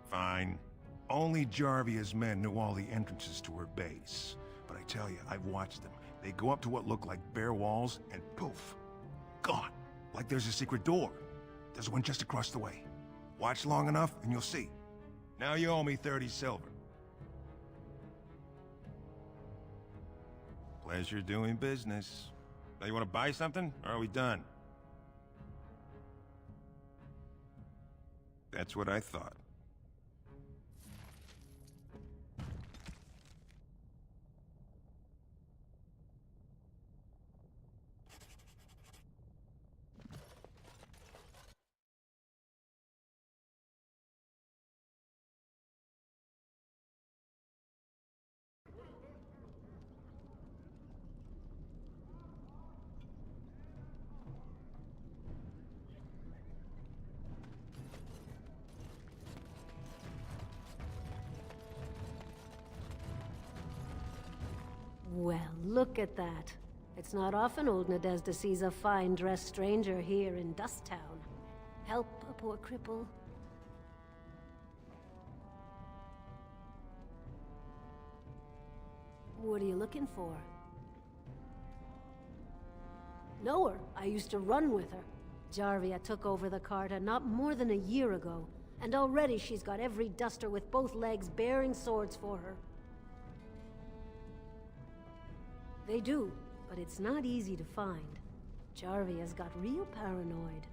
Fine. Only Jarvia's men knew all the entrances to her base. But I tell you, I've watched them. They go up to what look like bare walls, and poof, gone. Like there's a secret door. There's one just across the way. Watch long enough, and you'll see. Now you owe me 30 silver. Pleasure doing business. Now you want to buy something, or are we done? That's what I thought. Well, look at that. It's not often old Nadezhda sees a fine-dressed stranger here in Dust Town. Help a poor cripple. What are you looking for? Know her. I used to run with her. Jarvia took over the Carta not more than a year ago, and already she's got every duster with both legs bearing swords for her. They do, but it's not easy to find. Jarvia's got real paranoid.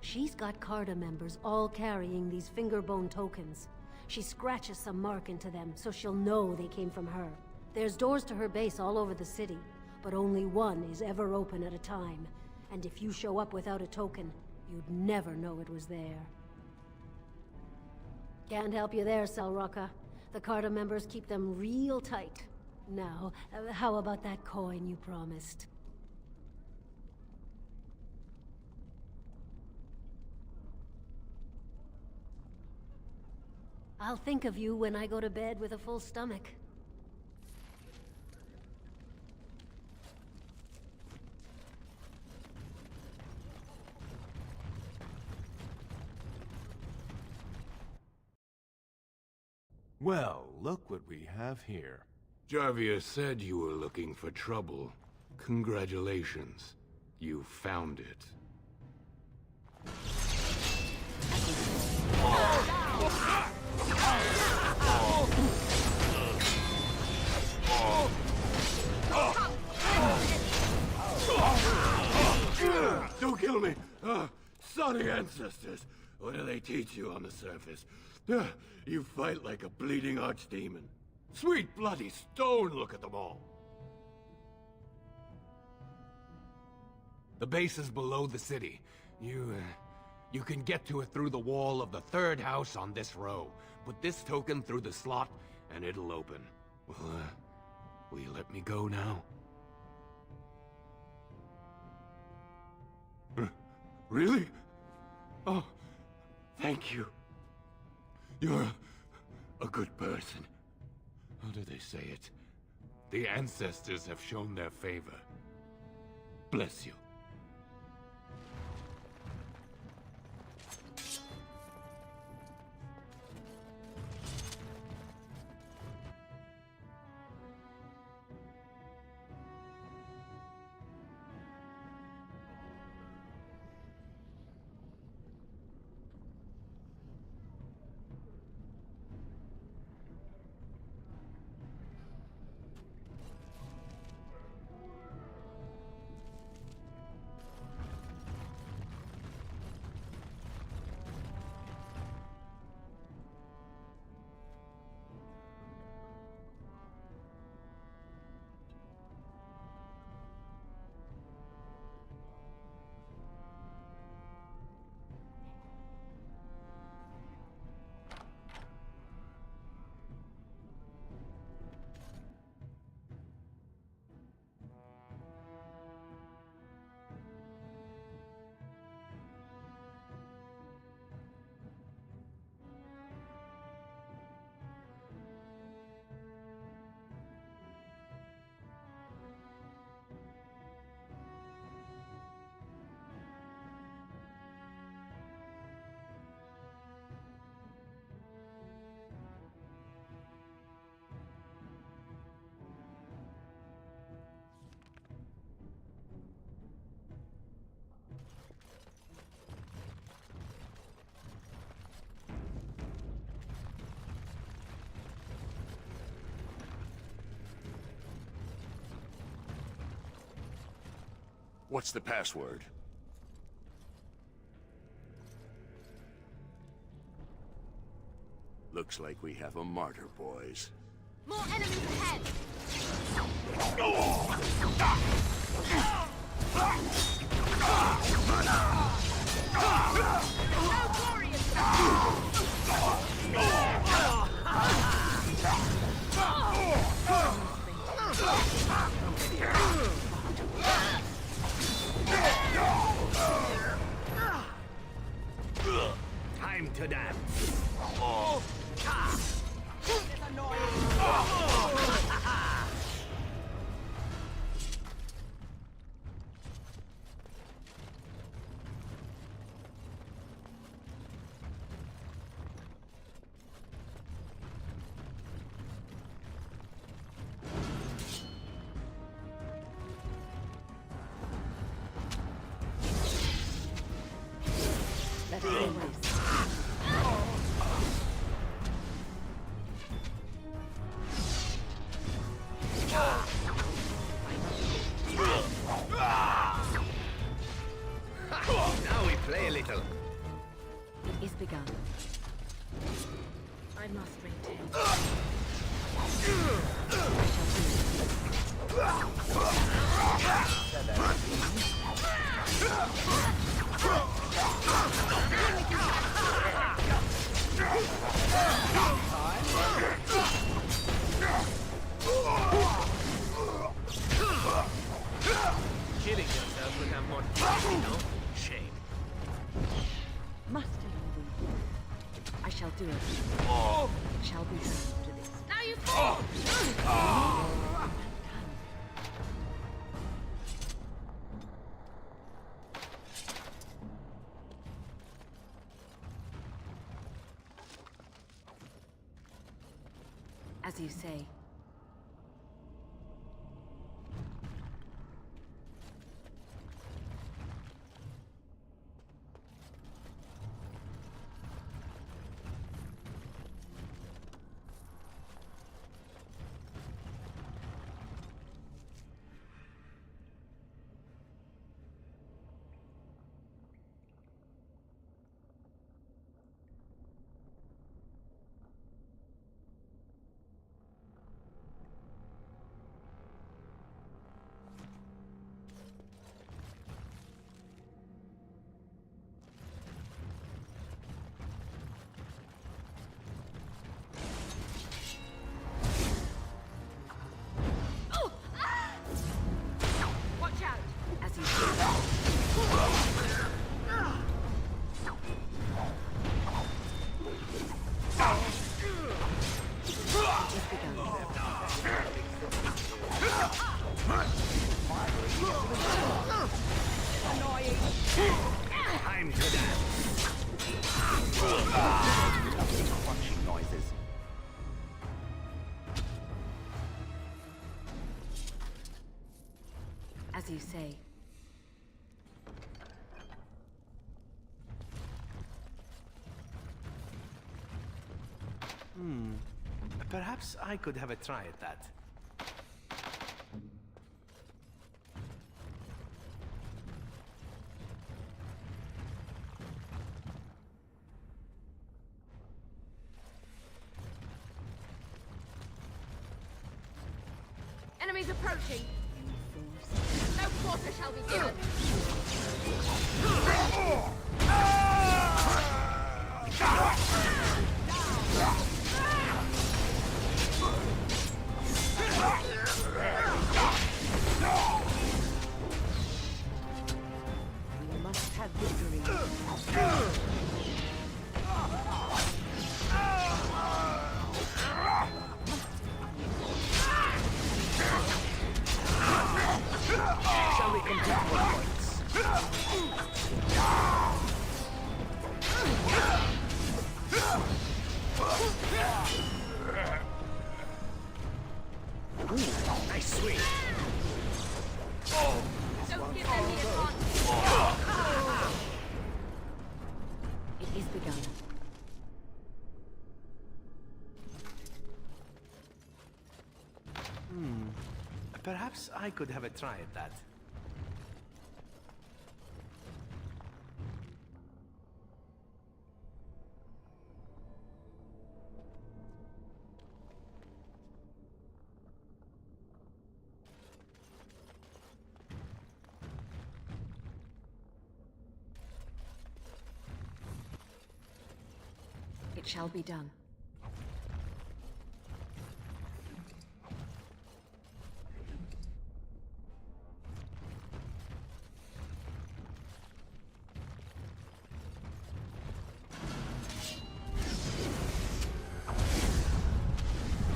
She's got Carta members all carrying these fingerbone tokens. She scratches some mark into them so she'll know they came from her. There's doors to her base all over the city, but only one is ever open at a time. And if you show up without a token, you'd never know it was there. Can't help you there, Selrocka. The Carta members keep them real tight. Now, how about that coin you promised? I'll think of you when I go to bed with a full stomach. Well, look what we have here. Jarvia said you were looking for trouble. Congratulations. You found it. Don't kill me! Sorry, ancestors. What do they teach you on the surface? You fight like a bleeding archdemon. Sweet bloody stone, look at them all. The base is below the city. You can get to it through the wall of the third house on this row. Put this token through the slot, and it'll open. Well, will you let me go now? Really? Oh, thank you. You're a good person. How do they say it? The ancestors have shown their favor. Bless you. What's the password? Looks like we have a martyr, boys. More enemies ahead! Time to dance. Let it end this. Now we play a little. It is begun. I must maintain. Killing yourself would have more fun, you know? Shame. Must it I shall do it. It shall be done to this. Now you fall! As you say. Time to dance. Crunching noises. As you say. Perhaps I could have a try at that. Enemies approaching! No quarter shall be given! We must have victory. Shall we complete more points? Nice swing. Don't give them the advantage! It is begun. Perhaps I could have a try at that. It shall be done.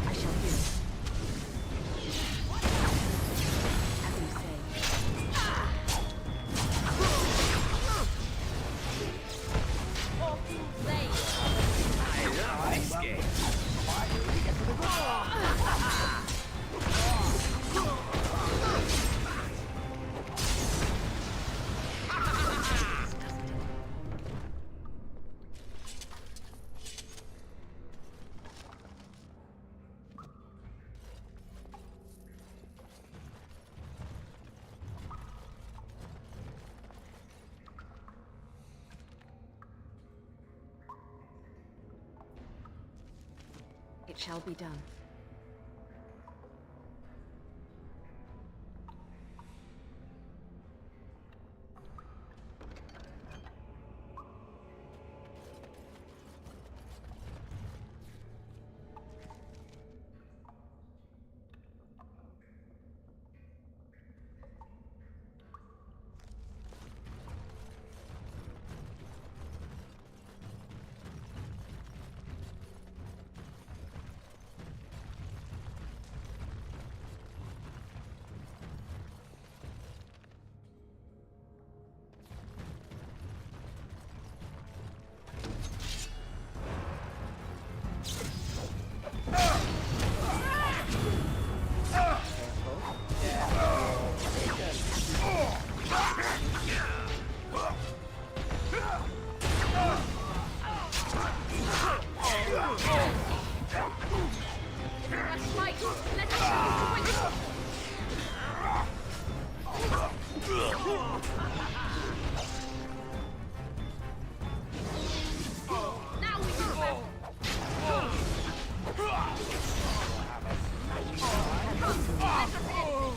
I shall do it. As you say. It shall be done.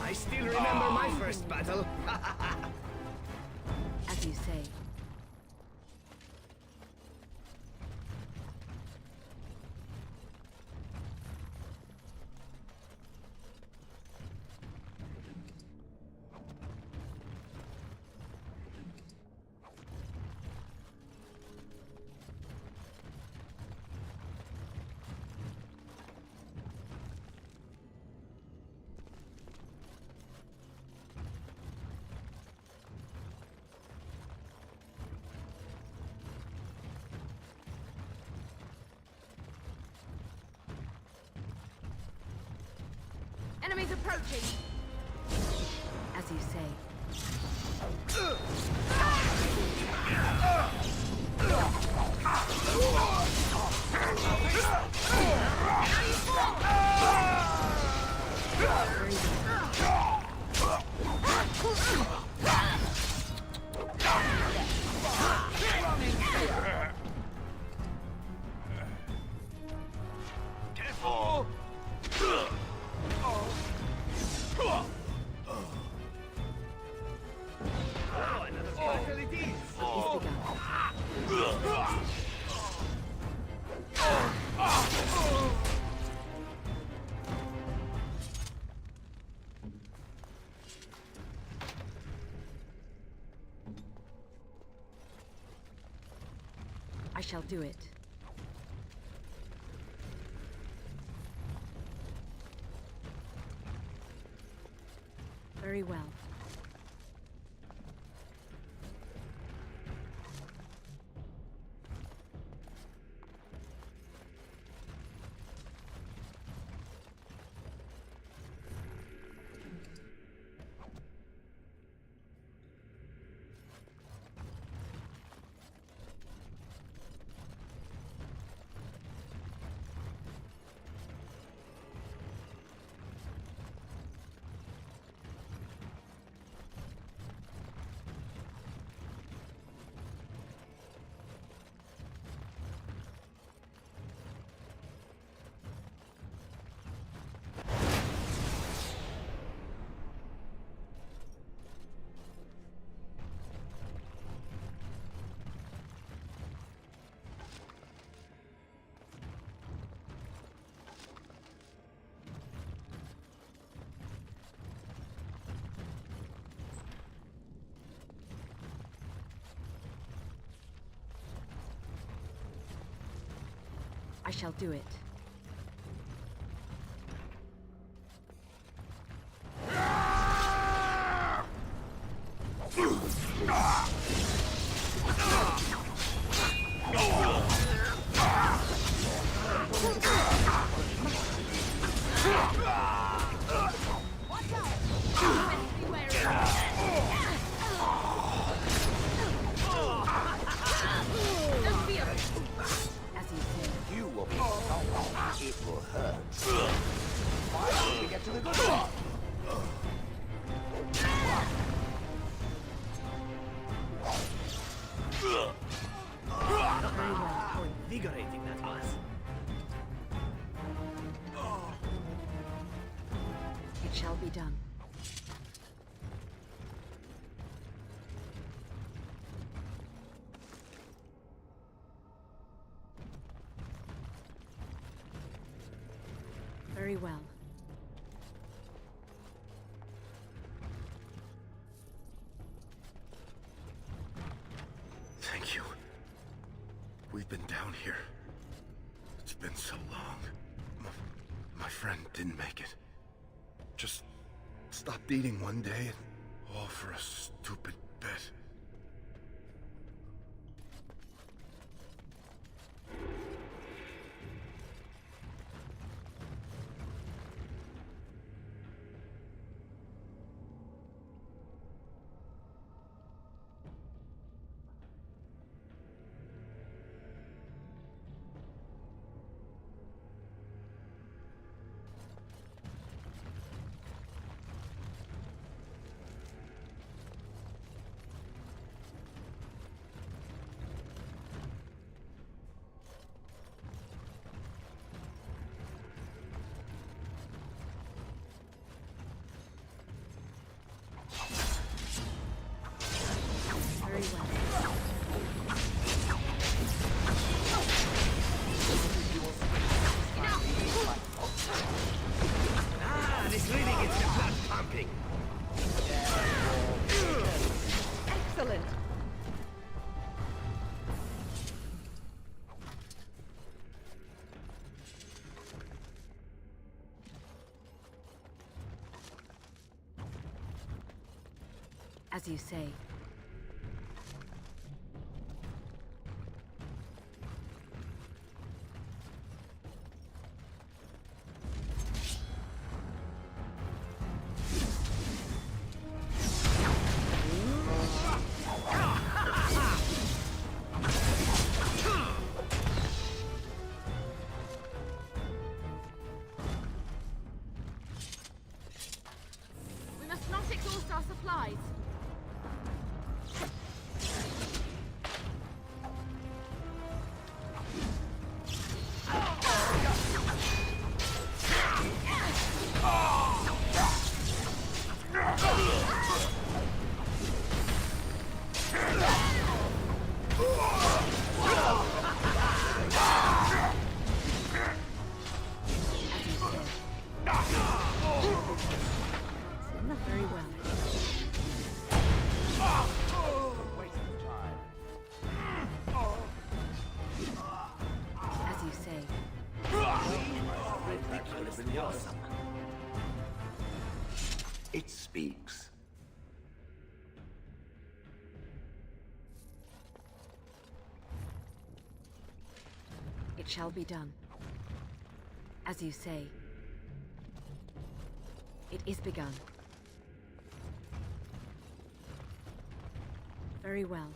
I still remember my first battle. As you say. Enemies approaching! As you say. Careful! I shall do it. Very well. I shall do it. You will be strong. It will hurt. Finally, we get to the good part. How invigorating that was. It shall be done. Very well. Thank you. We've been down here. It's been so long. My friend didn't make it. Just stopped eating one day, and all for a stupid bet. Very well. This really gets the blood pumping. Excellent. As you say. We must not exhaust our supplies. Very well. As you say. Ridiculously awesome. It speaks. It shall be done. As you say. It is begun. Very well.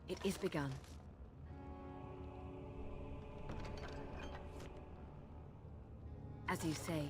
It is begun. As you say.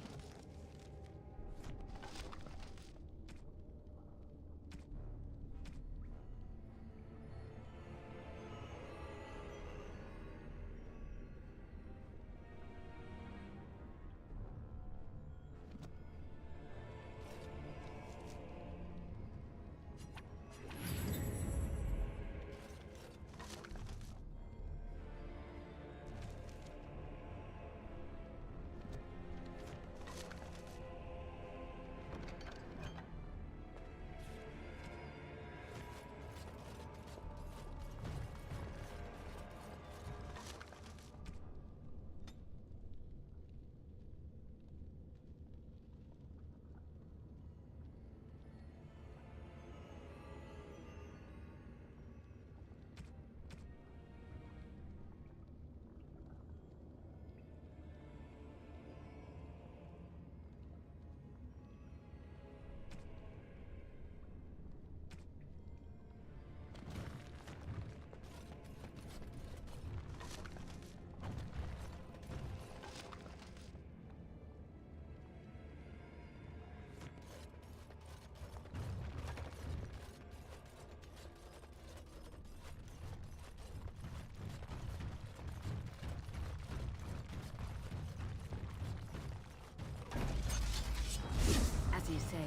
As you say.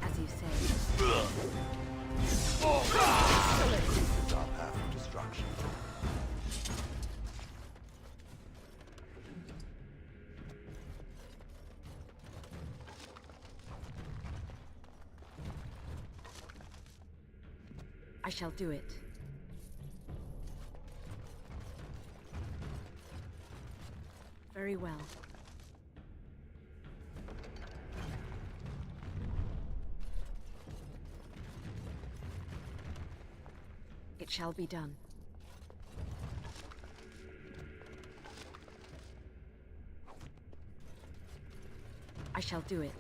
As you say. This is our path of destruction. I shall do it. Very well. It shall be done. I shall do it.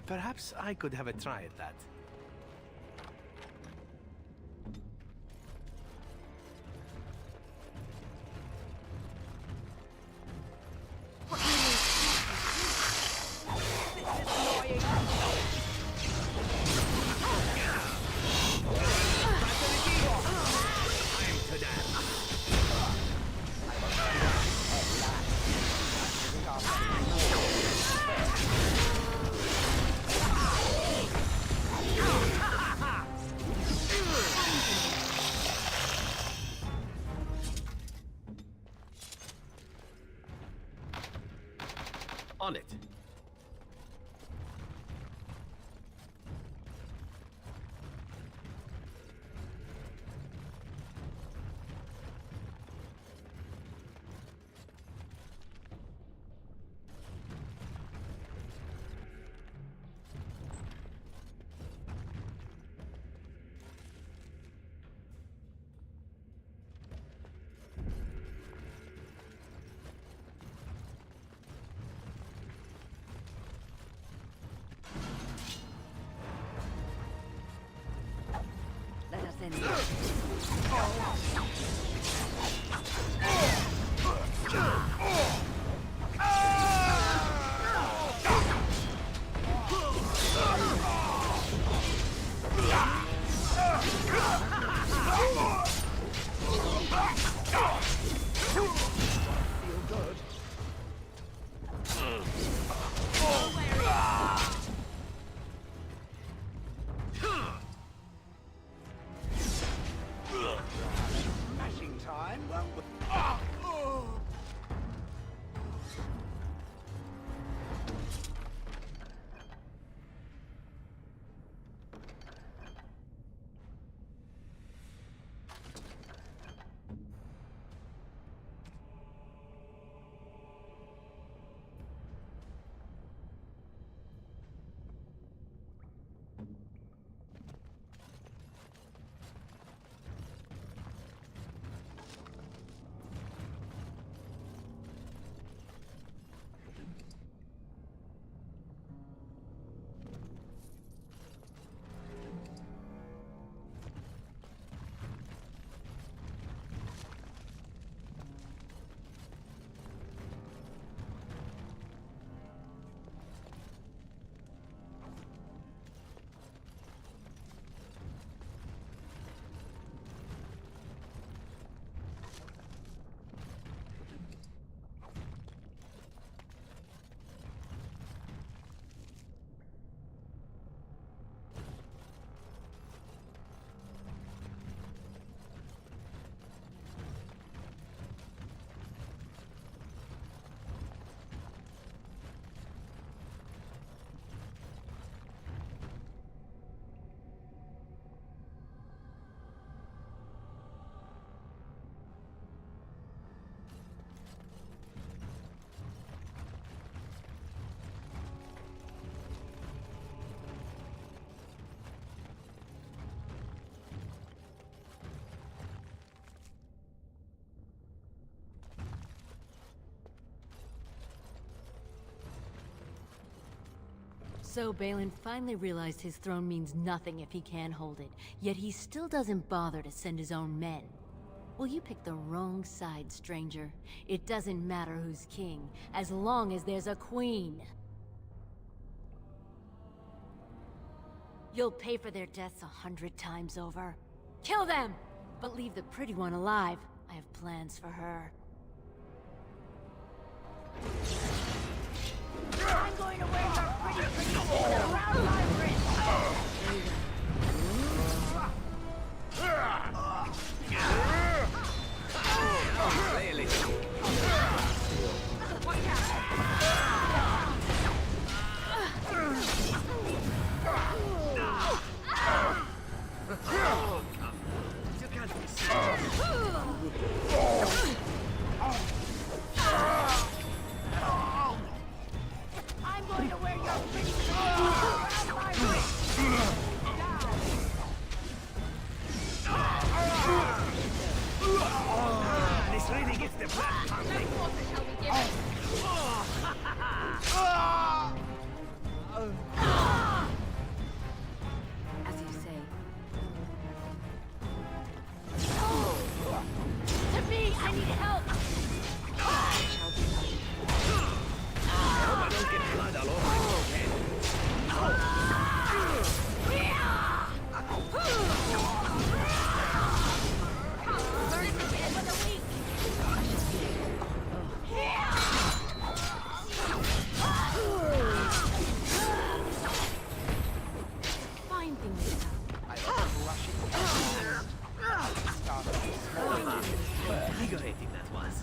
Perhaps I could have a try at that. On it. So Balin finally realized his throne means nothing if he can't hold it, yet he still doesn't bother to send his own men. Well, you picked the wrong side, stranger. It doesn't matter who's king, as long as there's a queen. You'll pay for their deaths 100 times over. Kill them! But leave the pretty one alive. I have plans for her. I'm going to wear your pretty princess around my wrist! Really? You can't be I'm going to wear your pretty princess around my wrist! This really gets the blood pumping. As you say. To me, I need help! I shall be I hope I don't get blood all over my head. Fine thing this time. I ought to rush it. Invigorating that was.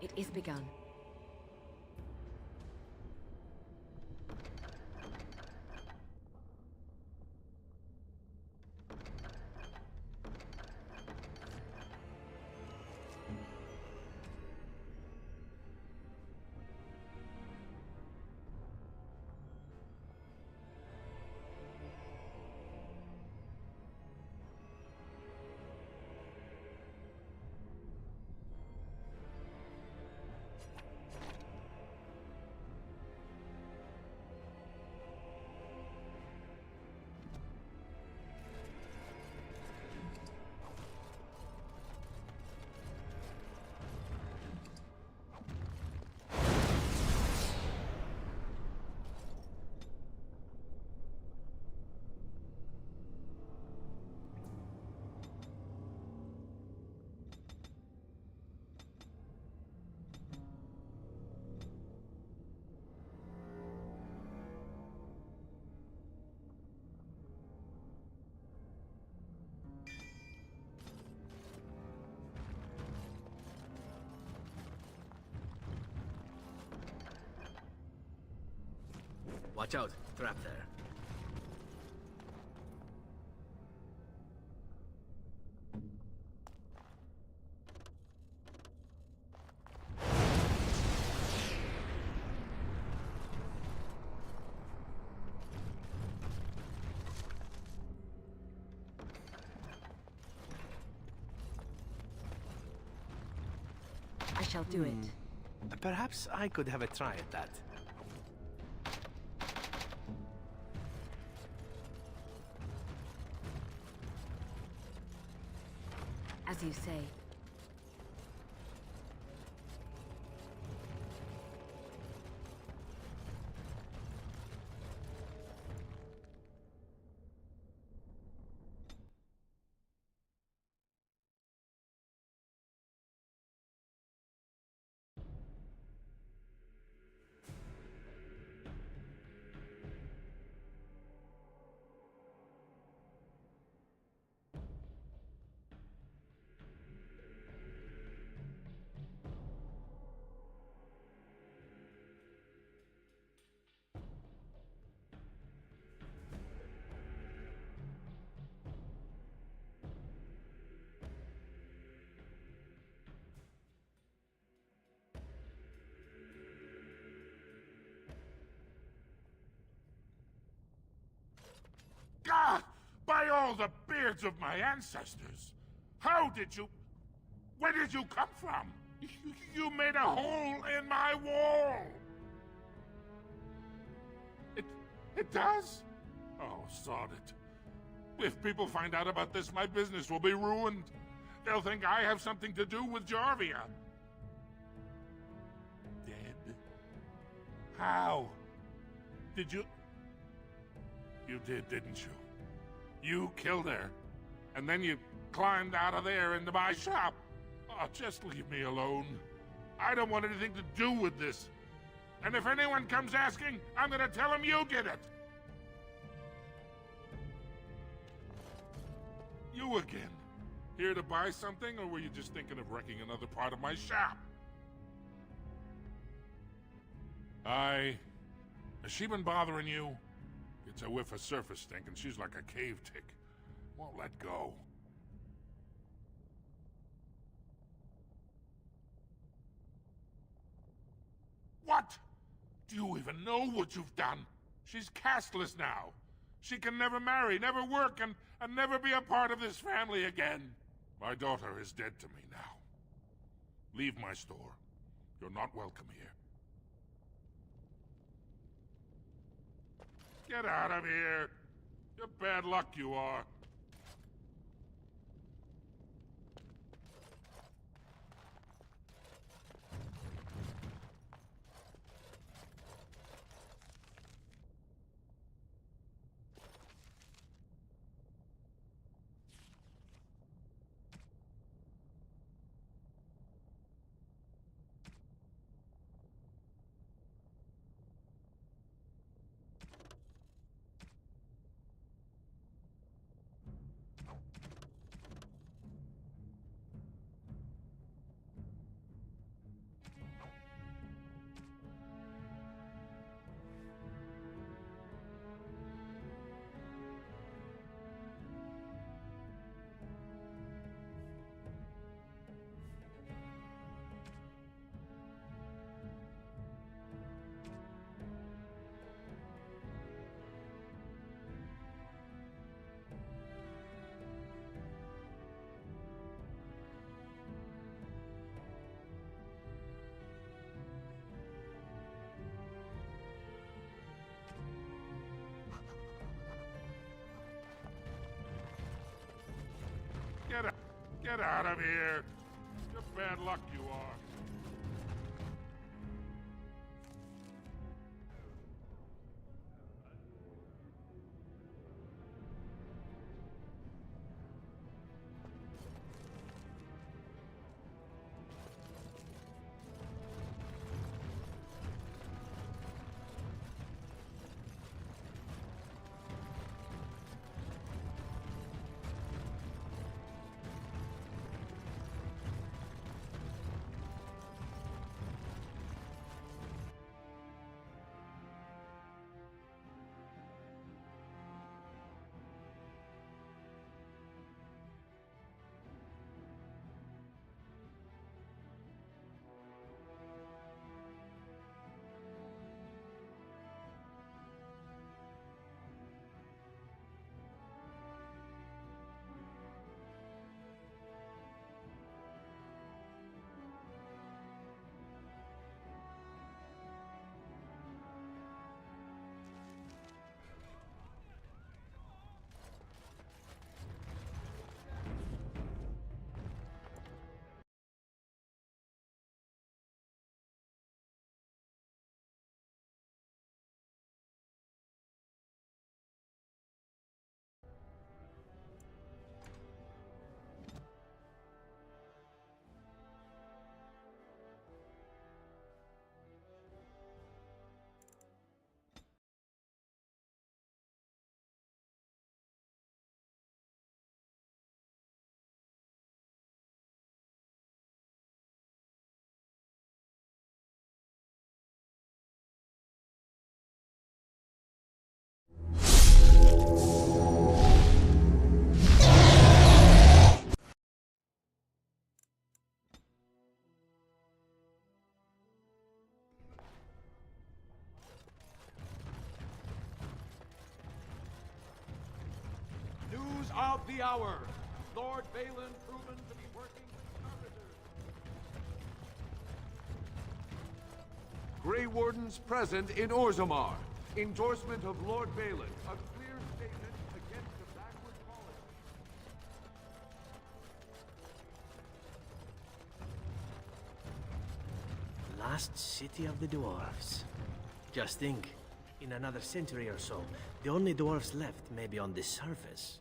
It is begun. Watch out, trap there. I shall do it. Perhaps I could have a try at that. As you say. Ah! By all the beards of my ancestors! How did you... Where did you come from? You made a hole in my wall! It does? Oh, sod it. If people find out about this, my business will be ruined. They'll think I have something to do with Jarvia. Dead? How? Did you... You did, didn't you? You killed her. And then you climbed out of there into my shop. Oh, just leave me alone. I don't want anything to do with this. And if anyone comes asking, I'm gonna tell them you did it. You again. Here to buy something, or were you just thinking of wrecking another part of my shop? Has she been bothering you? Gets a whiff of surface stink, and she's like a cave tick. Won't let go. What? Do you even know what you've done? She's castless now. She can never marry, never work, and never be a part of this family again. My daughter is dead to me now. Leave my store. You're not welcome here. Get out of here. You're bad luck, you are. Get out of here. You're bad luck, you are. News of the hour. Lord Balin proven to be working with servitors. Grey Wardens present in Orzammar. Endorsement of Lord Balin. A clear statement against the backward policy. Last city of the dwarves. Just think, in another century or so, the only dwarves left may be on the surface.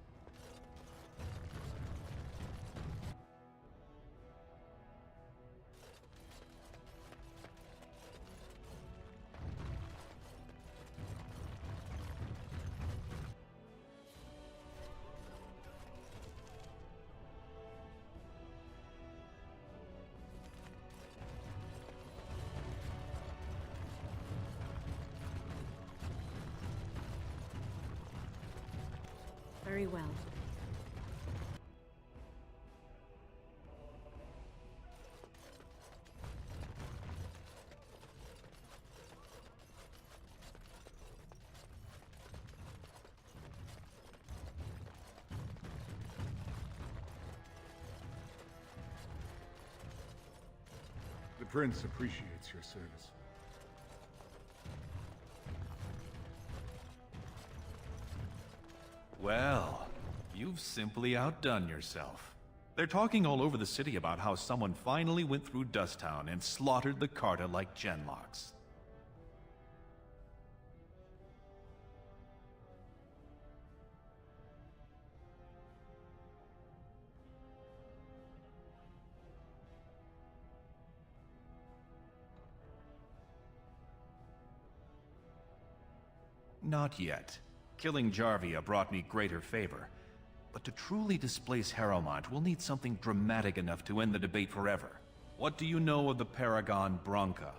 Very well. The Prince appreciates your service. Well, you've simply outdone yourself. They're talking all over the city about how someone finally went through Dusttown and slaughtered the Carta like Genlocks. Not yet. Killing Jarvia brought me greater favor. But to truly displace Harrowmont, we'll need something dramatic enough to end the debate forever. What do you know of the Paragon Branca?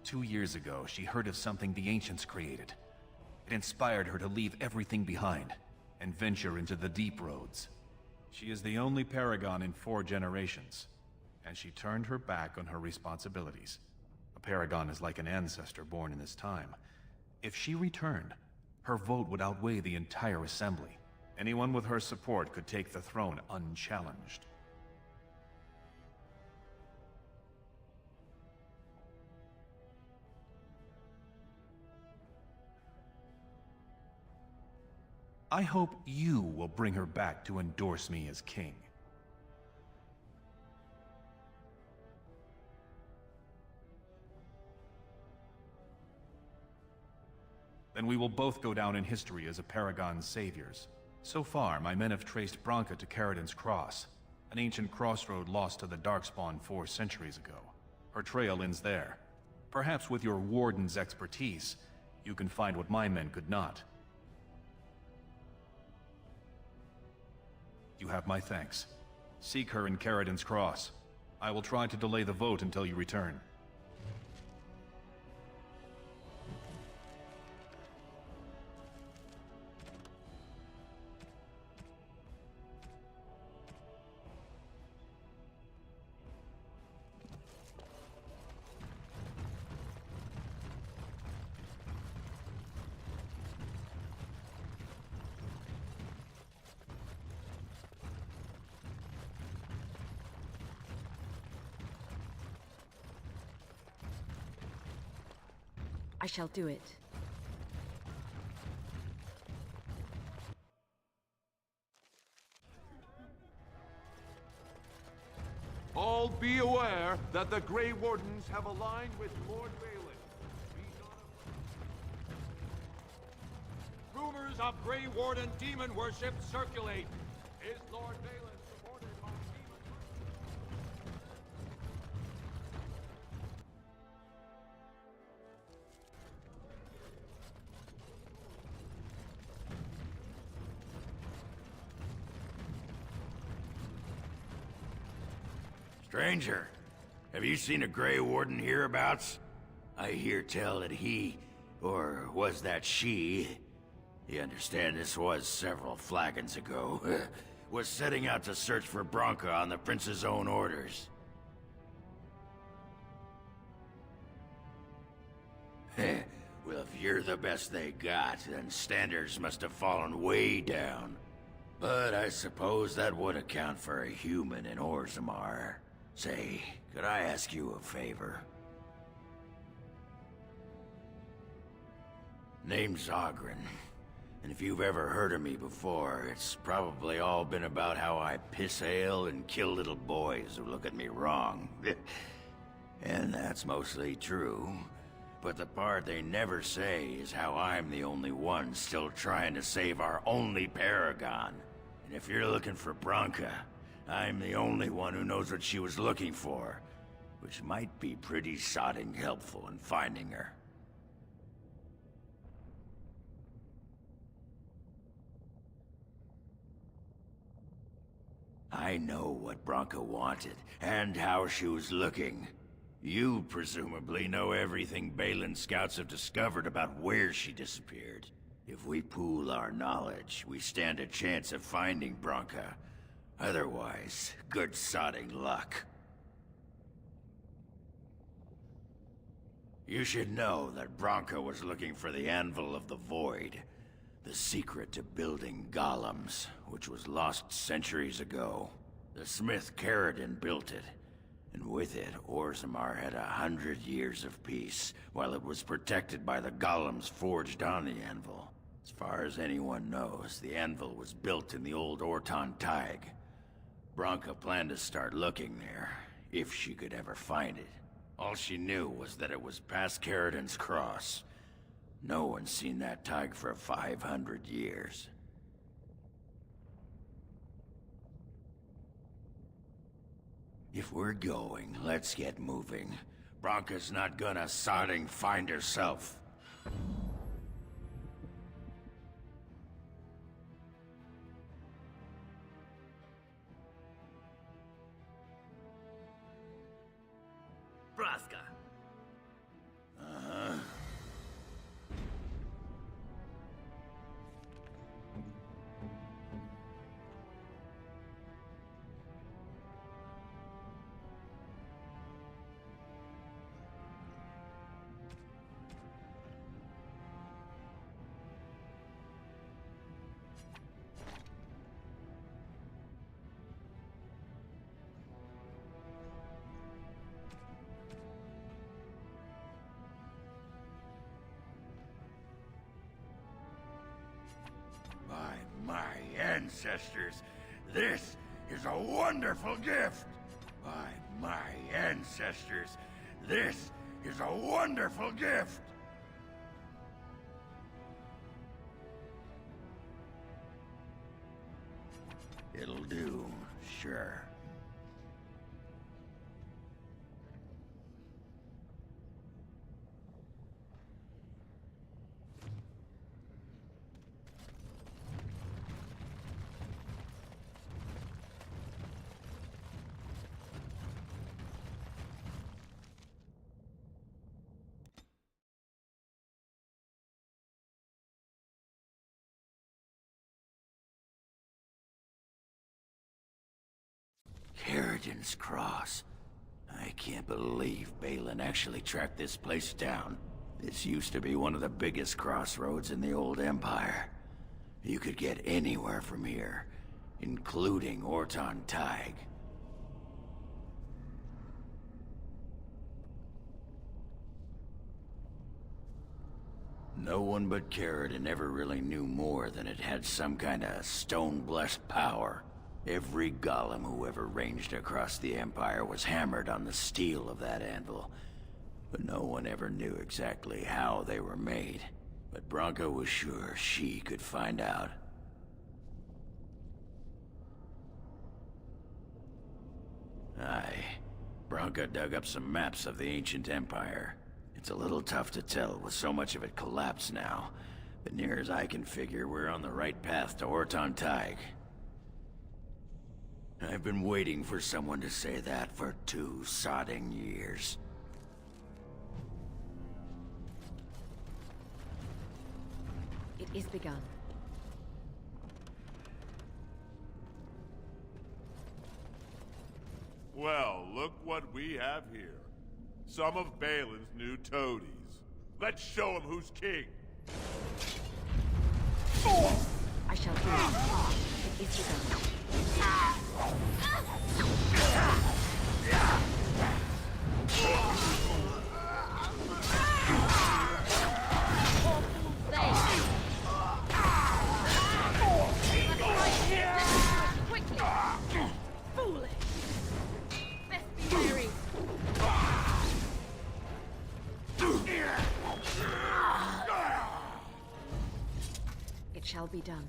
Two years ago, she heard of something the Ancients created. It inspired her to leave everything behind and venture into the Deep Roads. She is the only Paragon in 4 generations, and she turned her back on her responsibilities. A Paragon is like an ancestor born in this time. If she returned, her vote would outweigh the entire Assembly. Anyone with her support could take the throne unchallenged. I hope you will bring her back to endorse me as king. Then we will both go down in history as a Paragon's saviors. So far, my men have traced Branca to Caridin's Cross, an ancient crossroad lost to the Darkspawn 4 centuries ago. Her trail ends there. Perhaps with your Warden's expertise, you can find what my men could not. You have my thanks. Seek her in Caridin's Cross. I will try to delay the vote until you return. I shall do it. All be aware that the Grey Wardens have aligned with Lord Balin. Rumors of Grey Warden demon worship circulate. Is Lord Balin supported by demon Stranger, have you seen a Grey Warden hereabouts? I hear tell that he, or was that she, you understand this was several flagons ago, was setting out to search for Branca on the Prince's own orders. Well, if you're the best they got, then standards must have fallen way down. But I suppose that would account for a human in Orzammar. Say, could I ask you a favor? Name's Oghren. And if you've ever heard of me before, it's probably all been about how I piss ale and kill little boys who look at me wrong. And that's mostly true. But the part they never say is how I'm the only one still trying to save our only paragon. And if you're looking for Branka, I'm the only one who knows what she was looking for, which might be pretty sodding helpful in finding her. I know what Branka wanted, and how she was looking. You presumably know everything Balin scouts have discovered about where she disappeared. If we pool our knowledge, we stand a chance of finding Branka. Otherwise, good sodding luck. You should know that Branka was looking for the Anvil of the Void, the secret to building golems, which was lost centuries ago. The smith Caridin built it, and with it, Orzammar had 100 years of peace, while it was protected by the golems forged on the anvil. As far as anyone knows, the anvil was built in the old Ortan Thaig. Branka planned to start looking there, if she could ever find it. All she knew was that it was past Caridin's cross. No one's seen that Thaig for 500 years. If we're going, let's get moving. Branka's not gonna sodding find herself. Braska. Uh-huh. By my ancestors, this is a wonderful gift! By my ancestors, this is a wonderful gift! It'll do, sure. Caridin's Cross. I can't believe Balin actually tracked this place down. This used to be one of the biggest crossroads in the old Empire. You could get anywhere from here, including Ortan Thaig. No one but Caridin ever really knew more than it had some kind of stone-blessed power. Every golem who ever ranged across the Empire was hammered on the steel of that anvil, but no one ever knew exactly how they were made. But Branka was sure she could find out. Aye. Branka dug up some maps of the ancient Empire. It's a little tough to tell with so much of it collapsed now, but near as I can figure, we're on the right path to Ortan Thaig. I've been waiting for someone to say that for 2 sodding years. It is begun. Well, look what we have here. Some of Balin's new toadies. Let's show him who's king. I shall do it. It is done. It shall be done.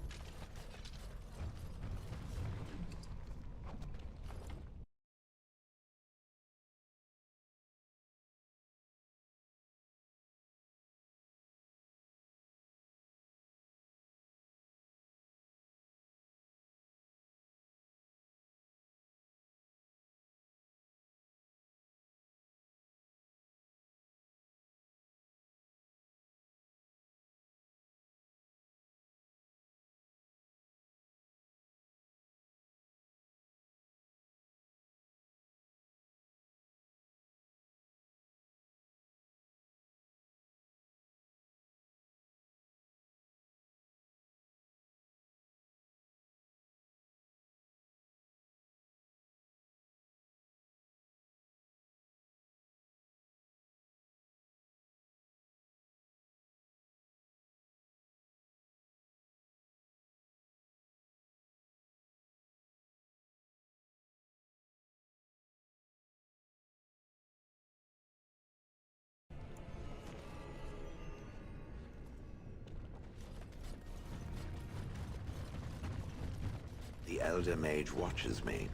The Elder Mage watches me.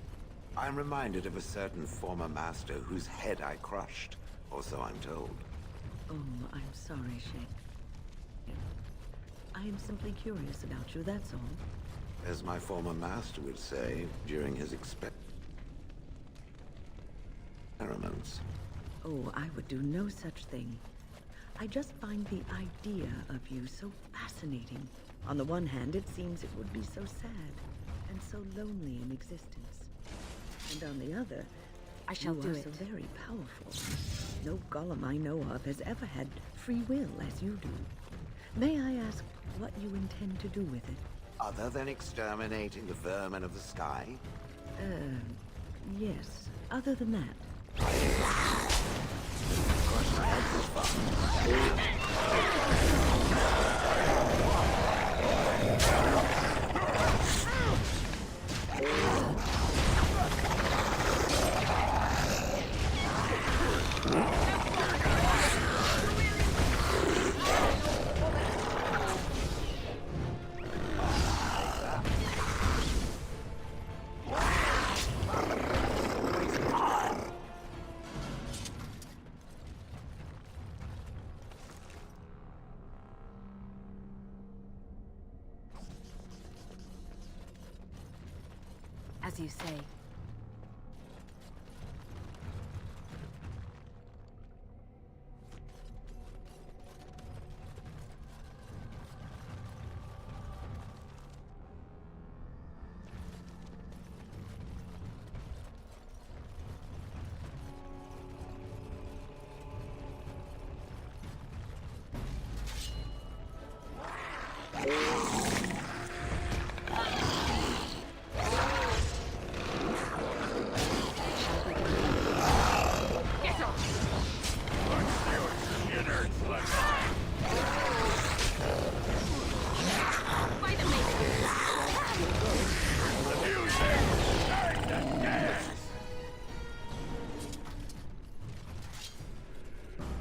I'm reminded of a certain former master whose head I crushed, or so I'm told. Oh, I'm sorry, Sheikh. I am simply curious about you, that's all. As my former master would say during his experiments. Oh, I would do no such thing. I just find the idea of you so fascinating. On the one hand, it seems it would be so sad and so lonely in existence. And on the other, I shall do it. You are so very powerful. No golem I know of has ever had free will as you do. May I ask what you intend to do with it? Other than exterminating the vermin of the sky? Yes. Other than that. As you say.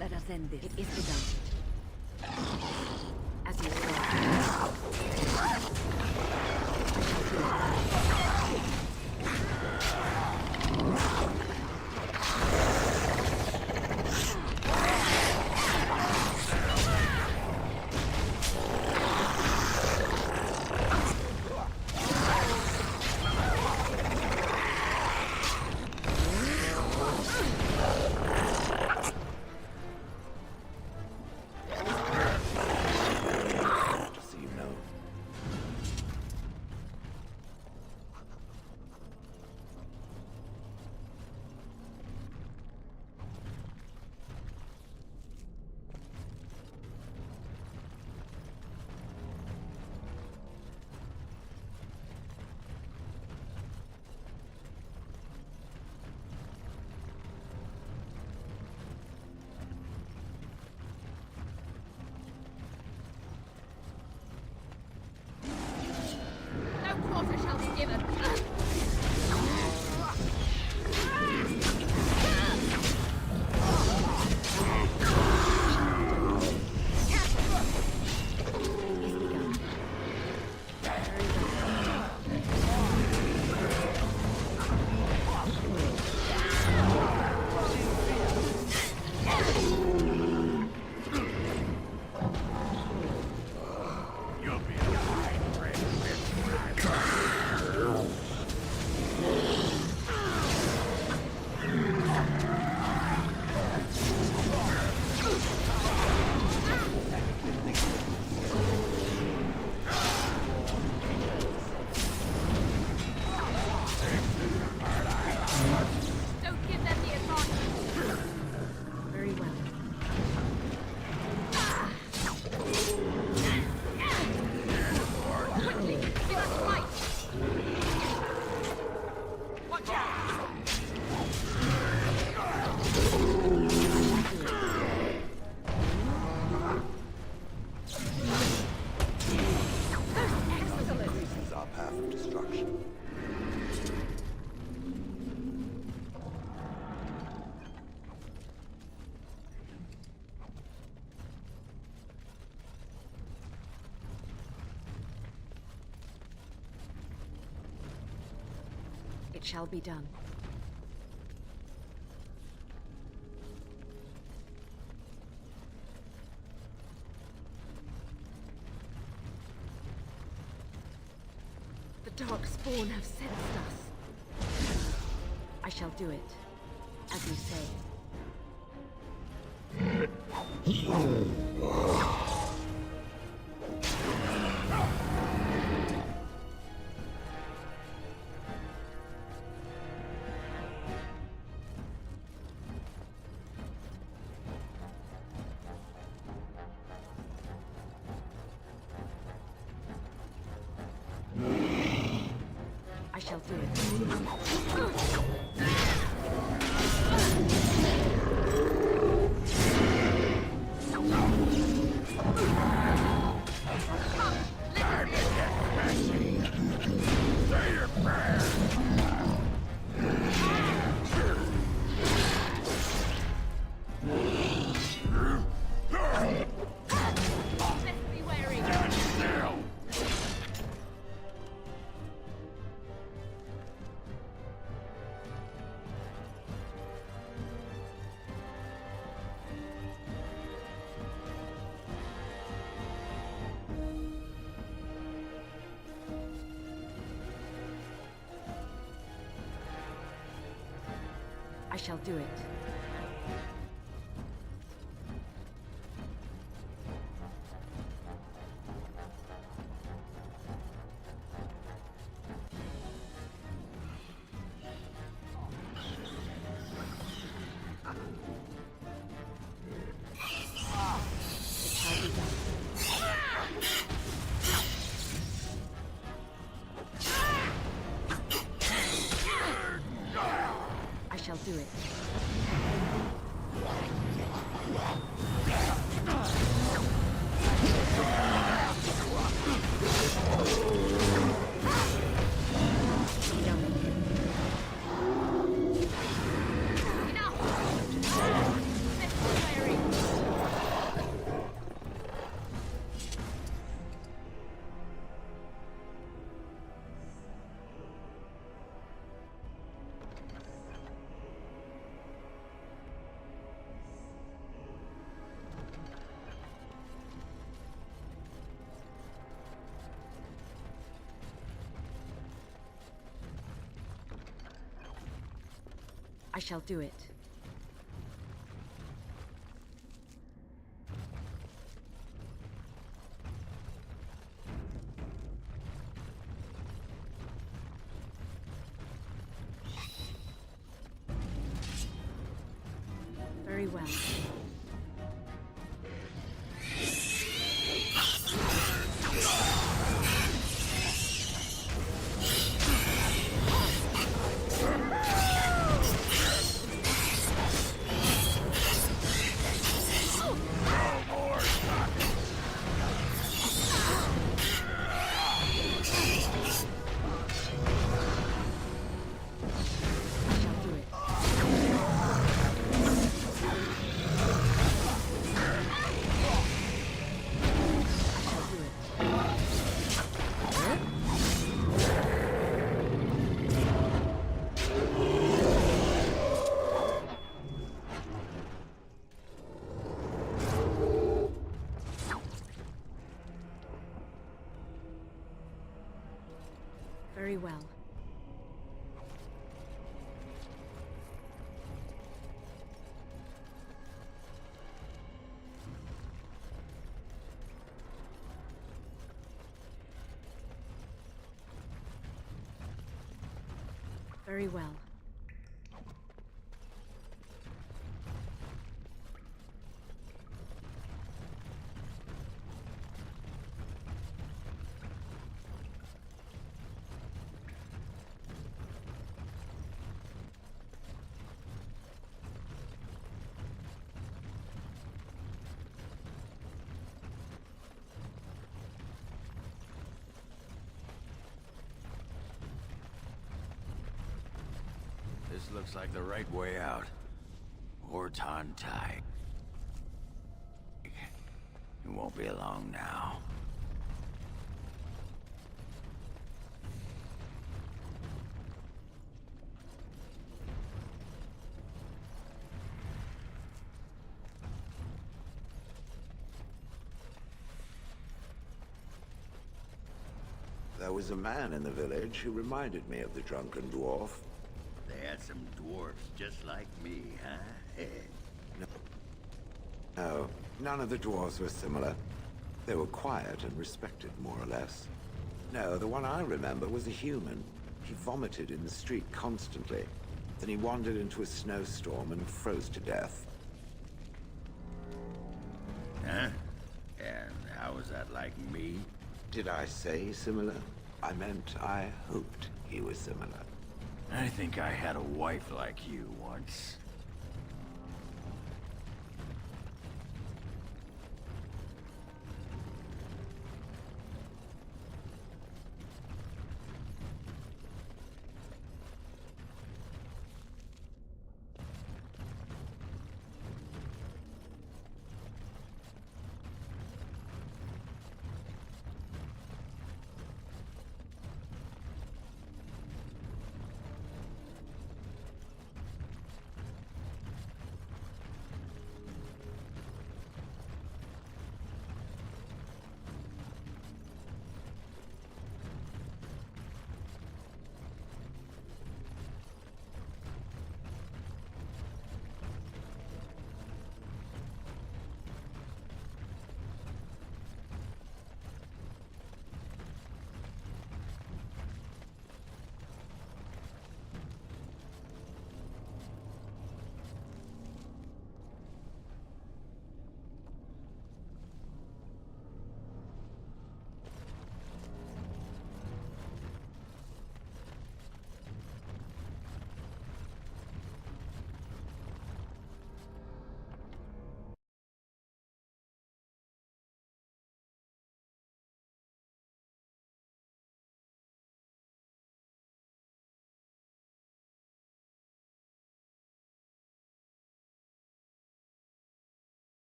Let us end this. It is begun. As you say. It shall be done. The Darkspawn have sensed us. I shall do it, as you say. I shall do it. I shall do it. I shall do it. I shall do it. Very well. Very well. Very well. This looks like the right way out. Orton Tide. It won't be long now. was a man in the village who reminded me of the drunken dwarf. They had some dwarfs just like me, huh? No, none of the dwarves were similar. They were quiet and respected, more or less. No, the one I remember was a human. He vomited in the street constantly. Then he wandered into a snowstorm and froze to death. Huh? And how was that like me? Did I say similar? I meant I hoped he was similar. I think I had a wife like you once.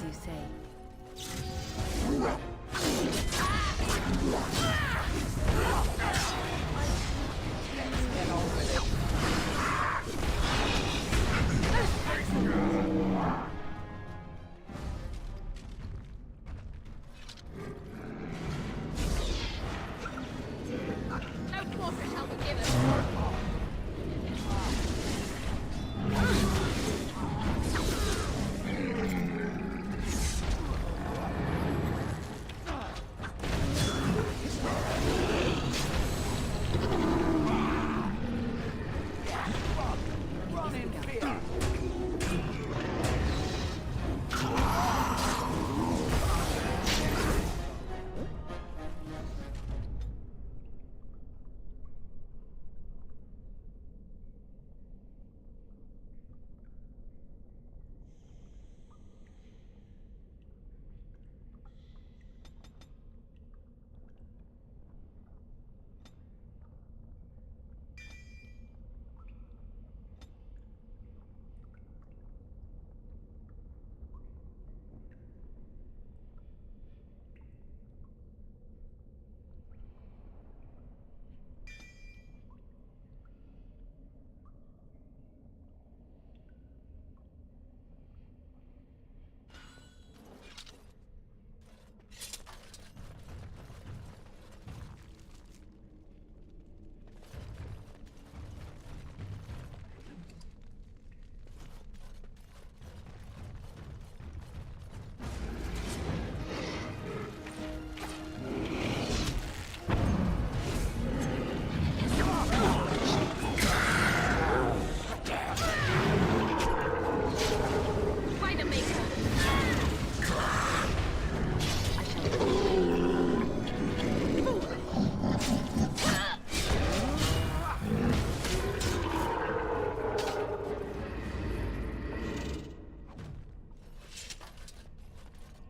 you say. No quarter shall be given.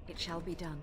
It shall be done.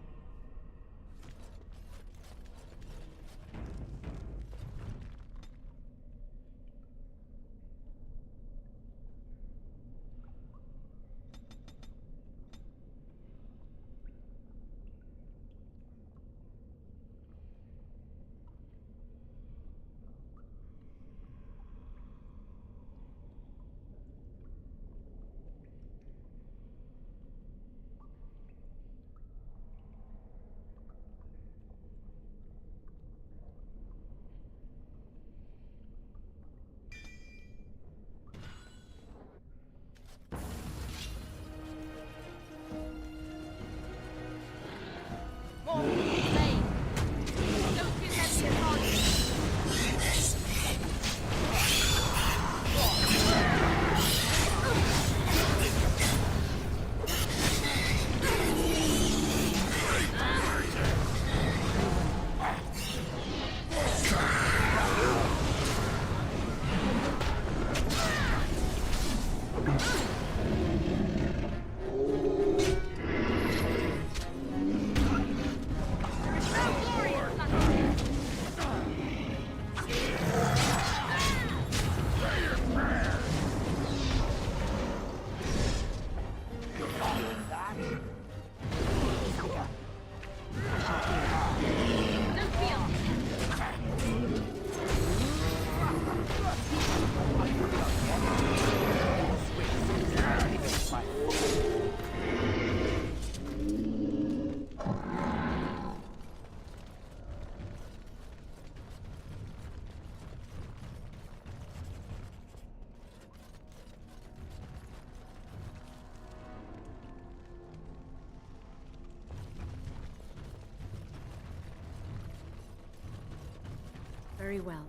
Very well.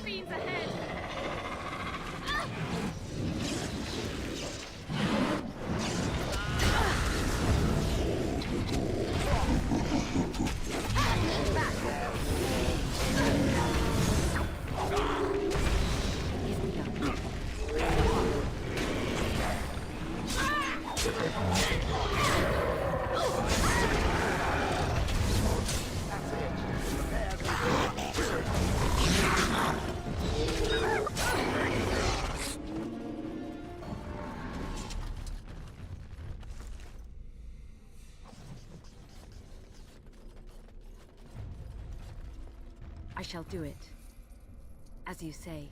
fiends ahead! I shall do it. As you say.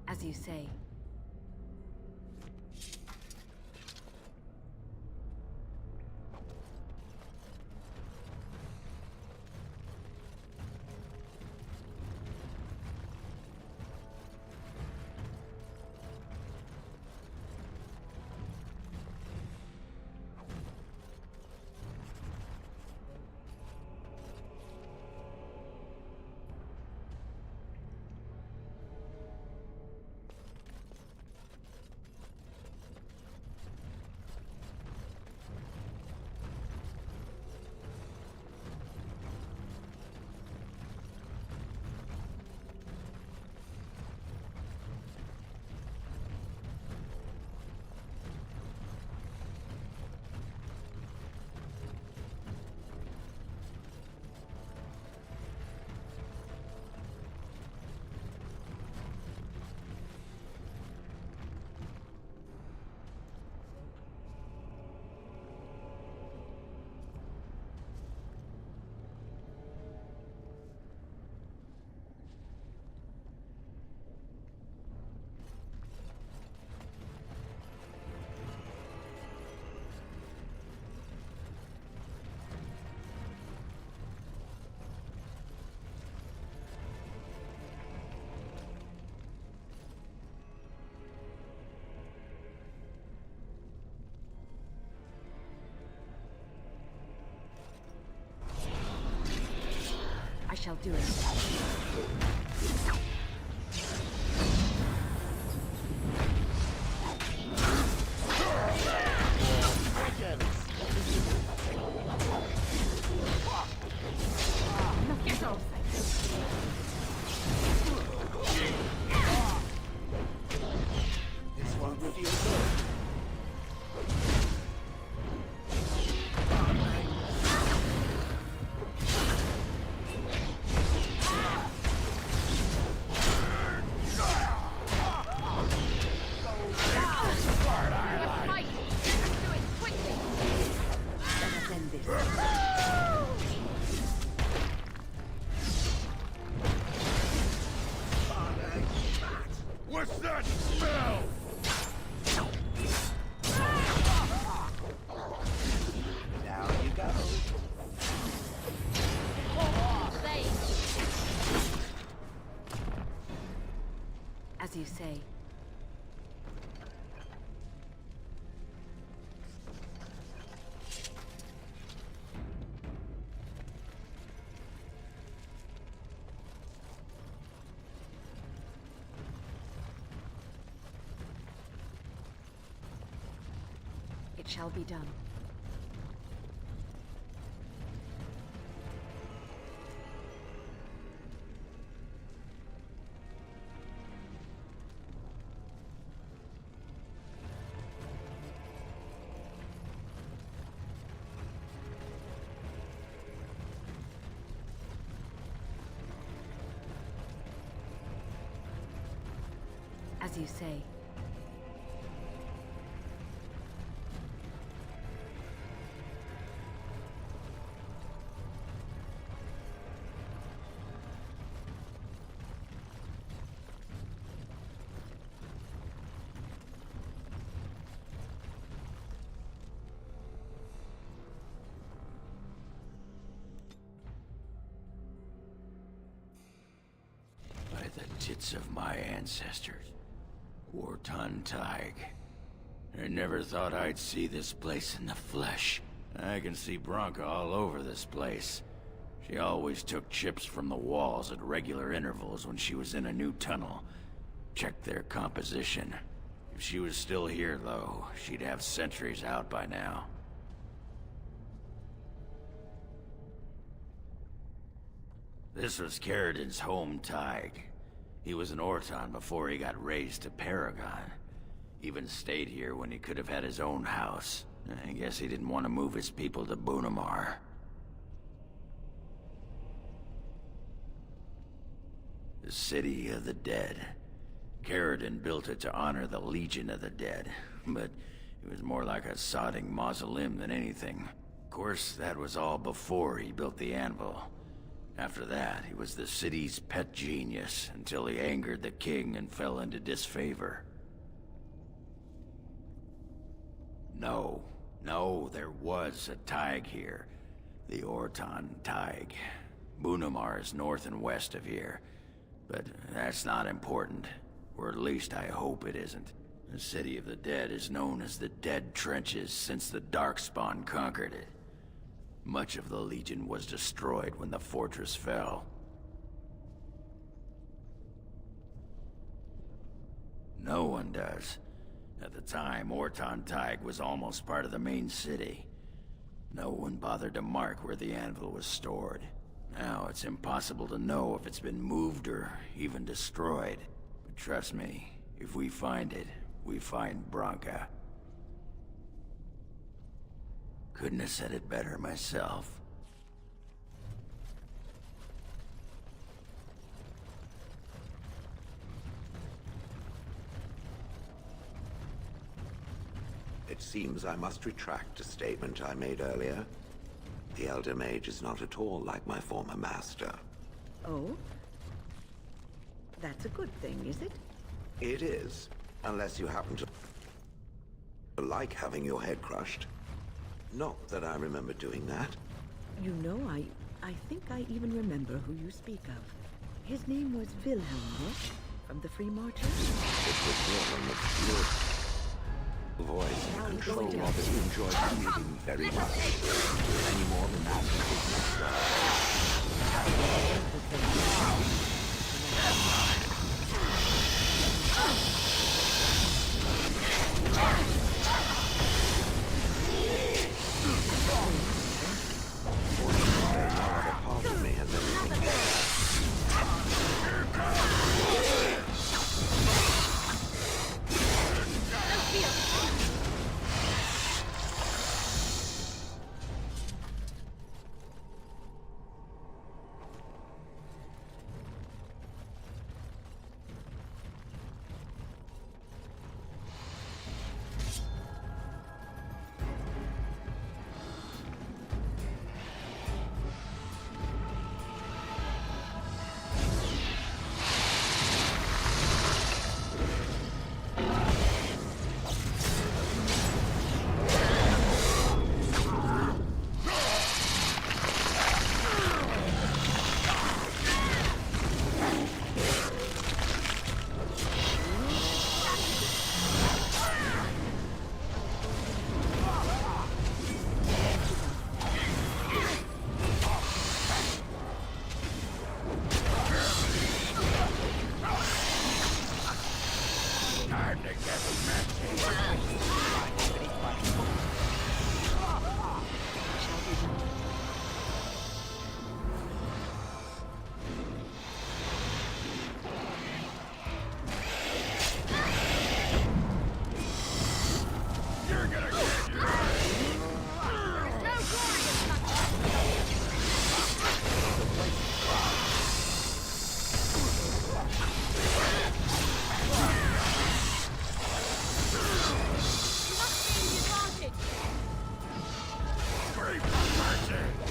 As you say. I shall do it. This won't feel good. What's that smell? Down you go. As you say. It shall be done. As you say. By the tits of my ancestors. Wotan Taig. I never thought I'd see this place in the flesh. I can see Branka all over this place. She always took chips from the walls at regular intervals when she was in a new tunnel. Checked their composition. If she was still here, though, she'd have sentries out by now. This was Caridin's home, Taig. He was an Orton before he got raised to Paragon. Even stayed here when he could have had his own house. I guess he didn't want to move his people to Bunamar. The City of the Dead. Caridin built it to honor the Legion of the Dead, but it was more like a sodding mausoleum than anything. Of course, that was all before he built the anvil. After that, he was the city's pet genius, until he angered the king and fell into disfavor. No, there was a Taig here. The Orton Taig. Bunamar is north and west of here. But that's not important. Or at least I hope it isn't. The City of the Dead is known as the Dead Trenches since the Darkspawn conquered it. Much of the Legion was destroyed when the fortress fell. No one does. At the time, Orton Taig was almost part of the main city. No one bothered to mark where the anvil was stored. Now it's impossible to know if it's been moved or even destroyed. But trust me, if we find it, we find Branka. Couldn't have said it better myself. It seems I must retract a statement I made earlier. The Elder Mage is not at all like my former master. Oh? That's a good thing, is it? It is, unless you happen to like having your head crushed. Not that I remember doing that. You know, I think I even remember who you speak of. His name was Wilhelm, yes? From the Free Marchers? It was Wilhelm of pure voice and control of it you enjoyed reading very much. Any more than that, it was part of me has everything. Time to get messy. You're gonna get your There's no glorious Great mercy!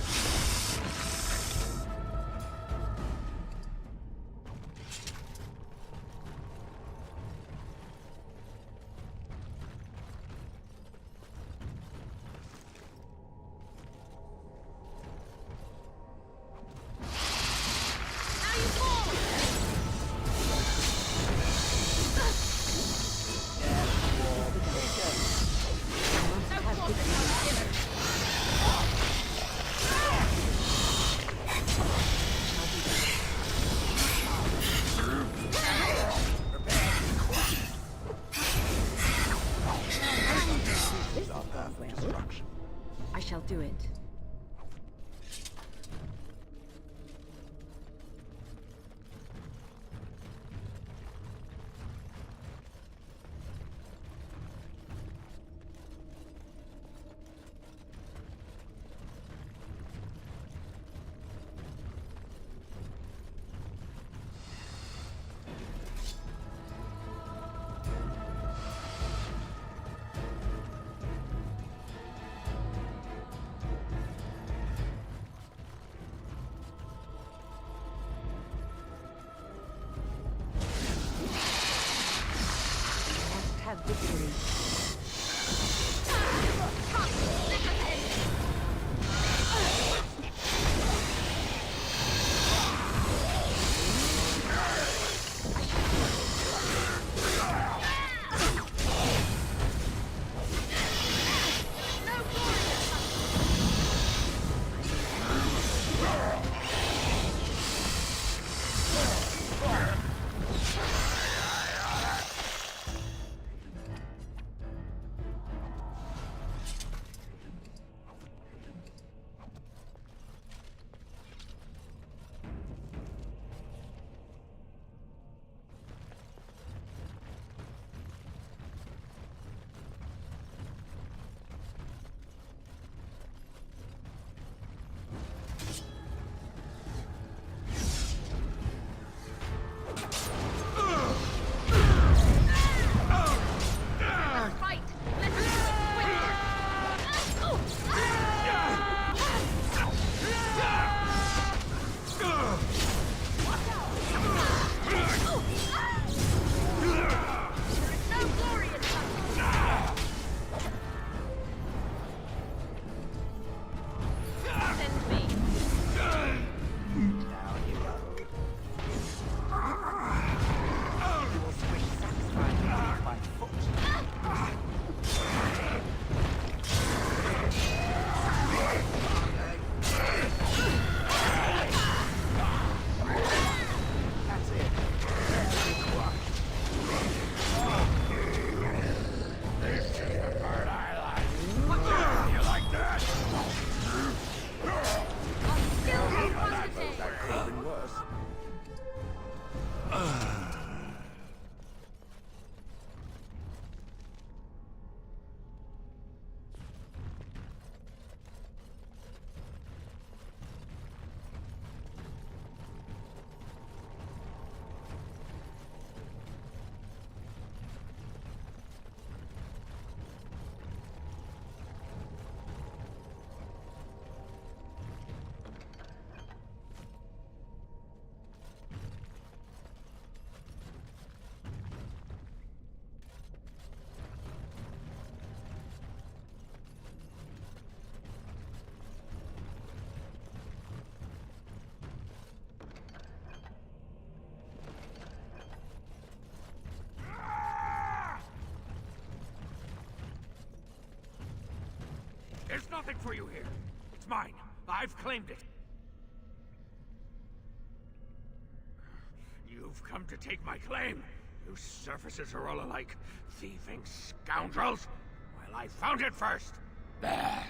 I shall do it. Have victory. There's nothing for you here. It's mine. I've claimed it. You've come to take my claim. whose surfaces are all alike. Thieving scoundrels! Well, I found it first! Bah!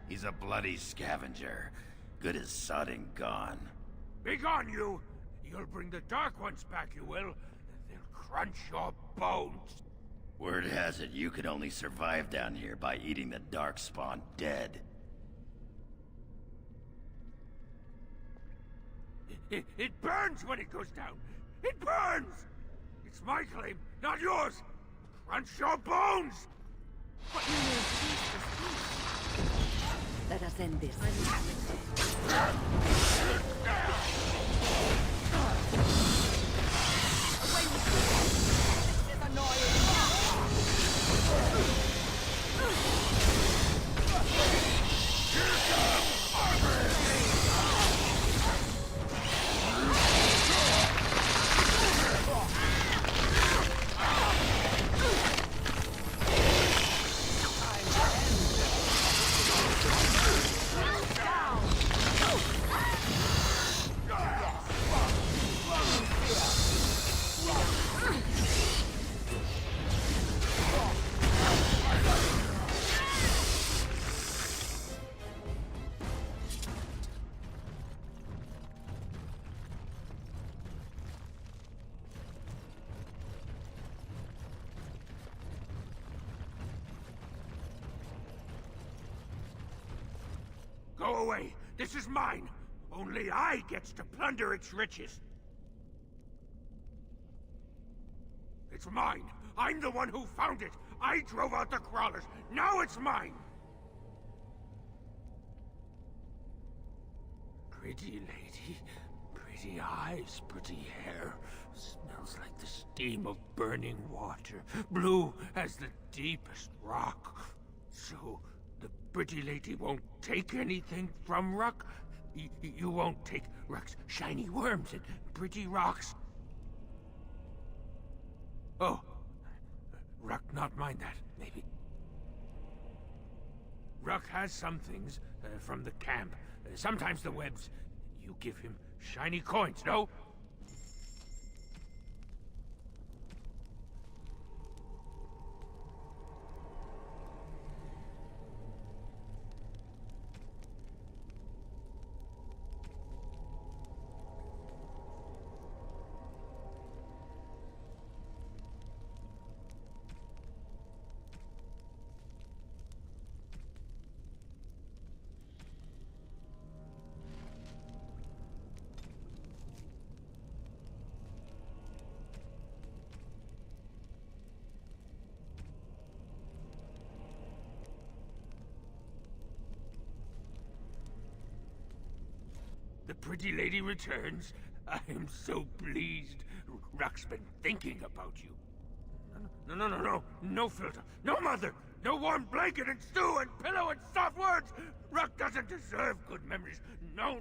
He's a bloody scavenger. Good as sod and gone. Begone, you! You'll bring the Dark Ones back, you will. They'll crunch your bones. Word has it you could only survive down here by eating the Darkspawn dead. It burns when it goes down! It burns! It's my claim, not yours! Crunch your bones! What you mean, peace is peace. Let us end this. Away with you! This is annoying! Go away! This is mine! Only I gets to plunder its riches! It's mine! I'm the one who found it! I drove out the crawlers! Now it's mine! Pretty lady, pretty eyes, pretty hair. Smells like the steam of burning water. Blue as the deepest rock. So, the pretty lady won't take anything from Ruck? You won't take Ruck's shiny worms and pretty rocks? Oh, Ruck not mind that, maybe. Ruck has some things from the camp. Sometimes the webs. You give him shiny coins, no? The pretty lady returns. I am so pleased. Ruck's been thinking about you. No. No filter. No mother. No warm blanket and stew and pillow and soft words. Ruck doesn't deserve good memories. No.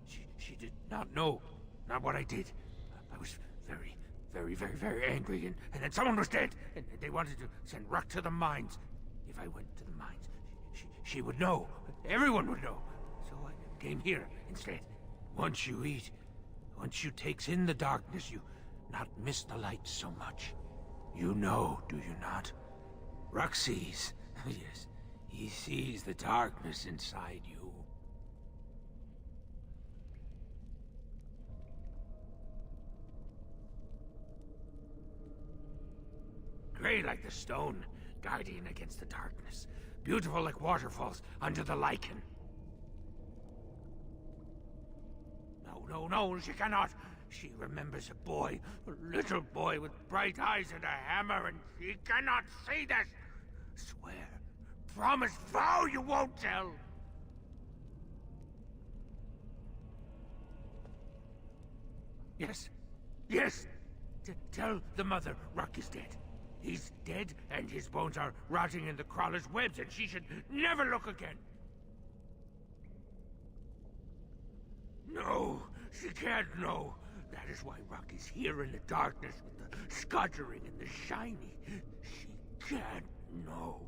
She did not know. Not what I did. I was very angry, and then someone was dead, and they wanted to send Ruck to the mines. If I went to the mines, she would know. Everyone would know. So I came here instead. Once you eat, once you takes in the darkness, you not miss the light so much. You know, do you not? Ruck sees. Yes, he sees the darkness inside you. Gray like the stone, guardian against the darkness. Beautiful like waterfalls under the lichen. No, she cannot. She remembers a boy, a little boy with bright eyes and a hammer, and she cannot see this. Swear, promise, vow you won't tell. Yes. Tell the mother Ruck is dead. He's dead, and his bones are rotting in the crawler's webs, and she should never look again. No, she can't know. That is why Ruck is here in the darkness with the scuddering and the shiny. She can't know.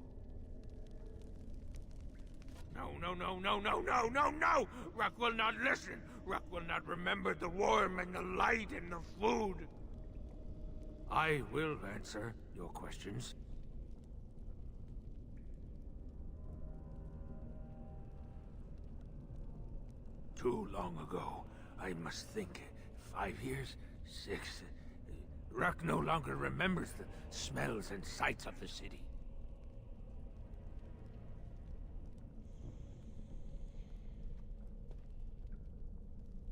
No. Ruck will not listen. Rock will not remember the warmth and the light and the food. I will answer your questions. Too long ago. I must think. 5 years? 6? Rock no longer remembers the smells and sights of the city.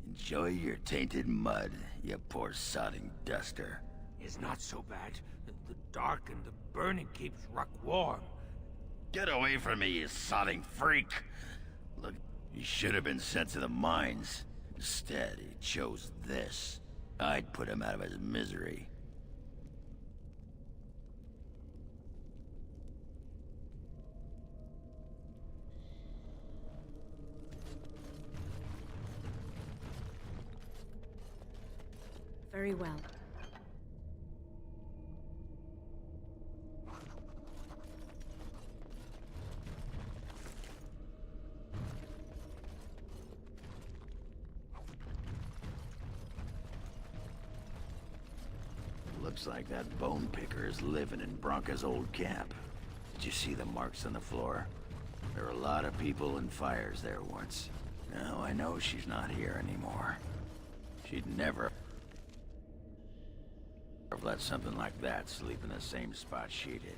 Enjoy your tainted mud, you poor sodding duster. It's not so bad. The dark and the burning keeps Rock warm. Get away from me, you sodding freak! Look, he should have been sent to the mines. Instead, he chose this. I'd put him out of his misery. Very well. Looks like that bone picker is living in Bronca's old camp. Did you see the marks on the floor? There were a lot of people and fires there once. Now I know she's not here anymore. She'd never have let something like that sleep in the same spot she did.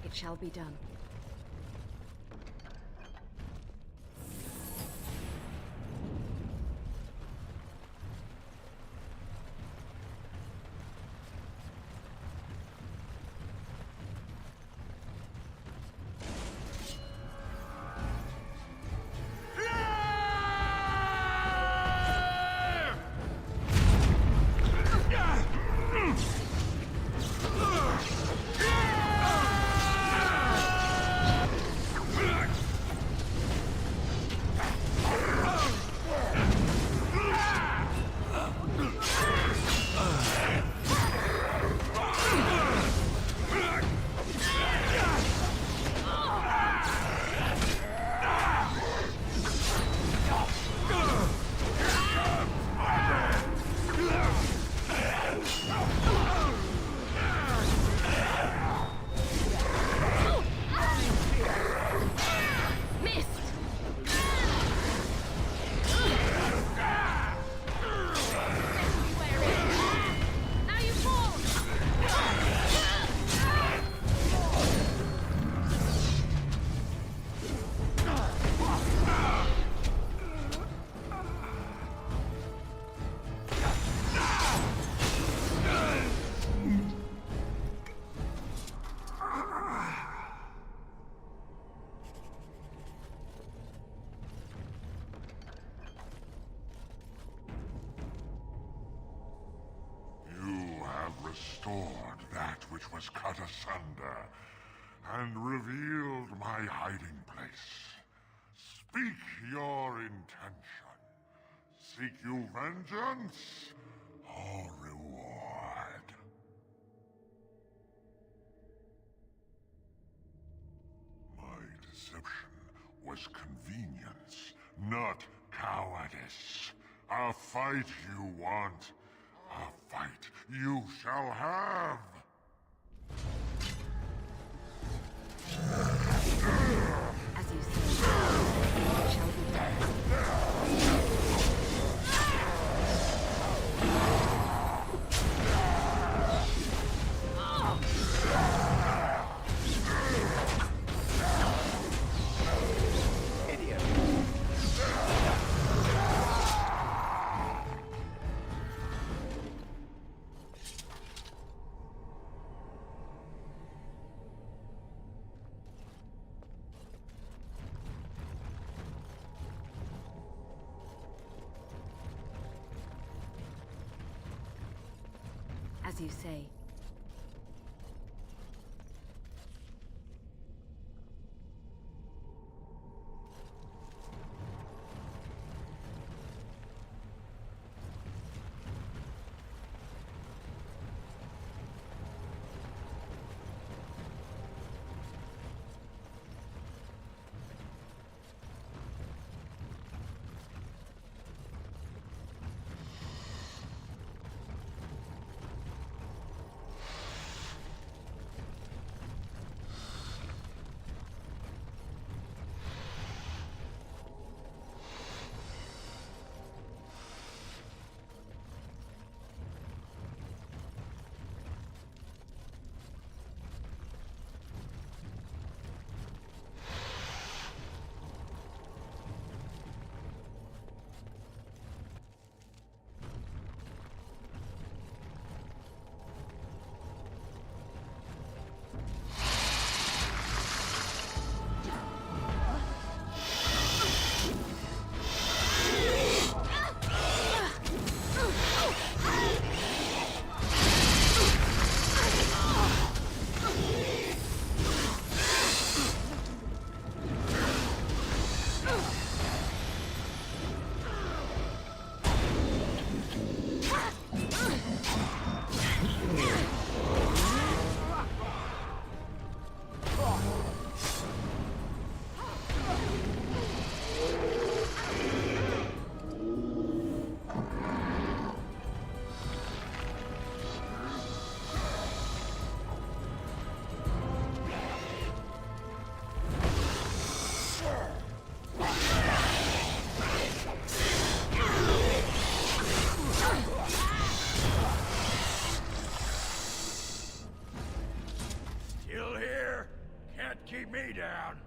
It shall be done. which was cut asunder, and revealed my hiding place. Speak your intention. Seek you vengeance or reward? My deception was convenience, not cowardice. A fight you want, a fight you shall have. As you say, it shall be done. As you say. Keep me down.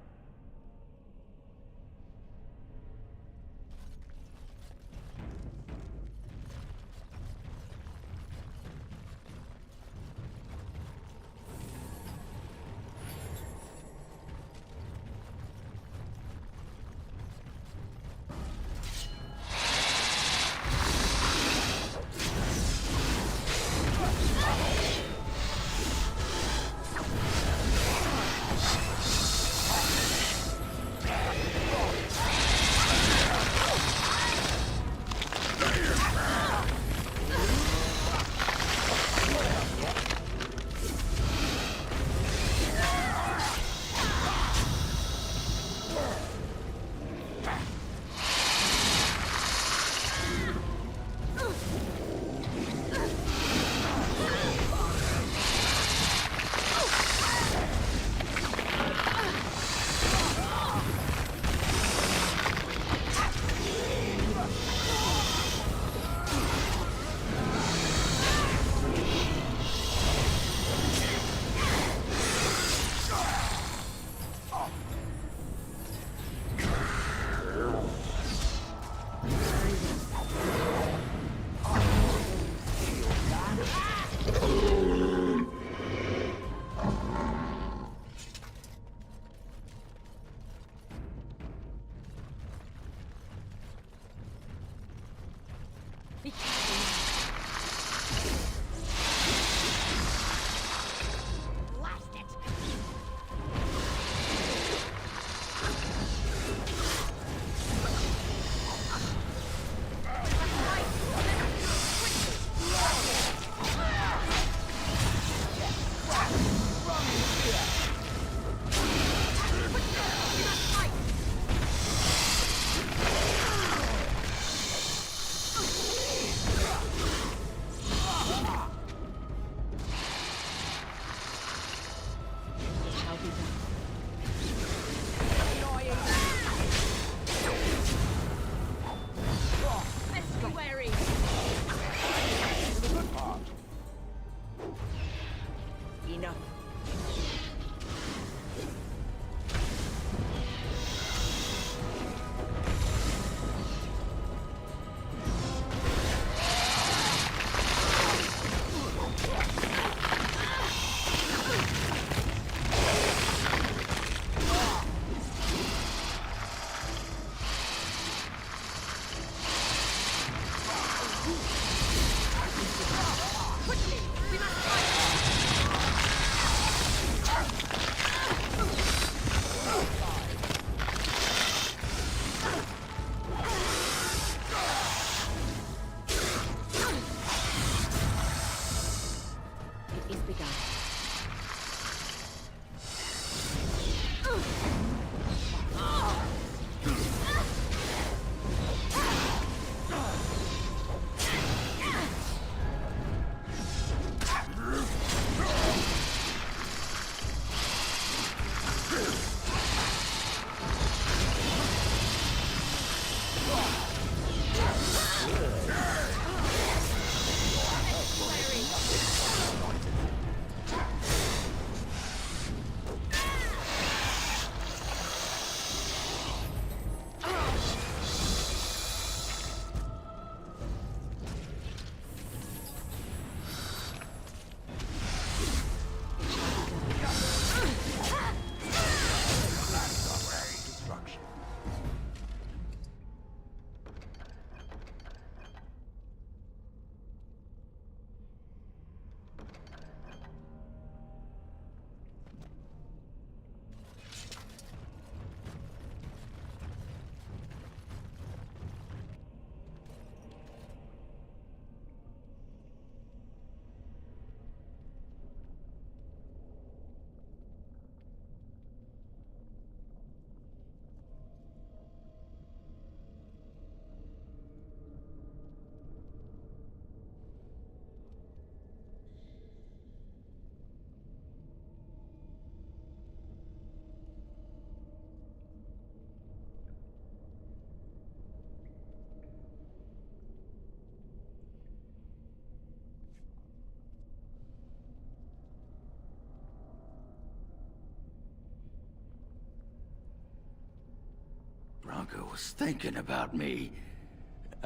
Branka was thinking about me.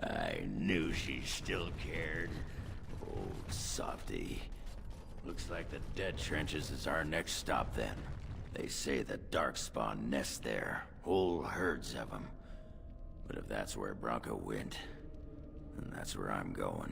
I knew she still cared. Old softy. Looks like the Dead Trenches is our next stop then. They say the Darkspawn nest there. Whole herds of them. But if that's where Branka went, then that's where I'm going.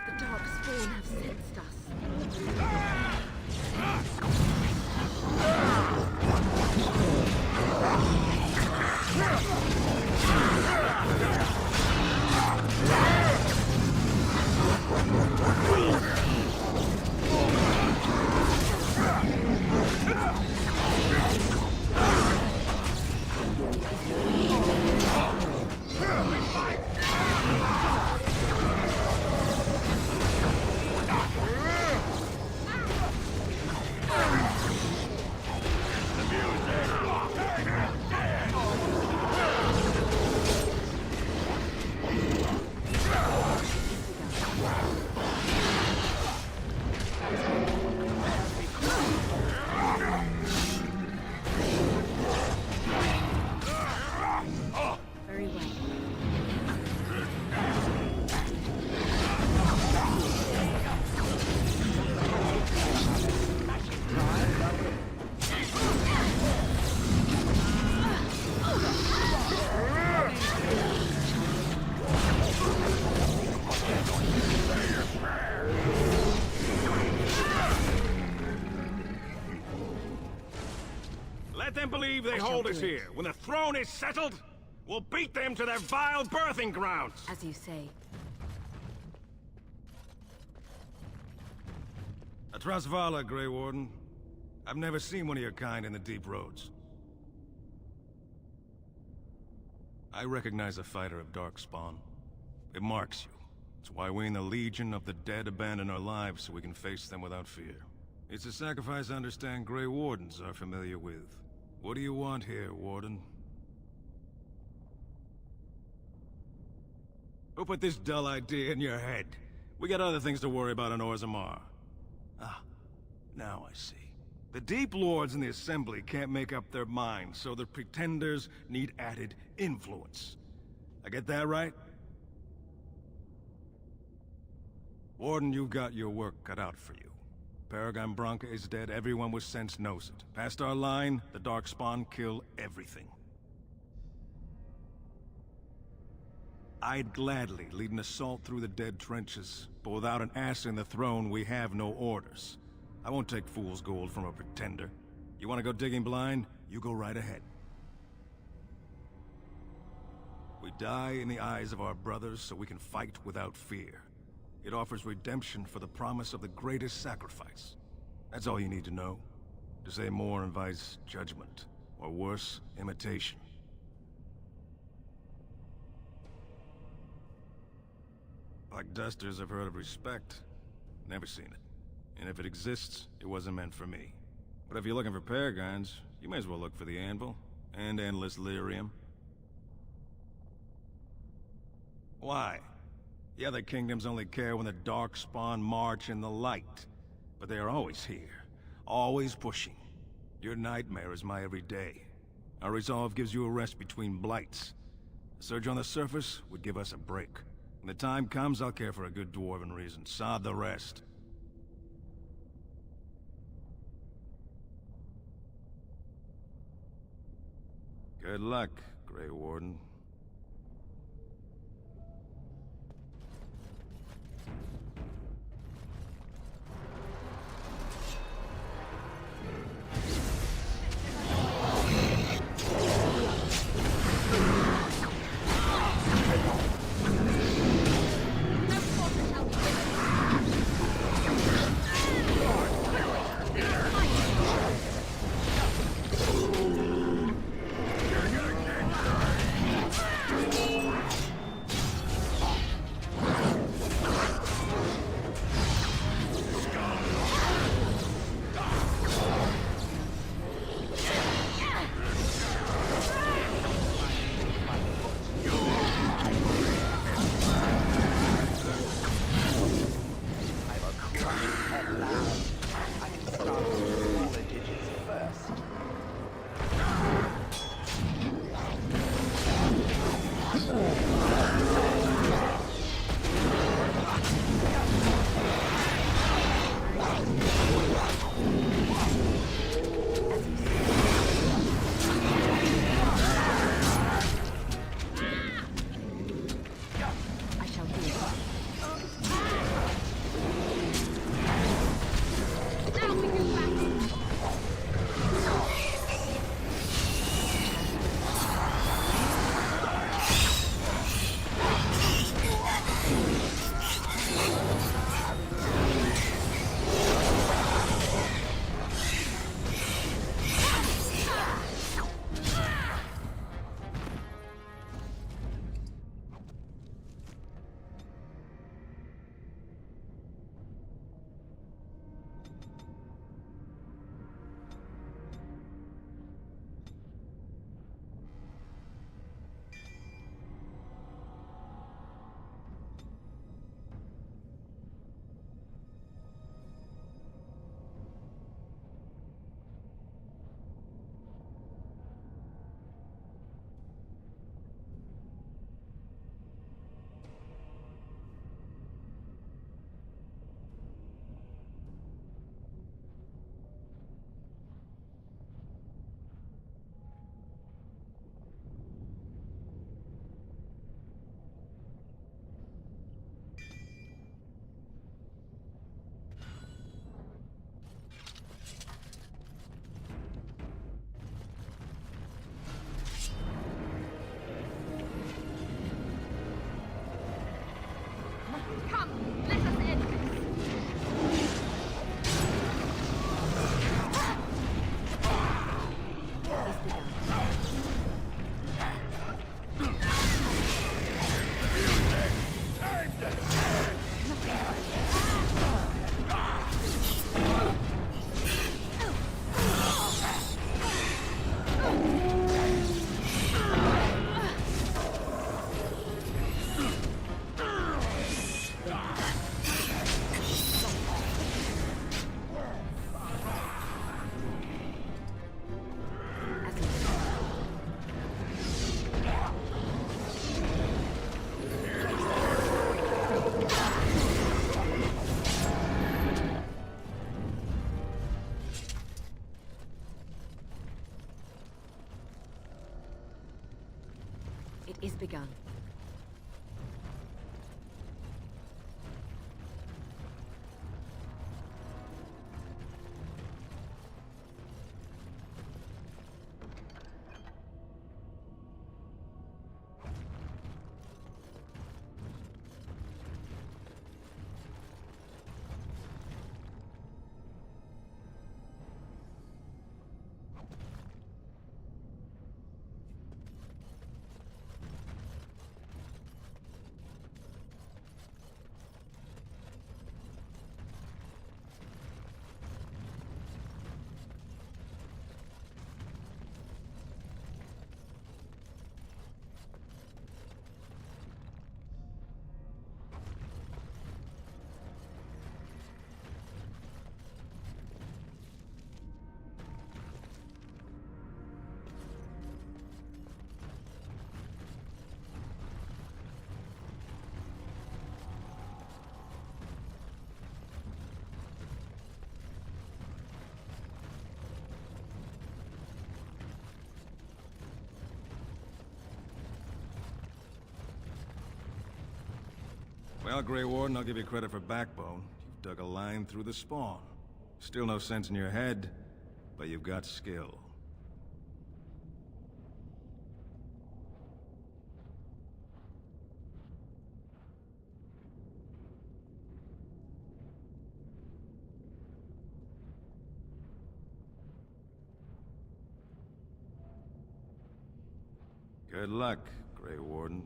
The Darkspawn have sensed us. Let them believe they hold us here. When the throne is settled, we'll beat them to their vile birthing grounds. As you say. Atrasvala, Grey Warden. I've never seen one of your kind in the deep roads. I recognize a fighter of Darkspawn. It marks you. It's why we in the Legion of the Dead abandon our lives so we can face them without fear. It's a sacrifice I understand Grey Wardens are familiar with. What do you want here, Warden? Who put this dull idea in your head? We got other things to worry about in Orzammar. Ah, now I see. The Deep Lords in the Assembly can't make up their minds, so the Pretenders need added influence. I get that right? Warden, you've got your work cut out for you. Paragon Branka is dead, everyone with sense knows it. Past our line, the Darkspawn kill everything. I'd gladly lead an assault through the Dead Trenches, but without an ass in the throne, we have no orders. I won't take fool's gold from a pretender. You want to go digging blind? You go right ahead. We die in the eyes of our brothers so we can fight without fear. It offers redemption for the promise of the greatest sacrifice. That's all you need to know. To say more invites judgment, or worse, imitation. Like dusters, I've heard of respect. Never seen it. And if it exists, it wasn't meant for me. But if you're looking for paragons, you may as well look for the Anvil, and Endless Lyrium. Why? The other kingdoms only care when the Darkspawn march in the light. But they are always here, always pushing. Your nightmare is my everyday. Our resolve gives you a rest between blights. A surge on the surface would give us a break. When the time comes, I'll care for a good dwarven reason. Sod the rest. Good luck, Grey Warden. It is begun. Well, Grey Warden, I'll give you credit for backbone. You've dug a line through the spawn. Still no sense in your head, but you've got skill. Good luck, Grey Warden.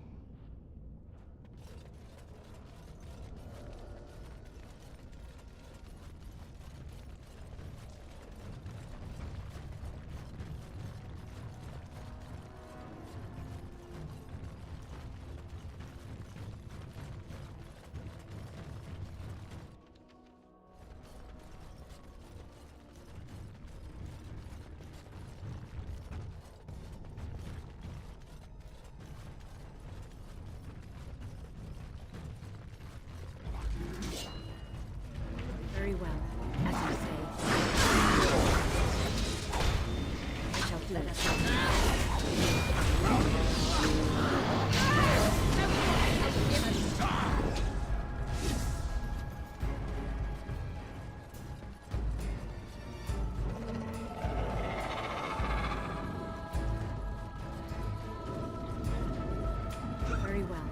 Very well, as you say. I shall do Very well.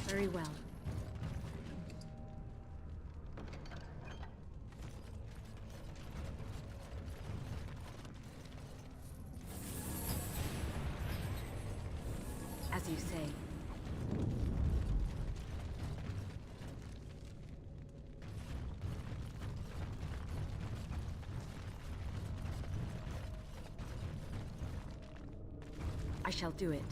Very well. As you say. I shall do it.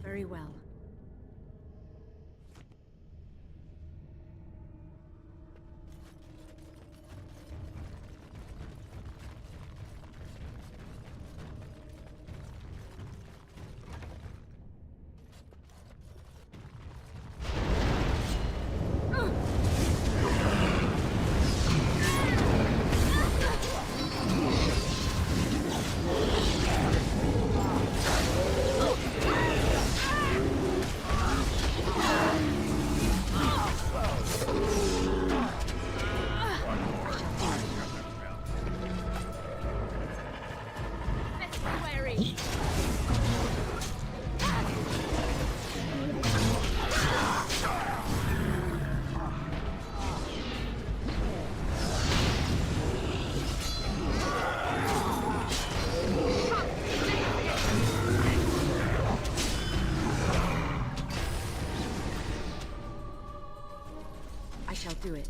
Very well. I shall do it.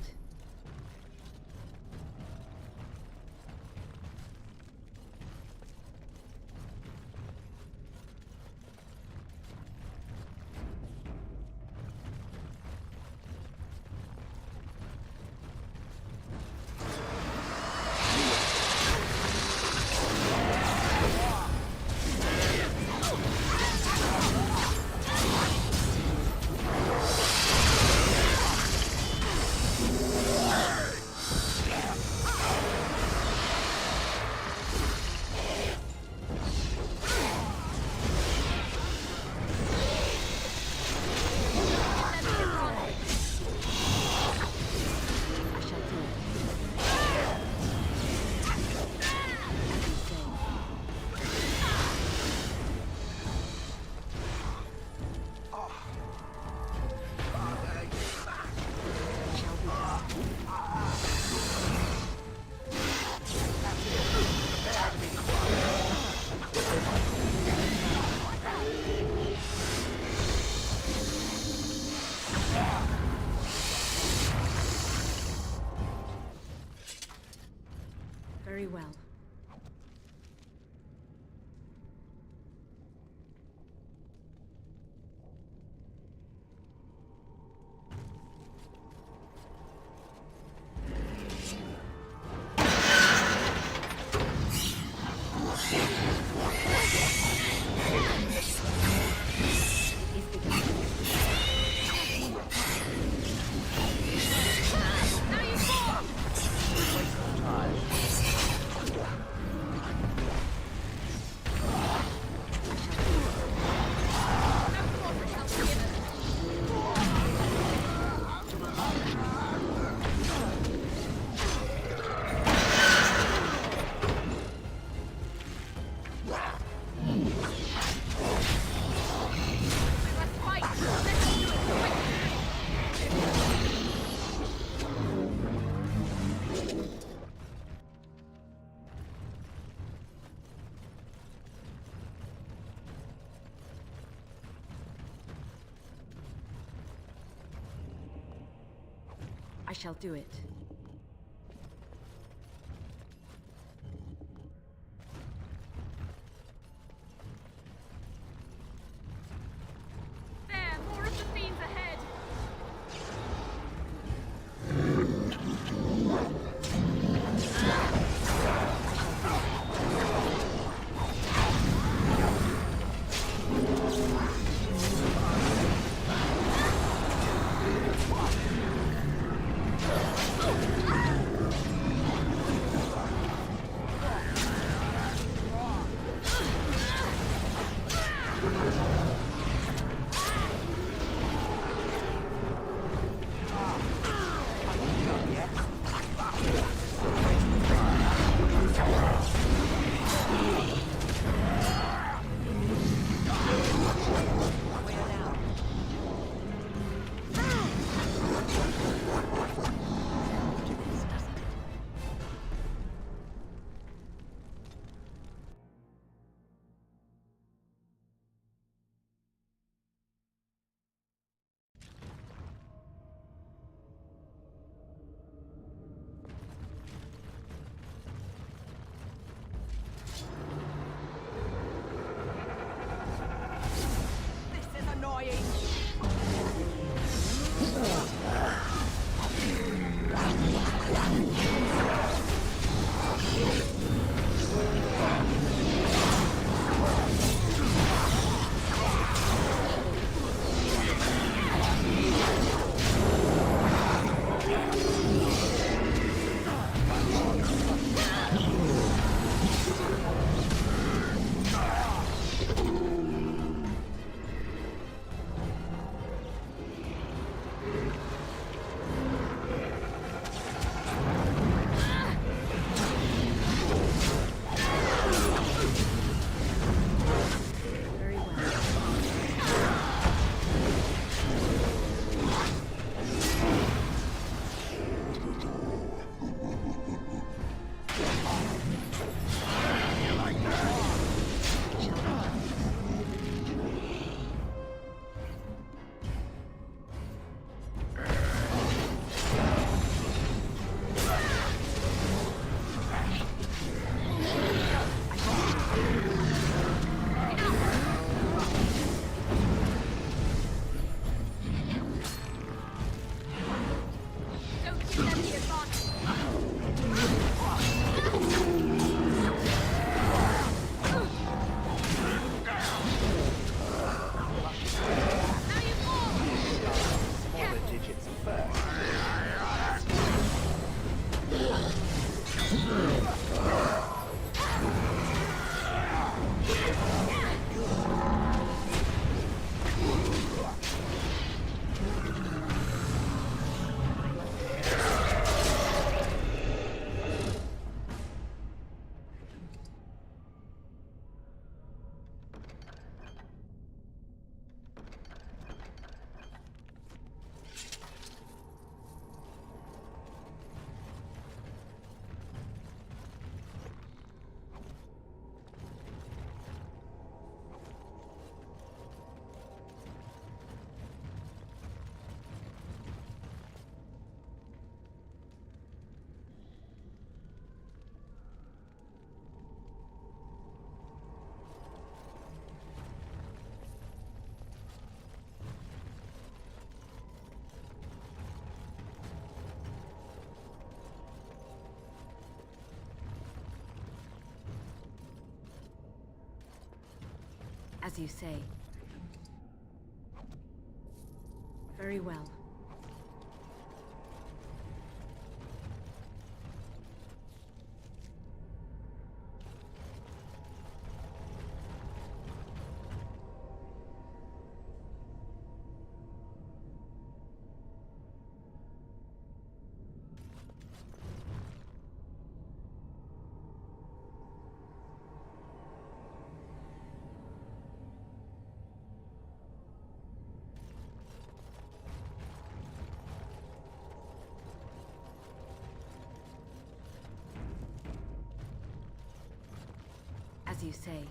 Very well. I shall do it. There, more of the fiends ahead. You As you say. Very well. As you say.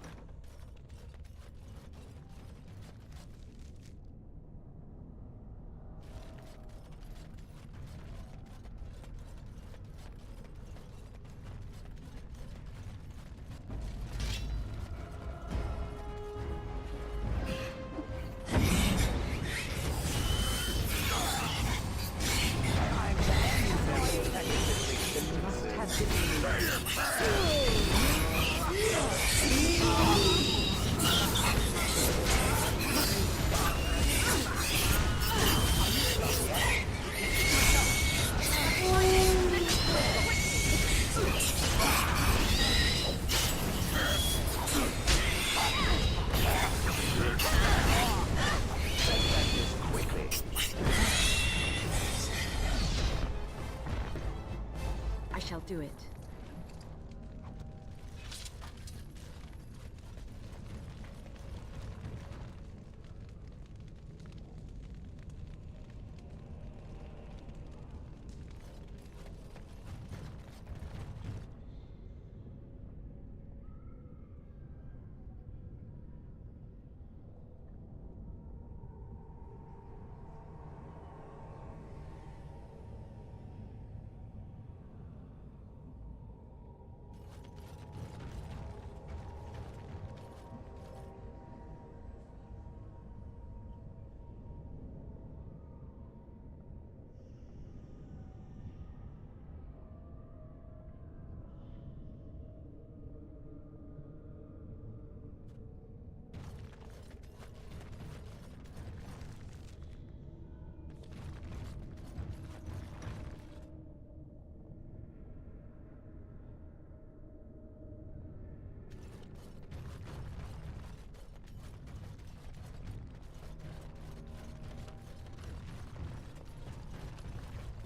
I shall do it.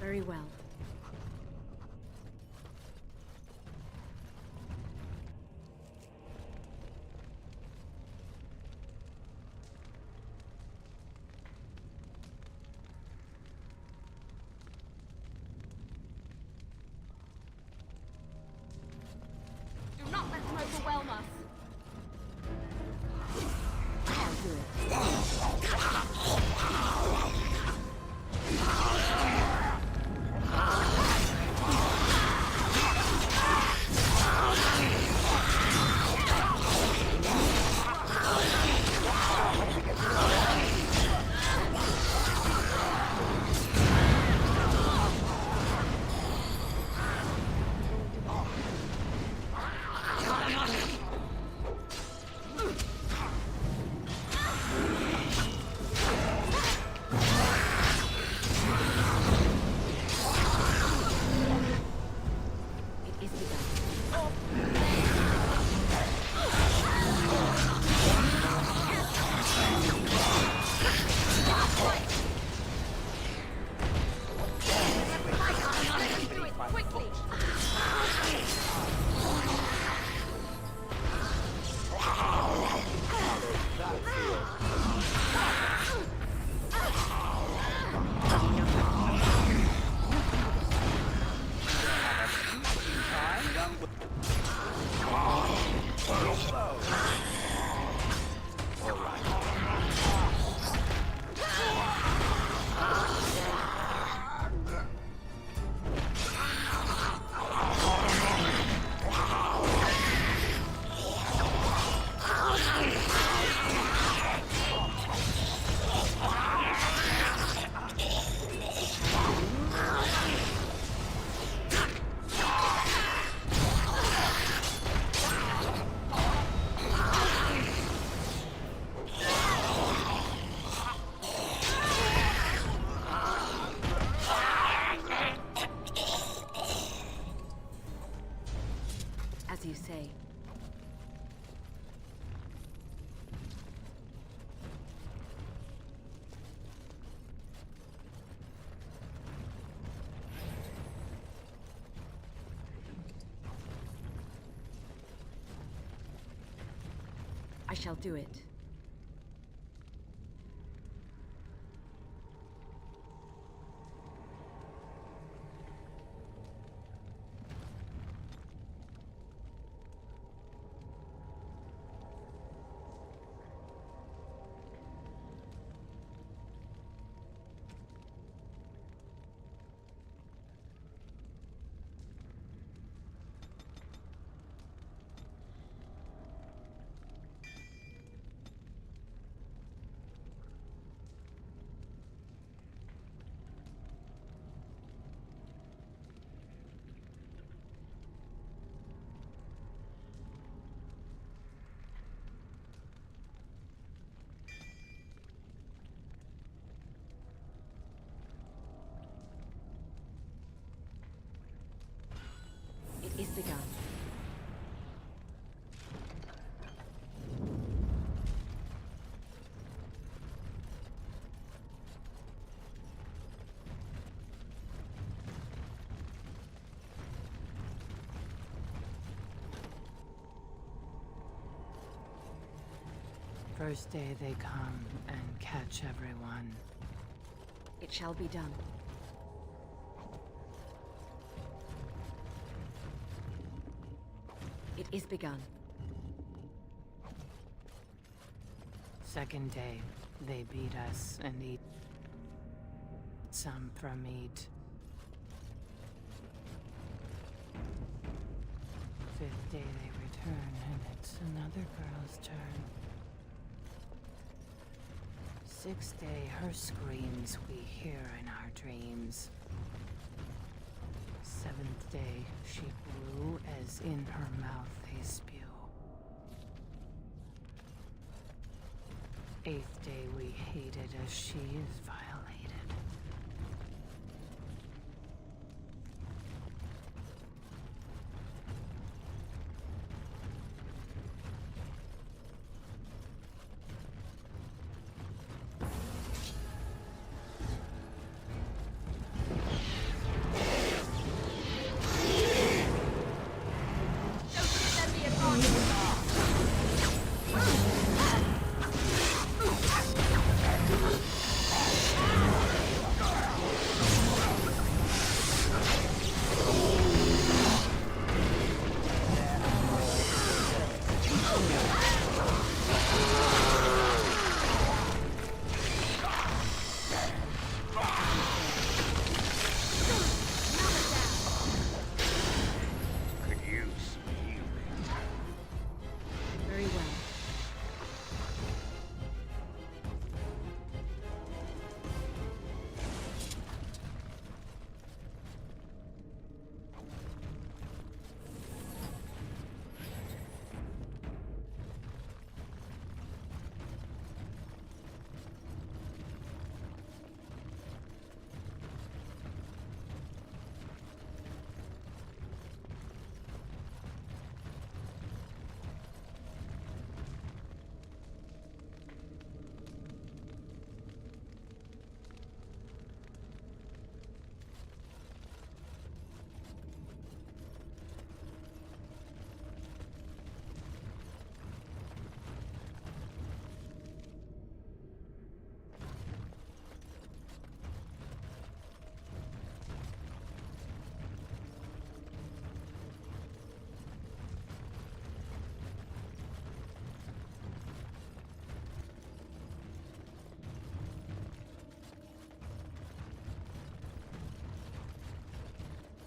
Very well. Do not let them overwhelm us. I'll do it. I shall do it. It is begun. First day they come and catch everyone. It shall be done. It is begun. Second day, they beat us and eat some from meat. Fifth day they return and it's another girl's turn. Sixth day, her screams we hear in our dreams. Seventh day, she grew as in her mouth they spew. Eighth day, we hated as she is violated.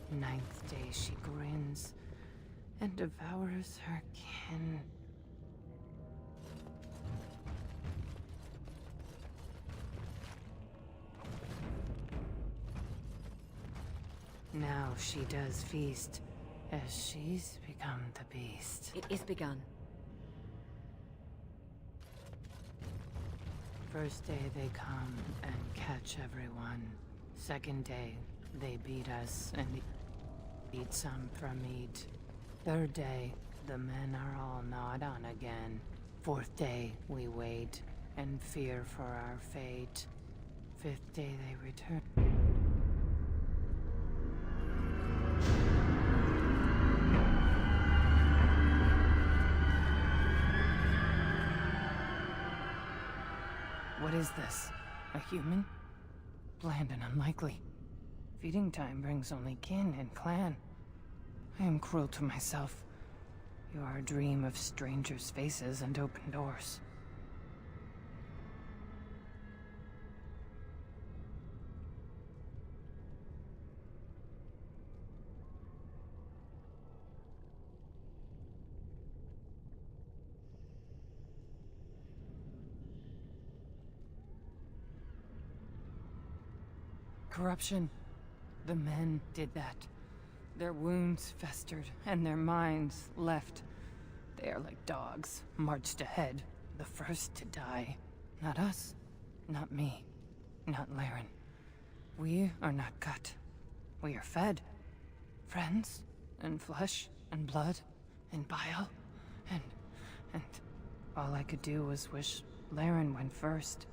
Ninth day she grins and devours her kin. Now she does feast, as she's become the beast. It is begun. First day they come and catch everyone. Second day, they beat us and eat some from meat. Third day, the men are all gnawed on again. Fourth day, we wait and fear for our fate. Fifth day, they return. is this? A human? Bland and unlikely. Feeding time brings only kin and clan. I am cruel to myself. You are a dream of strangers' faces and open doors. Corruption. The men did that. Their wounds festered, and their minds left. They are like dogs, marched ahead, the first to die. Not us. Not me. Not Laren. We are not cut. We are fed. Friends, and flesh, and blood, and bile, and all I could do was wish Laren went first.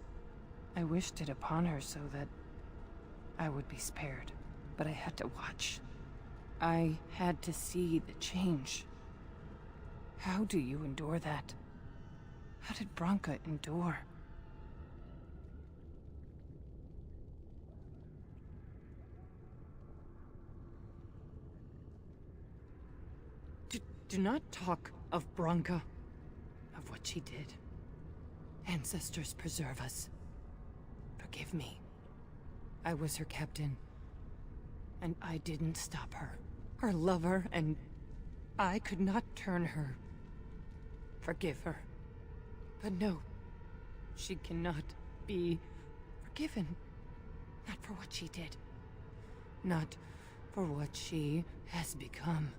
I wished it upon her so that I would be spared, but I had to watch. I had to see the change. How do you endure that? How did Branka endure? Do not talk of Branka, of what she did. Ancestors preserve us. Forgive me. I was her captain, and I didn't stop her. Her lover, and I could not turn her. Forgive her. But no, she cannot be forgiven. Not for what she did. Not for what she has become.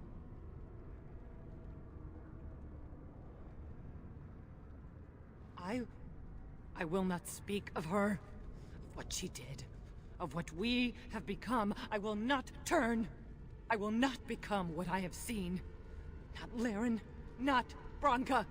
I will not speak of her, of what she did. Of what we have become. I will not turn. I will not become what I have seen. Not Laren, not Branka.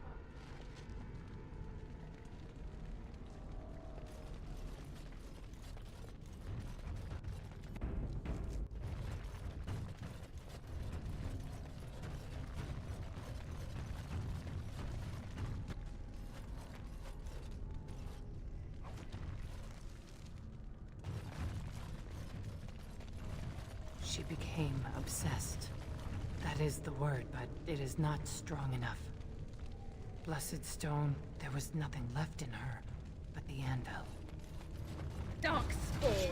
She became obsessed. That is the word, but it is not strong enough. Blessed stone, there was nothing left in her but the anvil. Darkspawn!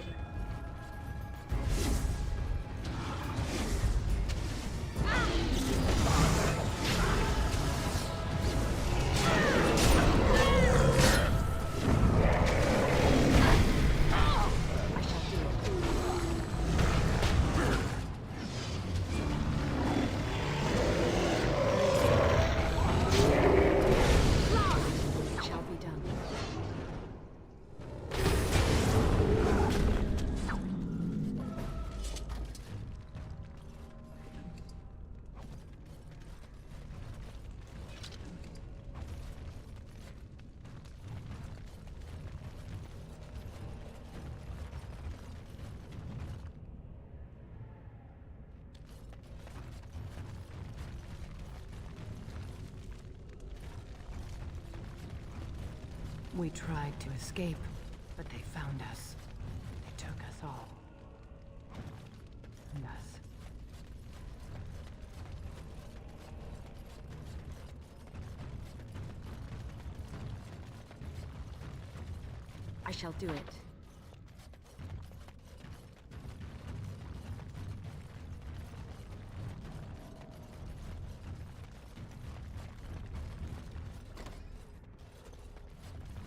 We tried to escape, but they found us. They took us all. And us. I shall do it.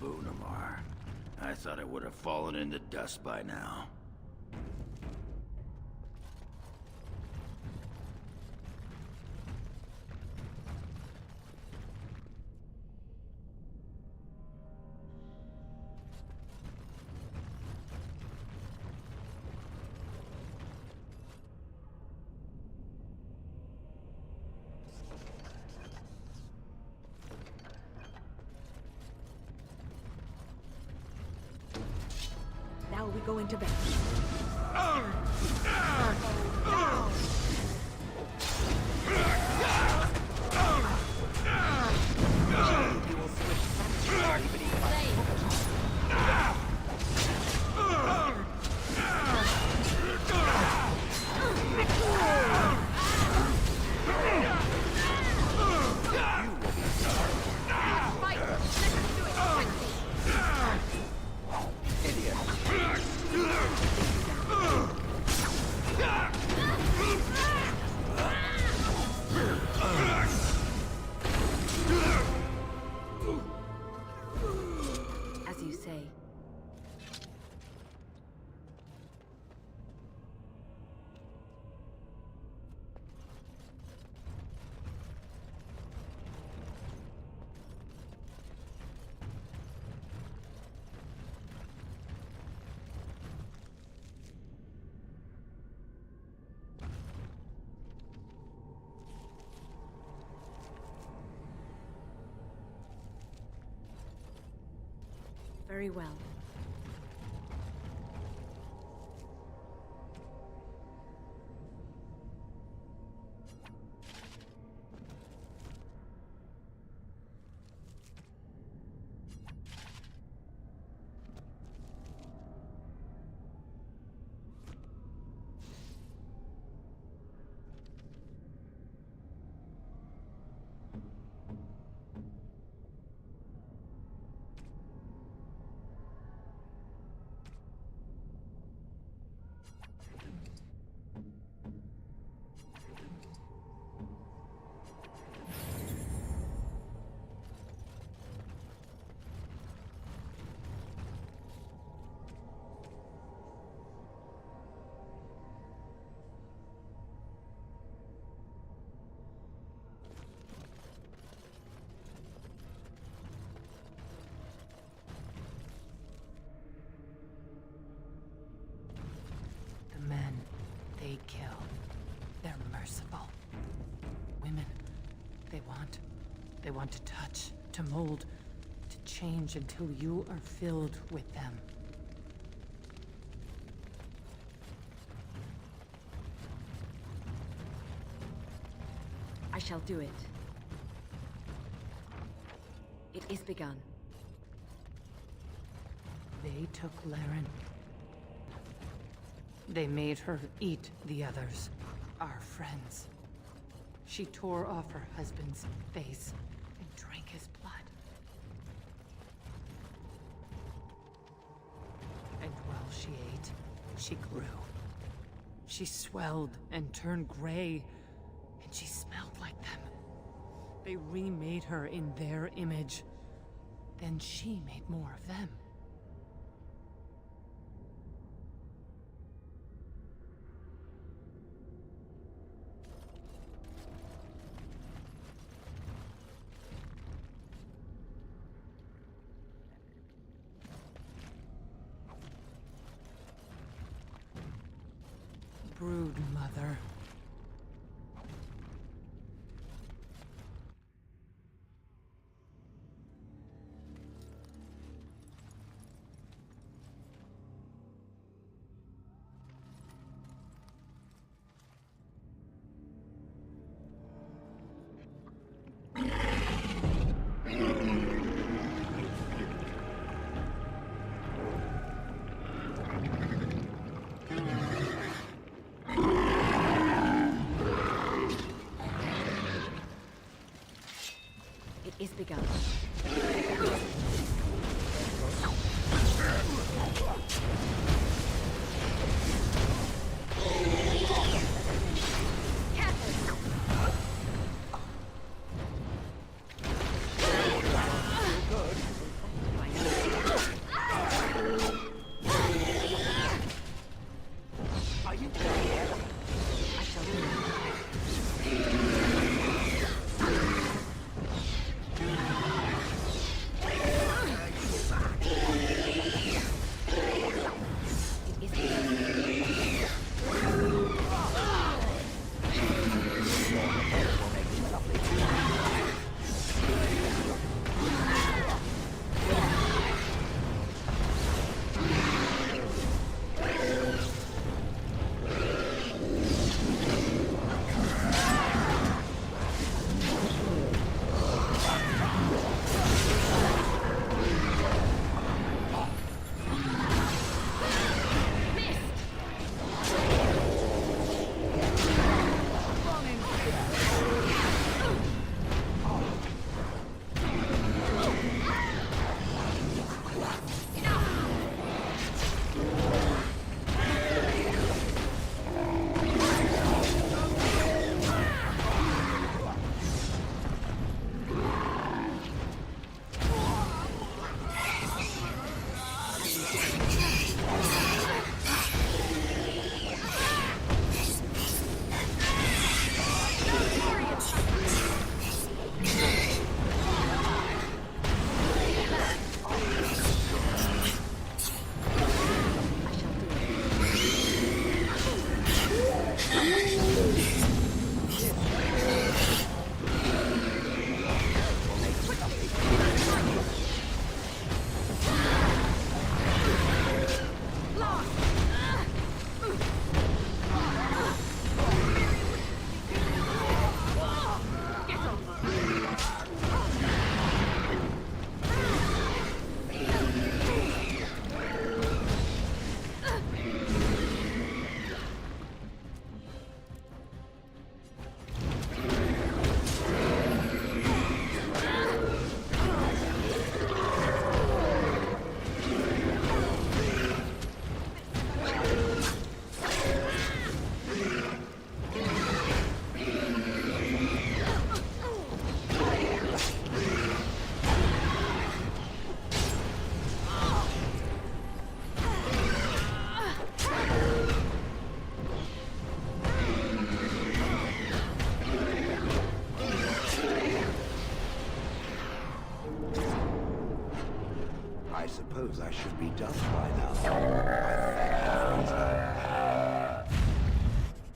Bunamar. I thought it would have fallen into dust by now. Now we go into bed. You will switch sanctuary beneath my Very well. Men they kill. They're merciful. Women, they want to touch, to mold, to change until you are filled with them. I shall do it. It is begun. They took Laren. They made her eat the others, our friends. She tore off her husband's face and drank his blood. And while she ate, she grew. She swelled and turned gray, and she smelled like them. They remade her in their image. Then she made more of them. Brood mother. Is begun. suppose I should be done by now.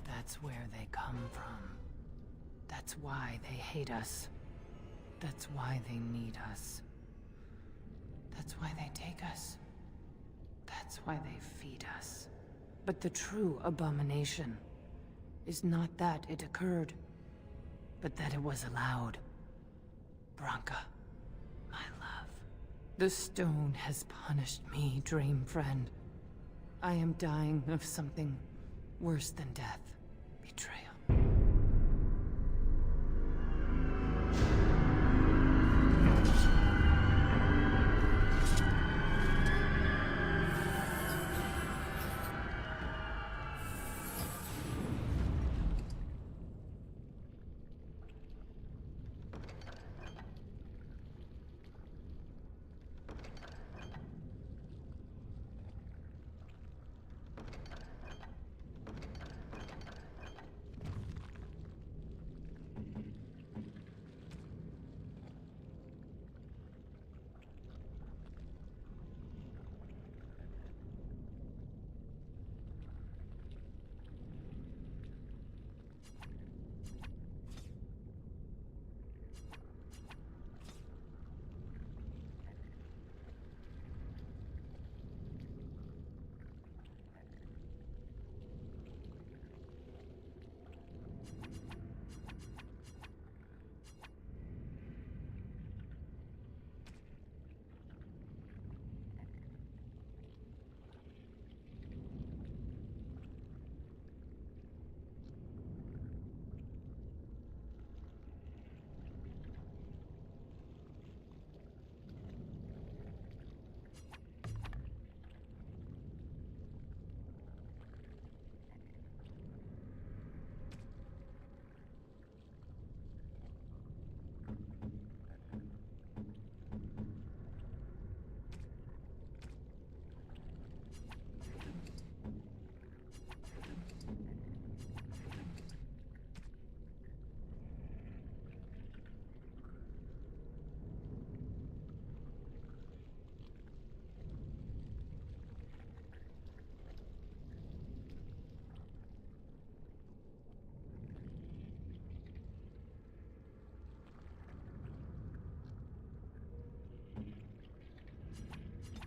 That's where they come from. That's why they hate us. That's why they need us. That's why they take us. That's why they feed us. But the true abomination is not that it occurred, but that it was allowed. Branka, my love. The stone has punished me, dream friend. I am dying of something worse than death. Betrayal.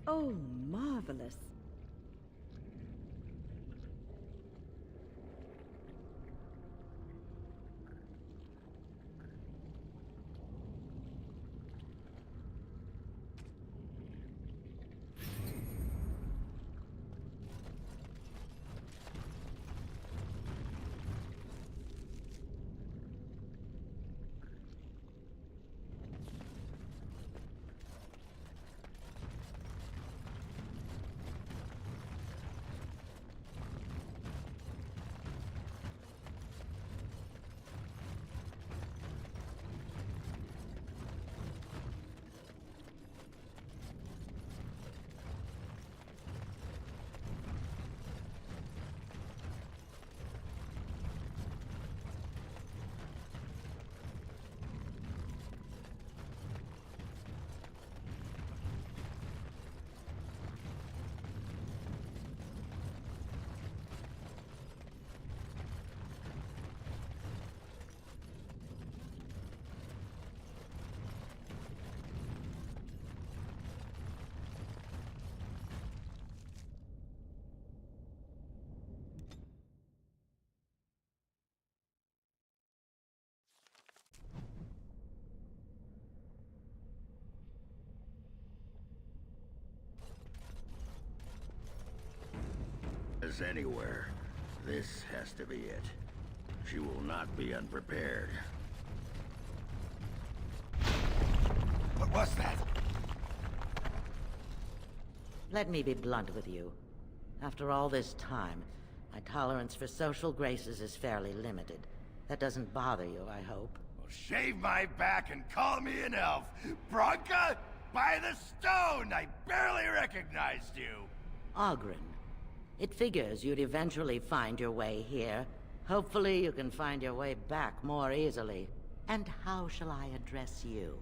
Oh, marvelous. As anywhere, this has to be it. She will not be unprepared. What was that? Let me be blunt with you. After all this time, my tolerance for social graces is fairly limited. That doesn't bother you, I hope. Well, shave my back and call me an elf. Branka, by the stone! I barely recognized you. Oghren. It figures you'd eventually find your way here. Hopefully you can find your way back more easily. And how shall I address you?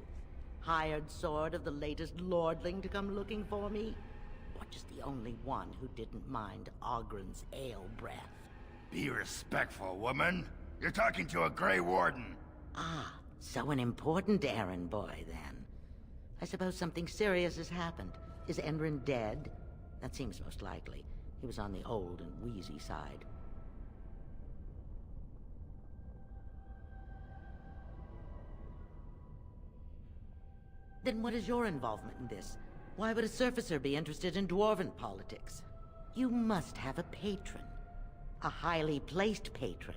Hired sword of the latest lordling to come looking for me? not just the only one who didn't mind Ogren's ale breath. Be respectful, woman. You're talking to a Grey Warden. Ah, so an important errand boy, then. I suppose something serious has happened. Is Enrin dead? That seems most likely. He was on the old and wheezy side. Then what is your involvement in this? Why would a surfacer be interested in dwarven politics? You must have a patron. A highly placed patron.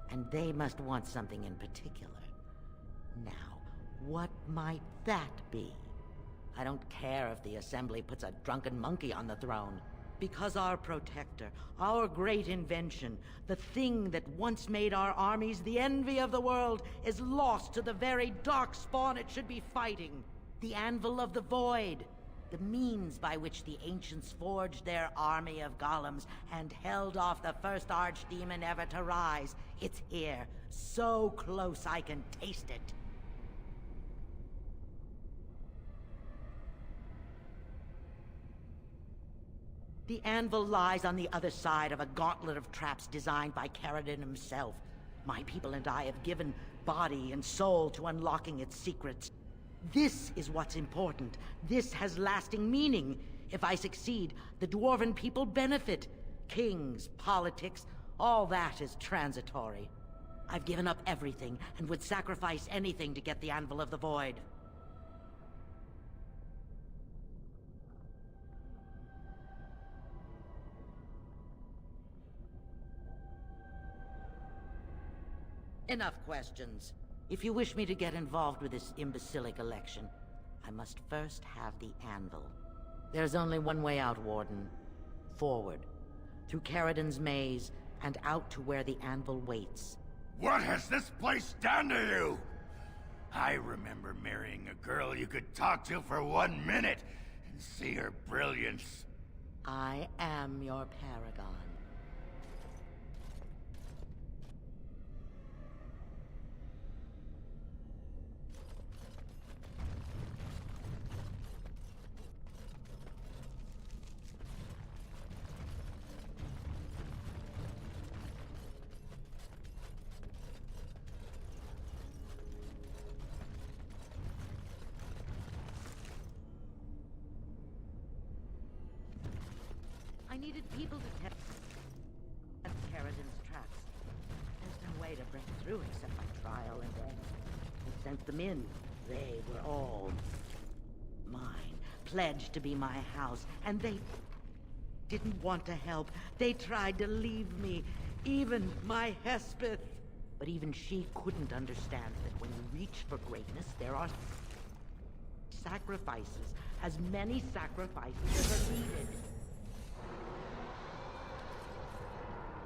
And they must want something in particular. Now, what might that be? I don't care if the Assembly puts a drunken monkey on the throne. Because our protector, our great invention, the thing that once made our armies the envy of the world, is lost to the very darkspawn it should be fighting. The Anvil of the Void. The means by which the ancients forged their army of golems and held off the first archdemon ever to rise. It's here, so close I can taste it. The anvil lies on the other side of a gauntlet of traps designed by Caridin himself. My people and I have given body and soul to unlocking its secrets. This is what's important. This has lasting meaning. If I succeed, the Dwarven people benefit. Kings, politics, all that is transitory. I've given up everything and would sacrifice anything to get the Anvil of the Void. Enough questions. If you wish me to get involved with this imbecilic election, I must first have the Anvil. There's only one way out, Warden. Forward. Through Caridin's maze, and out to where the Anvil waits. What has this place done to you? I remember marrying a girl you could talk to for 1 minute and see her brilliance. I am your paragon. I needed people to test Caridin's traps. There's no way to break through except by trial and error. I sent them in. They were all mine, pledged to be my house, and they didn't want to help. They tried to leave me, even my Hespeth. But even she couldn't understand that when you reach for greatness, there are sacrifices, as many sacrifices as are needed.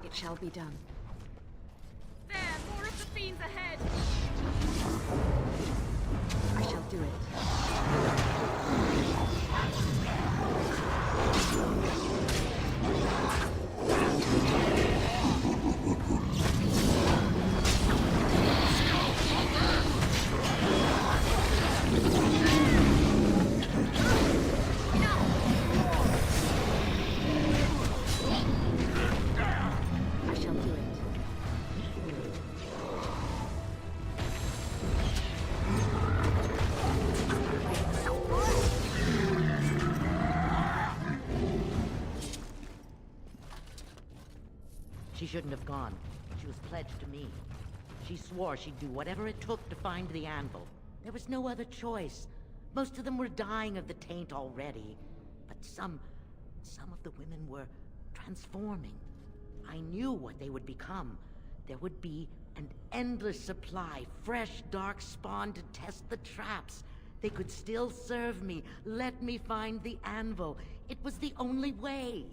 It shall be done. There, more of the fiends ahead! I shall do it. She shouldn't have gone. She was pledged to me. She swore she'd do whatever it took to find the Anvil. There was no other choice. Most of them were dying of the taint already. But some of the women were transforming. I knew what they would become. There would be an endless supply, fresh dark spawn to test the traps. They could still serve me, let me find the Anvil. It was the only way.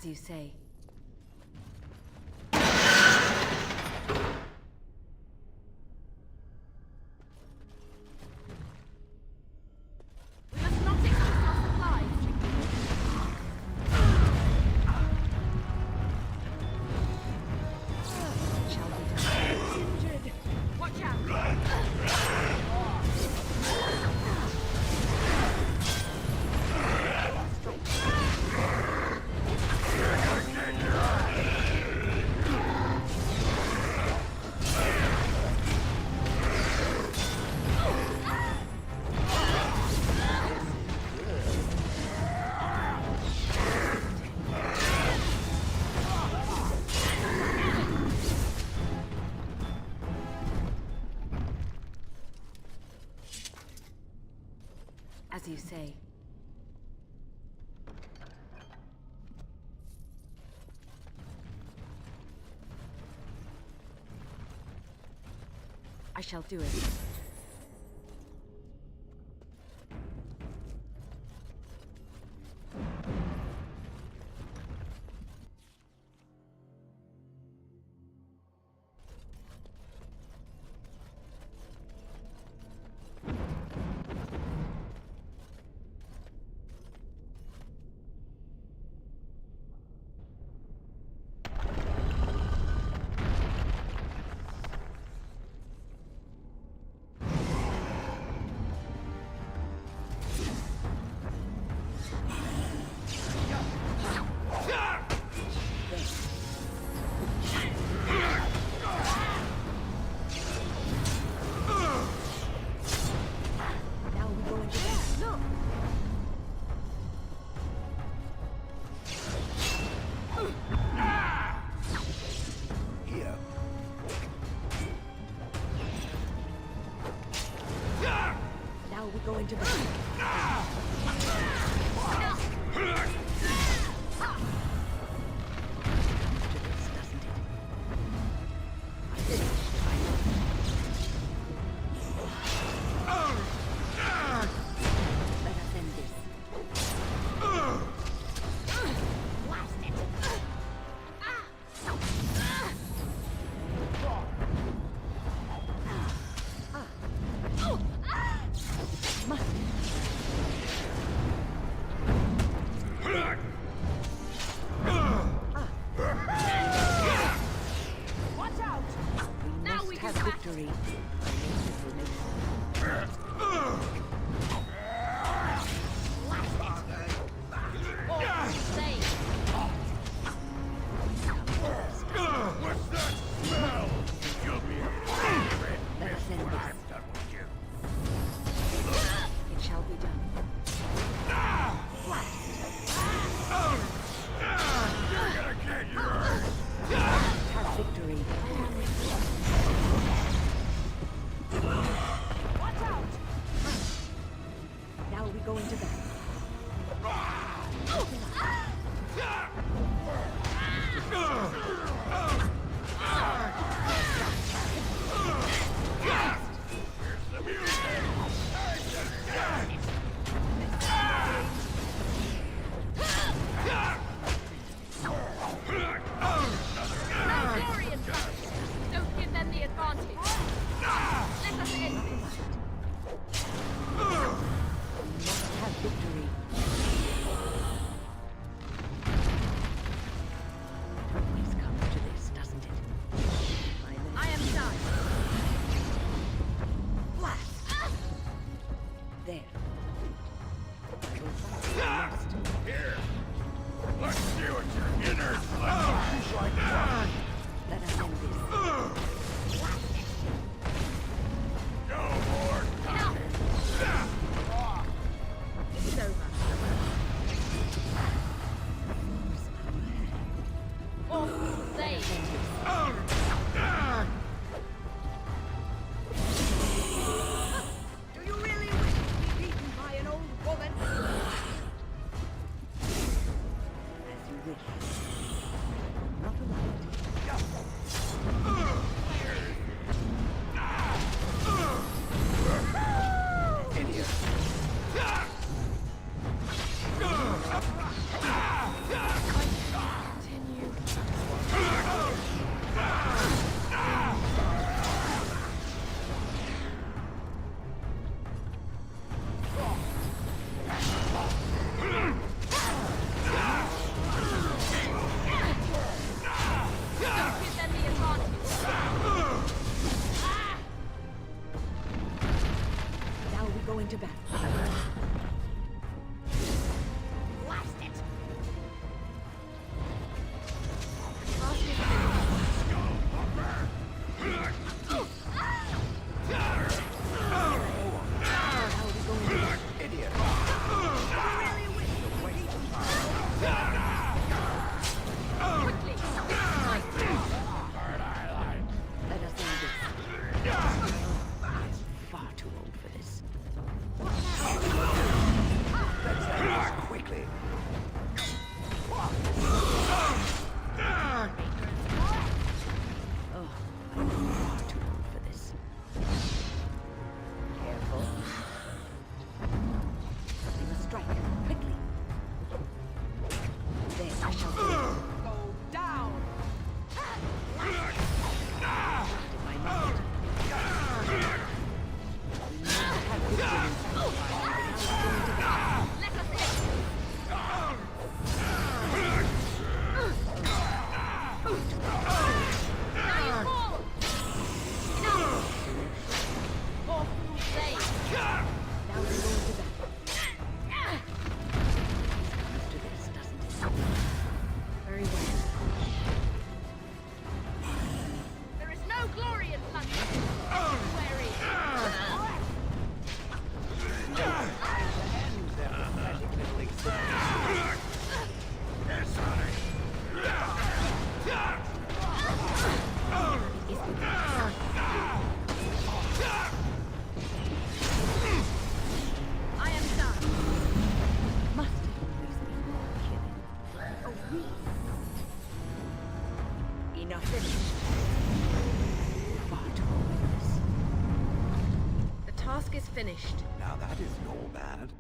As you say. We must not exhaust our supplies. Injured. Watch out. As you say. I shall do it. Go into battle. Do you really wish to be going to battle. Blast it! Let us end this. I'm far too old for this. Let's end this quickly. Oh, I'm far too old for this. Careful. We must strike quickly. Then I shall go down. My mind. We must have victory. Let us Now you fall! Enough! Poor fool saved. Now we're going to battle. Comes to this, doesn't it? Very well. There is no glory in plunder. Wary. I am done. Must it always be more killing? Oh, we. Enough finished. Far too old for this. The task is finished. Now that isn't all bad.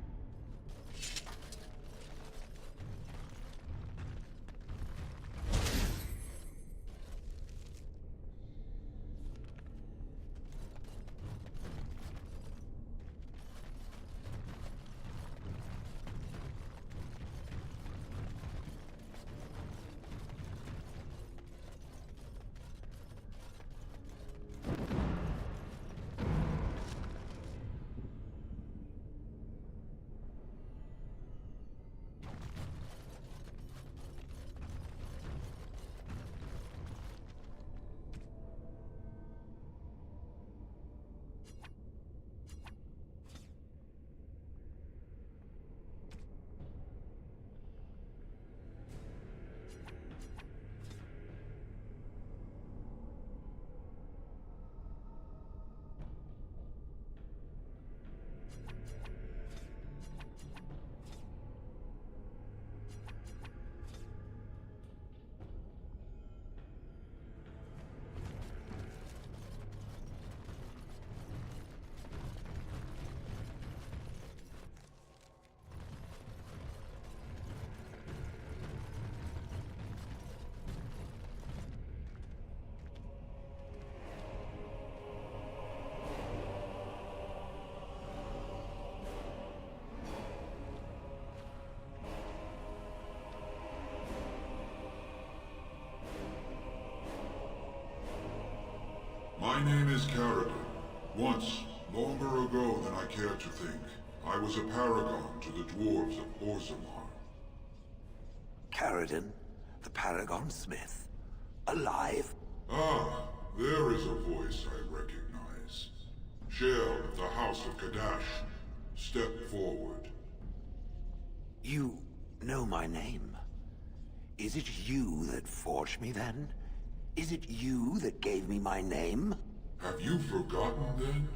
My name is Caridin. Once, longer ago than I care to think, I was a paragon to the dwarves of Orzammar. Caridin, the Paragon Smith. Alive? Ah, there is a voice I recognize. Shale of the House of Kadash. Step forward. You know my name. Is it you that forged me then? Is it you that gave me my name? Have you forgotten then?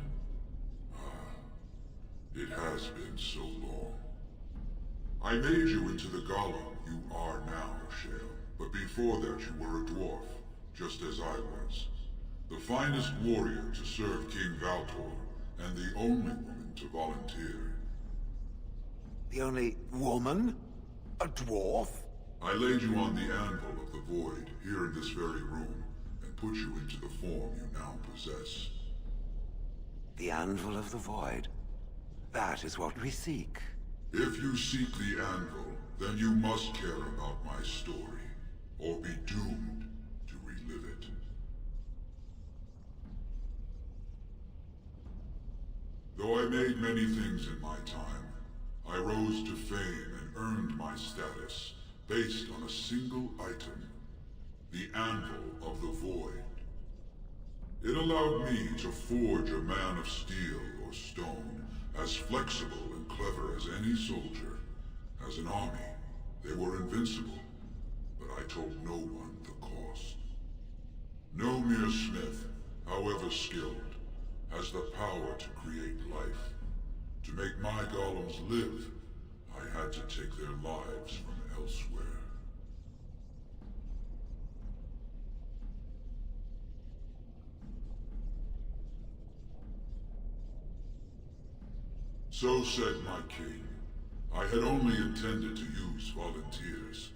It has been so long. I made you into the golem you are now, Shale. But before that you were a dwarf, just as I was. The finest warrior to serve King Valtor, and the only woman to volunteer. The only woman? A dwarf? I laid you on the anvil of the void, here in this very room, and put you into the form you now possess. The anvil of the void. That is what we seek. If you seek the anvil, then you must care about my story, or be doomed to relive it. Though I made many things in my time, I rose to fame and earned my status based on a single item. The Anvil of the Void. It allowed me to forge a man of steel or stone, as flexible and clever as any soldier. As an army, they were invincible, but I told no one the cost. No mere smith, however skilled, has the power to create life. To make my golems live, I had to take their lives from elsewhere. So said my king. I had only intended to use volunteers,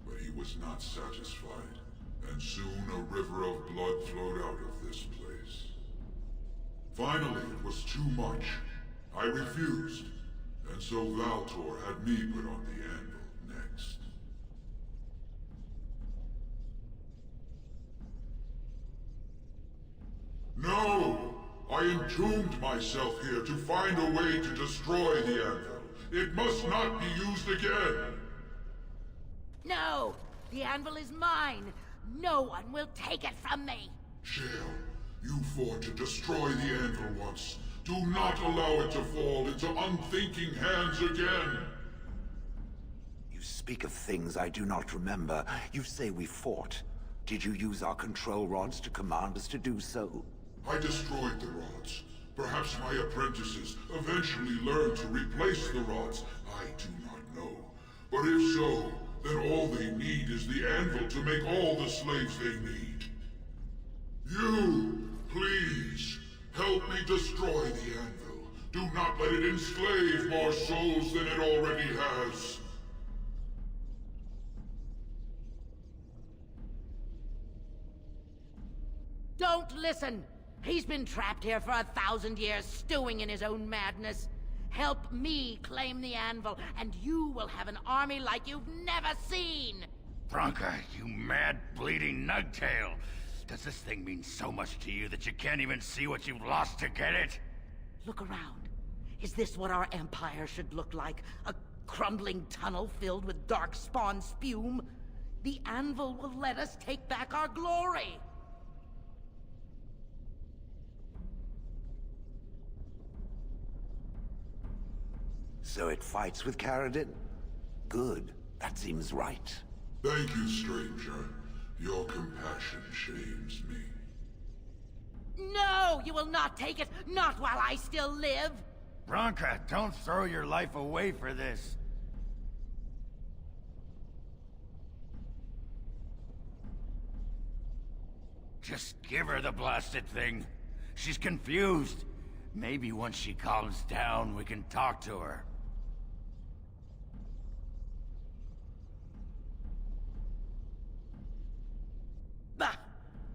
but he was not satisfied, and soon a river of blood flowed out of this place. Finally, it was too much. I refused, and so Valtor had me put on the anvil next. No! I entombed myself here to find a way to destroy the anvil. It must not be used again! No! The anvil is mine! No one will take it from me! Shale, you fought to destroy the anvil once. Do not allow it to fall into unthinking hands again! You speak of things I do not remember. You say we fought. Did you use our control rods to command us to do so? I destroyed the rods. Perhaps my apprentices eventually learned to replace the rods. I do not know. But if so, then all they need is the anvil to make all the slaves they need. You, please, help me destroy the anvil. Do not let it enslave more souls than it already has. Don't listen! He's been trapped here for 1,000 years, stewing in his own madness. Help me claim the anvil, and you will have an army like you've never seen! Branka, you mad, bleeding nugtail! Does this thing mean so much to you that you can't even see what you've lost to get it? Look around. Is this what our empire should look like? A crumbling tunnel filled with darkspawn spume? The anvil will let us take back our glory! So it fights with Caridin? Good. That seems right. Thank you, stranger. Your compassion shames me. No! You will not take it! Not while I still live! Branka, don't throw your life away for this. Just give her the blasted thing. She's confused. Maybe once she calms down, we can talk to her. Bah!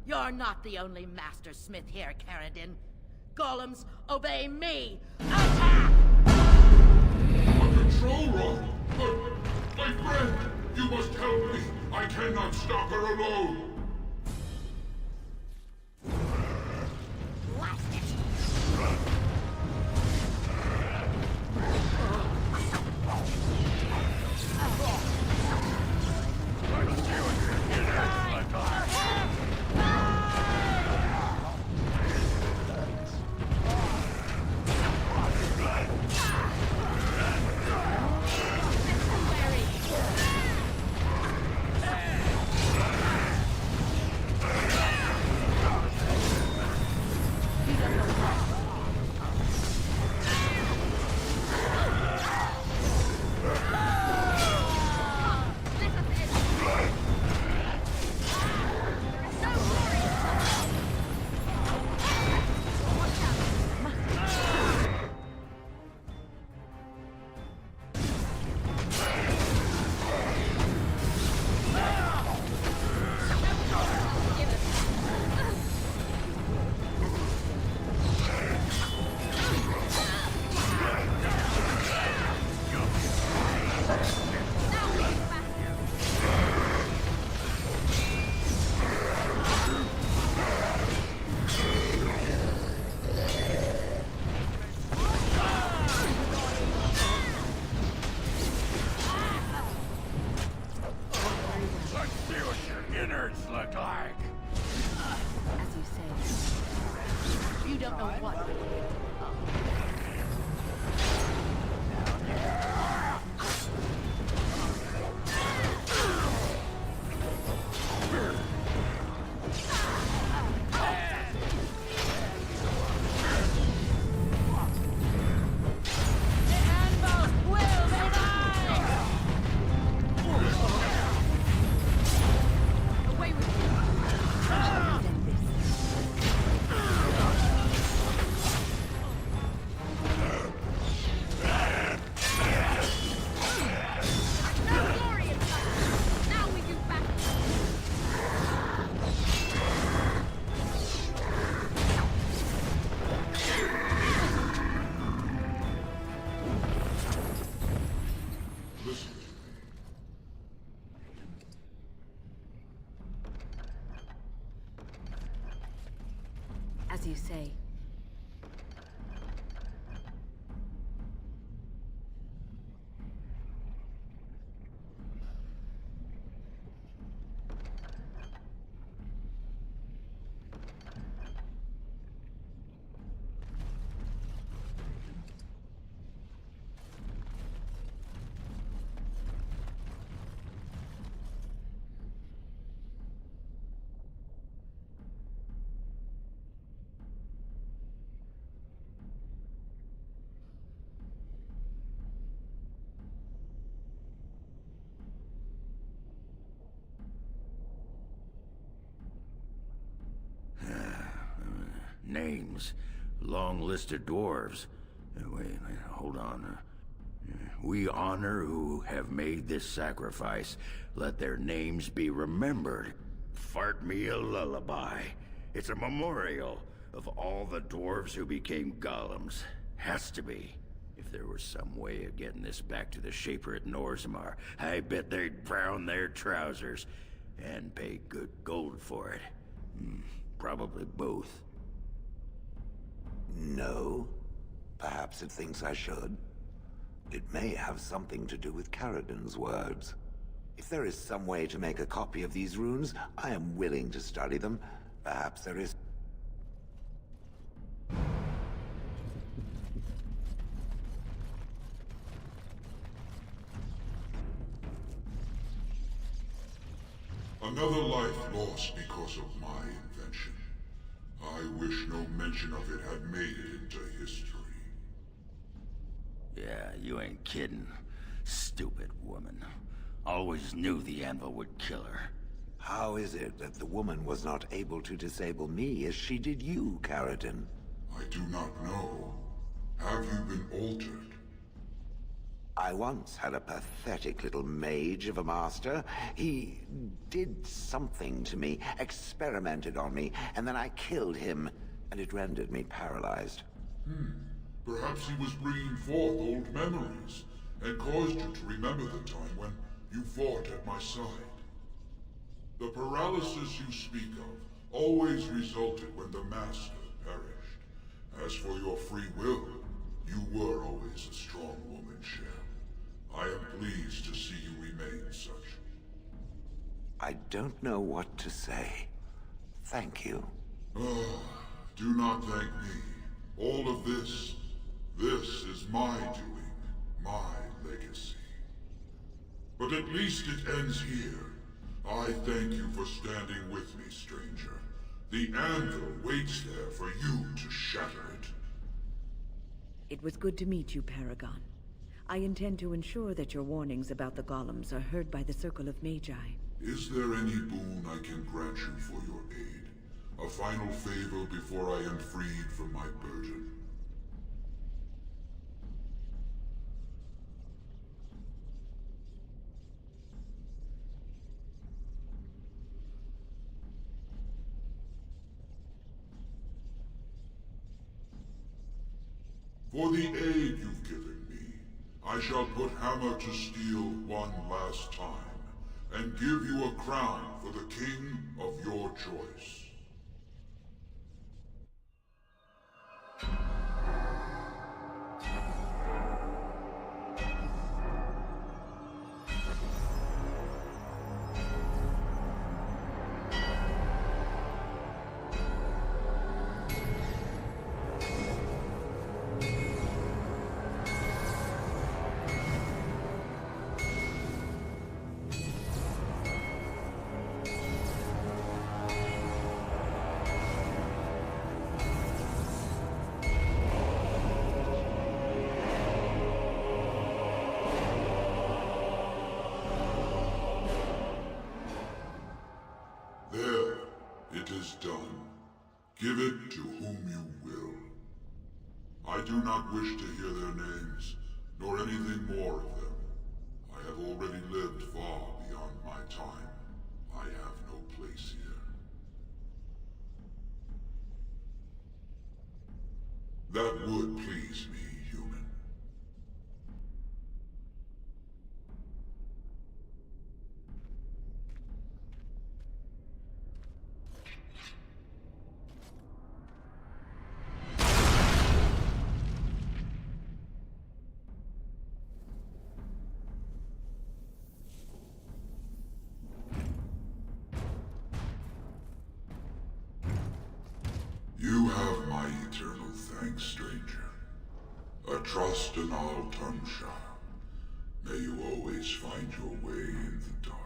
You're not the only master smith here, Caridin. Golems, obey me! Attack! A control rod! But, my friend, you must help me! I cannot stop her alone! you say. Names. Long list of dwarves. Wait, hold on. We honor who have made this sacrifice. Let their names be remembered. Fart me a lullaby. It's a memorial of all the dwarves who became golems. Has to be. If there was some way of getting this back to the Shaper at Norzamar, I bet they'd brown their trousers. And pay good gold for it. Probably both. No. Perhaps it thinks I should. It may have something to do with Caridin's words. If there is some way to make a copy of these runes, I am willing to study them. Perhaps there is... Another life lost because of my invention. I wish no mention of it had made it into history. Yeah, you ain't kidding. Stupid woman. Always knew the anvil would kill her. How is it that the woman was not able to disable me as she did you, Caridin? I do not know. Have you been altered? I once had a pathetic little mage of a master. He did something to me, experimented on me, and then I killed him, and it rendered me paralyzed. Perhaps he was bringing forth old memories, and caused you to remember the time when you fought at my side. The paralysis you speak of always resulted when the Master perished. As for your free will, you were always a strong woman, Shell. I am pleased to see you remain such. I don't know what to say. Thank you. Do not thank me. All of this is my doing, my legacy. But at least it ends here. I thank you for standing with me, stranger. The anvil waits there for you to shatter it. It was good to meet you, Paragon. I intend to ensure that your warnings about the golems are heard by the Circle of Magi. Is there any boon I can grant you for your aid? A final favor before I am freed from my burden? For the aid you've given me, I shall put hammer to steel one last time, and give you a crown for the king of your choice. There, it is done. Give it to whom you will. I do not wish to hear their names, nor anything more of them. I have already lived far beyond my time. I have no place here. That would please me, human. stranger. A trust in Al Tunsha. May you always find your way in the dark.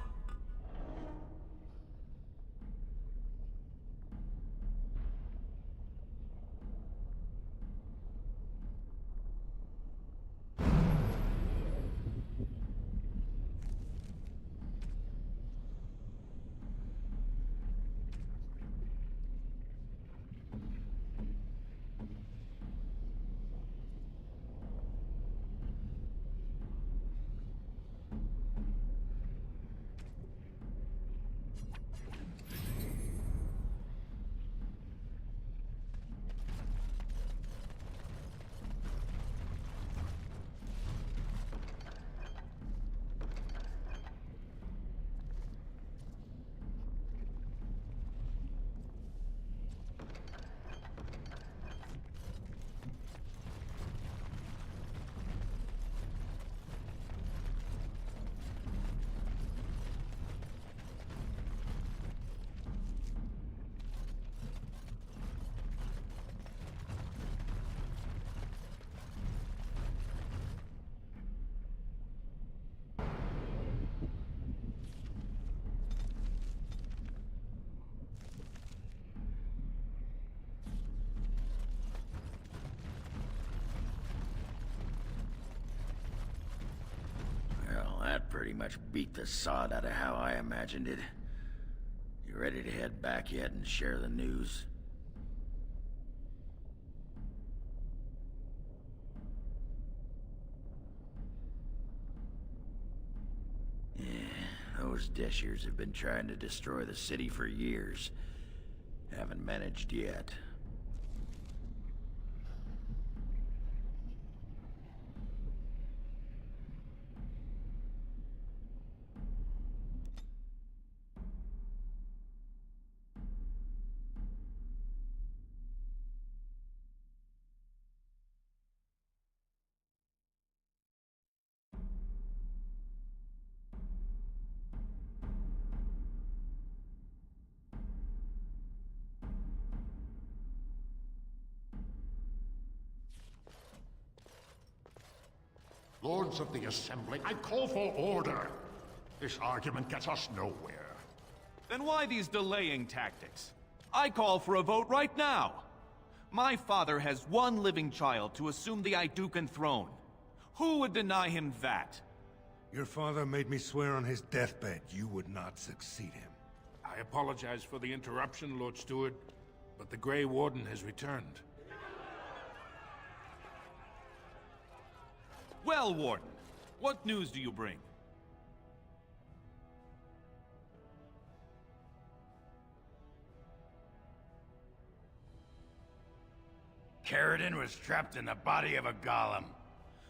That pretty much beat the sod out of how I imagined it. You ready to head back yet and share the news? Yeah, those Deshers have been trying to destroy the city for years. Haven't managed yet. Lords of the Assembly, I call for order. This argument gets us nowhere. Then why these delaying tactics? I call for a vote right now. My father has one living child to assume the Idukan throne. Who would deny him that? Your father made me swear on his deathbed you would not succeed him. I apologize for the interruption, Lord Steward, but the Grey Warden has returned. Well, Warden, what news do you bring? Caridin was trapped in the body of a golem.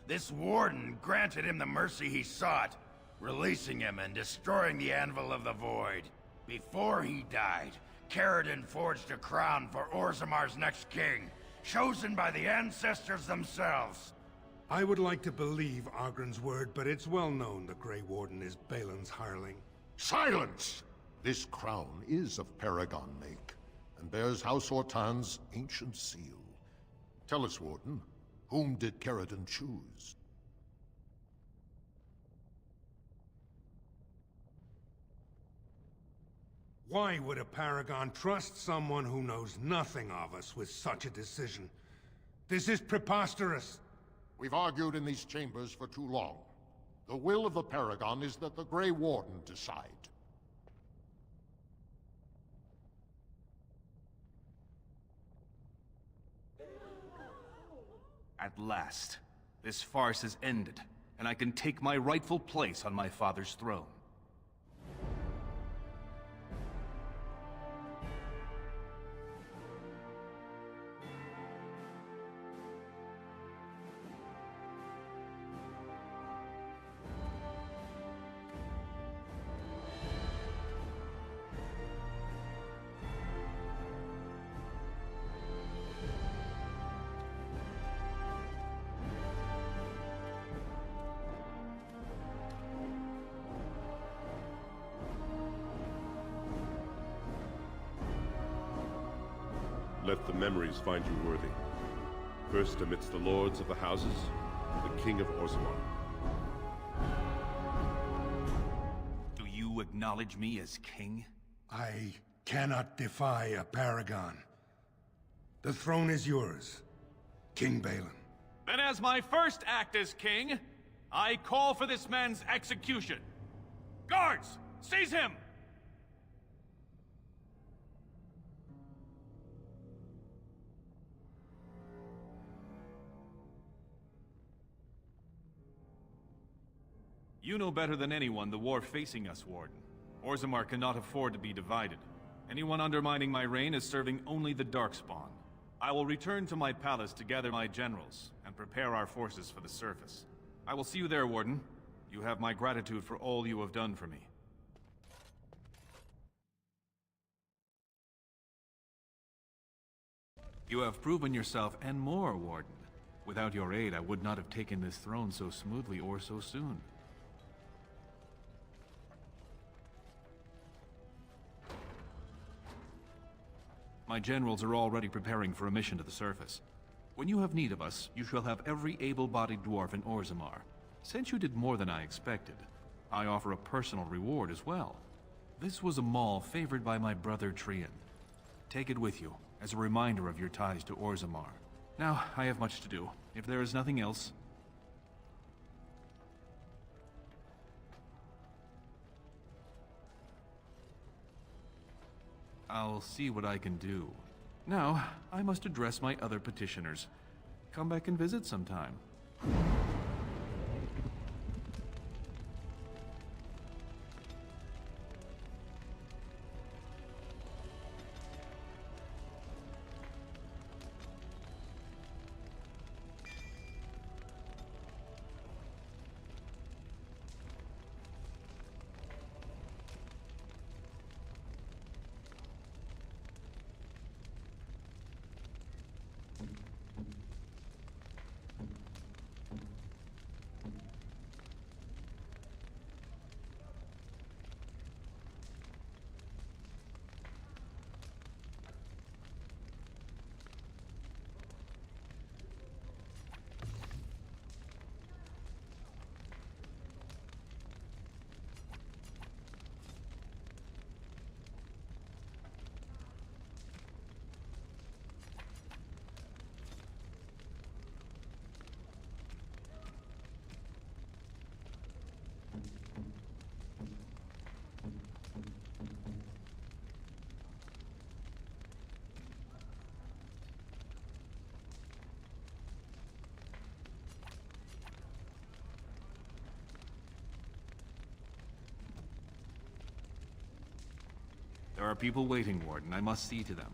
This warden granted him the mercy he sought, releasing him and destroying the Anvil of the Void. Before he died, Caridin forged a crown for Orzamar's next king, chosen by the ancestors themselves. I would like to believe Ogren's word, but it's well known the Grey Warden is Balin's hireling. Silence! This crown is of Paragon make, and bears House Hortan's ancient seal. Tell us, Warden, whom did Caridin choose? Why would a Paragon trust someone who knows nothing of us with such a decision? This is preposterous. We've argued in these chambers for too long. The will of the Paragon is that the Grey Warden decide. At last, this farce is ended, and I can take my rightful place on my father's throne. Let the memories find you worthy. First amidst the lords of the houses, the King of Orzammar. Do you acknowledge me as king? I cannot defy a paragon. The throne is yours, King Balin. Then as my first act as king, I call for this man's execution. Guards, seize him! You know better than anyone the war facing us, Warden. Orzammar cannot afford to be divided. Anyone undermining my reign is serving only the Darkspawn. I will return to my palace to gather my generals and prepare our forces for the surface. I will see you there, Warden. You have my gratitude for all you have done for me. You have proven yourself and more, Warden. Without your aid, I would not have taken this throne so smoothly or so soon. My generals are already preparing for a mission to the surface. When you have need of us, you shall have every able-bodied dwarf in Orzammar. Since you did more than I expected, I offer a personal reward as well. This was a mall favored by my brother Trian. Take it with you, as a reminder of your ties to Orzammar. Now, I have much to do. If there is nothing else... I'll see what I can do. Now, I must address my other petitioners. Come back and visit sometime. There are people waiting, Warden. I must see to them.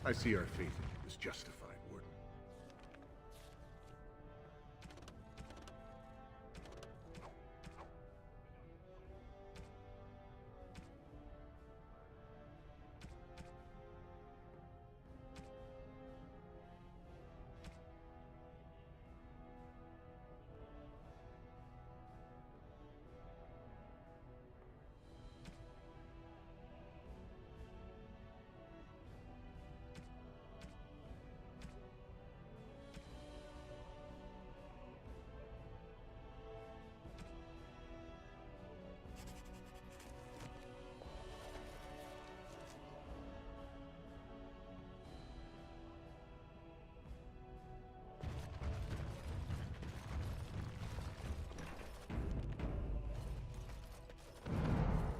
I see our faith in you is justified, Warden.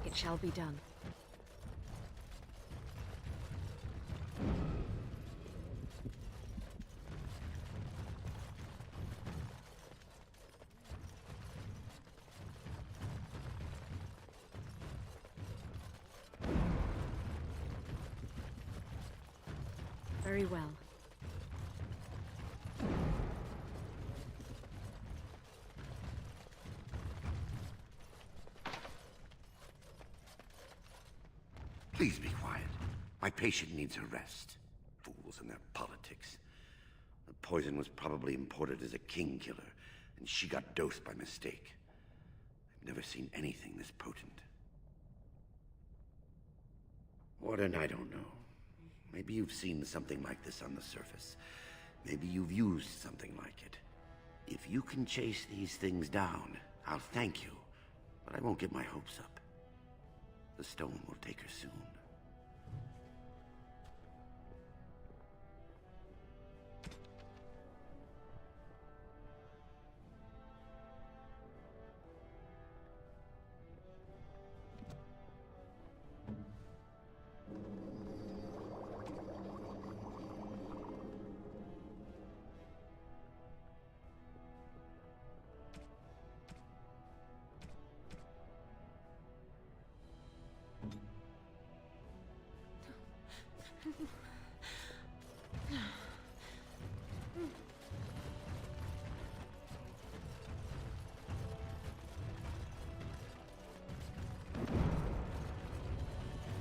It shall be done. Very well. Please be quiet. My patient needs her rest. Fools and their politics. The poison was probably imported as a king killer, and she got dosed by mistake. I've never seen anything this potent. Warden, I don't know. Maybe you've seen something like this on the surface. Maybe you've used something like it. If you can chase these things down, I'll thank you, but I won't get my hopes up. The stone will take her soon.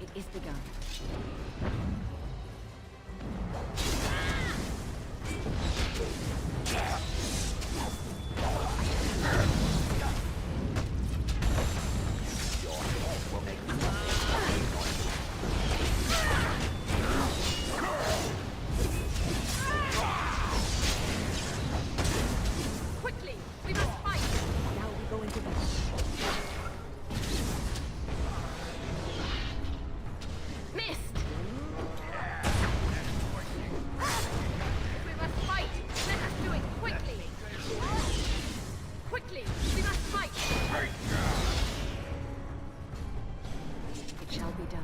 It is begun. Quickly! We must fight! Now we go into battle. Missed! We must fight! Let us do it quickly! Quickly! We must fight! It shall be done.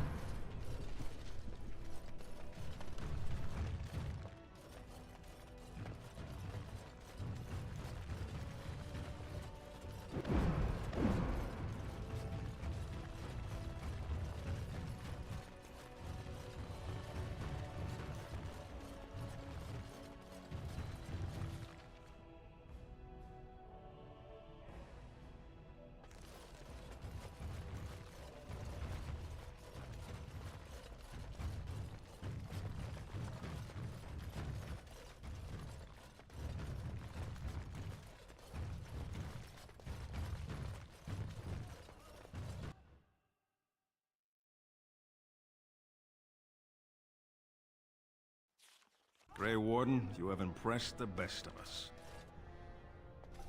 Grey Warden, you have impressed the best of us.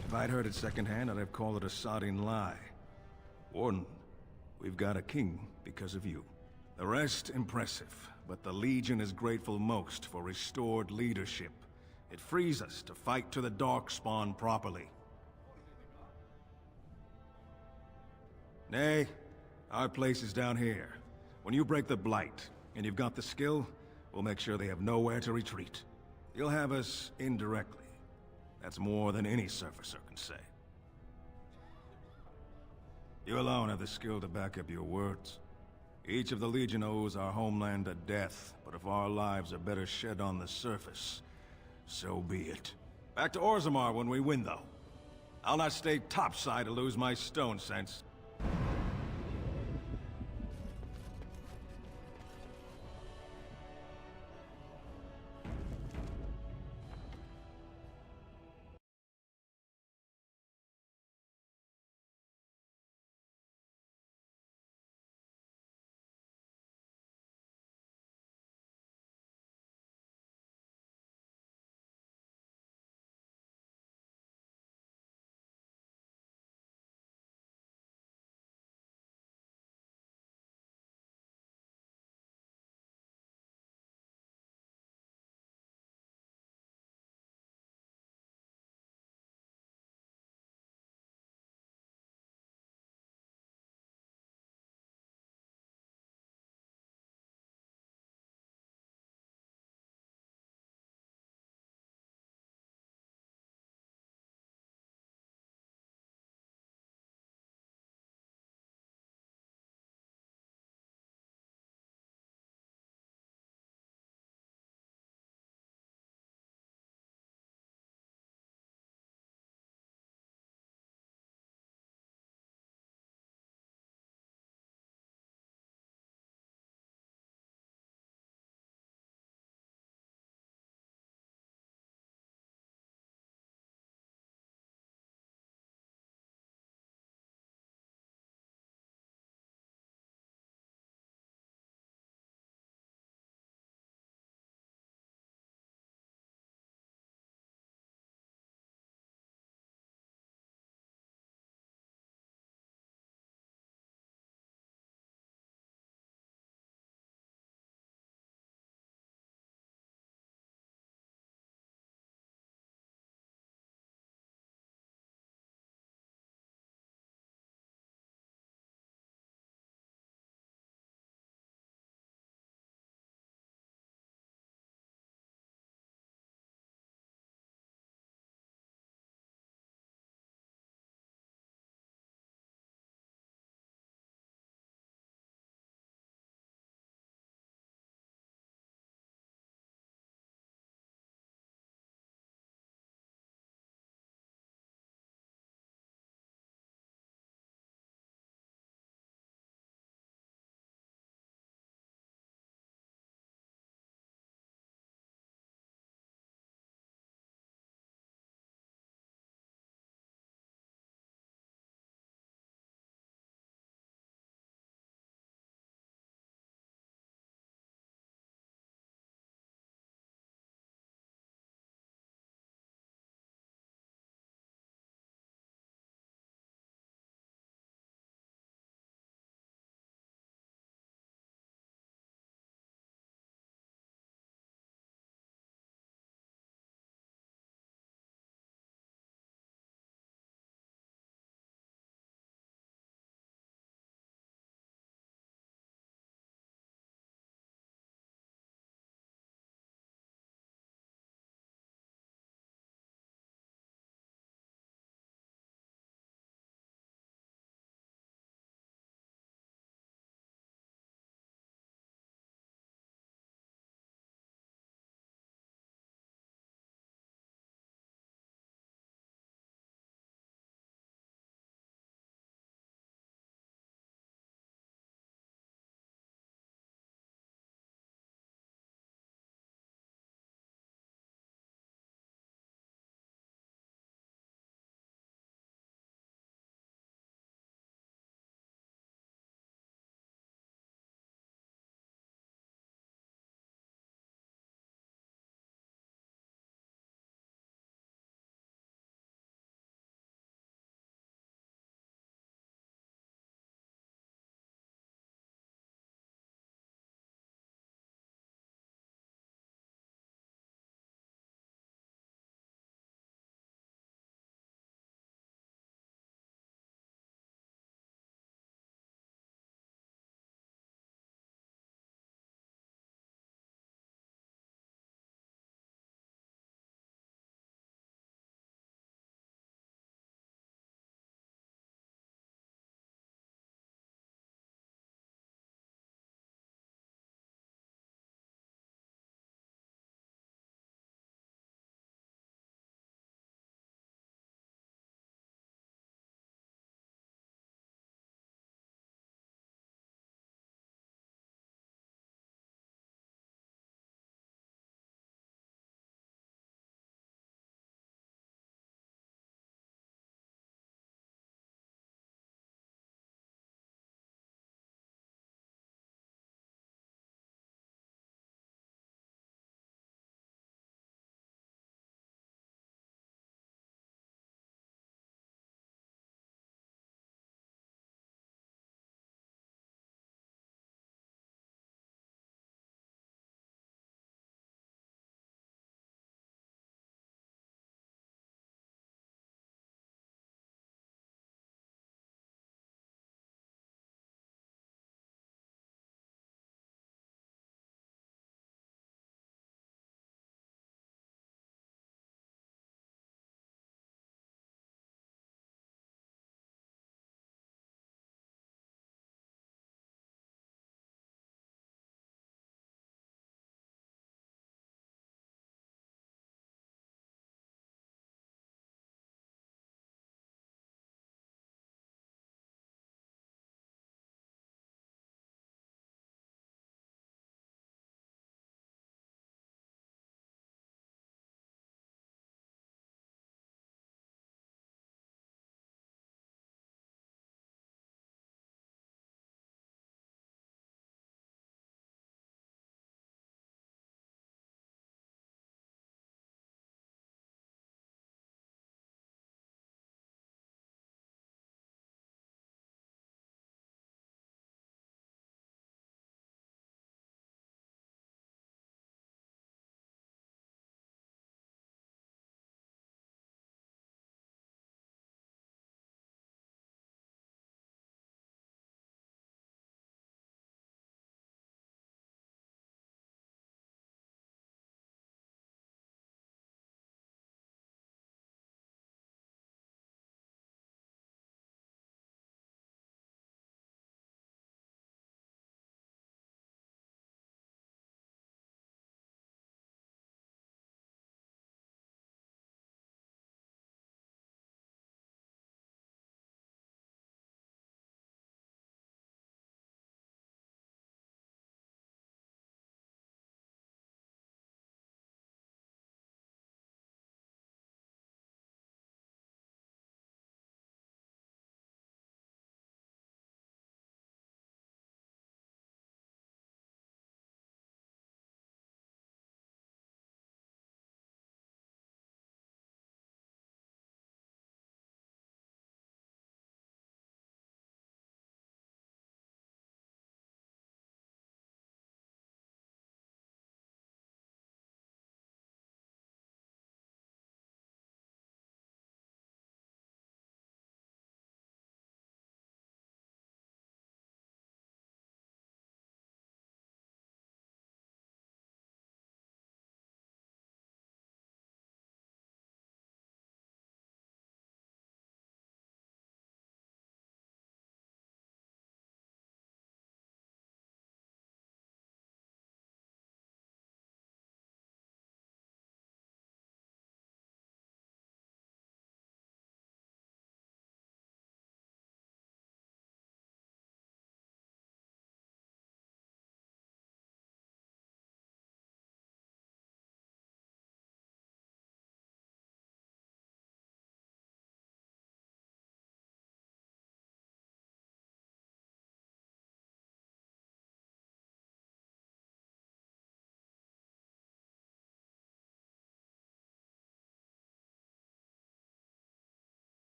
If I'd heard it secondhand, I'd have called it a sodding lie. Warden, we've got a king because of you. The rest, impressive, but the Legion is grateful most for restored leadership. It frees us to fight to the Darkspawn properly. Nay, our place is down here. When you break the Blight, and you've got the skill, we'll make sure they have nowhere to retreat. You'll have us indirectly. That's more than any surfacer can say. You alone have the skill to back up your words. Each of the Legion owes our homeland a death, but if our lives are better shed on the surface, so be it. Back to Orzammar when we win, though. I'll not stay topside to lose my stone sense.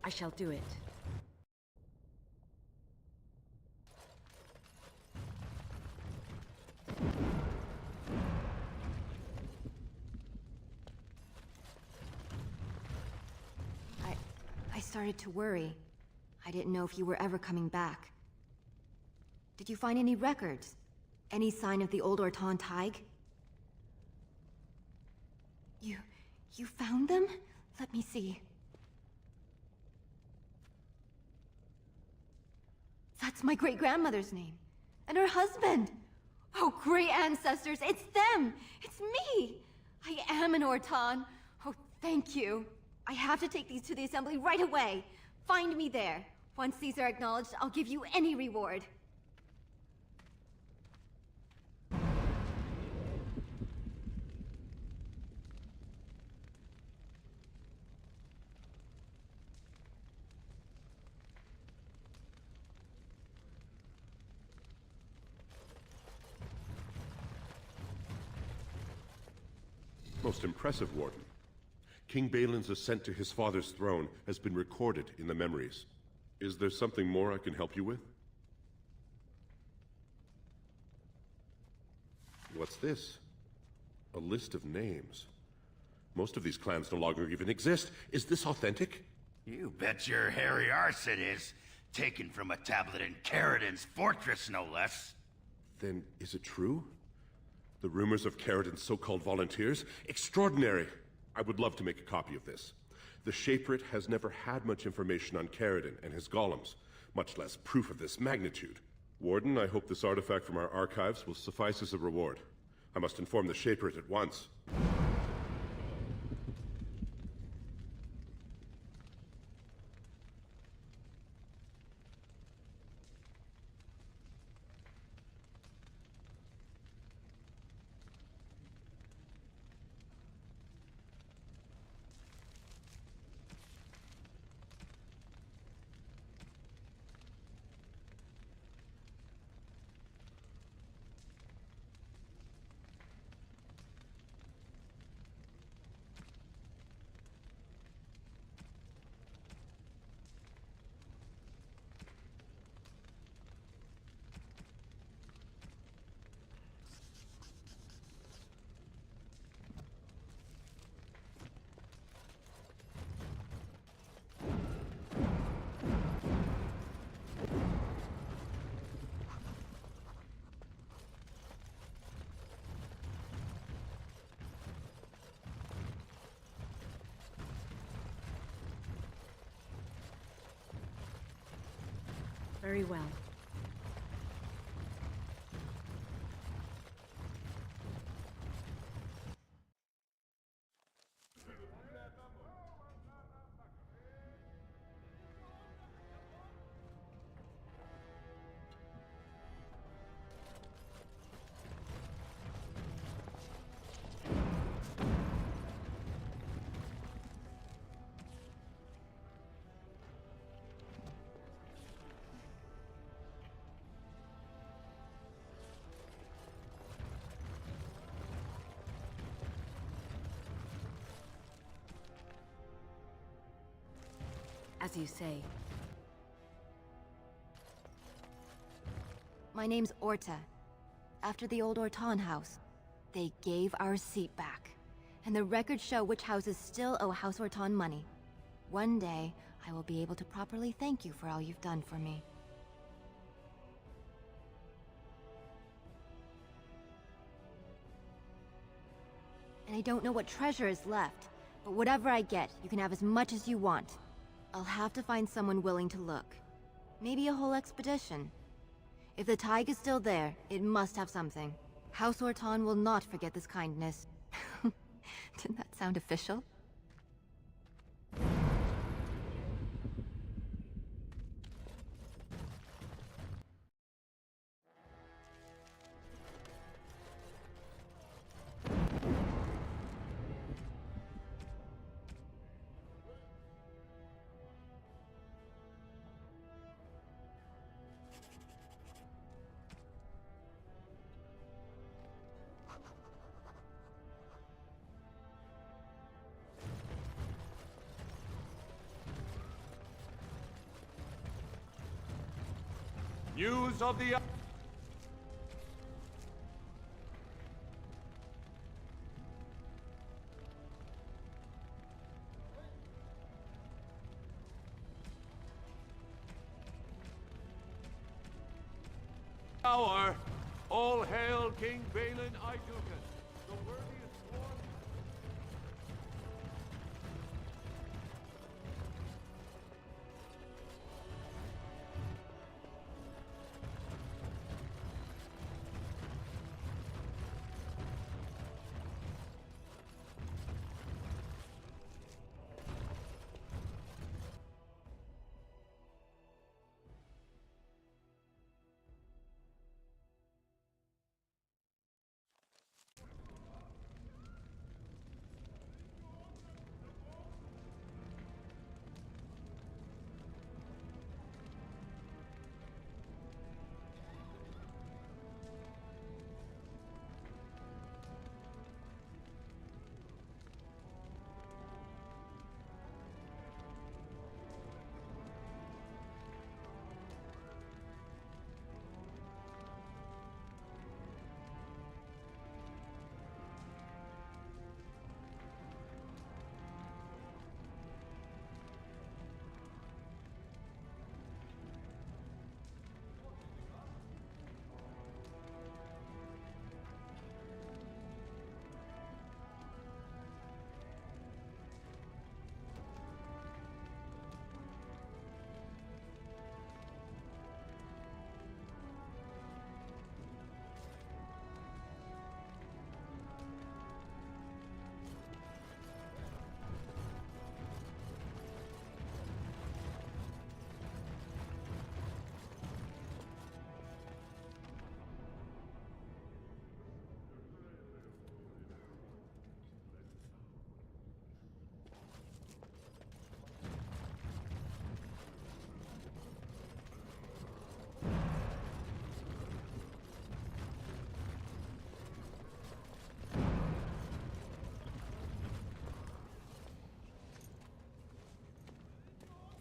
I shall do it. I started to worry. I didn't know if you were ever coming back. Did you find any records? Any sign of the old Orton Tig? You found them? Let me see. That's my great-grandmother's name. And her husband! Oh, great ancestors, it's them! It's me! I am an Orton. Oh, thank you. I have to take these to the Assembly right away. Find me there. Once these are acknowledged, I'll give you any reward. Most impressive, Warden. King Balin's ascent to his father's throne has been recorded in the memories. Is there something more I can help you with? What's this? A list of names. Most of these clans no longer even exist. Is this authentic? You bet your hairy arse it is. Taken from a tablet in Caridin's fortress, no less. Then is it true? The rumors of Caridin's so-called volunteers? Extraordinary! I would love to make a copy of this. The Shaperate has never had much information on Caridin and his golems, much less proof of this magnitude. Warden, I hope this artifact from our archives will suffice as a reward. I must inform the Shaperate at once. Very well. As you say. My name's Orta. After the old Orton house, they gave our seat back. And the records show which houses still owe House Orton money. One day, I will be able to properly thank you for all you've done for me. And I don't know what treasure is left, but whatever I get, you can have as much as you want. I'll have to find someone willing to look. Maybe a whole expedition. If the Tig is still there, it must have something. House Orton will not forget this kindness. Didn't that sound official? News of the hour. All hail King Balin Aiduken, the worthiest war.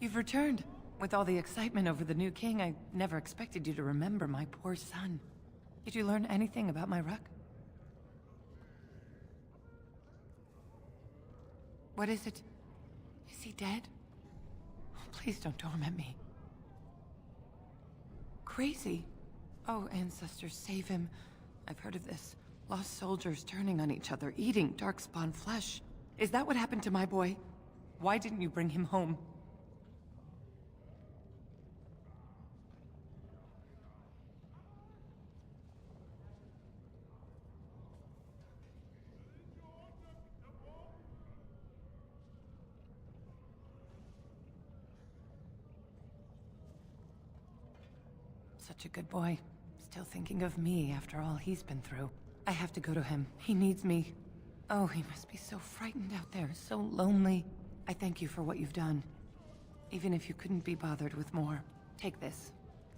You've returned. With all the excitement over the new king, I never expected you to remember my poor son. Did you learn anything about my Ruck? What is it? Is he dead? Oh, please don't torment me. Crazy. Oh, ancestors, save him. I've heard of this. Lost soldiers turning on each other, eating darkspawn flesh. Is that what happened to my boy? Why didn't you bring him home? Such a good boy. Still thinking of me after all he's been through. I have to go to him. He needs me. Oh, he must be so frightened out there, so lonely. I thank you for what you've done. Even if you couldn't be bothered with more. Take this.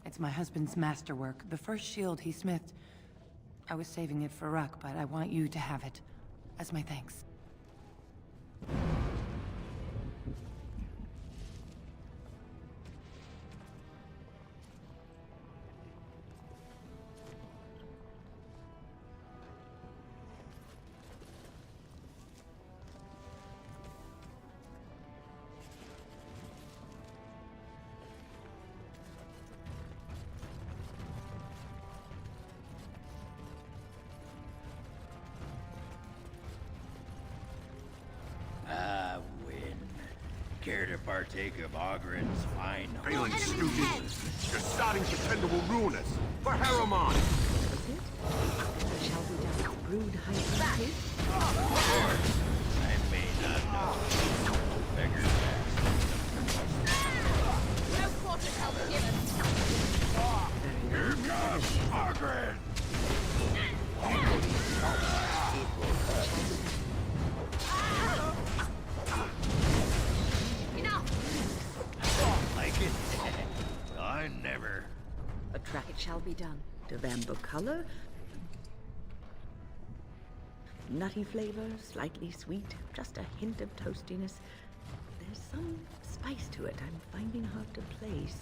It's my husband's masterwork, the first shield he smithed. I was saving it for Ruck, but I want you to have it. As my thanks. Care to partake of Ogren's fine Balin, stupid! You're starting to pretend it will ruin us! For Harriman! Shall we just brood hide? Of course! I may not know. Beggar No quarter shall be given. Here comes Ogren! I never. A track it shall be done. The bamboo color. Nutty flavor, slightly sweet, just a hint of toastiness. There's some spice to it I'm finding hard to place.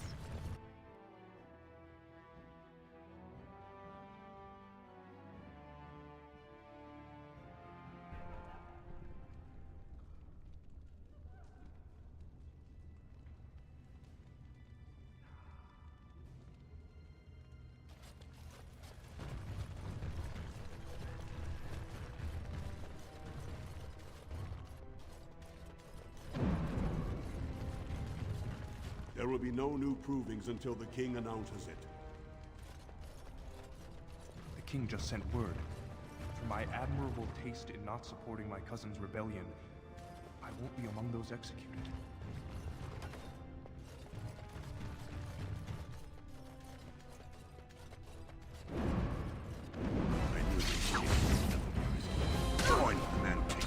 There will be no new provings until the king announces it. The king just sent word. For my admirable taste in not supporting my cousin's rebellion, I won't be among those executed. Join the men take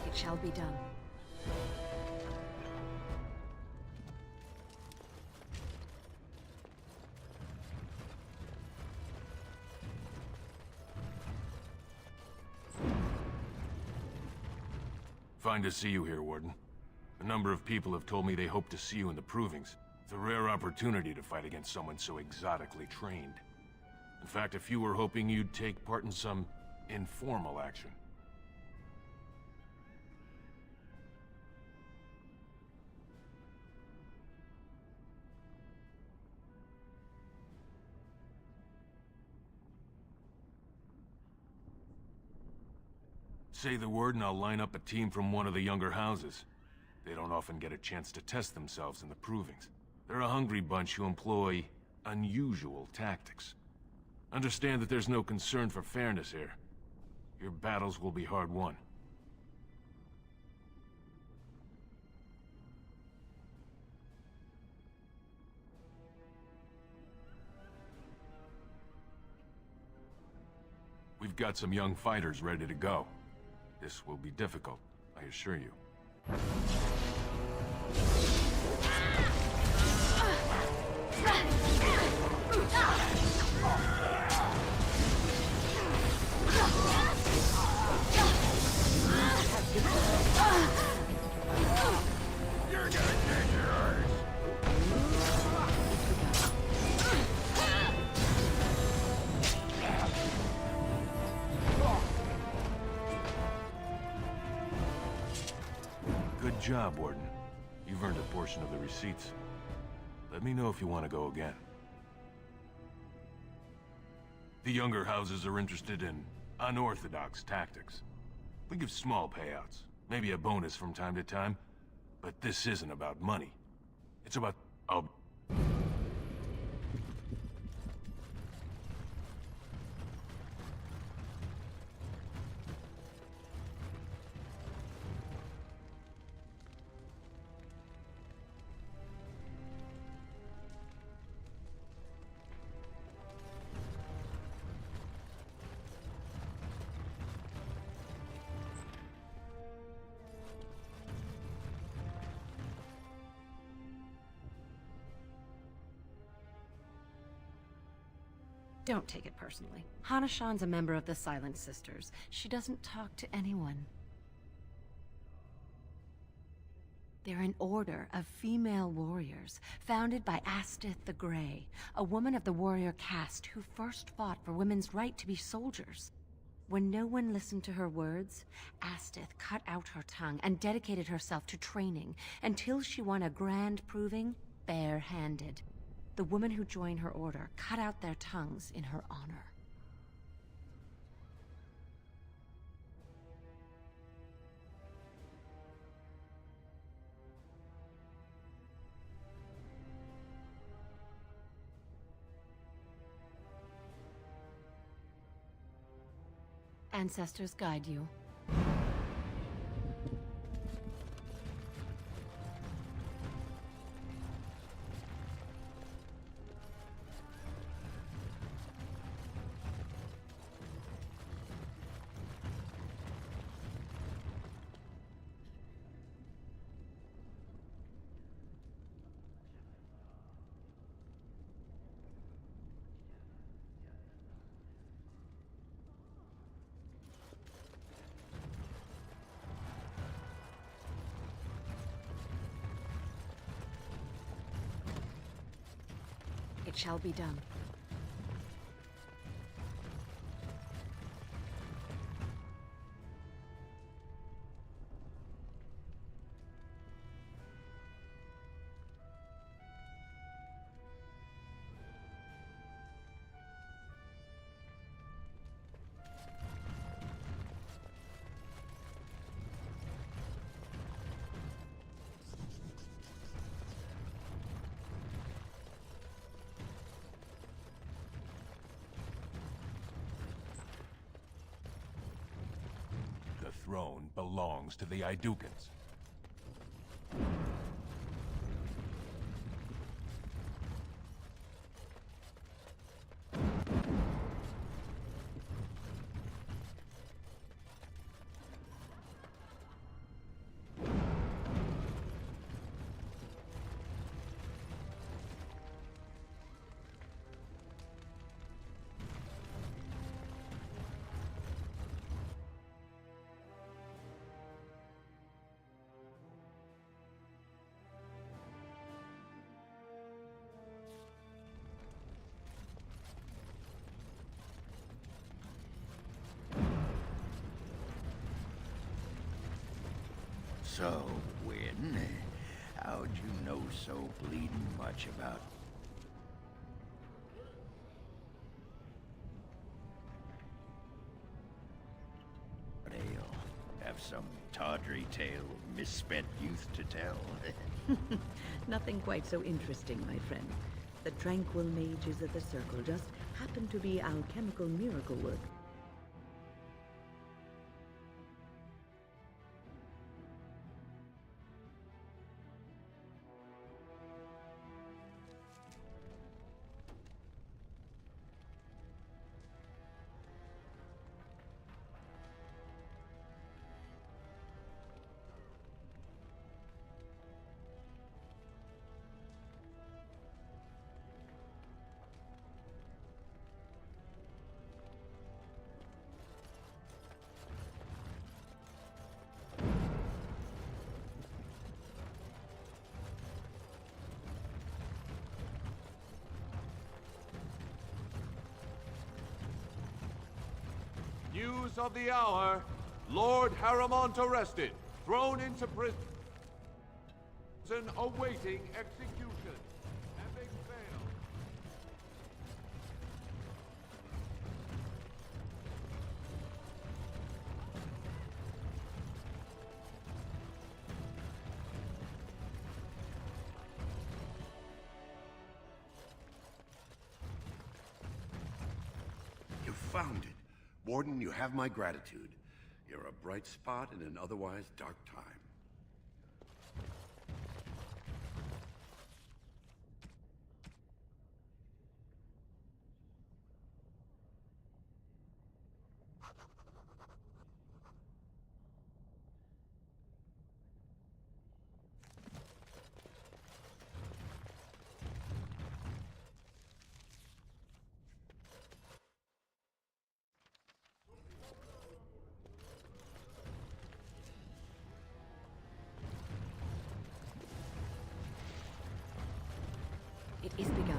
It shall be done. Fine to see you here, Warden. A number of people have told me they hope to see you in the provings. It's a rare opportunity to fight against someone so exotically trained. In fact, a few were hoping you'd take part in some informal action. Say the word and I'll line up a team from one of the younger houses. They don't often get a chance to test themselves in the provings. They're a hungry bunch who employ unusual tactics. Understand that there's no concern for fairness here. Your battles will be hard won. We've got some young fighters ready to go. This will be difficult, I assure you. You're gonna get yours! Good job, Warden. You've earned a portion of the receipts. Let me know if you want to go again. The younger houses are interested in unorthodox tactics. We give small payouts, maybe a bonus from time to time, but this isn't about money. It's about... Don't take it personally. Hana-shan's a member of the Silent Sisters. She doesn't talk to anyone. They're an order of female warriors, founded by Astith the Grey, a woman of the warrior caste who first fought for women's right to be soldiers. When no one listened to her words, Astith cut out her tongue and dedicated herself to training until she won a grand proving bare-handed. The women who joined her order cut out their tongues in her honor. Ancestors guide you. It shall be done. throne belongs to the Aedukans. So, Wynn, how'd you know so bleeding much about... Ale? Have some tawdry tale of misspent youth to tell? Nothing quite so interesting, my friend. The tranquil mages of the Circle just happen to be alchemical miracle work. News of the hour. Lord Haramont arrested, thrown into prison, awaiting execution. Epic fail. You found it. Warden, you have my gratitude. You're a bright spot in an otherwise dark time. It is begun.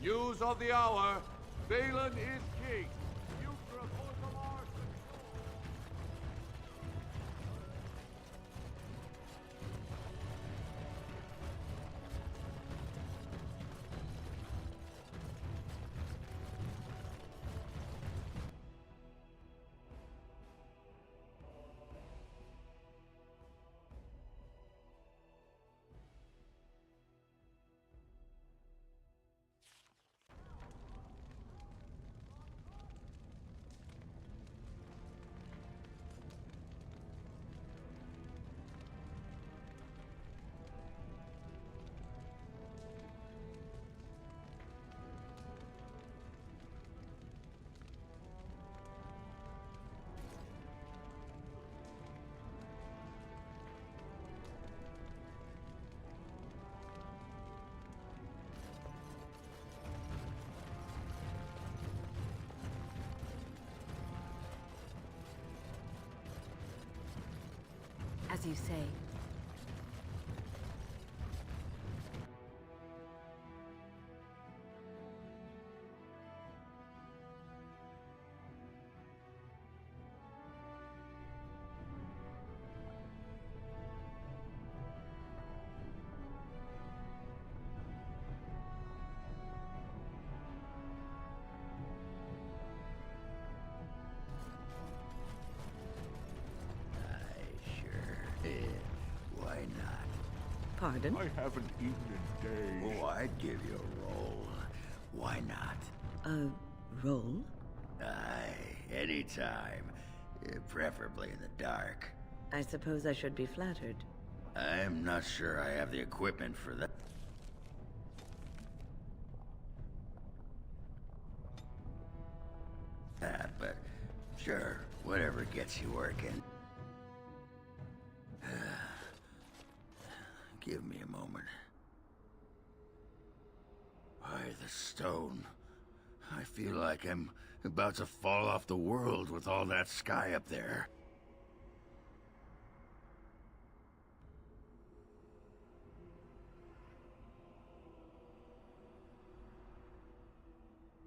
News of the hour. Balin is king. Future of Orgrimmar secure. As you say. Why not? Pardon? I haven't eaten in days. Oh, I'd give you a roll. Why not? A roll? Aye, anytime. Preferably in the dark. I suppose I should be flattered. I'm not sure I have the equipment for that. But sure, whatever gets you working. Give me a moment. Why, the stone. I feel like I'm about to fall off the world with all that sky up there.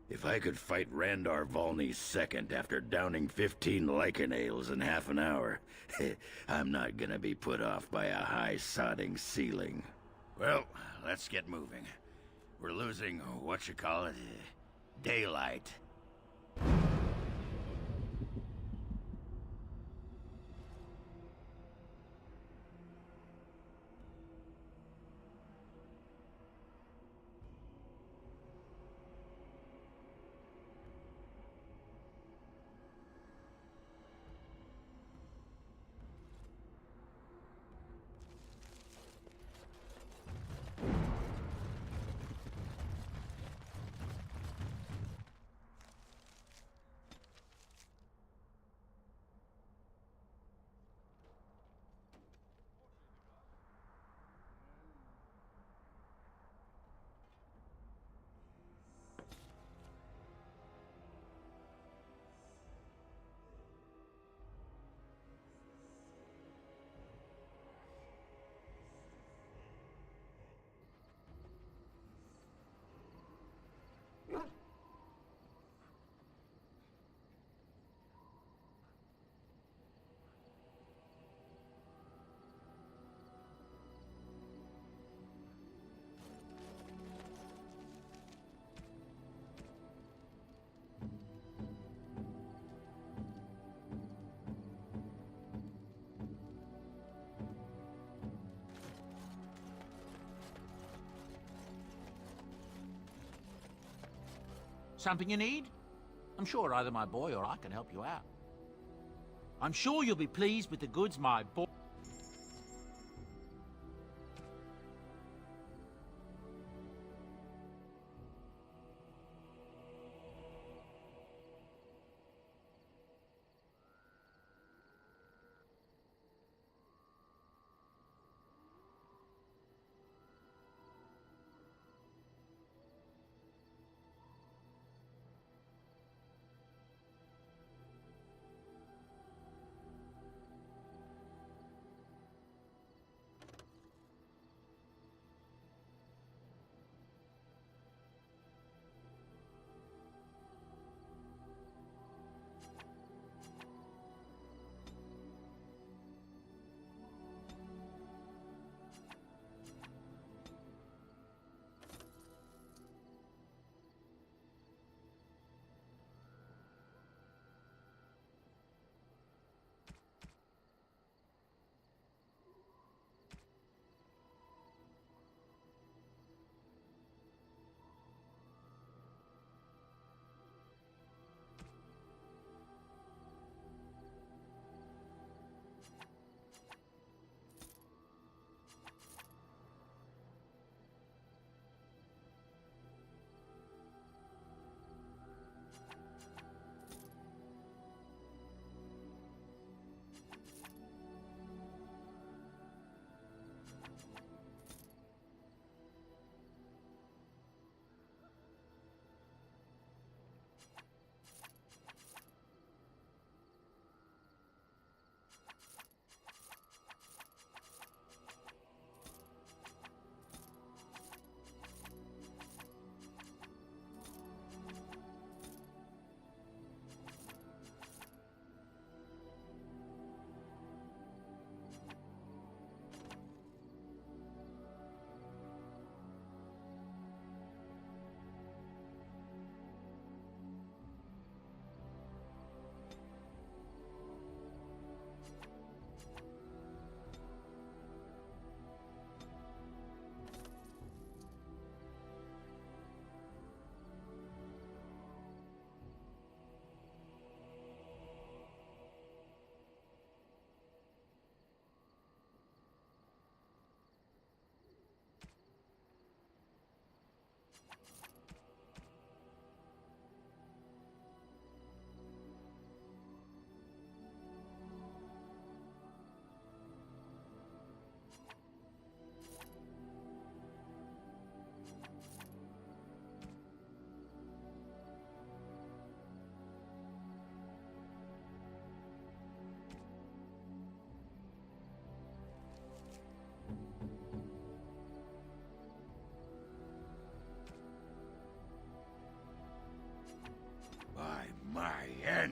If I could fight Randar Volney's second after downing 15 lichen ales in half an hour, I'm not gonna be put off by a high sodding ceiling. Well, let's get moving. We're losing, what you call it, daylight. Something you need? I'm sure either my boy or I can help you out. I'm sure you'll be pleased with the goods my boy...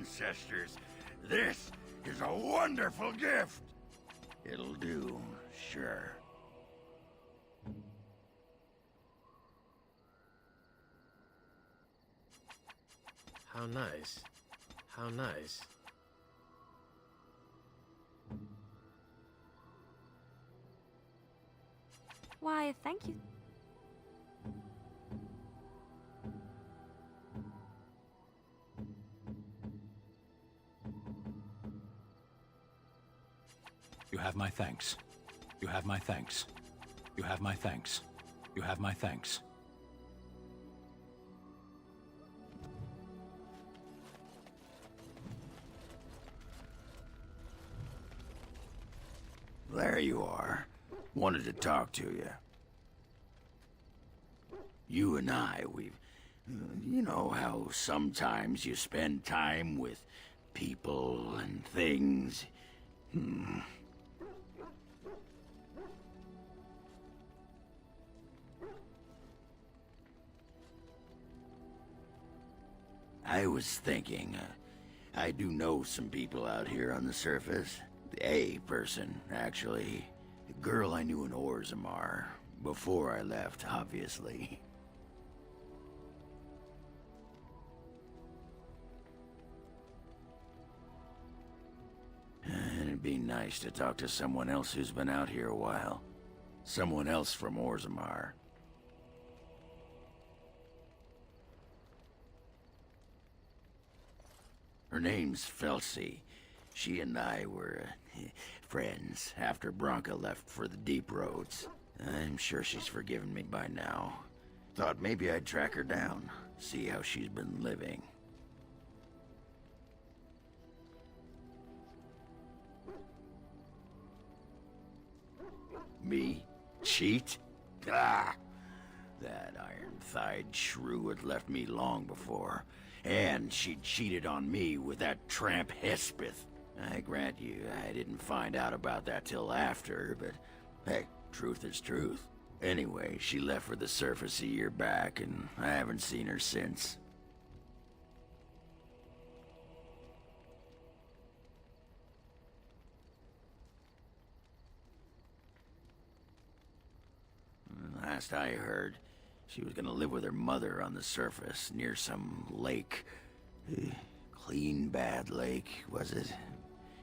ancestors. This is a wonderful gift. It'll do, sure. How nice. How nice. Why, thank you. You have my thanks. You have my thanks. You have my thanks. You have my thanks. There you are. Wanted to talk to you. You and I, we've... You know how sometimes you spend time with people and things? I was thinking, I do know some people out here on the surface. A person, actually. A girl I knew in Orzammar. Before I left, obviously. It'd be nice to talk to someone else who's been out here a while. Someone else from Orzammar. Her name's Felsi. She and I were friends after Branka left for the Deep Roads. I'm sure she's forgiven me by now. Thought maybe I'd track her down, see how she's been living. Me? Cheat? Ah! That iron-thighed shrew had left me long before. And she cheated on me with that tramp Hespeth. I grant you, I didn't find out about that till after, but hey, truth is truth. Anyway, she left for the surface a year back, and I haven't seen her since. Last I heard, she was gonna live with her mother on the surface, near some lake. Clean Bad Lake, was it?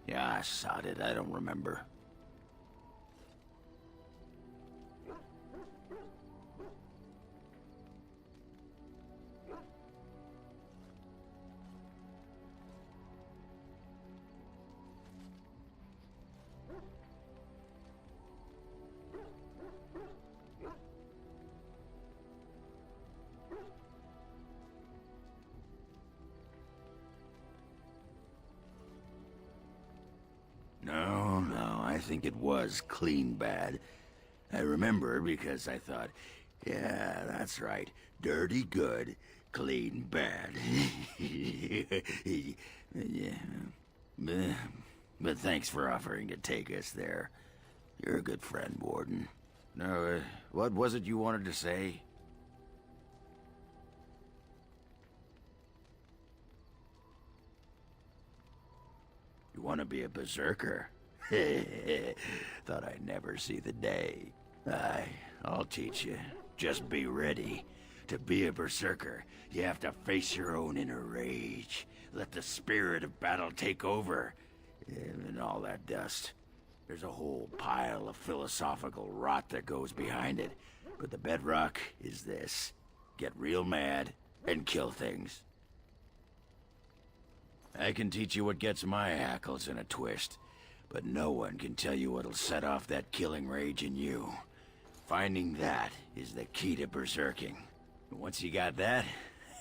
Yeah, I sod it, I don't remember. No, I think it was clean bad. I remember because I thought, yeah, that's right. Dirty good, clean bad. Yeah. But thanks for offering to take us there. You're a good friend, Warden. No, what was it you wanted to say? You want to be a berserker? Thought I'd never see the day. I'll teach you. Just be ready. To be a berserker, you have to face your own inner rage. Let the spirit of battle take over. And all that dust. There's a whole pile of philosophical rot that goes behind it. But the bedrock is this. Get real mad and kill things. I can teach you what gets my hackles in a twist, but no one can tell you what'll set off that killing rage in you. Finding that is the key to berserking. Once you got that,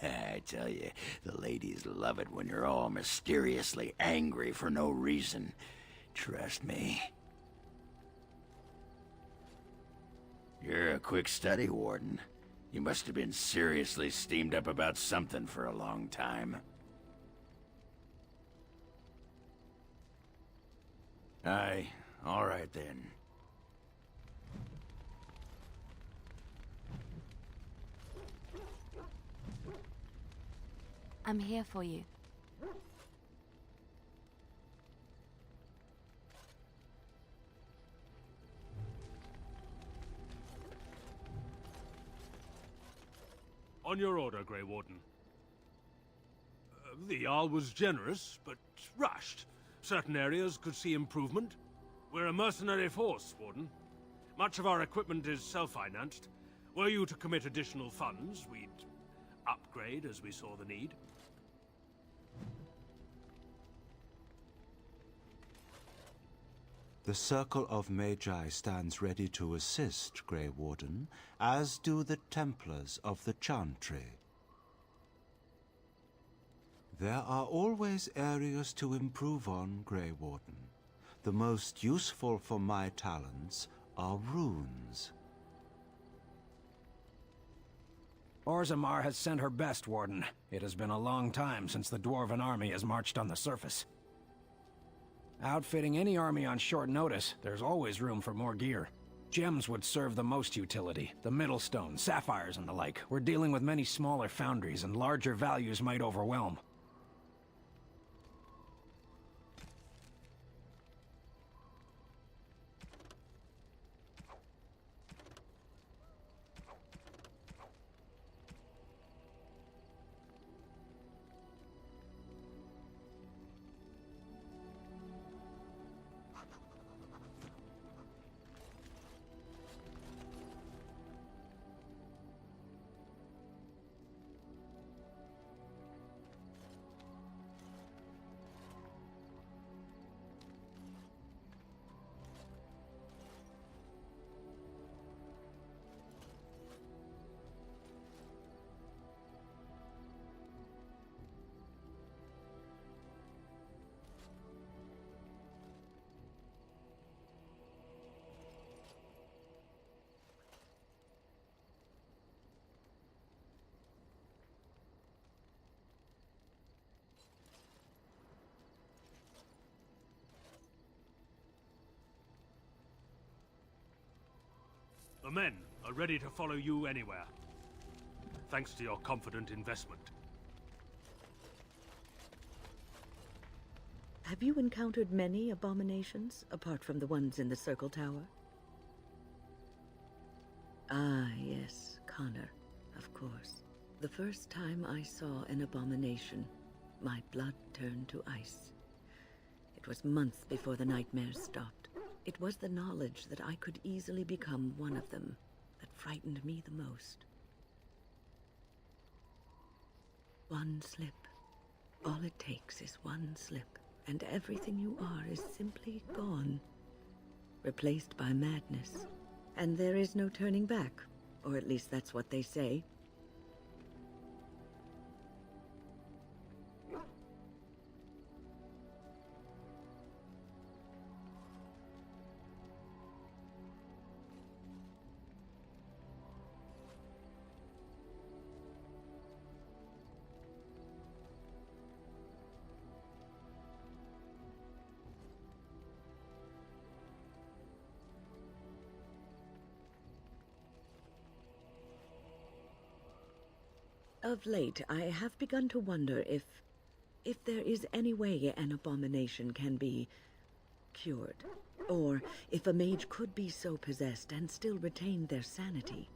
I tell you, the ladies love it when you're all mysteriously angry for no reason. Trust me. You're a quick study, Warden. You must have been seriously steamed up about something for a long time. Aye, all right then. I'm here for you. On your order, Grey Warden. The Jarl was generous, but rushed. Certain areas could see improvement. We're a mercenary force, Warden. Much of our equipment is self-financed. Were you to commit additional funds, we'd upgrade as we saw the need. The Circle of Magi stands ready to assist, Grey Warden, as do the Templars of the Chantry. There are always areas to improve on, Grey Warden. The most useful for my talents are runes. Orzammar has sent her best, Warden. It has been a long time since the Dwarven army has marched on the surface. Outfitting any army on short notice, there's always room for more gear. Gems would serve the most utility. The Middlestone, sapphires and the like. We're dealing with many smaller foundries, and larger values might overwhelm. The men are ready to follow you anywhere, thanks to your confident investment. Have you encountered many abominations, apart from the ones in the Circle Tower? Ah, yes, Connor, of course. The first time I saw an abomination, my blood turned to ice. It was months before the nightmares stopped. It was the knowledge that I could easily become one of them that frightened me the most. One slip. All it takes is one slip, and everything you are is simply gone. Replaced by madness. And there is no turning back, or at least that's what they say. Of late, I have begun to wonder if there is any way an abomination can be cured, or if a mage could be so possessed and still retain their sanity,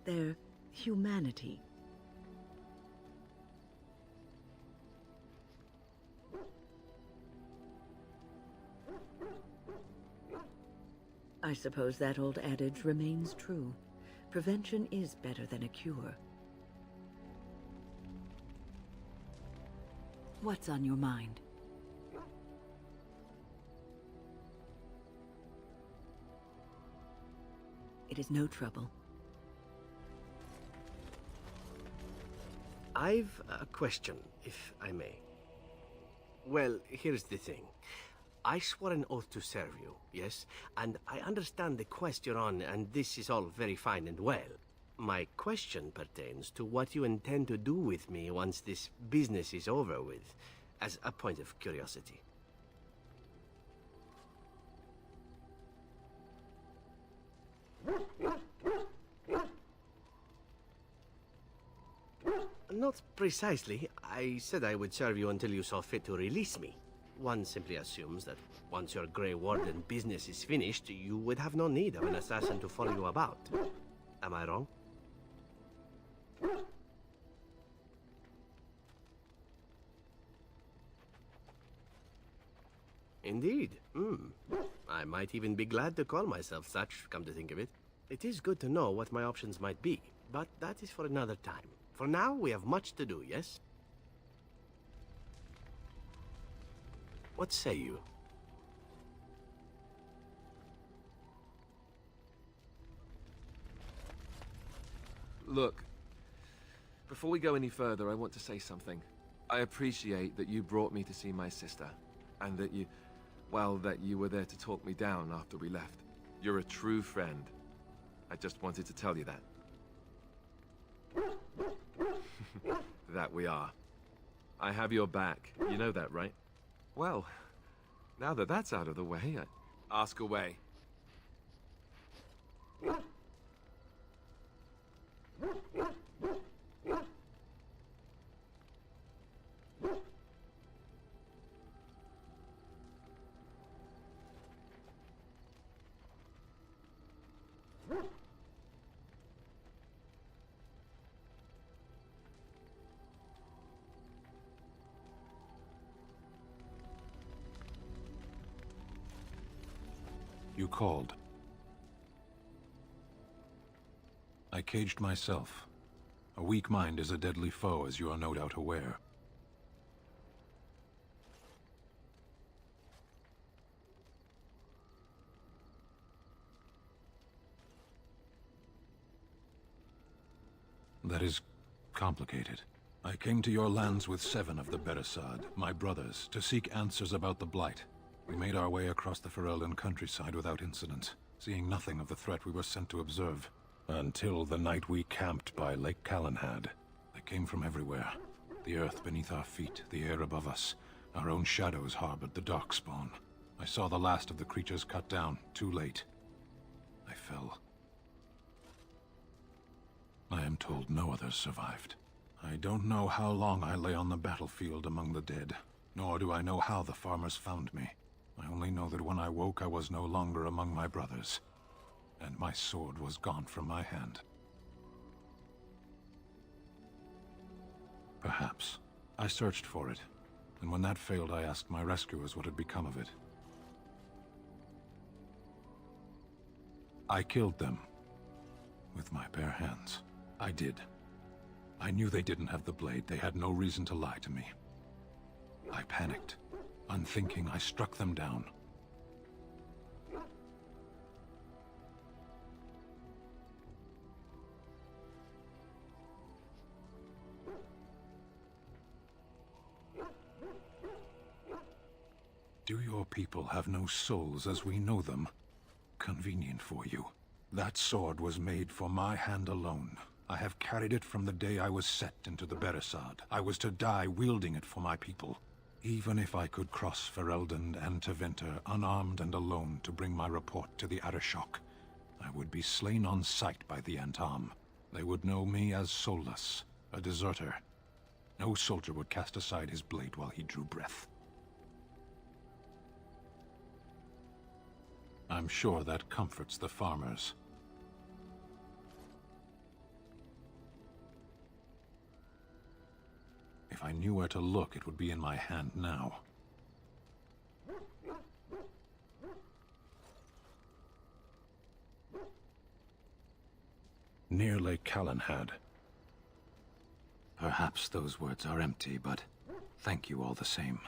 their humanity. I suppose that old adage remains true. Prevention is better than a cure. What's on your mind? It is no trouble. I've a question, if I may. Well, here's the thing. I swore an oath to serve you, yes? And I understand the quest you're on, and this is all very fine and well. My question pertains to what you intend to do with me once this business is over with, as a point of curiosity. Not precisely. I said I would serve you until you saw fit to release me. One simply assumes that once your Grey Warden business is finished, you would have no need of an assassin to follow you about. Am I wrong? Indeed. I might even be glad to call myself such, come to think of it. It is good to know what my options might be, but that is for another time. For now, we have much to do, yes? What say you? Look, before we go any further, I want to say something. I appreciate that you brought me to see my sister, and that you were there to talk me down after we left. You're a true friend. I just wanted to tell you that. That we are. I have your back. You know that, right? Well, now that that's out of the way, ask away. You called. I caged myself. A weak mind is a deadly foe, as you are no doubt aware. That is complicated. I came to your lands with 7 of the Beresad, my brothers, to seek answers about the Blight. We made our way across the Ferelden countryside without incident, seeing nothing of the threat we were sent to observe. Until the night we camped by Lake Calenhad. They came from everywhere. The earth beneath our feet, the air above us. Our own shadows harbored the Darkspawn. I saw the last of the creatures cut down, too late. I fell. I am told no others survived. I don't know how long I lay on the battlefield among the dead, nor do I know how the farmers found me. I only know that when I woke, I was no longer among my brothers, and my sword was gone from my hand. Perhaps. I searched for it, and when that failed, I asked my rescuers what had become of it. I killed them. With my bare hands. I did. I knew they didn't have the blade. They had no reason to lie to me. I panicked. Unthinking, I struck them down. Do your people have no souls as we know them? Convenient for you. That sword was made for my hand alone. I have carried it from the day I was set into the Beresad. I was to die wielding it for my people. Even if I could cross Ferelden and Tevinter unarmed and alone to bring my report to the Arishok, I would be slain on sight by the Antam. They would know me as soulless, a deserter. No soldier would cast aside his blade while he drew breath. I'm sure that comforts the farmers. If I knew where to look, it would be in my hand now. Near Lake Calenhad. Perhaps those words are empty, but thank you all the same.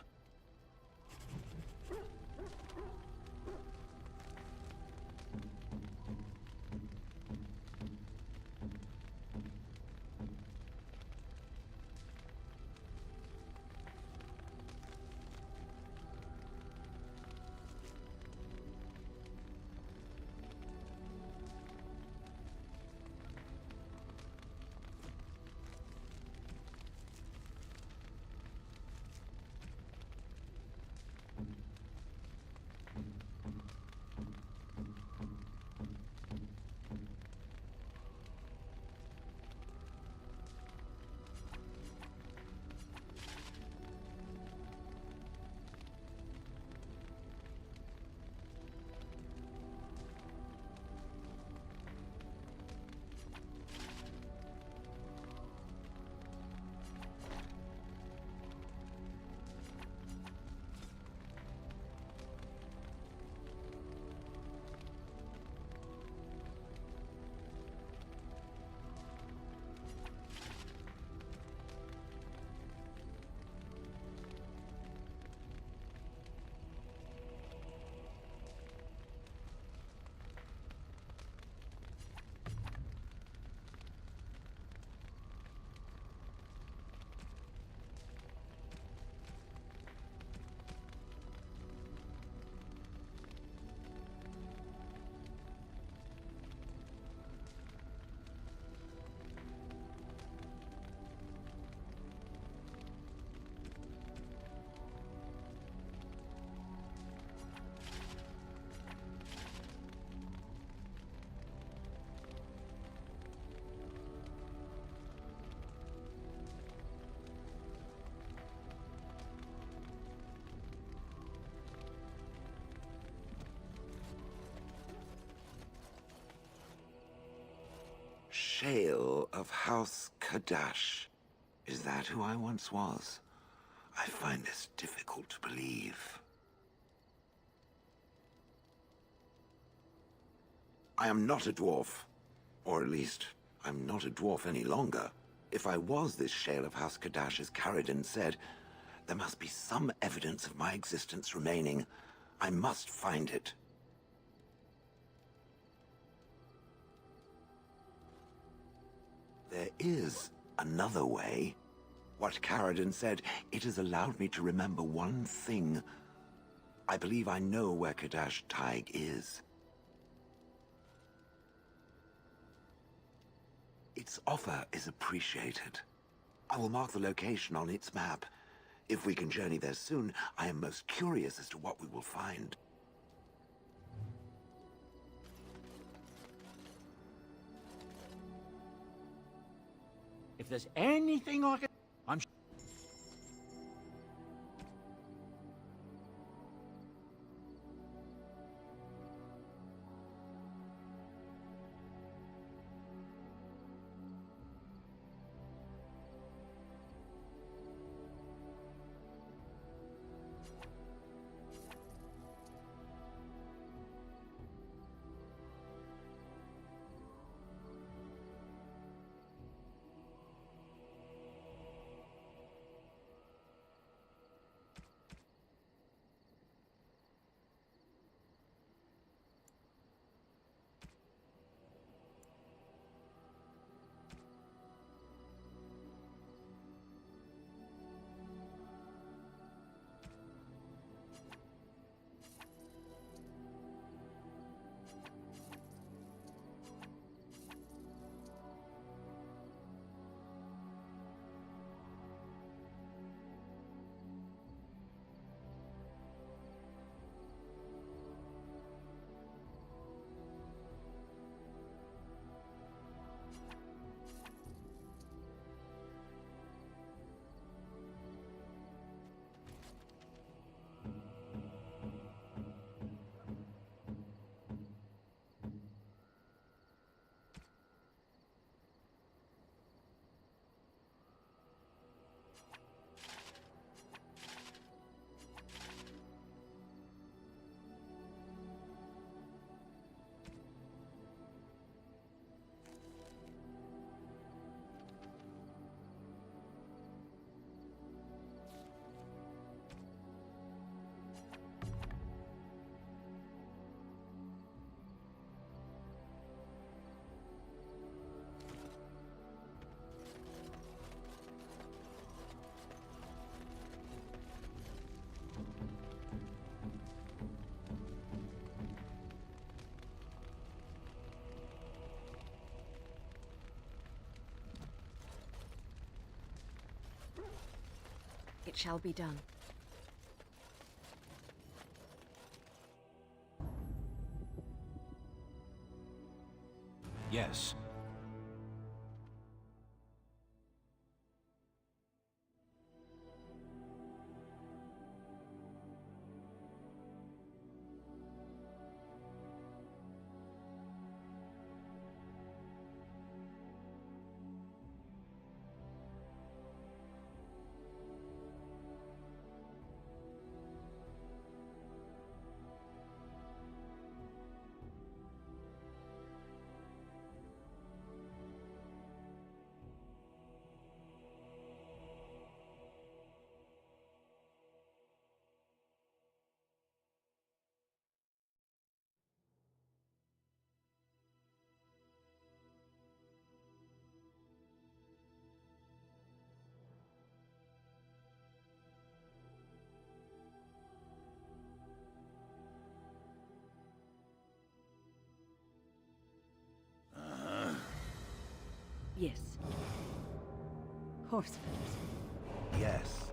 Shale of House Kadash. Is that who I once was? I find this difficult to believe. I am not a dwarf. Or at least, I'm not a dwarf any longer. If I was this Shale of House Kadash, as Caridin said, there must be some evidence of my existence remaining. I must find it. There is another way. What Caridin said, it has allowed me to remember one thing. I believe I know where Kadash Taig is. Its offer is appreciated. I will mark the location on its map. If we can journey there soon, I am most curious as to what we will find. If there's anything I can... I'm... It shall be done. Yes. Yes. Horse feathers. Yes.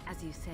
As you say.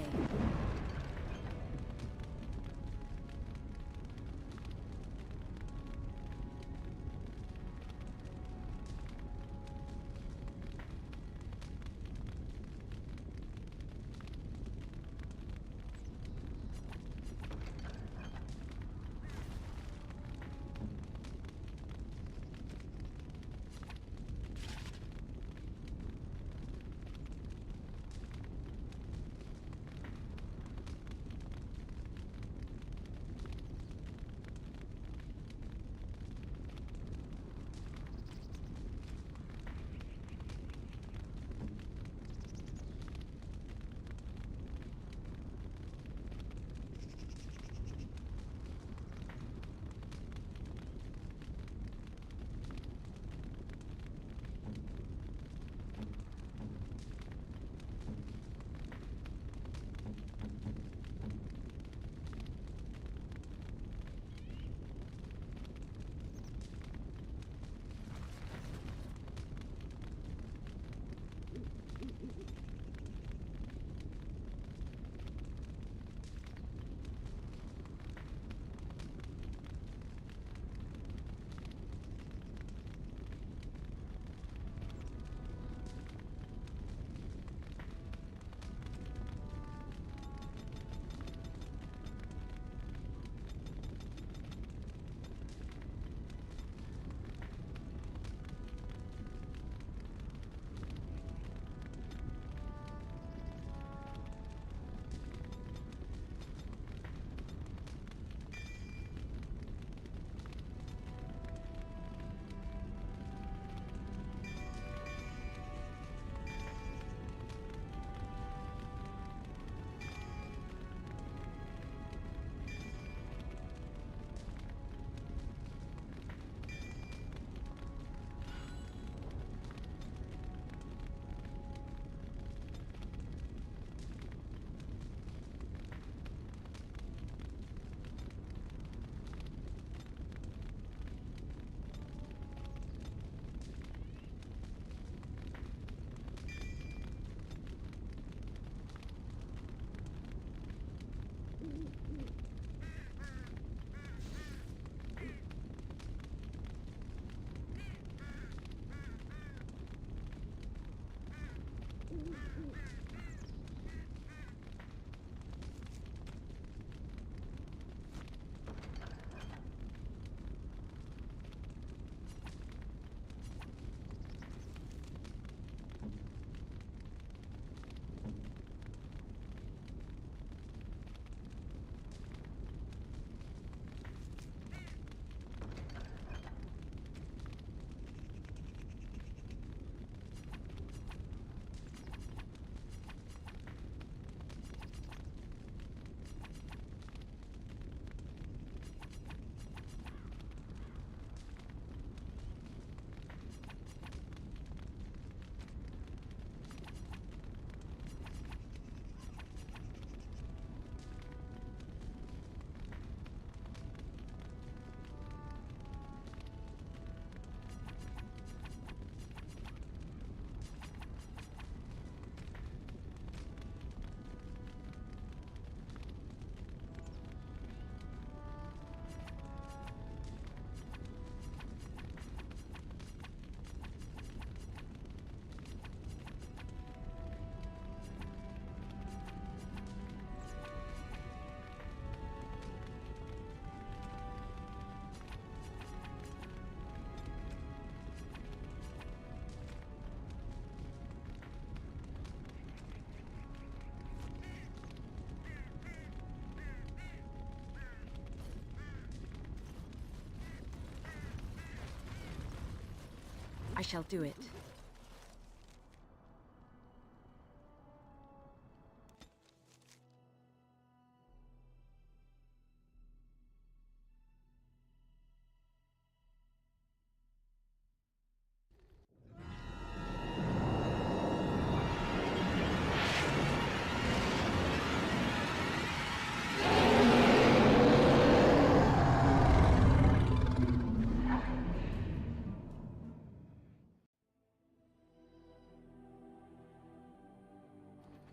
I shall do it.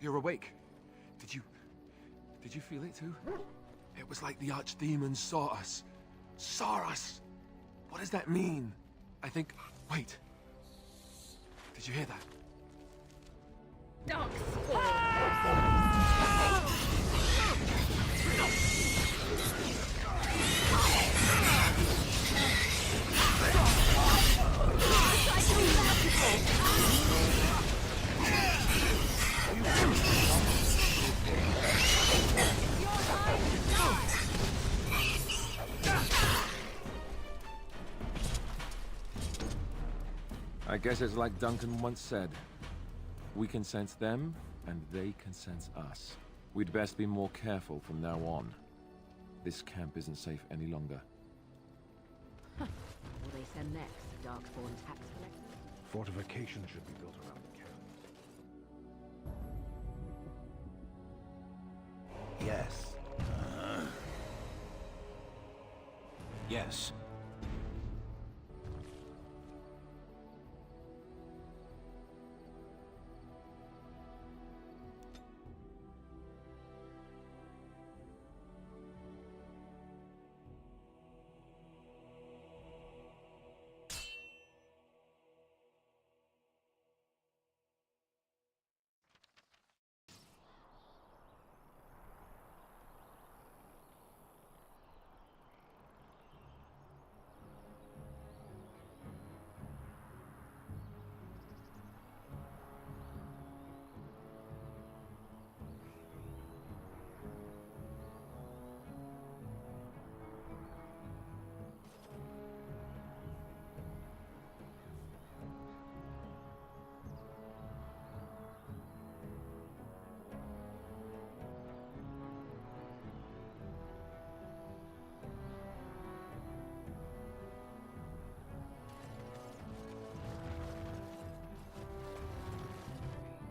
You're awake. Did you feel it too? It was like the archdemon saw us. Saw us! What does that mean? I think... Wait. Did you hear that? Dogs. I guess it's like Duncan once said. We can sense them, and they can sense us. We'd best be more careful from now on. This camp isn't safe any longer. What will they send next? Darkspawn tax collectors? Fortifications should be built around the camp. Yes. Yes.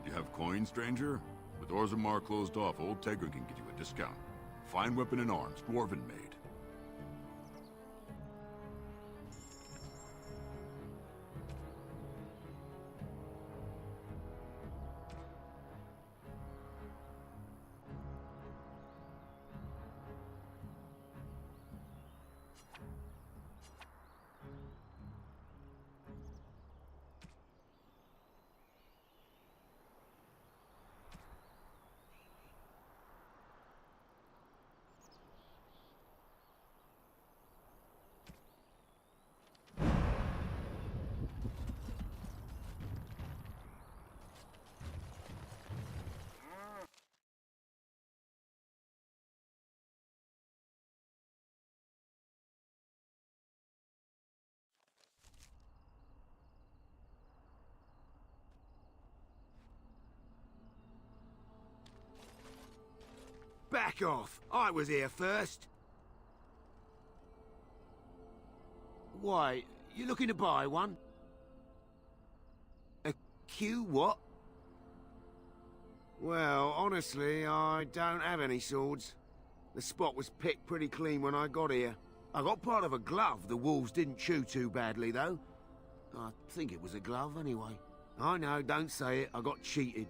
You have coin, stranger? With Orzammar closed off, Old Tegra can get you a discount. Fine weapon and arms, dwarven made. Back off! I was here first. Why, you looking to buy one? A Q what? Well, honestly, I don't have any swords. The spot was picked pretty clean when I got here. I got part of a glove the wolves didn't chew too badly, though. I think it was a glove, anyway. I know, don't say it. I got cheated.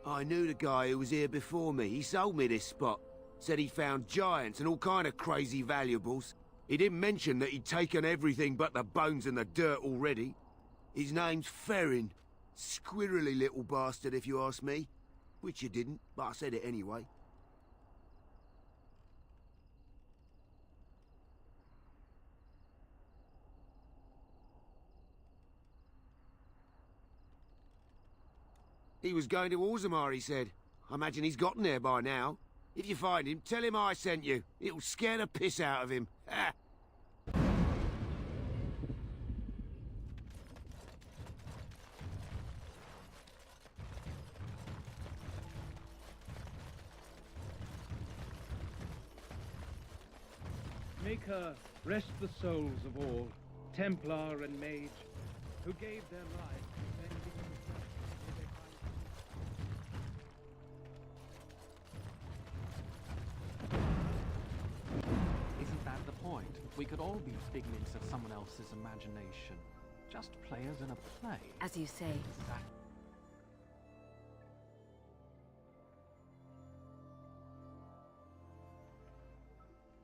I knew the guy who was here before me. He sold me this spot. Said he found giants and all kind of crazy valuables. He didn't mention that he'd taken everything but the bones and the dirt already. His name's Ferrin. Squirrely little bastard, if you ask me. Which you didn't, but I said it anyway. He was going to Orzammar, he said. I imagine he's gotten there by now. If you find him, tell him I sent you. It'll scare the piss out of him. Ha! Maker, rest the souls of all, Templar and Mage, who gave their lives defending Isn't that the point? We could all be figments of someone else's imagination. Just players in a play. As you say.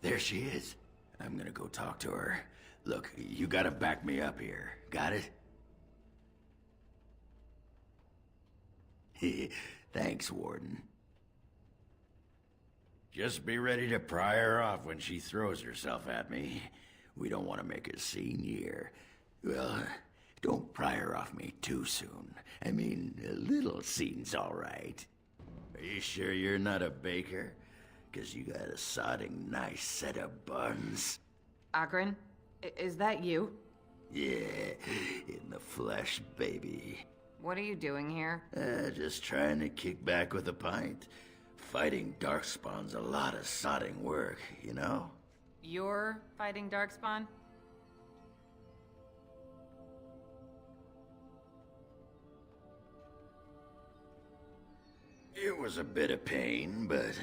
There she is. I'm gonna go talk to her. Look, you gotta back me up here. Got it? Thanks, Warden. Just be ready to pry her off when she throws herself at me. We don't want to make a scene here. Well, don't pry her off me too soon. I mean, a little scene's all right. Are you sure you're not a baker? 'Cause you got a sodding nice set of buns. Oghren, is that you? Yeah, in the flesh, baby. What are you doing here? Just trying to kick back with a pint. Fighting Darkspawn's a lot of sodding work, you know? You're fighting Darkspawn? It was a bit of pain, but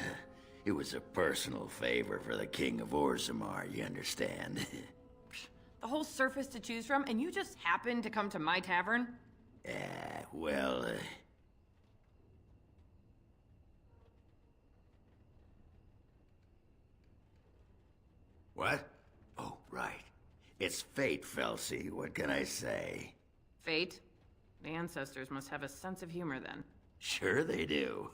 it was a personal favor for the King of Orzammar, you understand? The whole surface to choose from, and you just happened to come to my tavern? Well, What? Oh, right. It's fate, Felsi. What can I say? Fate? The ancestors must have a sense of humor then. Sure they do.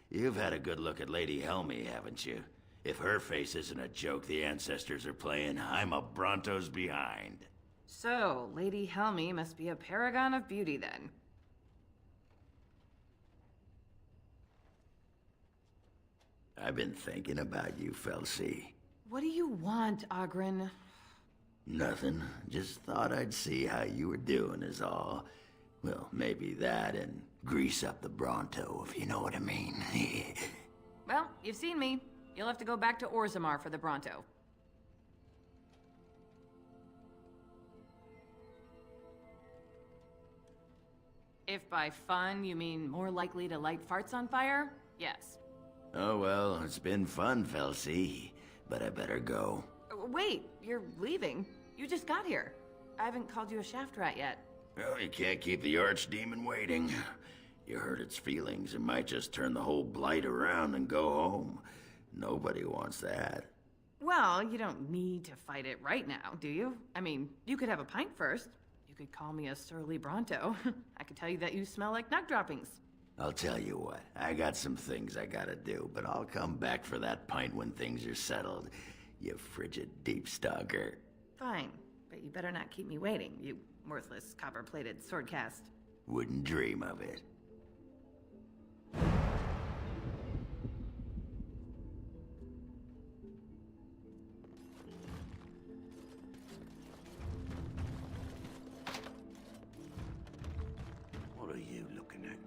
You've had a good look at Lady Helmi, haven't you? If her face isn't a joke the ancestors are playing, I'm a Bronto's behind. So, Lady Helmi must be a paragon of beauty then. I've been thinking about you, Felsi. What do you want, Oghren? Nothing. Just thought I'd see how you were doing is all. Well, maybe that and grease up the Bronto, if you know what I mean. Well, you've seen me. You'll have to go back to Orzammar for the Bronto. If by fun you mean more likely to light farts on fire, yes. Oh well, it's been fun, Felsi. But I better go. Wait, you're leaving? You just got here. I haven't called you a shaft rat yet. Well, you can't keep the archdemon waiting. You hurt its feelings, it might just turn the whole blight around and go home. Nobody wants that. Well, you don't need to fight it right now, do you? I mean, you could have a pint first. You could call me a surly Bronto. I could tell you that you smell like nug droppings. I'll tell you what, I got some things I gotta do, but I'll come back for that pint when things are settled, you frigid deep stalker. Fine, but you better not keep me waiting, you worthless copper-plated swordcast. Wouldn't dream of it. What are you looking at?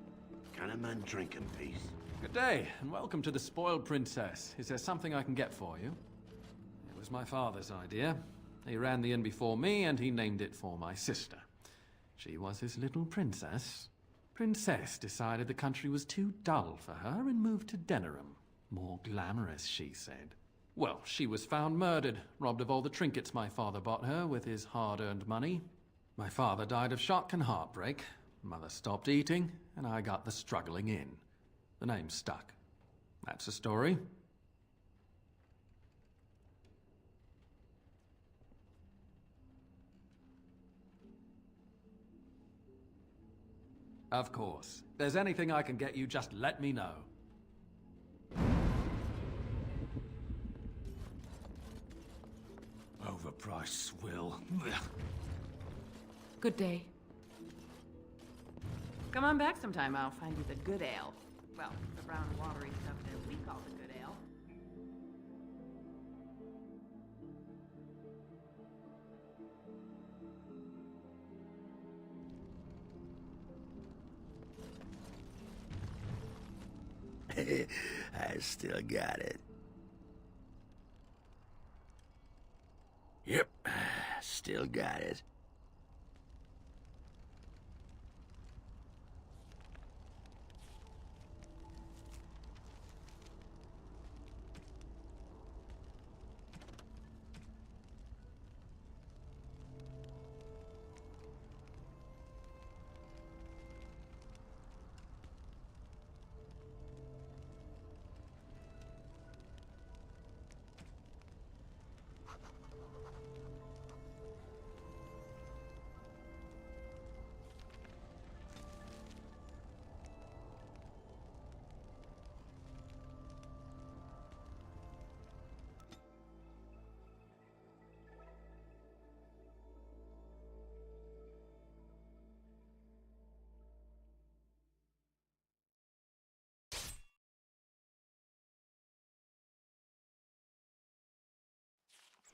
Can a man drink in peace? Good day, and welcome to the Spoiled Princess. Is there something I can get for you? It was my father's idea. He ran the inn before me, and he named it for my sister. She was his little princess. Princess decided the country was too dull for her and moved to Denerim. More glamorous, she said. Well, she was found murdered, robbed of all the trinkets my father bought her with his hard-earned money. My father died of shock and heartbreak. Mother stopped eating, and I got the struggling in. The name stuck. That's the story. Of course. If there's anything I can get you, just let me know. Overpriced swill. Good day. Come on back sometime, I'll find you the good ale. Well, the brown watery stuff that we call the good ale. I still got it. Still got it.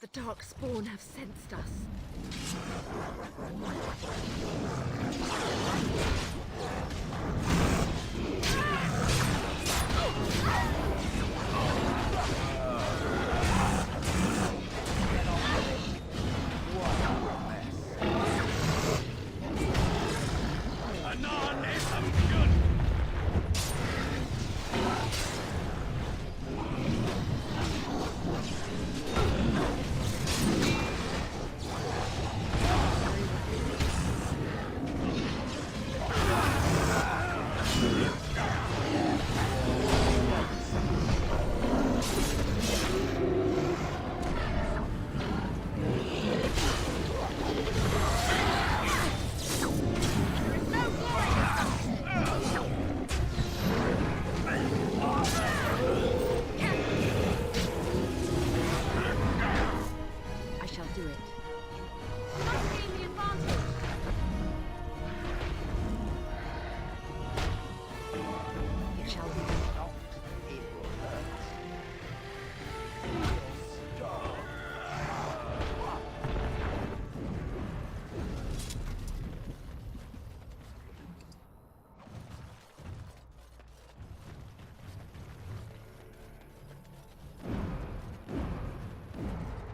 The Dark Spawn have sensed us.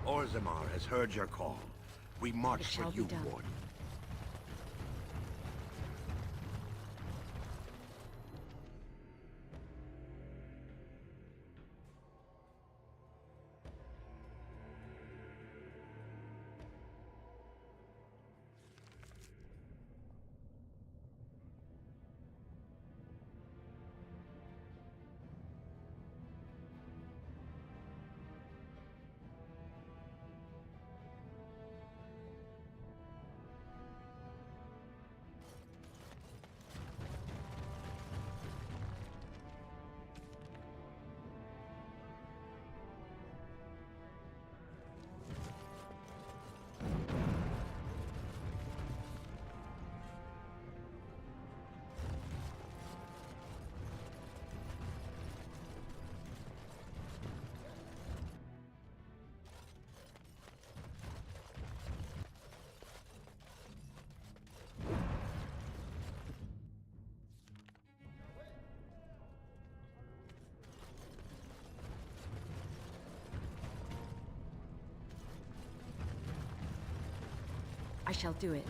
Orzammar has heard your call. We march for you, Warden. I shall do it.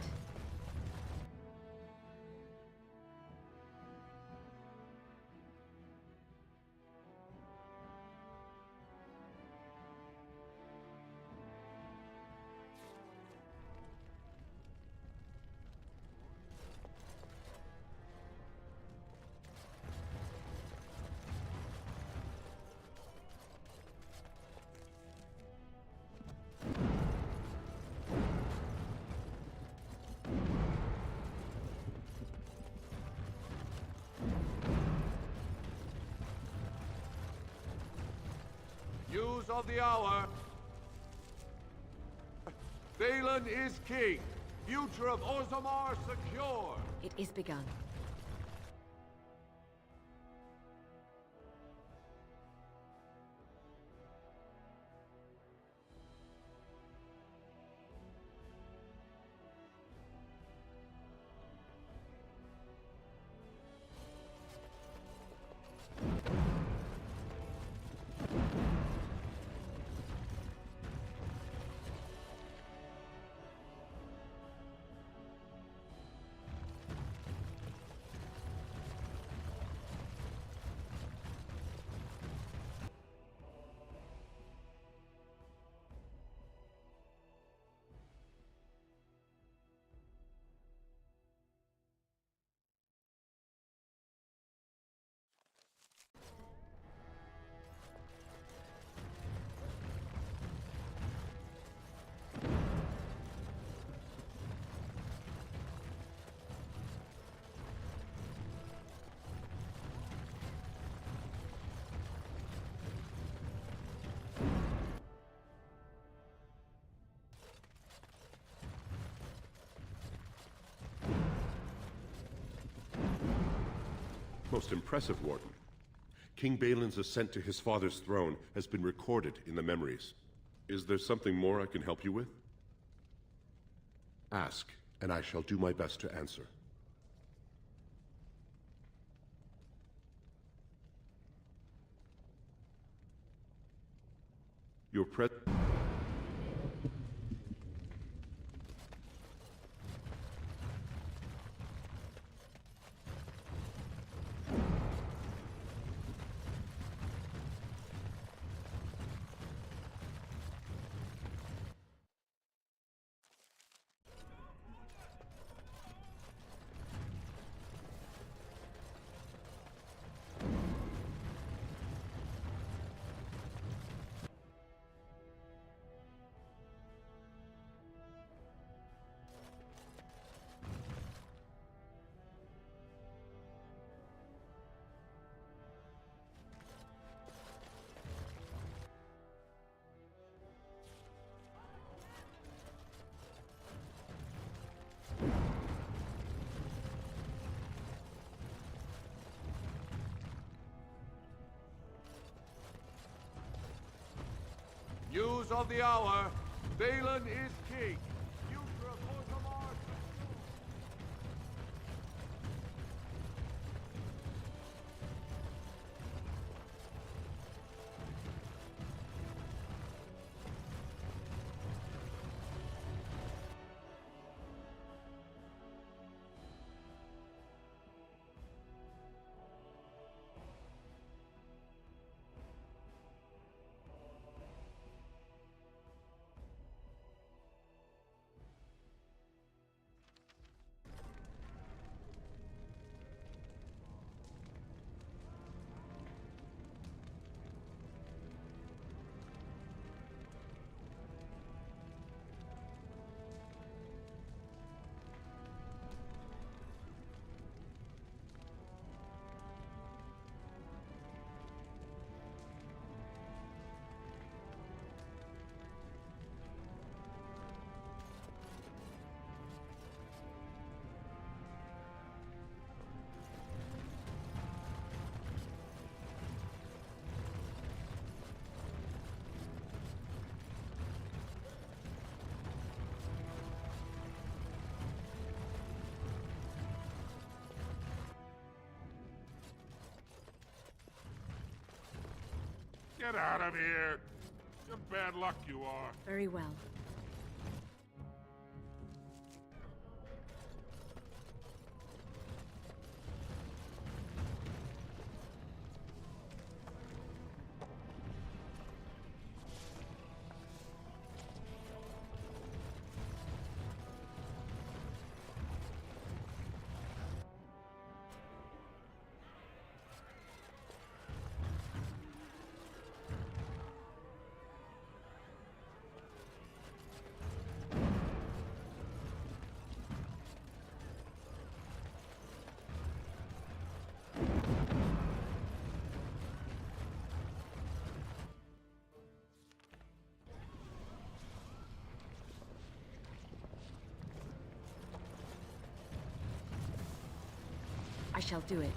News of the hour. Balin is king. Future of Orzammar secure. It is begun. Most impressive, Warden. King Balin's ascent to his father's throne has been recorded in the memories. Is there something more I can help you with? Ask, and I shall do my best to answer. Your News of the hour. Balin is king. Future of Orgrimmar. Get out of here! Some bad luck you are. Very well. I shall do it.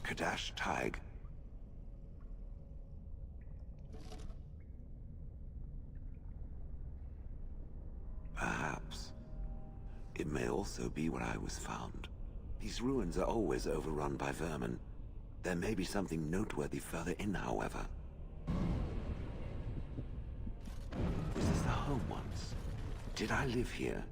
Kadash Taig. Perhaps. It may also be where I was found. These ruins are always overrun by vermin. There may be something noteworthy further in, however. Was this the home once? Did I live here?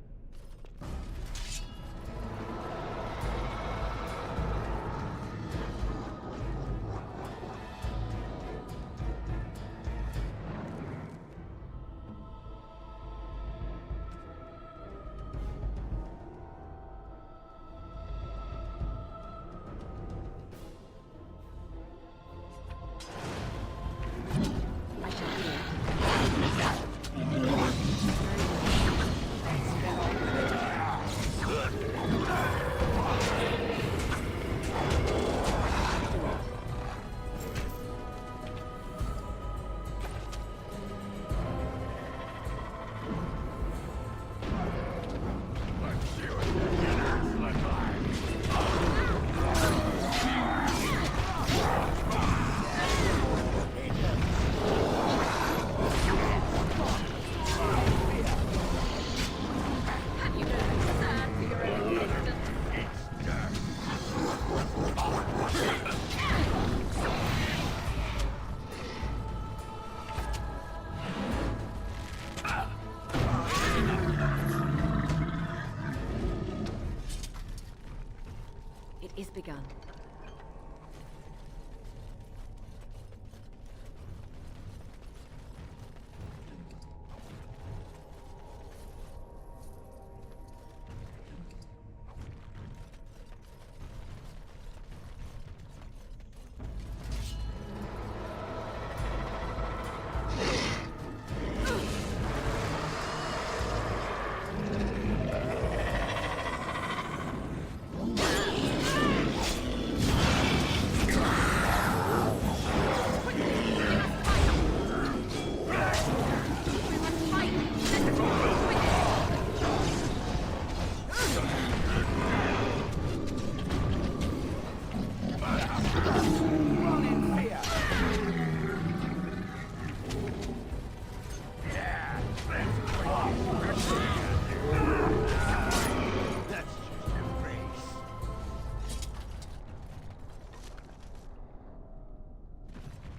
Is begun.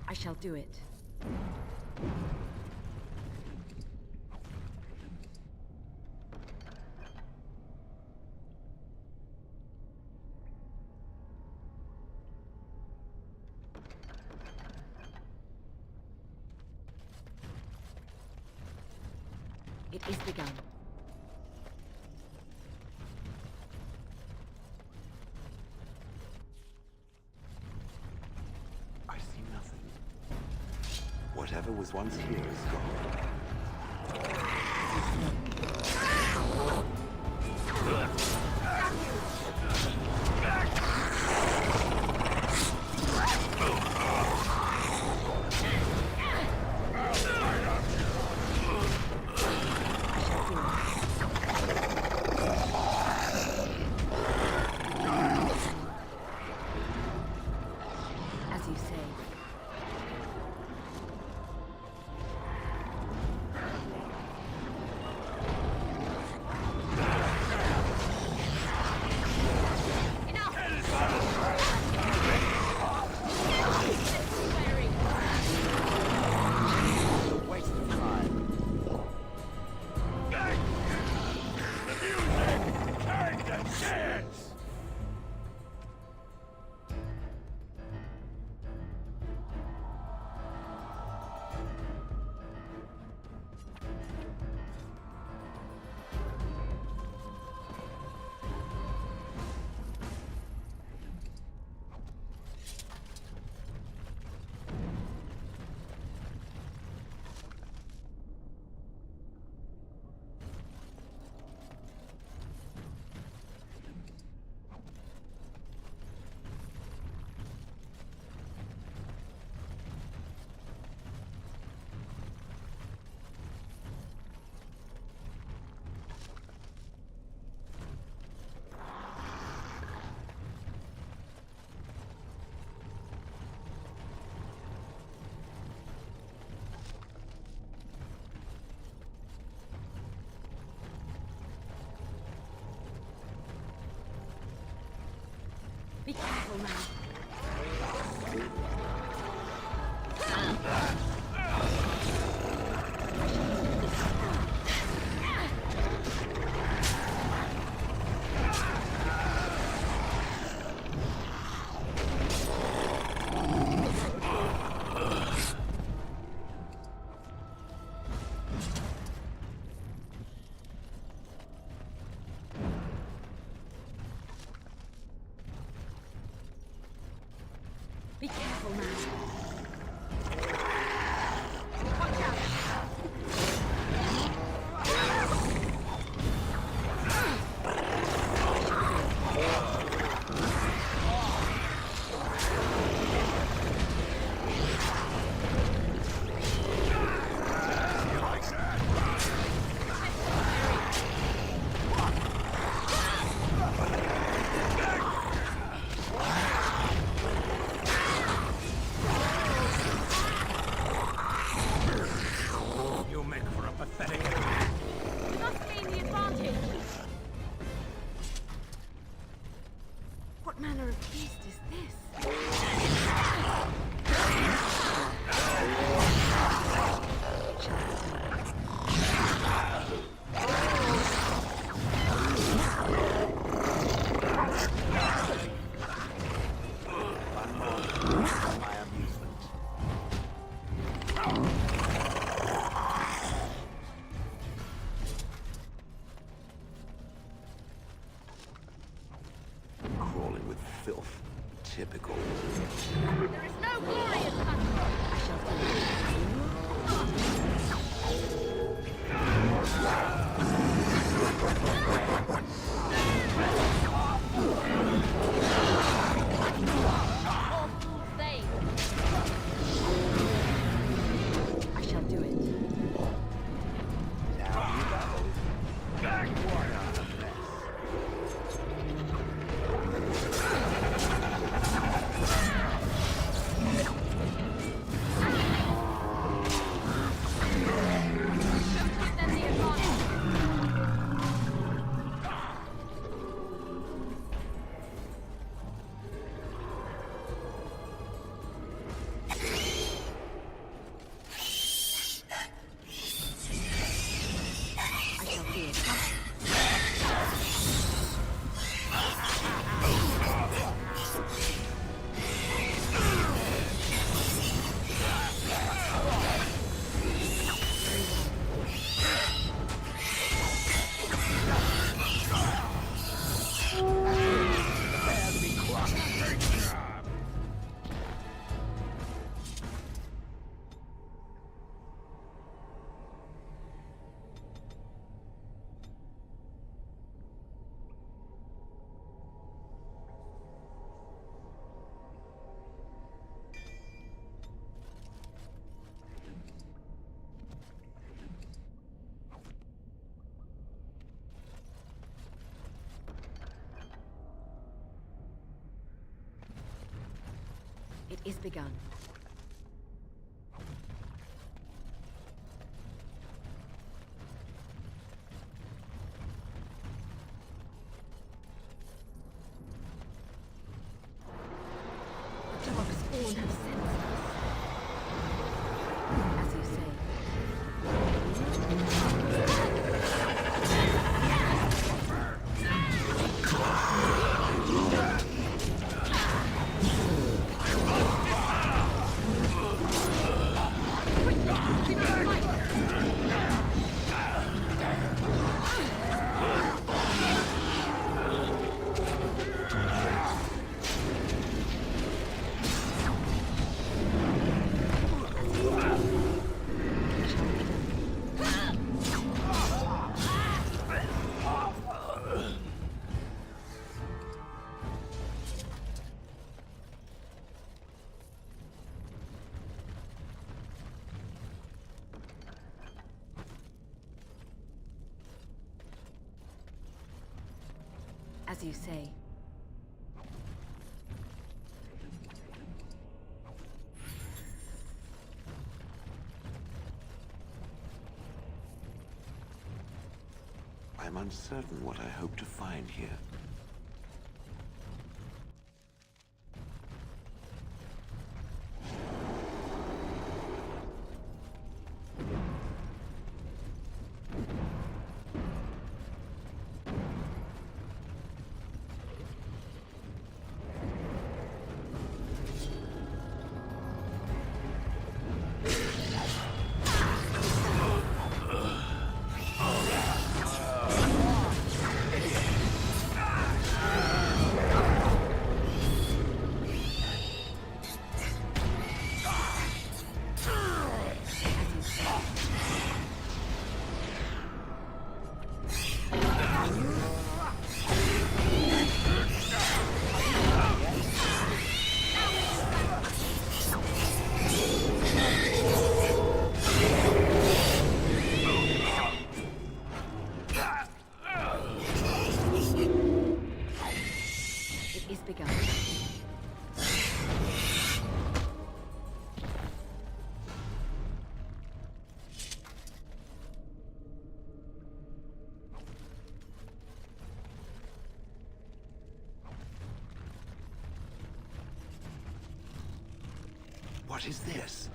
I shall do it. It is begun. I see nothing. Whatever was once here is gone. As you say. Enough! Crawling with filth. Typical. There is no glory in Patchwork. I shall do it. It is begun. The Darkspawn have sensed us. As you say. As you say. I'm uncertain what I hope to find here. What is this?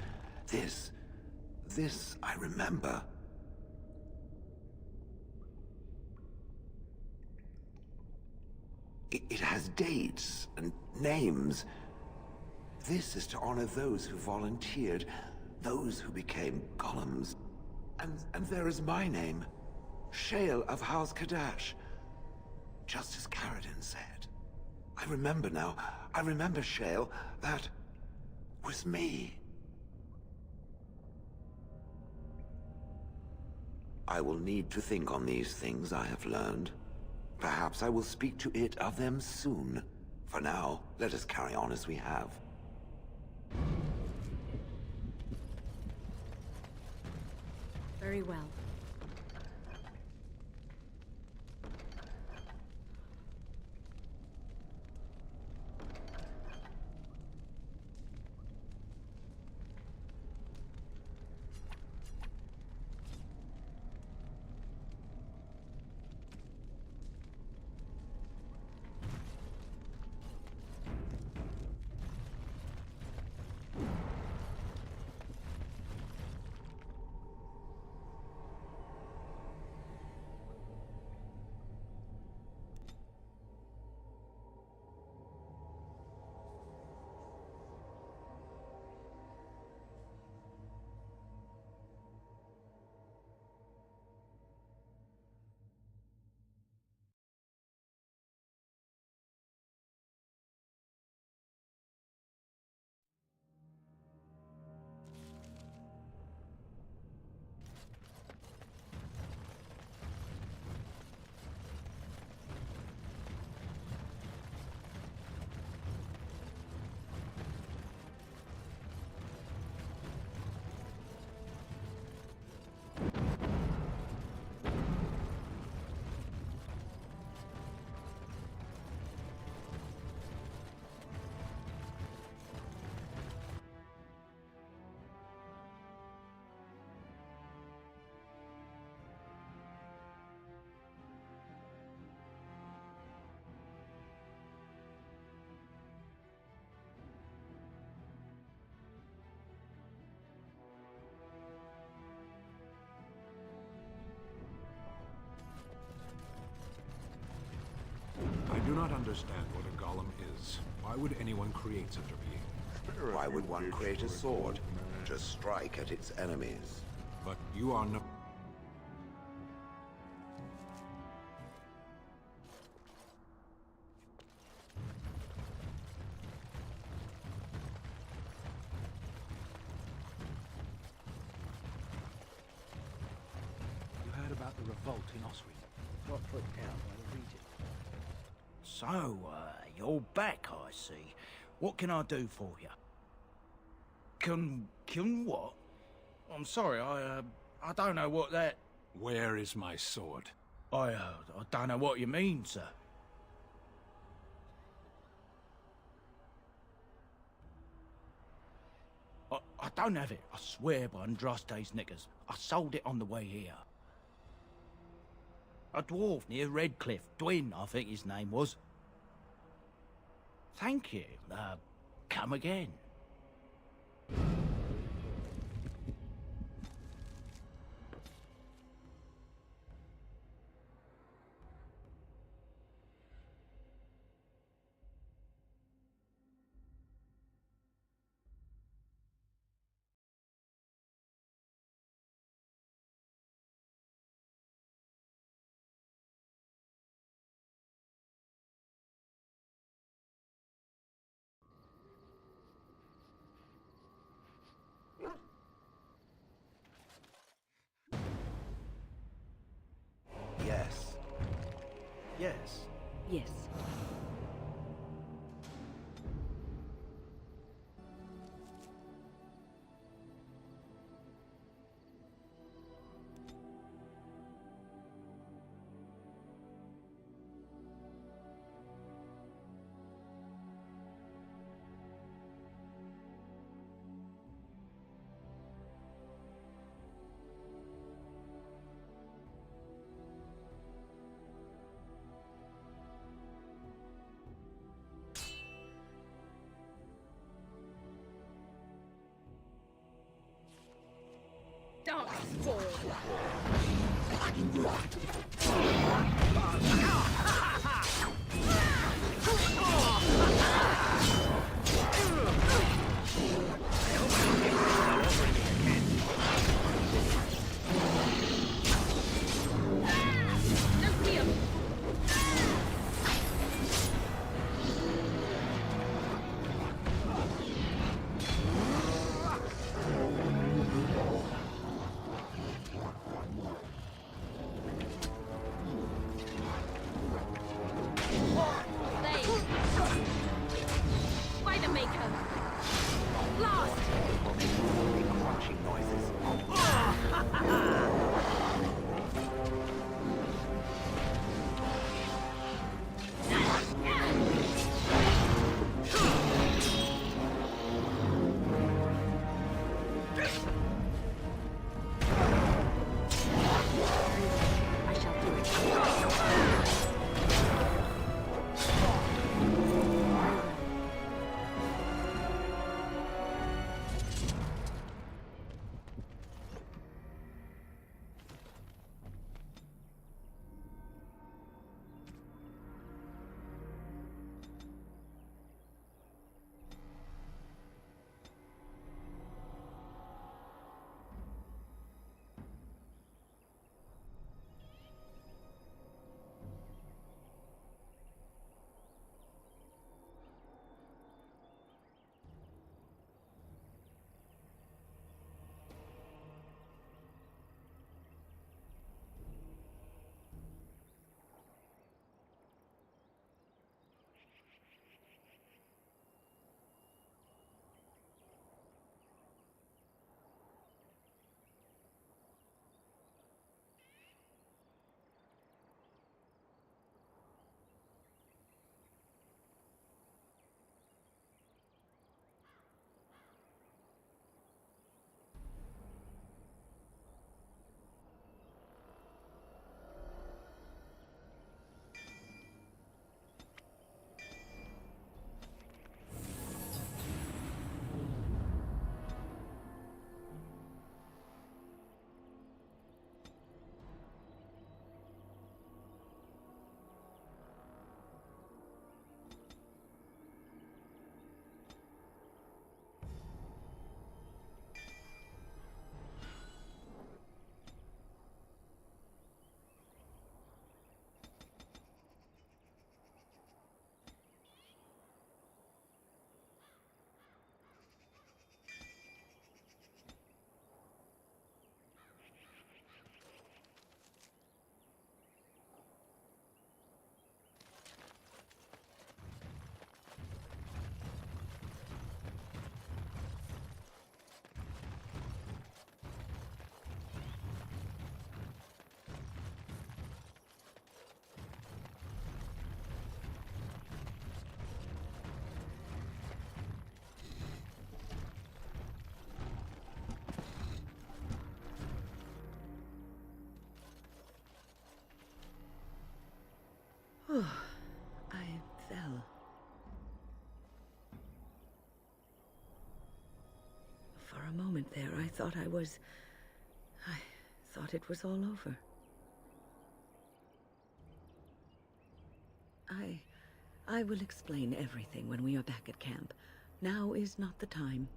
This I remember. It has dates and names. This is to honor those who volunteered. Those who became golems. And there is my name. Shale of House Kadash. Just as Karadin said. I remember now. I remember, Shale. That was me. I will need to think on these things I have learned. Perhaps I will speak to it of them soon. For now, let us carry on as we have. Very well. I do not understand what a golem is. Why would anyone create such a being? Why would one create a sword? To strike at its enemies. But you are no... You heard about the revolt in Oswald? Got put down by the Regent. So, you're back, I see. What can I do for you? Can what? I'm sorry, I don't know what that... Where is my sword? I don't know what you mean, sir. I don't have it, I swear by Andraste's knickers. I sold it on the way here. A dwarf near Redcliffe, Dwyn, I think his name was. Thank you. Come again. Yes. Yes. Yes. Don't fall. thought I thought it was all over. I will explain everything when we are back at camp. Now is not the time.